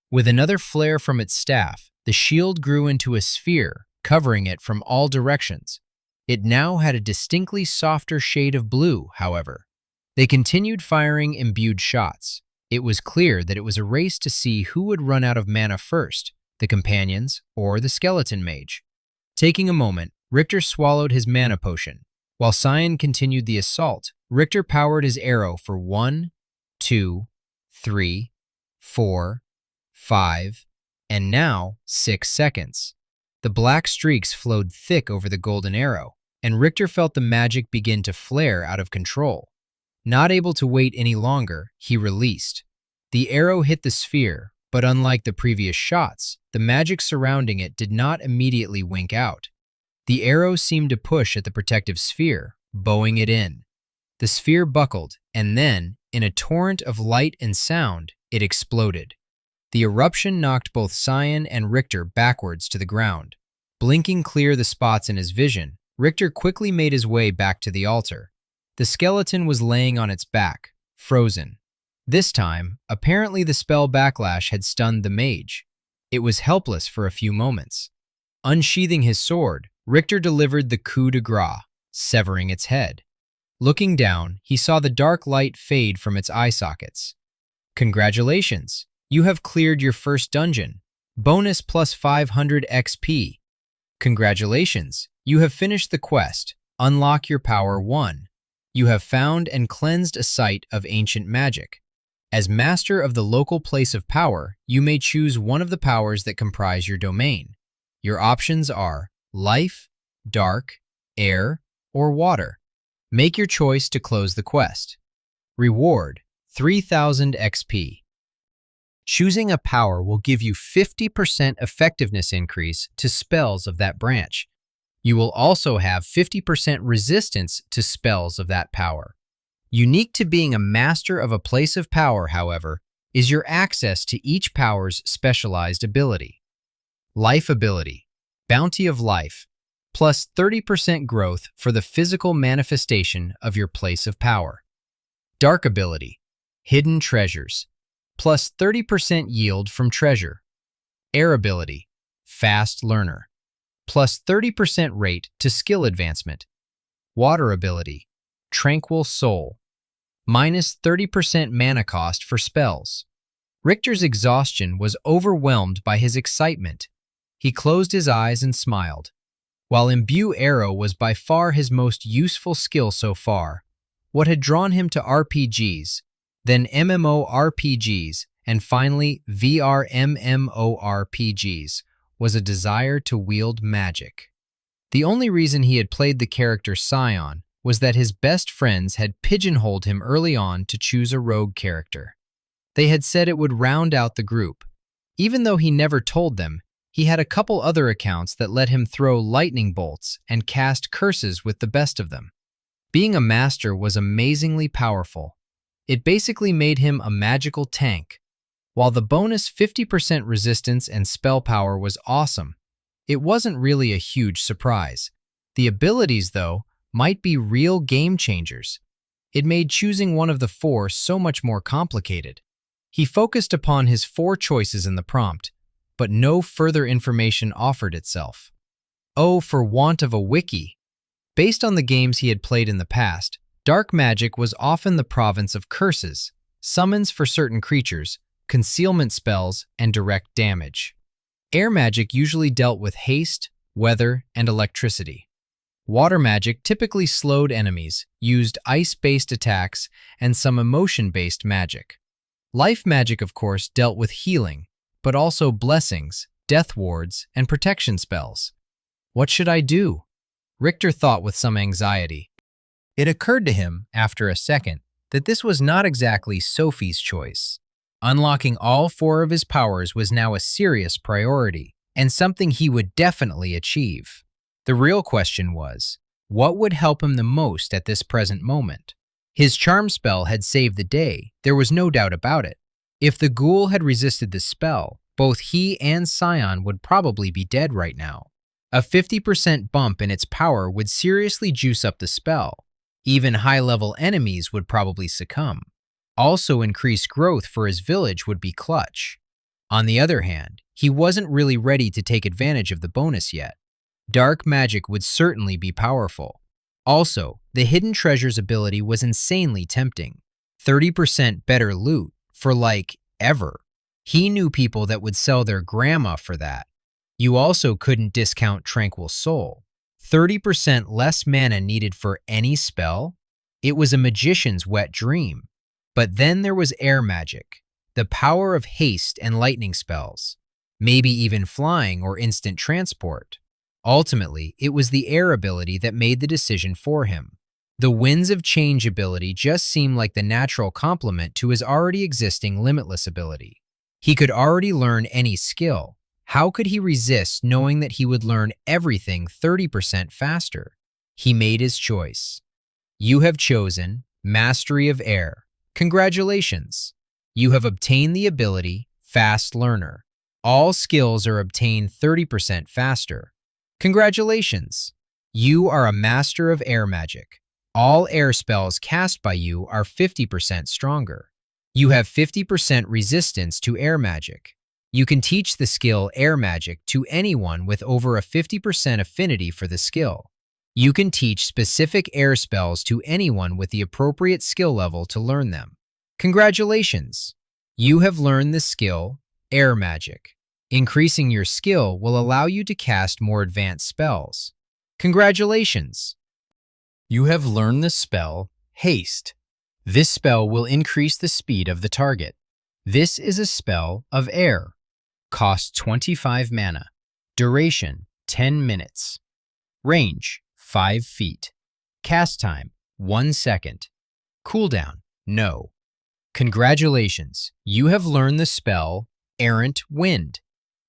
[SPEAKER 1] With another flare from its staff, the shield grew into a sphere, covering it from all directions. It now had a distinctly softer shade of blue, however. They continued firing imbued shots. It was clear that it was a race to see who would run out of mana first, the companions or the skeleton mage. Taking a moment, Richter swallowed his mana potion. While Cyan continued the assault, Richter powered his arrow for 1, 2, 3, 4, 5, and now 6 seconds. The black streaks flowed thick over the golden arrow, and Richter felt the magic begin to flare out of control. Not able to wait any longer, he released. The arrow hit the sphere, but unlike the previous shots, the magic surrounding it did not immediately wink out. The arrow seemed to push at the protective sphere, bowing it in. The sphere buckled, and then, in a torrent of light and sound, it exploded. The eruption knocked both Cyan and Richter backwards to the ground. Blinking clear the spots in his vision, Richter quickly made his way back to the altar. The skeleton was laying on its back, frozen. This time, apparently the spell backlash had stunned the mage. It was helpless for a few moments. Unsheathing his sword, Richter delivered the coup de grace, severing its head. Looking down, he saw the dark light fade from its eye sockets. Congratulations, you have cleared your first dungeon. Bonus plus 500 XP. Congratulations, you have finished the quest. Unlock your power 1. You have found and cleansed a site of ancient magic. As master of the local place of power, you may choose one of the powers that comprise your domain. Your options are life, dark, air, or water. Make your choice to close the quest. Reward, 3000 XP. Choosing a power will give you 50% effectiveness increase to spells of that branch. You will also have 50% resistance to spells of that power. Unique to being a master of a place of power, however, is your access to each power's specialized ability. Life ability, Bounty of Life, plus 30% growth for the physical manifestation of your place of power. Dark ability, Hidden Treasures, plus 30% yield from treasure. Air ability, Fast Learner, plus 30% rate to skill advancement. Water ability, Tranquil Soul, minus 30% mana cost for spells. Richter's exhaustion was overwhelmed by his excitement. He closed his eyes and smiled. While Imbue Arrow was by far his most useful skill so far, what had drawn him to RPGs, then MMORPGs, and finally VR MMORPGs, was a desire to wield magic. The only reason he had played the character Cyan was that his best friends had pigeonholed him early on to choose a rogue character. They had said it would round out the group. Even though he never told them, he had a couple other accounts that let him throw lightning bolts and cast curses with the best of them. Being a master was amazingly powerful. It basically made him a magical tank. While the bonus 50% resistance and spell power was awesome, it wasn't really a huge surprise. The abilities, though, might be real game changers. It made choosing one of the 4 so much more complicated. He focused upon his 4 choices in the prompt, but no further information offered itself. Oh, for want of a wiki! Based on the games he had played in the past, dark magic was often the province of curses, summons for certain creatures, concealment spells, and direct damage. Air magic usually dealt with haste, weather, and electricity. Water magic typically slowed enemies, used ice-based attacks, and some emotion-based magic. Life magic, of course, dealt with healing, but also blessings, death wards, and protection spells. What should I do? Richter thought with some anxiety. It occurred to him, after a second, that this was not exactly Sophie's choice. Unlocking all 4 of his powers was now a serious priority, and something he would definitely achieve. The real question was, what would help him the most at this present moment? His charm spell had saved the day, there was no doubt about it. If the ghoul had resisted the spell, both he and Cyan would probably be dead right now. A 50% bump in its power would seriously juice up the spell. Even high-level enemies would probably succumb. Also, increased growth for his village would be clutch. On the other hand, he wasn't really ready to take advantage of the bonus yet. Dark magic would certainly be powerful. Also, the Hidden Treasures ability was insanely tempting. 30% better loot for ever. He knew people that would sell their grandma for that. You also couldn't discount Tranquil Soul. 30% less mana needed for any spell? It was a magician's wet dream. But then there was air magic, the power of haste and lightning spells, maybe even flying or instant transport. Ultimately, it was the air ability that made the decision for him. The Winds of Change ability just seemed like the natural complement to his already existing limitless ability. He could already learn any skill. How could he resist knowing that he would learn everything 30% faster? He made his choice. You have chosen Mastery of Air. Congratulations! You have obtained the ability Fast Learner. All skills are obtained 30% faster. Congratulations! You are a master of air magic. All air spells cast by you are 50% stronger. You have 50% resistance to air magic. You can teach the skill air magic to anyone with over a 50% affinity for the skill. You can teach specific air spells to anyone with the appropriate skill level to learn them. Congratulations! You have learned the skill air magic. Increasing your skill will allow you to cast more advanced spells. Congratulations! You have learned the spell Haste. This spell will increase the speed of the target. This is a spell of air. Cost 25 mana. Duration 10 minutes. Range 5 feet. Cast time 1 second. Cooldown no. Congratulations, you have learned the spell Errant Wind.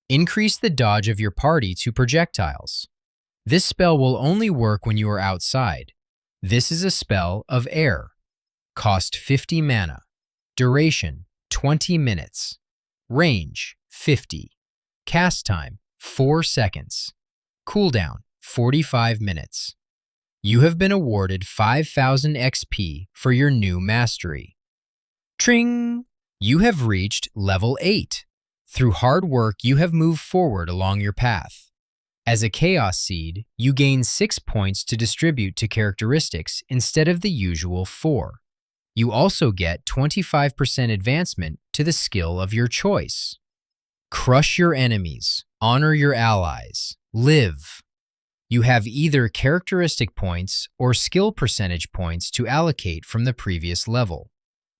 [SPEAKER 1] Increase the dodge of your party to projectiles. This spell will only work when you are outside. This is a spell of air. Cost 50 mana. Duration 20 minutes. Range 50. Cast time 4 seconds. Cooldown 45 minutes. You have been awarded 5,000 XP for your new mastery. Tring! You have reached level 8. Through hard work, you have moved forward along your path. As a Chaos Seed, you gain 6 points to distribute to characteristics instead of the usual 4. You also get 25% advancement to the skill of your choice. Crush your enemies, honor your allies, live. You have either characteristic points or skill percentage points to allocate from the previous level.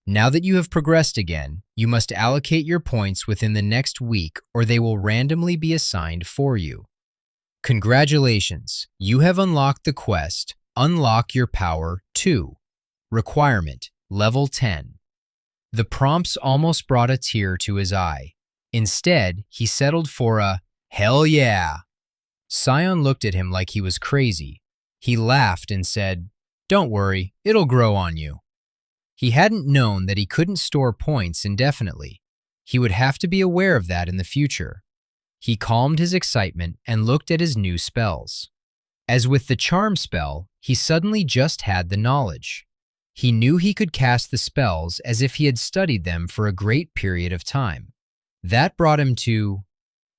[SPEAKER 1] Now that you have progressed again, you must allocate your points within the next week or they will randomly be assigned for you. Congratulations, you have unlocked the quest, Unlock Your Power 2. Requirement, Level 10. The prompts almost brought a tear to his eye. Instead, he settled for a, "Hell yeah." Scion looked at him like he was crazy. He laughed and said, "Don't worry, it'll grow on you." He hadn't known that he couldn't store points indefinitely. He would have to be aware of that in the future. He calmed his excitement and looked at his new spells. As with the charm spell, he suddenly just had the knowledge. He knew he could cast the spells as if he had studied them for a great period of time. That brought him to,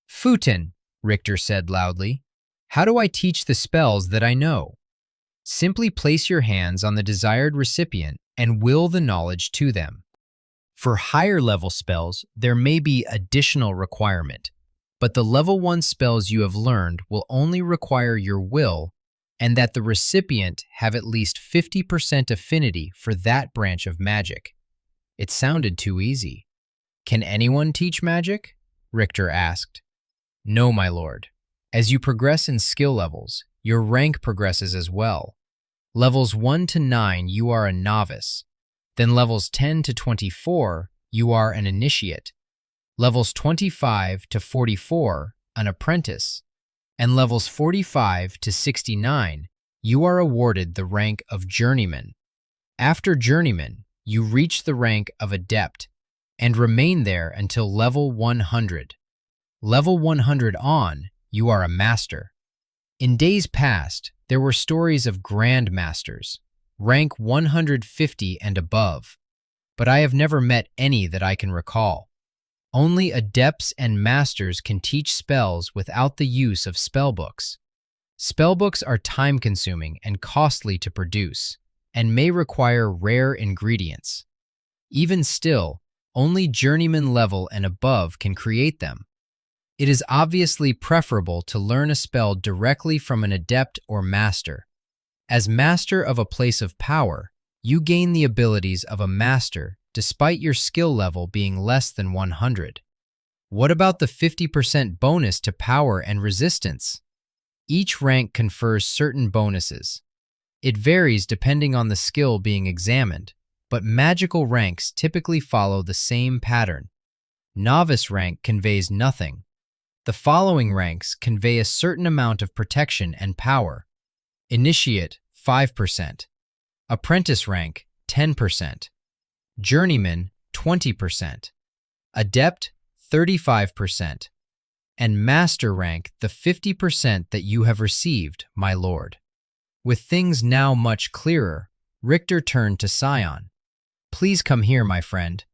[SPEAKER 1] "Futon," Richter said loudly. "How do I teach the spells that I know?" Simply place your hands on the desired recipient and will the knowledge to them. For higher level spells, there may be additional requirement, but the level 1 spells you have learned will only require your will and that the recipient have at least 50% affinity for that branch of magic. It sounded too easy. "Can anyone teach magic?" Richter asked. "No, my lord. As you progress in skill levels, your rank progresses as well. Levels 1 to 9, you are a novice. Then levels 10 to 24, you are an initiate. Levels 25 to 44, an apprentice. And levels 45 to 69, you are awarded the rank of journeyman. After journeyman, you reach the rank of adept and remain there until level 100. Level 100 on, you are a master. In days past, there were stories of grand masters, rank 150 and above, but I have never met any that I can recall. Only adepts and masters can teach spells without the use of spellbooks. Spellbooks are time-consuming and costly to produce, and may require rare ingredients. Even still, only journeyman level and above can create them. It is obviously preferable to learn a spell directly from an adept or master. As master of a place of power, you gain the abilities of a master despite your skill level being less than 100. What about the 50% bonus to power and resistance? Each rank confers certain bonuses. It varies depending on the skill being examined, but magical ranks typically follow the same pattern. Novice rank conveys nothing. The following ranks convey a certain amount of protection and power. Initiate, 5%. Apprentice rank, 10%. Journeyman, 20%. Adept, 35%. And master rank, the 50% that you have received, my lord. With things now much clearer, Richter turned to Scion. Please come here, my friend.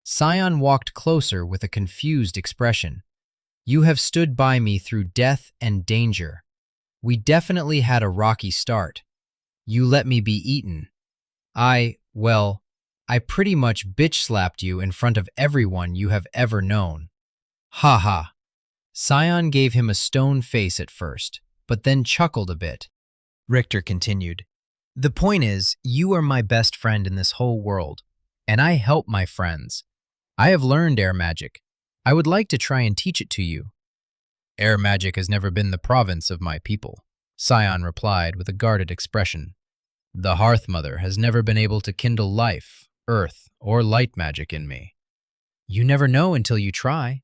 [SPEAKER 1] Scion walked closer with a confused expression. You have stood by me through death and danger. We definitely had a rocky start. You let me be eaten. I pretty much bitch-slapped you in front of everyone you have ever known. Ha ha. Scion gave him a stone face at first, but then chuckled a bit. Richter continued, The point is, you are my best friend in this whole world, and I help my friends. I have learned air magic. I would like to try and teach it to you. Air magic has never been the province of my people, Scion replied with a guarded expression. The Hearth Mother has never been able to kindle life, earth, or light magic in me. You never know until you try.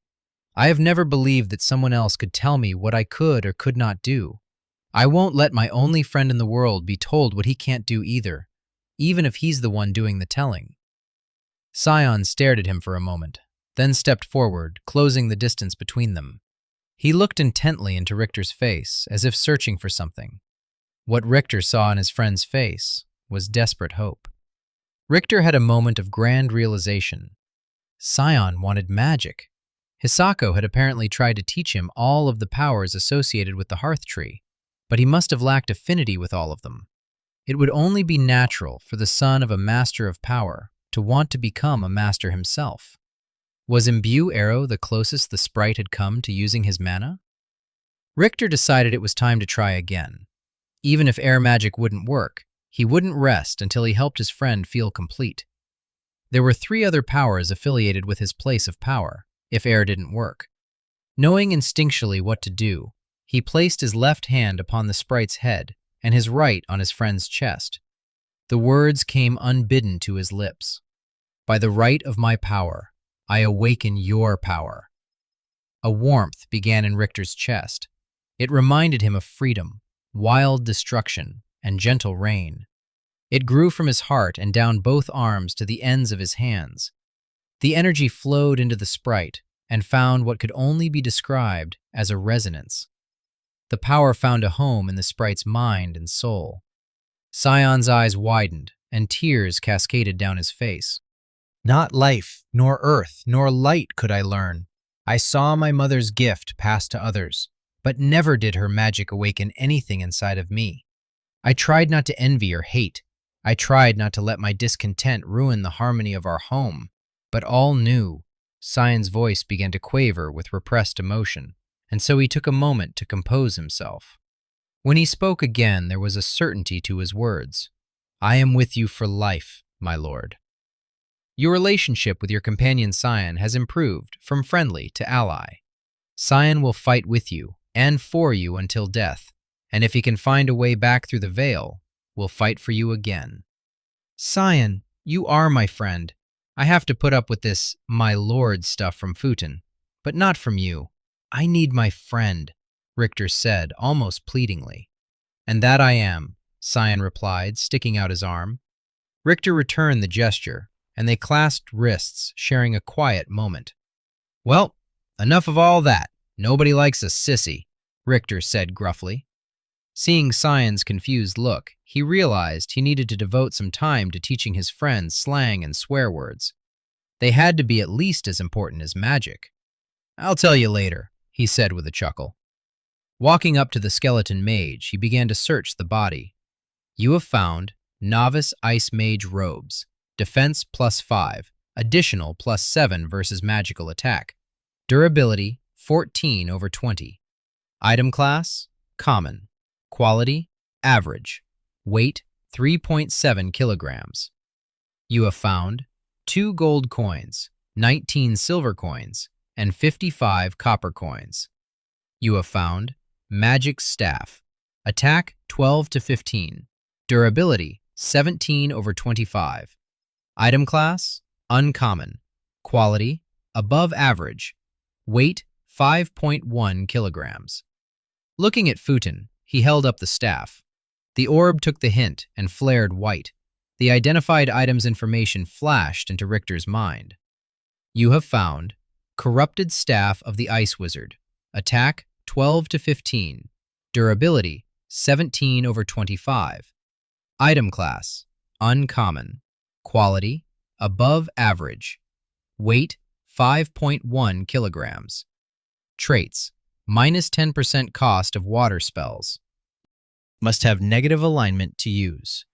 [SPEAKER 1] I have never believed that someone else could tell me what I could or could not do. I won't let my only friend in the world be told what he can't do either, even if he's the one doing the telling. Scion stared at him for a moment, then stepped forward, closing the distance between them. He looked intently into Richter's face, as if searching for something. What Richter saw in his friend's face was desperate hope. Richter had a moment of grand realization. Scion wanted magic. Hisako had apparently tried to teach him all of the powers associated with the hearth tree, but he must have lacked affinity with all of them. It would only be natural for the son of a master of power to want to become a master himself. Was Imbue Arrow the closest the sprite had come to using his mana? Richter decided it was time to try again. Even if air magic wouldn't work, he wouldn't rest until he helped his friend feel complete. There were 3 other powers affiliated with his place of power, if air didn't work. Knowing instinctually what to do, he placed his left hand upon the sprite's head and his right on his friend's chest. The words came unbidden to his lips. By the right of my power, I awaken your power. A warmth began in Richter's chest. It reminded him of freedom, wild destruction, and gentle rain. It grew from his heart and down both arms to the ends of his hands. The energy flowed into the sprite and found what could only be described as a resonance. The power found a home in the sprite's mind and soul. Scion's eyes widened, and tears cascaded down his face. Not life, nor earth, nor light could I learn. I saw my mother's gift pass to others, but never did her magic awaken anything inside of me. I tried not to envy or hate. I tried not to let my discontent ruin the harmony of our home. But all knew. Scion's voice began to quaver with repressed emotion, and so he took a moment to compose himself. When he spoke again, there was a certainty to his words. I am with you for life, my lord. Your relationship with your companion Scion has improved from friendly to ally. Scion will fight with you and for you until death, and if he can find a way back through the veil, will fight for you again. Scion, you are my friend. I have to put up with this my lord stuff from Futon, but not from you. I need my friend, Richter said, almost pleadingly. And that I am, Scion replied, sticking out his arm. Richter returned the gesture, and they clasped wrists, sharing a quiet moment. Well, enough of all that. Nobody likes a sissy, Richter said gruffly. Seeing Scion's confused look, he realized he needed to devote some time to teaching his friends slang and swear words. They had to be at least as important as magic. I'll tell you later, he said with a chuckle. Walking up to the skeleton mage, he began to search the body. You have found Novice Ice Mage robes, defense +5, additional +7 versus magical attack, durability 14/20. Item class, common. Quality, average. Weight, 3.7 kilograms. You have found 2 gold coins, 19 silver coins, and 55 copper coins. You have found magic staff. Attack 12/15. Durability 17/25. Item class, uncommon. Quality, above average. Weight, 5.1 kilograms. Looking at Futon, he held up the staff. The orb took the hint and flared white. The identified item's information flashed into Richter's mind. You have found corrupted staff of the Ice Wizard. Attack 12/15. Durability 17/25. Item class, uncommon. Quality, above average. Weight, 5.1 kilograms. Traits, minus 10% cost of water spells. Must have negative alignment to use.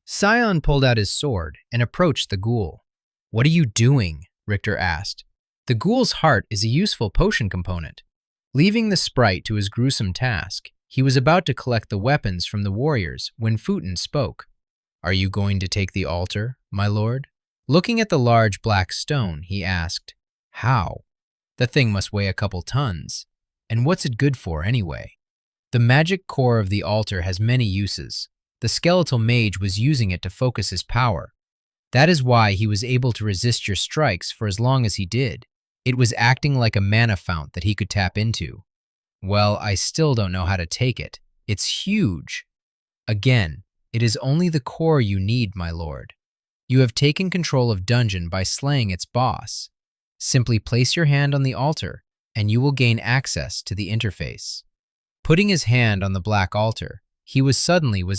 [SPEAKER 1] Scion pulled out his sword and approached the ghoul. "What are you doing?" Richter asked. The ghoul's heart is a useful potion component. Leaving the sprite to his gruesome task, he was about to collect the weapons from the warriors when Futon spoke. "Are you going to take the altar, my lord?" Looking at the large black stone, he asked, "How? The thing must weigh a couple tons. And what's it good for anyway?" The magic core of the altar has many uses. The skeletal mage was using it to focus his power. That is why he was able to resist your strikes for as long as he did. It was acting like a mana fount that he could tap into. Well, I still don't know how to take it. It's huge. Again, it is only the core you need, my lord. You have taken control of dungeon by slaying its boss. Simply place your hand on the altar, and you will gain access to the interface. Putting his hand on the black altar, he was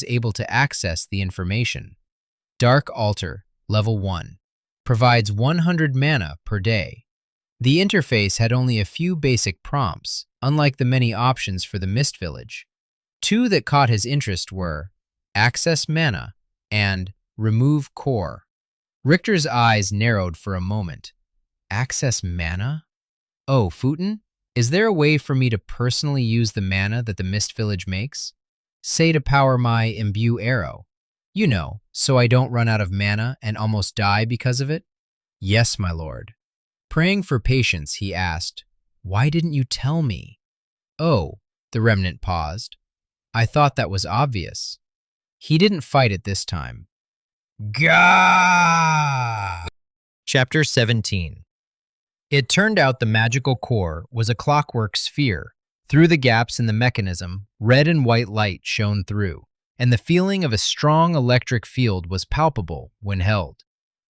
[SPEAKER 1] able to access the information. Dark Altar, Level 1. Provides 100 mana per day. The interface had only a few basic prompts, unlike the many options for the Mist Village. Two that caught his interest were Access Mana and Remove Core. Richter's eyes narrowed for a moment. Access Mana? Oh, Futon? Is there a way for me to personally use the mana that the Mist Village makes? Say to power my Imbue Arrow. You know, so I don't run out of mana and almost die because of it? Yes, my lord. Praying for patience, he asked, "Why didn't you tell me?" "Oh," the remnant paused. "I thought that was obvious." He didn't fight it this time. Gah! Chapter 17. It turned out the magical core was a clockwork sphere. Through the gaps in the mechanism, red and white light shone through, and the feeling of a strong electric field was palpable when held.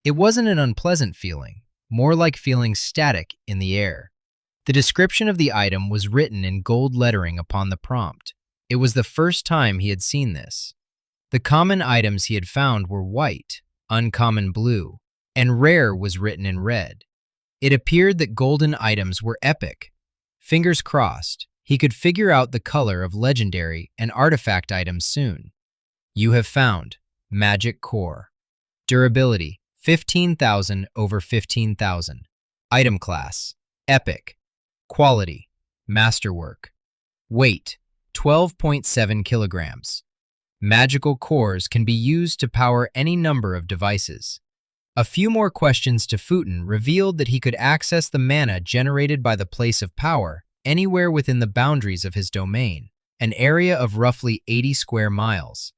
[SPEAKER 1] It wasn't an unpleasant feeling, more like feeling static in the air. The description of the item was written in gold lettering upon the prompt. It was the first time he had seen this. The common items he had found were white, uncommon blue, and rare was written in red. It appeared that golden items were epic. Fingers crossed, he could figure out the color of legendary and artifact items soon. You have found Magic Core. Durability, 15,000 over 15,000. Item class, Epic. Quality, Masterwork. Weight, 12.7 kilograms. Magical cores can be used to power any number of devices. A few more questions to Futon revealed that he could access the mana generated by the place of power anywhere within the boundaries of his domain, an area of roughly 80 square miles.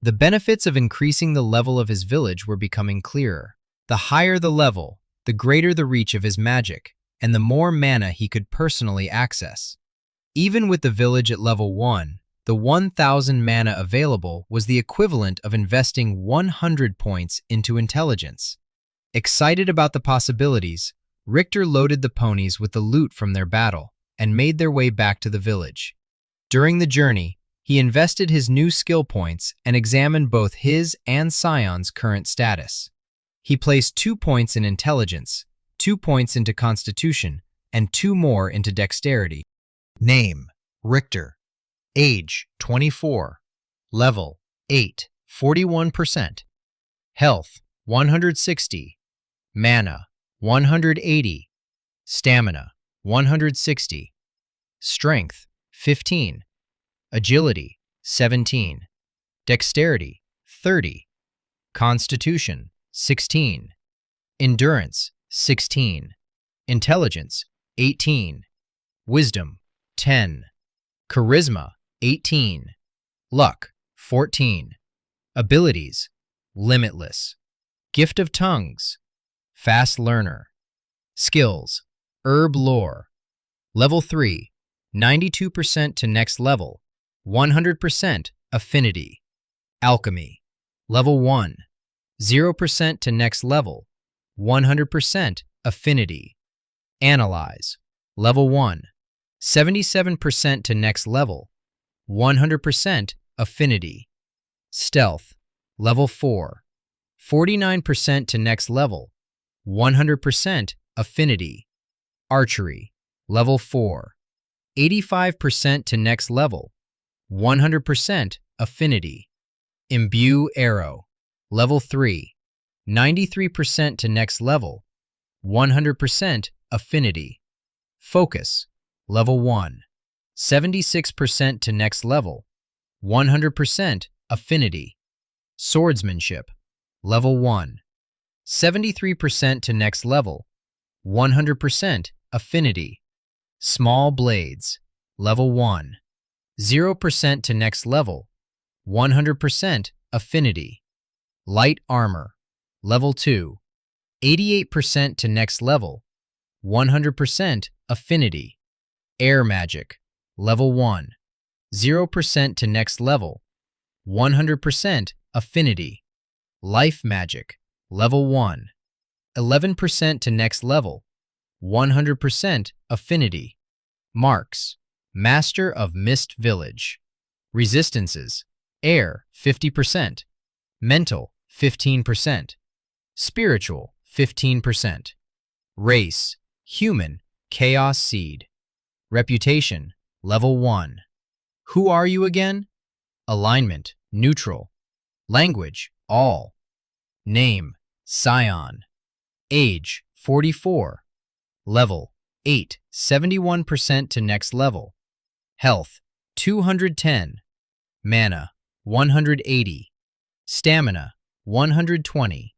[SPEAKER 1] The benefits of increasing the level of his village were becoming clearer. The higher the level, the greater the reach of his magic, and the more mana he could personally access. Even with the village at level 1, the 1,000 mana available was the equivalent of investing 100 points into intelligence. Excited about the possibilities, Richter loaded the ponies with the loot from their battle and made their way back to the village. During the journey, he invested his new skill points and examined both his and Sion's current status. He placed 2 points in intelligence, 2 points into constitution, and 2 more into dexterity. Name, Richter. Age, 24. Level, 8, 41%. Health, 160. Mana, 180. Stamina, 160. Strength, 15. Agility, 17. Dexterity, 30. Constitution, 16. Endurance, 16. Intelligence, 18. Wisdom, 10. Charisma, 18. Luck, 14. Abilities, limitless. Gift of tongues, fast learner. Skills, herb lore. Level 3, 92% to next level, 100% affinity. Alchemy, level 1, 0% to next level, 100% affinity. Analyze, level 1, 77% to next level, 100% affinity. Stealth, level 4, 49% to next level, 100% affinity. Archery, level 4, 85% to next level, 100% affinity. Imbue arrow, level 3, 93% to next level, 100% affinity. Focus, level 1, 76% to next level, 100% affinity. Swordsmanship, level 1, 73% to next level, 100% affinity. Small blades, level 1, 0% to next level, 100% affinity. Light armor, level 2, 88% to next level, 100% affinity. Air magic, level 1, 0% to next level, 100% affinity. Life magic, level 1, 11% to next level, 100% affinity. Marks, Master of Mist Village. Resistances, air 50%, mental 15%, spiritual 15%. Race, human, chaos seed. Reputation, level 1. Who are you again? Alignment, neutral. Language, all. Name, Scion. Age, 44. Level, 8, 71% to next level. Health, 210. Mana, 180. Stamina, 120.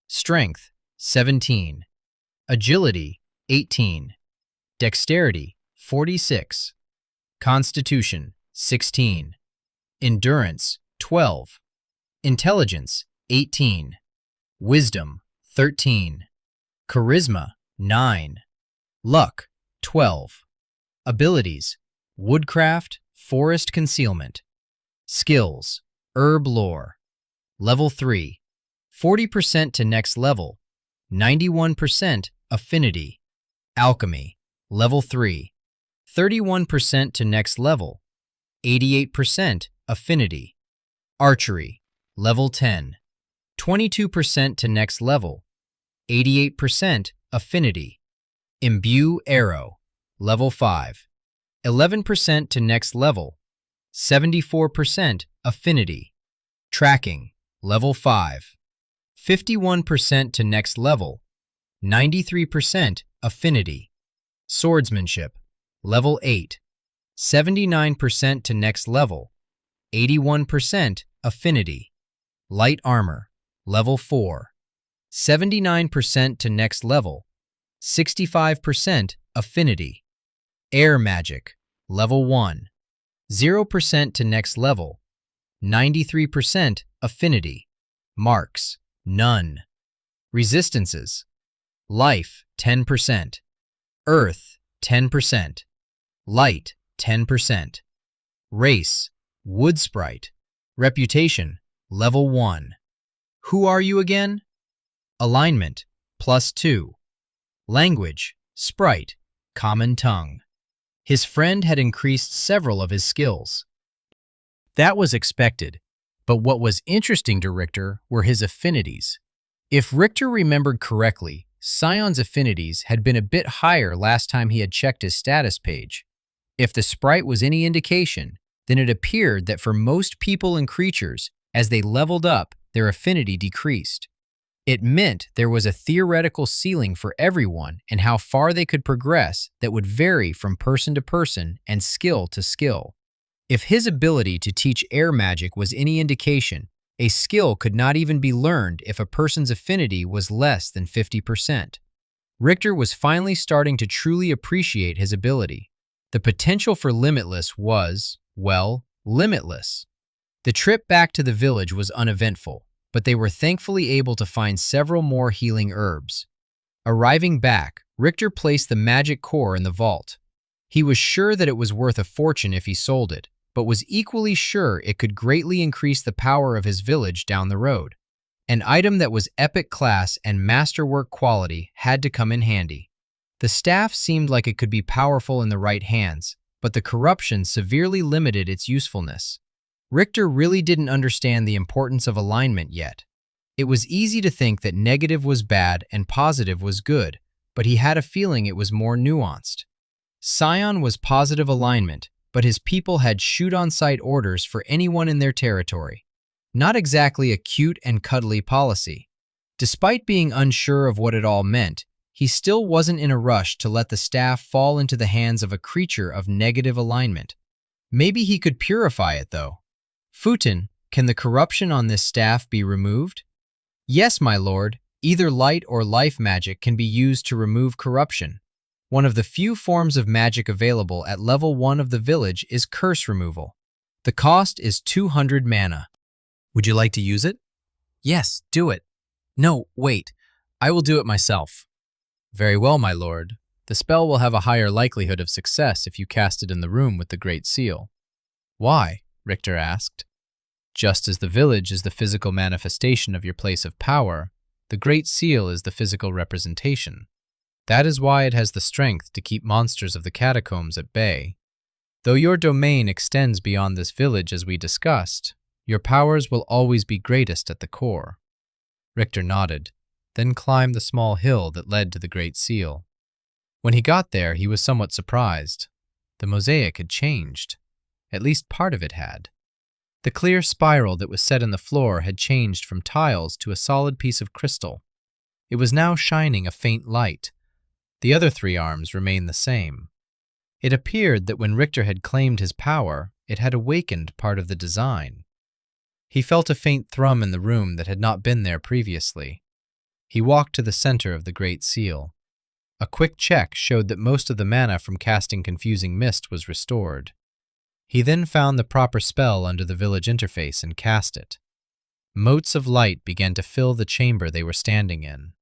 [SPEAKER 1] Strength, 17. Agility, 18. Dexterity, 46. Constitution, 16. Endurance, 12. Intelligence, 18. Wisdom, 13. Charisma, 9. Luck, 12. Abilities, woodcraft, forest concealment. Skills, herb lore. Level 3, 40% to next level, 91% affinity. Alchemy, level 3, 31% to next level, 88% affinity. Archery, level 10, 22% to next level, 88% affinity. Imbue arrow, level 5, 11% to next level, 74% affinity. Tracking, level 5, 51% to next level, 93% affinity. Swordsmanship, level 8, 79% to next level, 81% affinity. Light armor, level 4, 79% to next level, 65% affinity. Air magic, level 1, 0% to next level, 93% affinity. Marks, none. Resistances, life 10%, earth 10%, light 10%. Race, wood sprite. Reputation, level 1. Who are you again? Alignment, +2. Language, sprite, common tongue. His friend had increased several of his skills. That was expected, but what was interesting to Richter were his affinities. If Richter remembered correctly, Scion's affinities had been a bit higher last time he had checked his status page. If the sprite was any indication, then it appeared that for most people and creatures, as they leveled up, their affinity decreased. It meant there was a theoretical ceiling for everyone and how far they could progress that would vary from person to person and skill to skill. If his ability to teach air magic was any indication, a skill could not even be learned if a person's affinity was less than 50%. Richter was finally starting to truly appreciate his ability. The potential for Limitless was, well, limitless. The trip back to the village was uneventful, but they were thankfully able to find several more healing herbs. Arriving back, Richter placed the magic core in the vault. He was sure that it was worth a fortune if he sold it, but was equally sure it could greatly increase the power of his village down the road. An item that was epic class and masterwork quality had to come in handy. The staff seemed like it could be powerful in the right hands, but the corruption severely limited its usefulness. Richter really didn't understand the importance of alignment yet. It was easy to think that negative was bad and positive was good, but he had a feeling it was more nuanced. Scion was positive alignment, but his people had shoot-on-sight orders for anyone in their territory. Not exactly a cute and cuddly policy. Despite being unsure of what it all meant, he still wasn't in a rush to let the staff fall into the hands of a creature of negative alignment. Maybe he could purify it, though. Futon, can the corruption on this staff be removed? Yes, my lord. Either light or life magic can be used to remove corruption. One of the few forms of magic available at level 1 of the village is curse removal. The cost is 200 mana. Would you like to use it? Yes, do it. No, wait. I will do it myself. Very well, my lord. The spell will have a higher likelihood of success if you cast it in the room with the Great Seal. Why? Richter asked. Just as the village is the physical manifestation of your place of power, the Great Seal is the physical representation. That is why it has the strength to keep monsters of the catacombs at bay. Though your domain extends beyond this village as we discussed, your powers will always be greatest at the core. Richter nodded, then climbed the small hill that led to the Great Seal. When he got there, he was somewhat surprised. The mosaic had changed. At least part of it had. The clear spiral that was set in the floor had changed from tiles to a solid piece of crystal. It was now shining a faint light. The other 3 arms remained the same. It appeared that when Richter had claimed his power, it had awakened part of the design. He felt a faint thrum in the room that had not been there previously. He walked to the center of the Great Seal. A quick check showed that most of the mana from casting Confusing Mist was restored. He then found the proper spell under the village interface and cast it. Motes of light began to fill the chamber they were standing in.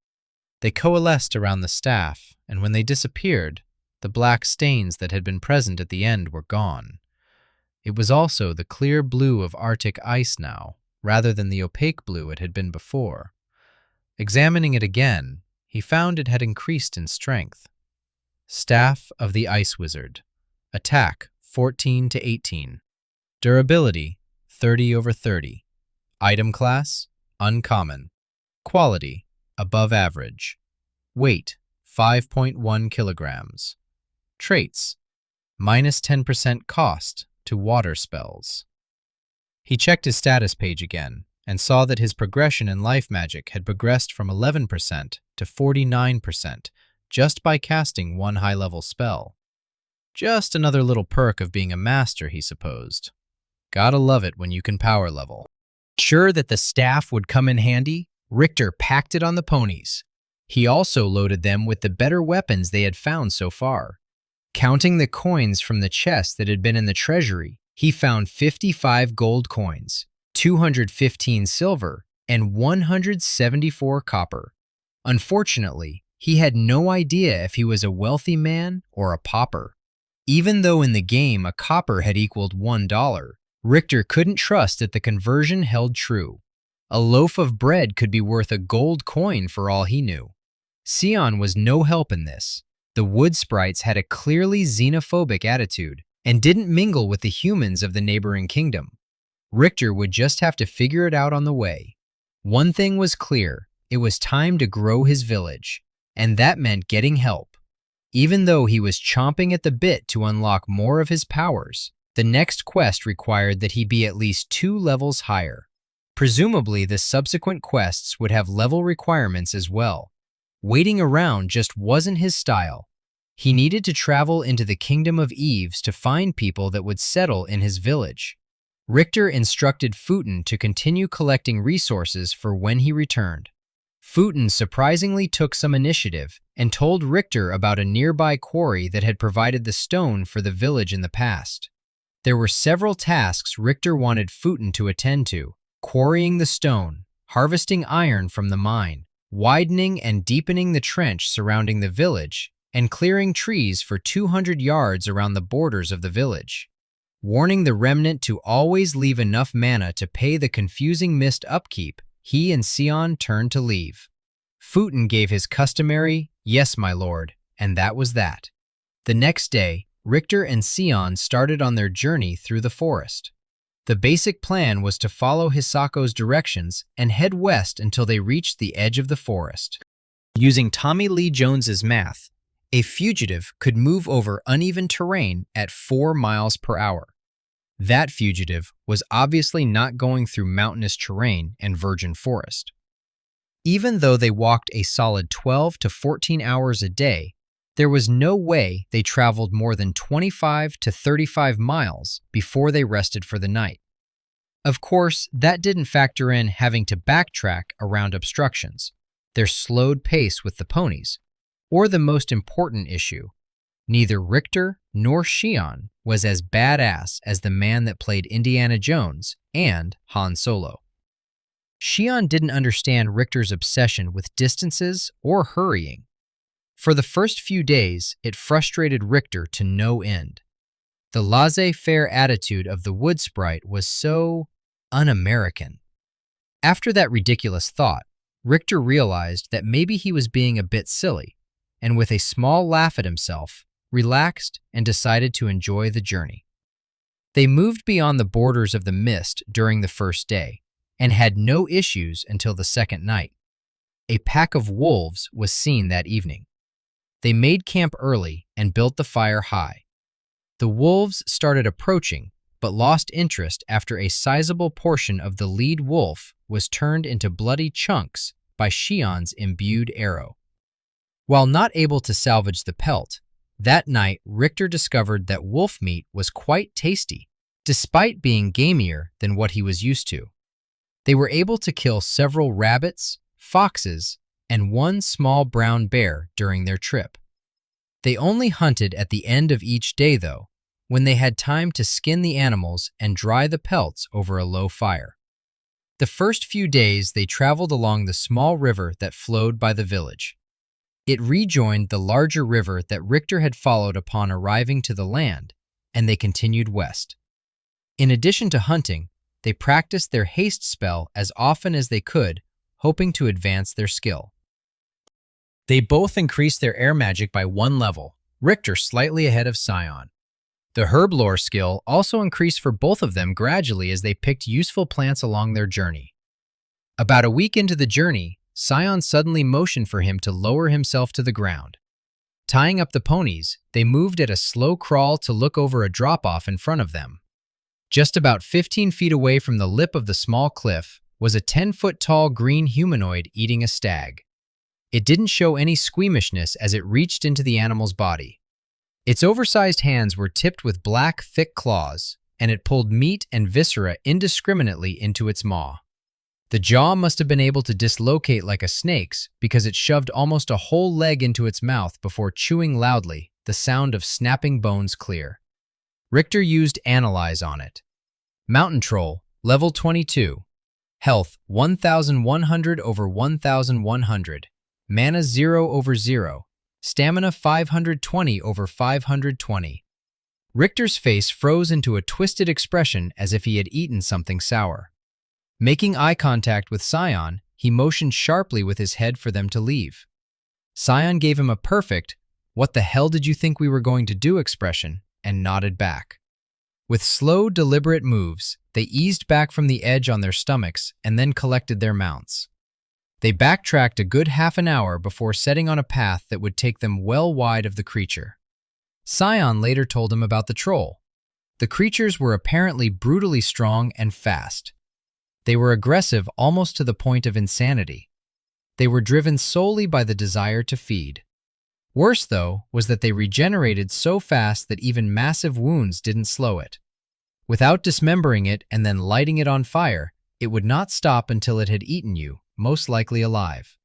[SPEAKER 1] They coalesced around the staff, and when they disappeared, the black stains that had been present at the end were gone. It was also the clear blue of Arctic ice now, rather than the opaque blue it had been before. Examining it again, he found it had increased in strength. Staff of the Ice Wizard. Attack 14 to 18. Durability 30/30. Item class uncommon. Quality above average. Weight 5.1 kilograms. Traits minus 10% cost to water spells. He checked his status page again and saw that his progression in life magic had progressed from 11% to 49% just by casting 1 high-level spell. Just another little perk of being a master, he supposed. Gotta love it when you can power level. Sure that the staff would come in handy, Richter packed it on the ponies. He also loaded them with the better weapons they had found so far. Counting the coins from the chest that had been in the treasury, he found 55 gold coins, 215 silver, and 174 copper. Unfortunately, he had no idea if he was a wealthy man or a pauper. Even though in the game a copper had equaled $1, Richter couldn't trust that the conversion held true. A loaf of bread could be worth a gold coin for all he knew. Sion was no help in this. The wood sprites had a clearly xenophobic attitude and didn't mingle with the humans of the neighboring kingdom. Richter would just have to figure it out on the way. One thing was clear, it was time to grow his village, and that meant getting help. Even though he was chomping at the bit to unlock more of his powers, the next quest required that he be at least 2 levels higher. Presumably, the subsequent quests would have level requirements as well. Waiting around just wasn't his style. He needed to travel into the Kingdom of Eves to find people that would settle in his village. Richter instructed Footen to continue collecting resources for when he returned. Footen surprisingly took some initiative and told Richter about a nearby quarry that had provided the stone for the village in the past. There were several tasks Richter wanted Footen to attend to: quarrying the stone, harvesting iron from the mine, widening and deepening the trench surrounding the village, and clearing trees for 200 yards around the borders of the village. Warning the remnant to always leave enough mana to pay the confusing mist upkeep, he and Sion turned to leave. Footen gave his customary, "Yes, my lord," and that was that. The next day, Richter and Sion started on their journey through the forest. The basic plan was to follow Hisako's directions and head west until they reached the edge of the forest. Using Tommy Lee Jones's math, a fugitive could move over uneven terrain at 4 miles per hour. That fugitive was obviously not going through mountainous terrain and virgin forest. Even though they walked a solid 12 to 14 hours a day, there was no way they traveled more than 25 to 35 miles before they rested for the night. Of course, that didn't factor in having to backtrack around obstructions, their slowed pace with the ponies, or the most important issue: neither Richter nor Sion was as badass as the man that played Indiana Jones and Han Solo. Sion didn't understand Richter's obsession with distances or hurrying. For the first few days, it frustrated Richter to no end. The laissez-faire attitude of the wood sprite was so un-American. After that ridiculous thought, Richter realized that maybe he was being a bit silly, and with a small laugh at himself, relaxed and decided to enjoy the journey. They moved beyond the borders of the mist during the first day, and had no issues until the second night. A pack of wolves was seen that evening. They made camp early and built the fire high. The wolves started approaching, but lost interest after a sizable portion of the lead wolf was turned into bloody chunks by Shion's imbued arrow. While not able to salvage the pelt, that night Richter discovered that wolf meat was quite tasty, despite being gamier than what he was used to. They were able to kill several rabbits, foxes, and one small brown bear during their trip. They only hunted at the end of each day, though, when they had time to skin the animals and dry the pelts over a low fire. The first few days they traveled along the small river that flowed by the village. It rejoined the larger river that Richter had followed upon arriving to the land, and they continued west. In addition to hunting, they practiced their haste spell as often as they could, hoping to advance their skill. They both increased their air magic by 1 level, Richter slightly ahead of Sion. The herb lore skill also increased for both of them gradually as they picked useful plants along their journey. About a week into the journey, Sion suddenly motioned for him to lower himself to the ground. Tying up the ponies, they moved at a slow crawl to look over a drop-off in front of them. Just about 15 feet away from the lip of the small cliff was a 10-foot-tall green humanoid eating a stag. It didn't show any squeamishness as it reached into the animal's body. Its oversized hands were tipped with black, thick claws, and it pulled meat and viscera indiscriminately into its maw. The jaw must have been able to dislocate like a snake's because it shoved almost a whole leg into its mouth before chewing loudly, the sound of snapping bones clear. Richter used Analyze on it. Mountain Troll, level 22. Health 1100 over 1100. Mana 0 over 0. Stamina 520 over 520. Richter's face froze into a twisted expression as if he had eaten something sour. Making eye contact with Sion, he motioned sharply with his head for them to leave. Sion gave him a perfect, "What the hell did you think we were going to do?" expression, and nodded back. With slow, deliberate moves, they eased back from the edge on their stomachs and then collected their mounts. They backtracked a good half an hour before setting on a path that would take them well wide of the creature. Sion later told him about the troll. The creatures were apparently brutally strong and fast. They were aggressive almost to the point of insanity. They were driven solely by the desire to feed. Worse, though, was that they regenerated so fast that even massive wounds didn't slow it. Without dismembering it and then lighting it on fire, it would not stop until it had eaten you, most likely alive.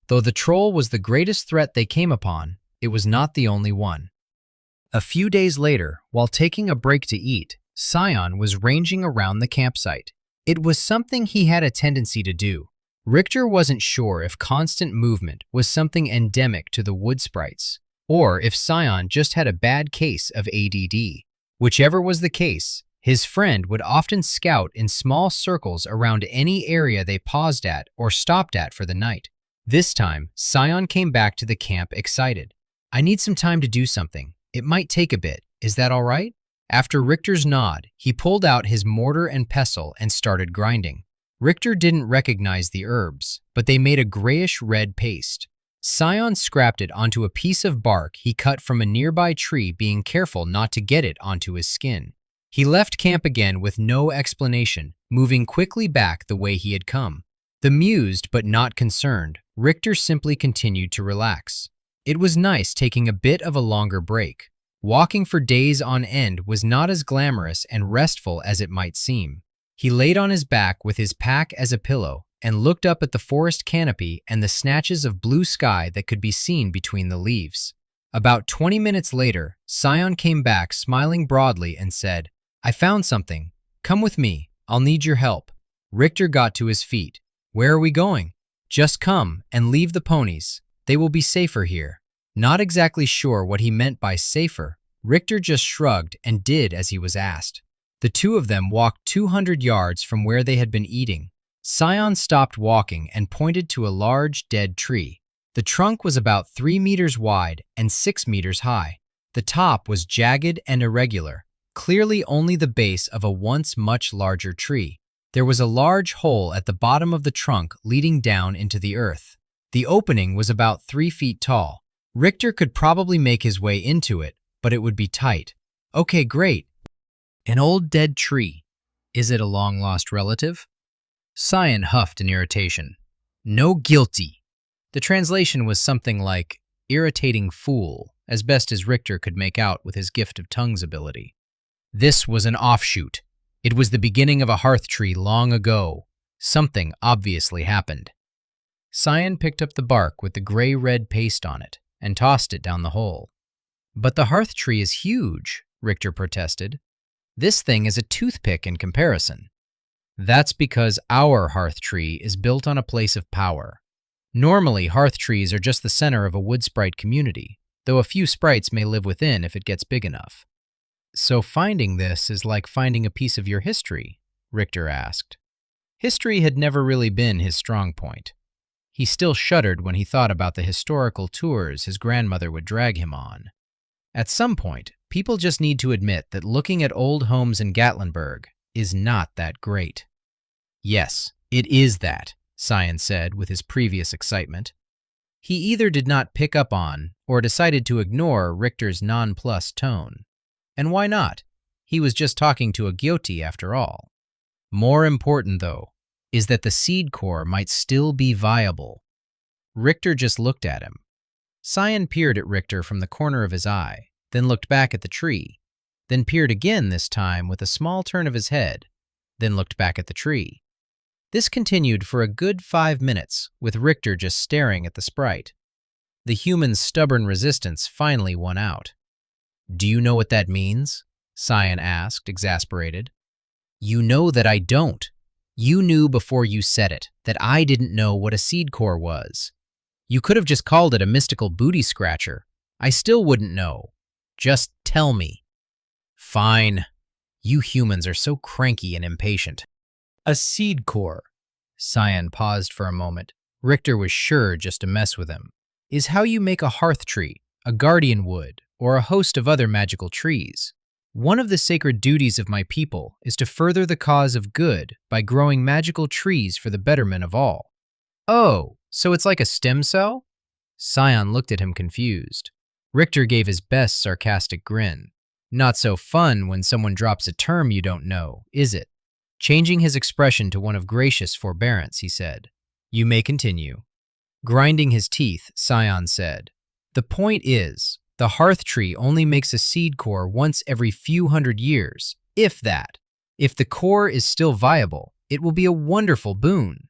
[SPEAKER 1] Though the troll was the greatest threat they came upon, it was not the only one. A few days later, while taking a break to eat, Scion was ranging around the campsite. It was something he had a tendency to do. Richter wasn't sure if constant movement was something endemic to the wood sprites, or if Scion just had a bad case of ADD. Whichever was the case, his friend would often scout in small circles around any area they paused at or stopped at for the night. This time, Scion came back to the camp excited. "I need some time to do something. It might take a bit. Is that all right?" After Richter's nod, he pulled out his mortar and pestle and started grinding. Richter didn't recognize the herbs, but they made a grayish-red paste. Scion scrapped it onto a piece of bark he cut from a nearby tree, being careful not to get it onto his skin. He left camp again with no explanation, moving quickly back the way he had come. Amused but not concerned, Richter simply continued to relax. It was nice taking a bit of a longer break. Walking for days on end was not as glamorous and restful as it might seem. He laid on his back with his pack as a pillow and looked up at the forest canopy and the snatches of blue sky that could be seen between the leaves. About 20 minutes later, Scion came back smiling broadly and said, "I found something. Come with me. I'll need your help." Richter got to his feet. "Where are we going?" "Just come and leave the ponies. They will be safer here." Not exactly sure what he meant by safer, Richter just shrugged and did as he was asked. The two of them walked 200 yards from where they had been eating. Scion stopped walking and pointed to a large, dead tree. The trunk was about 3 meters wide and 6 meters high. The top was jagged and irregular, clearly only the base of a once much larger tree. There was a large hole at the bottom of the trunk leading down into the earth. The opening was about 3 feet tall. Richter could probably make his way into it, but it would be tight. "Okay, great. An old dead tree. Is it a long-lost relative?" Scion huffed in irritation. "No guilty." The translation was something like irritating fool, as best as Richter could make out with his gift of tongues ability. This was an offshoot. It was the beginning of a hearth tree long ago. Something obviously happened. Scion picked up the bark with the gray-red paste on it and tossed it down the hole. "But the hearth tree is huge," Richter protested. "This thing is a toothpick in comparison." "That's because our hearth tree is built on a place of power. Normally, hearth trees are just the center of a wood sprite community, though a few sprites may live within if it gets big enough." "So finding this is like finding a piece of your history?" Richter asked. History had never really been his strong point. He still shuddered when he thought about the historical tours his grandmother would drag him on. At some point, people just need to admit that looking at old homes in Gatlinburg is not that great. "Yes, it is that," Scion said with his previous excitement. He either did not pick up on or decided to ignore Richter's nonplussed tone. And why not? He was just talking to a Gyoti after all. More important, though, is that the seed core might still be viable. Richter just looked at him. Scion peered at Richter from the corner of his eye, then looked back at the tree, then peered again, this time with a small turn of his head, then looked back at the tree. This continued for a good 5 minutes, with Richter just staring at the sprite. The human's stubborn resistance finally won out. "Do you know what that means?" Scion asked, exasperated. "You know that I don't. You knew before you said it that I didn't know what a seed core was. You could have just called it a mystical booty scratcher. I still wouldn't know. Just tell me." "Fine. You humans are so cranky and impatient." "A seed core," Scion paused for a moment. Richter was sure just to mess with him, "is how you make a hearth tree, a guardian wood, or a host of other magical trees. One of the sacred duties of my people is to further the cause of good by growing magical trees for the betterment of all." "Oh, so it's like a stem cell?" Scion looked at him confused. Richter gave his best sarcastic grin. "Not so fun when someone drops a term you don't know, is it?" Changing his expression to one of gracious forbearance, he said, "You may continue." Grinding his teeth, Scion said, "The point is, the hearth tree only makes a seed core once every few hundred years, if that. If the core is still viable, it will be a wonderful boon."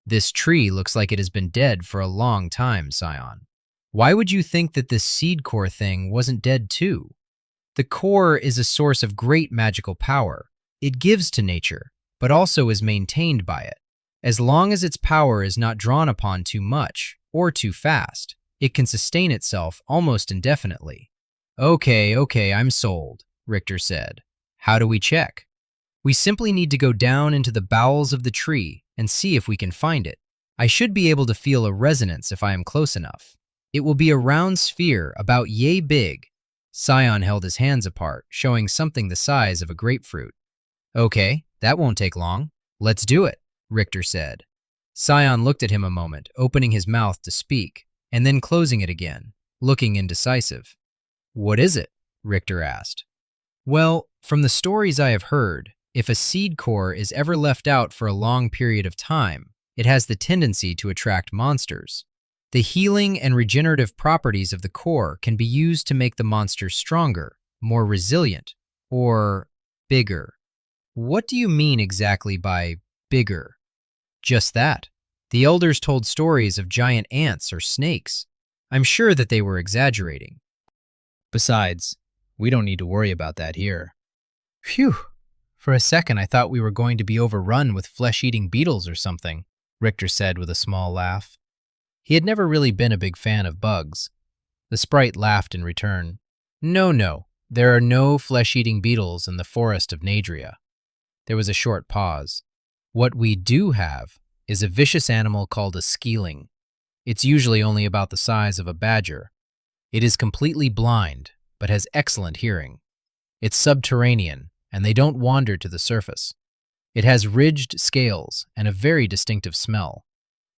[SPEAKER 1] "This tree looks like it has been dead for a long time, Scion. Why would you think that this seed core thing wasn't dead too? The core is a source of great magical power. It gives to nature, but also is maintained by it. As long as its power is not drawn upon too much or too fast, it can sustain itself almost indefinitely." Okay, I'm sold," Richter said. "How do we check?" "We simply need to go down into the bowels of the tree and see if we can find it. I should be able to feel a resonance if I am close enough. It will be a round sphere about yay big." Scion held his hands apart, showing something the size of a grapefruit. "Okay, that won't take long. Let's do it," Richter said. Scion looked at him a moment, opening his mouth to speak, and then closing it again, looking indecisive. "What is it?" Richter asked. "Well, from the stories I have heard, if a seed core is ever left out for a long period of time, it has the tendency to attract monsters. The healing and regenerative properties of the core can be used to make the monster stronger, more resilient, or bigger." "What do you mean exactly by bigger?" "Just that. The elders told stories of giant ants or snakes. I'm sure that they were exaggerating. Besides, we don't need to worry about that here." "Phew. For a second I thought we were going to be overrun with flesh-eating beetles or something," Richter said with a small laugh. He had never really been a big fan of bugs. The sprite laughed in return. No, there are no flesh-eating beetles in the forest of Nadria." There was a short pause. "What we do have is a vicious animal called a skeeling. It's usually only about the size of a badger. It is completely blind, but has excellent hearing. It's subterranean, and they don't wander to the surface. It has ridged scales and a very distinctive smell.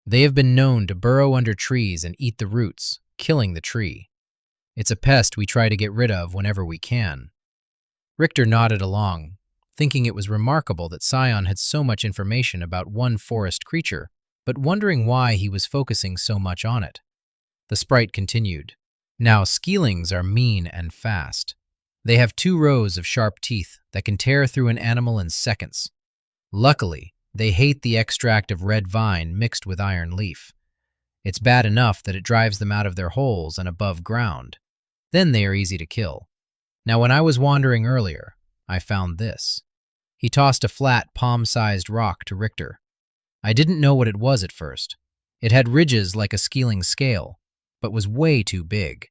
[SPEAKER 1] They have been known to burrow under trees and eat the roots, killing the tree. It's a pest we try to get rid of whenever we can." Richter nodded along, thinking it was remarkable that Scion had so much information about one forest creature, but wondering why he was focusing so much on it. The sprite continued. "Now, skeelings are mean and fast. They have 2 rows of sharp teeth that can tear through an animal in seconds. Luckily, they hate the extract of red vine mixed with iron leaf. It's bad enough that it drives them out of their holes and above ground. Then they are easy to kill. Now, when I was wandering earlier, I found this." He tossed a flat, palm-sized rock to Richter. "I didn't know what it was at first. It had ridges like a skeeling scale, but was way too big.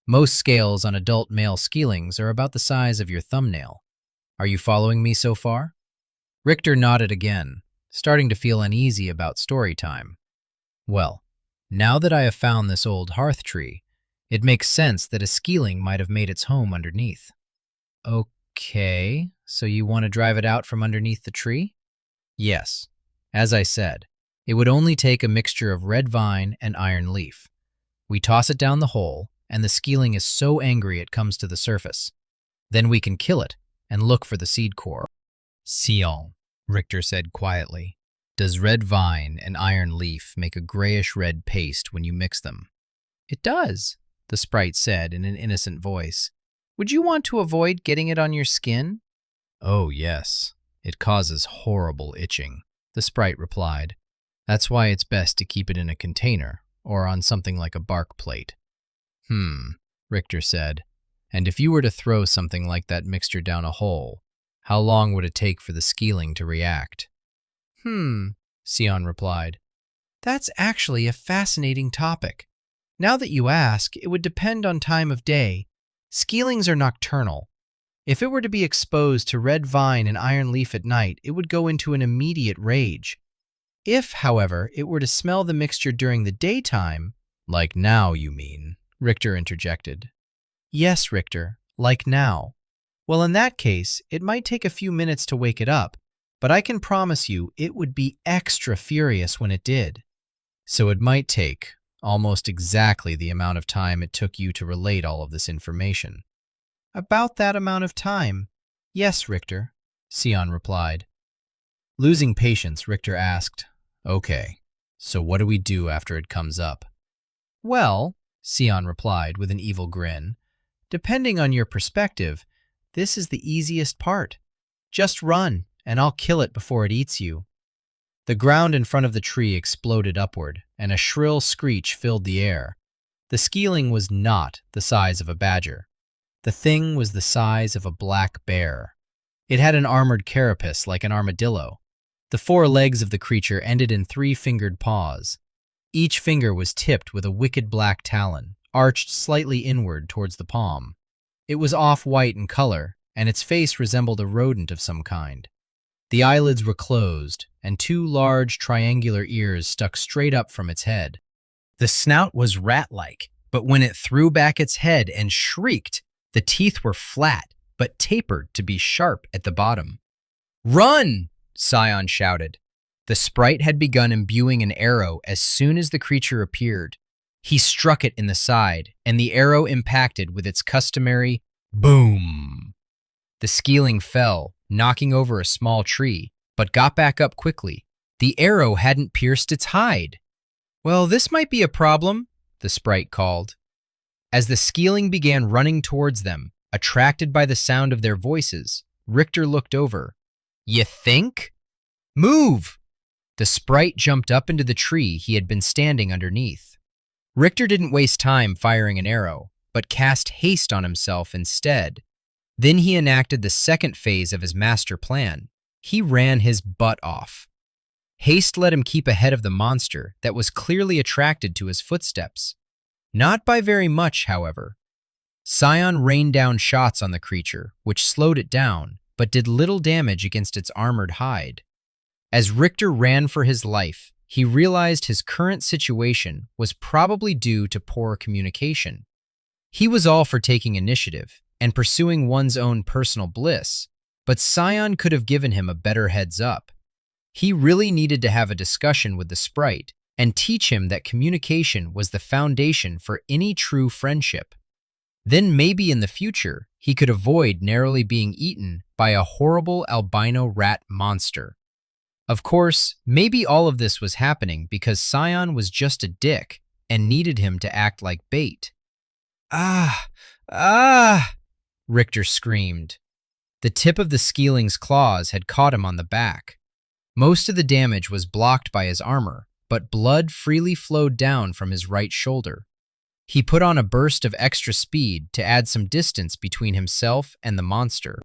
[SPEAKER 1] Most scales on adult male skeelings are about the size of your thumbnail. Are you following me so far?" Richter nodded again, starting to feel uneasy about story time. "Well, now that I have found this old hearth tree, it makes sense that a skeeling might have made its home underneath." "Okay, so you want to drive it out from underneath the tree?" "Yes. As I said, it would only take a mixture of red vine and iron leaf. We toss it down the hole, and the skeeling is so angry it comes to the surface. Then we can kill it and look for the seed core." "Sion," Richter said quietly. "Does red vine and iron leaf make a grayish-red paste when you mix them?" "It does," the sprite said in an innocent voice. "Would you want to avoid getting it on your skin?" "Oh, yes. It causes horrible itching," the sprite replied. "That's why it's best to keep it in a container or on something like a bark plate." Richter said. "And if you were to throw something like that mixture down a hole, how long would it take for the skeeling to react?" Sion replied. "That's actually a fascinating topic. Now that you ask, it would depend on time of day. Skeelings are nocturnal. If it were to be exposed to red vine and iron leaf at night, it would go into an immediate rage. If, however, it were to smell the mixture during the daytime—" "Like now, you mean?" Richter interjected. "Yes, Richter, like now. Well, in that case, it might take a few minutes to wake it up, but I can promise you it would be extra furious when it did." "So it might take almost exactly the amount of time it took you to relate all of this information." "About that amount of time. Yes, Richter," Sion replied. Losing patience, Richter asked, "Okay, so what do we do after it comes up?" "Well," Sion replied with an evil grin, "depending on your perspective, this is the easiest part. Just run, and I'll kill it before it eats you." The ground in front of the tree exploded upward, and a shrill screech filled the air. The skeeling was not the size of a badger. The thing was the size of a black bear. It had an armored carapace like an armadillo. The 4 legs of the creature ended in 3-fingered paws. Each finger was tipped with a wicked black talon, arched slightly inward towards the palm. It was off-white in color, and its face resembled a rodent of some kind. The eyelids were closed, and 2 large triangular ears stuck straight up from its head. The snout was rat-like, but when it threw back its head and shrieked, the teeth were flat, but tapered to be sharp at the bottom. "Run!" Sion shouted. The sprite had begun imbuing an arrow as soon as the creature appeared. He struck it in the side, and the arrow impacted with its customary boom. The skeeling fell, knocking over a small tree, but got back up quickly. The arrow hadn't pierced its hide. "Well, this might be a problem," the sprite called. As the skeeling began running towards them, attracted by the sound of their voices, Richter looked over. "You think? Move!" The sprite jumped up into the tree he had been standing underneath. Richter didn't waste time firing an arrow, but cast haste on himself instead. Then he enacted the second phase of his master plan. He ran his butt off. Haste let him keep ahead of the monster that was clearly attracted to his footsteps. Not by very much, however. Sion rained down shots on the creature, which slowed it down, but did little damage against its armored hide. As Richter ran for his life, he realized his current situation was probably due to poor communication. He was all for taking initiative and pursuing one's own personal bliss, but Sion could have given him a better heads up. He really needed to have a discussion with the sprite and teach him that communication was the foundation for any true friendship. Then maybe in the future, he could avoid narrowly being eaten by a horrible albino rat monster. Of course, maybe all of this was happening because Sion was just a dick and needed him to act like bait. "Ah! Ah!" Richter screamed. The tip of the skeeling's claws had caught him on the back. Most of the damage was blocked by his armor, but blood freely flowed down from his right shoulder. He put on a burst of extra speed to add some distance between himself and the monster.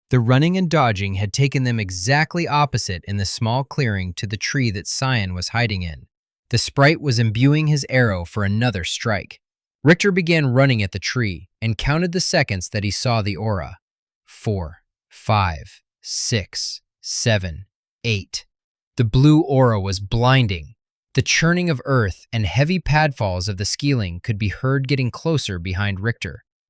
[SPEAKER 1] The running and dodging had taken them exactly opposite in the small clearing to the tree that Sion was hiding in. The sprite was imbuing his arrow for another strike. Richter began running at the tree and counted the seconds that he saw the aura. 4, 5, 6, 7, 8. The blue aura was blinding. The churning of earth and heavy padfalls of the skeeling could be heard getting closer behind Richter.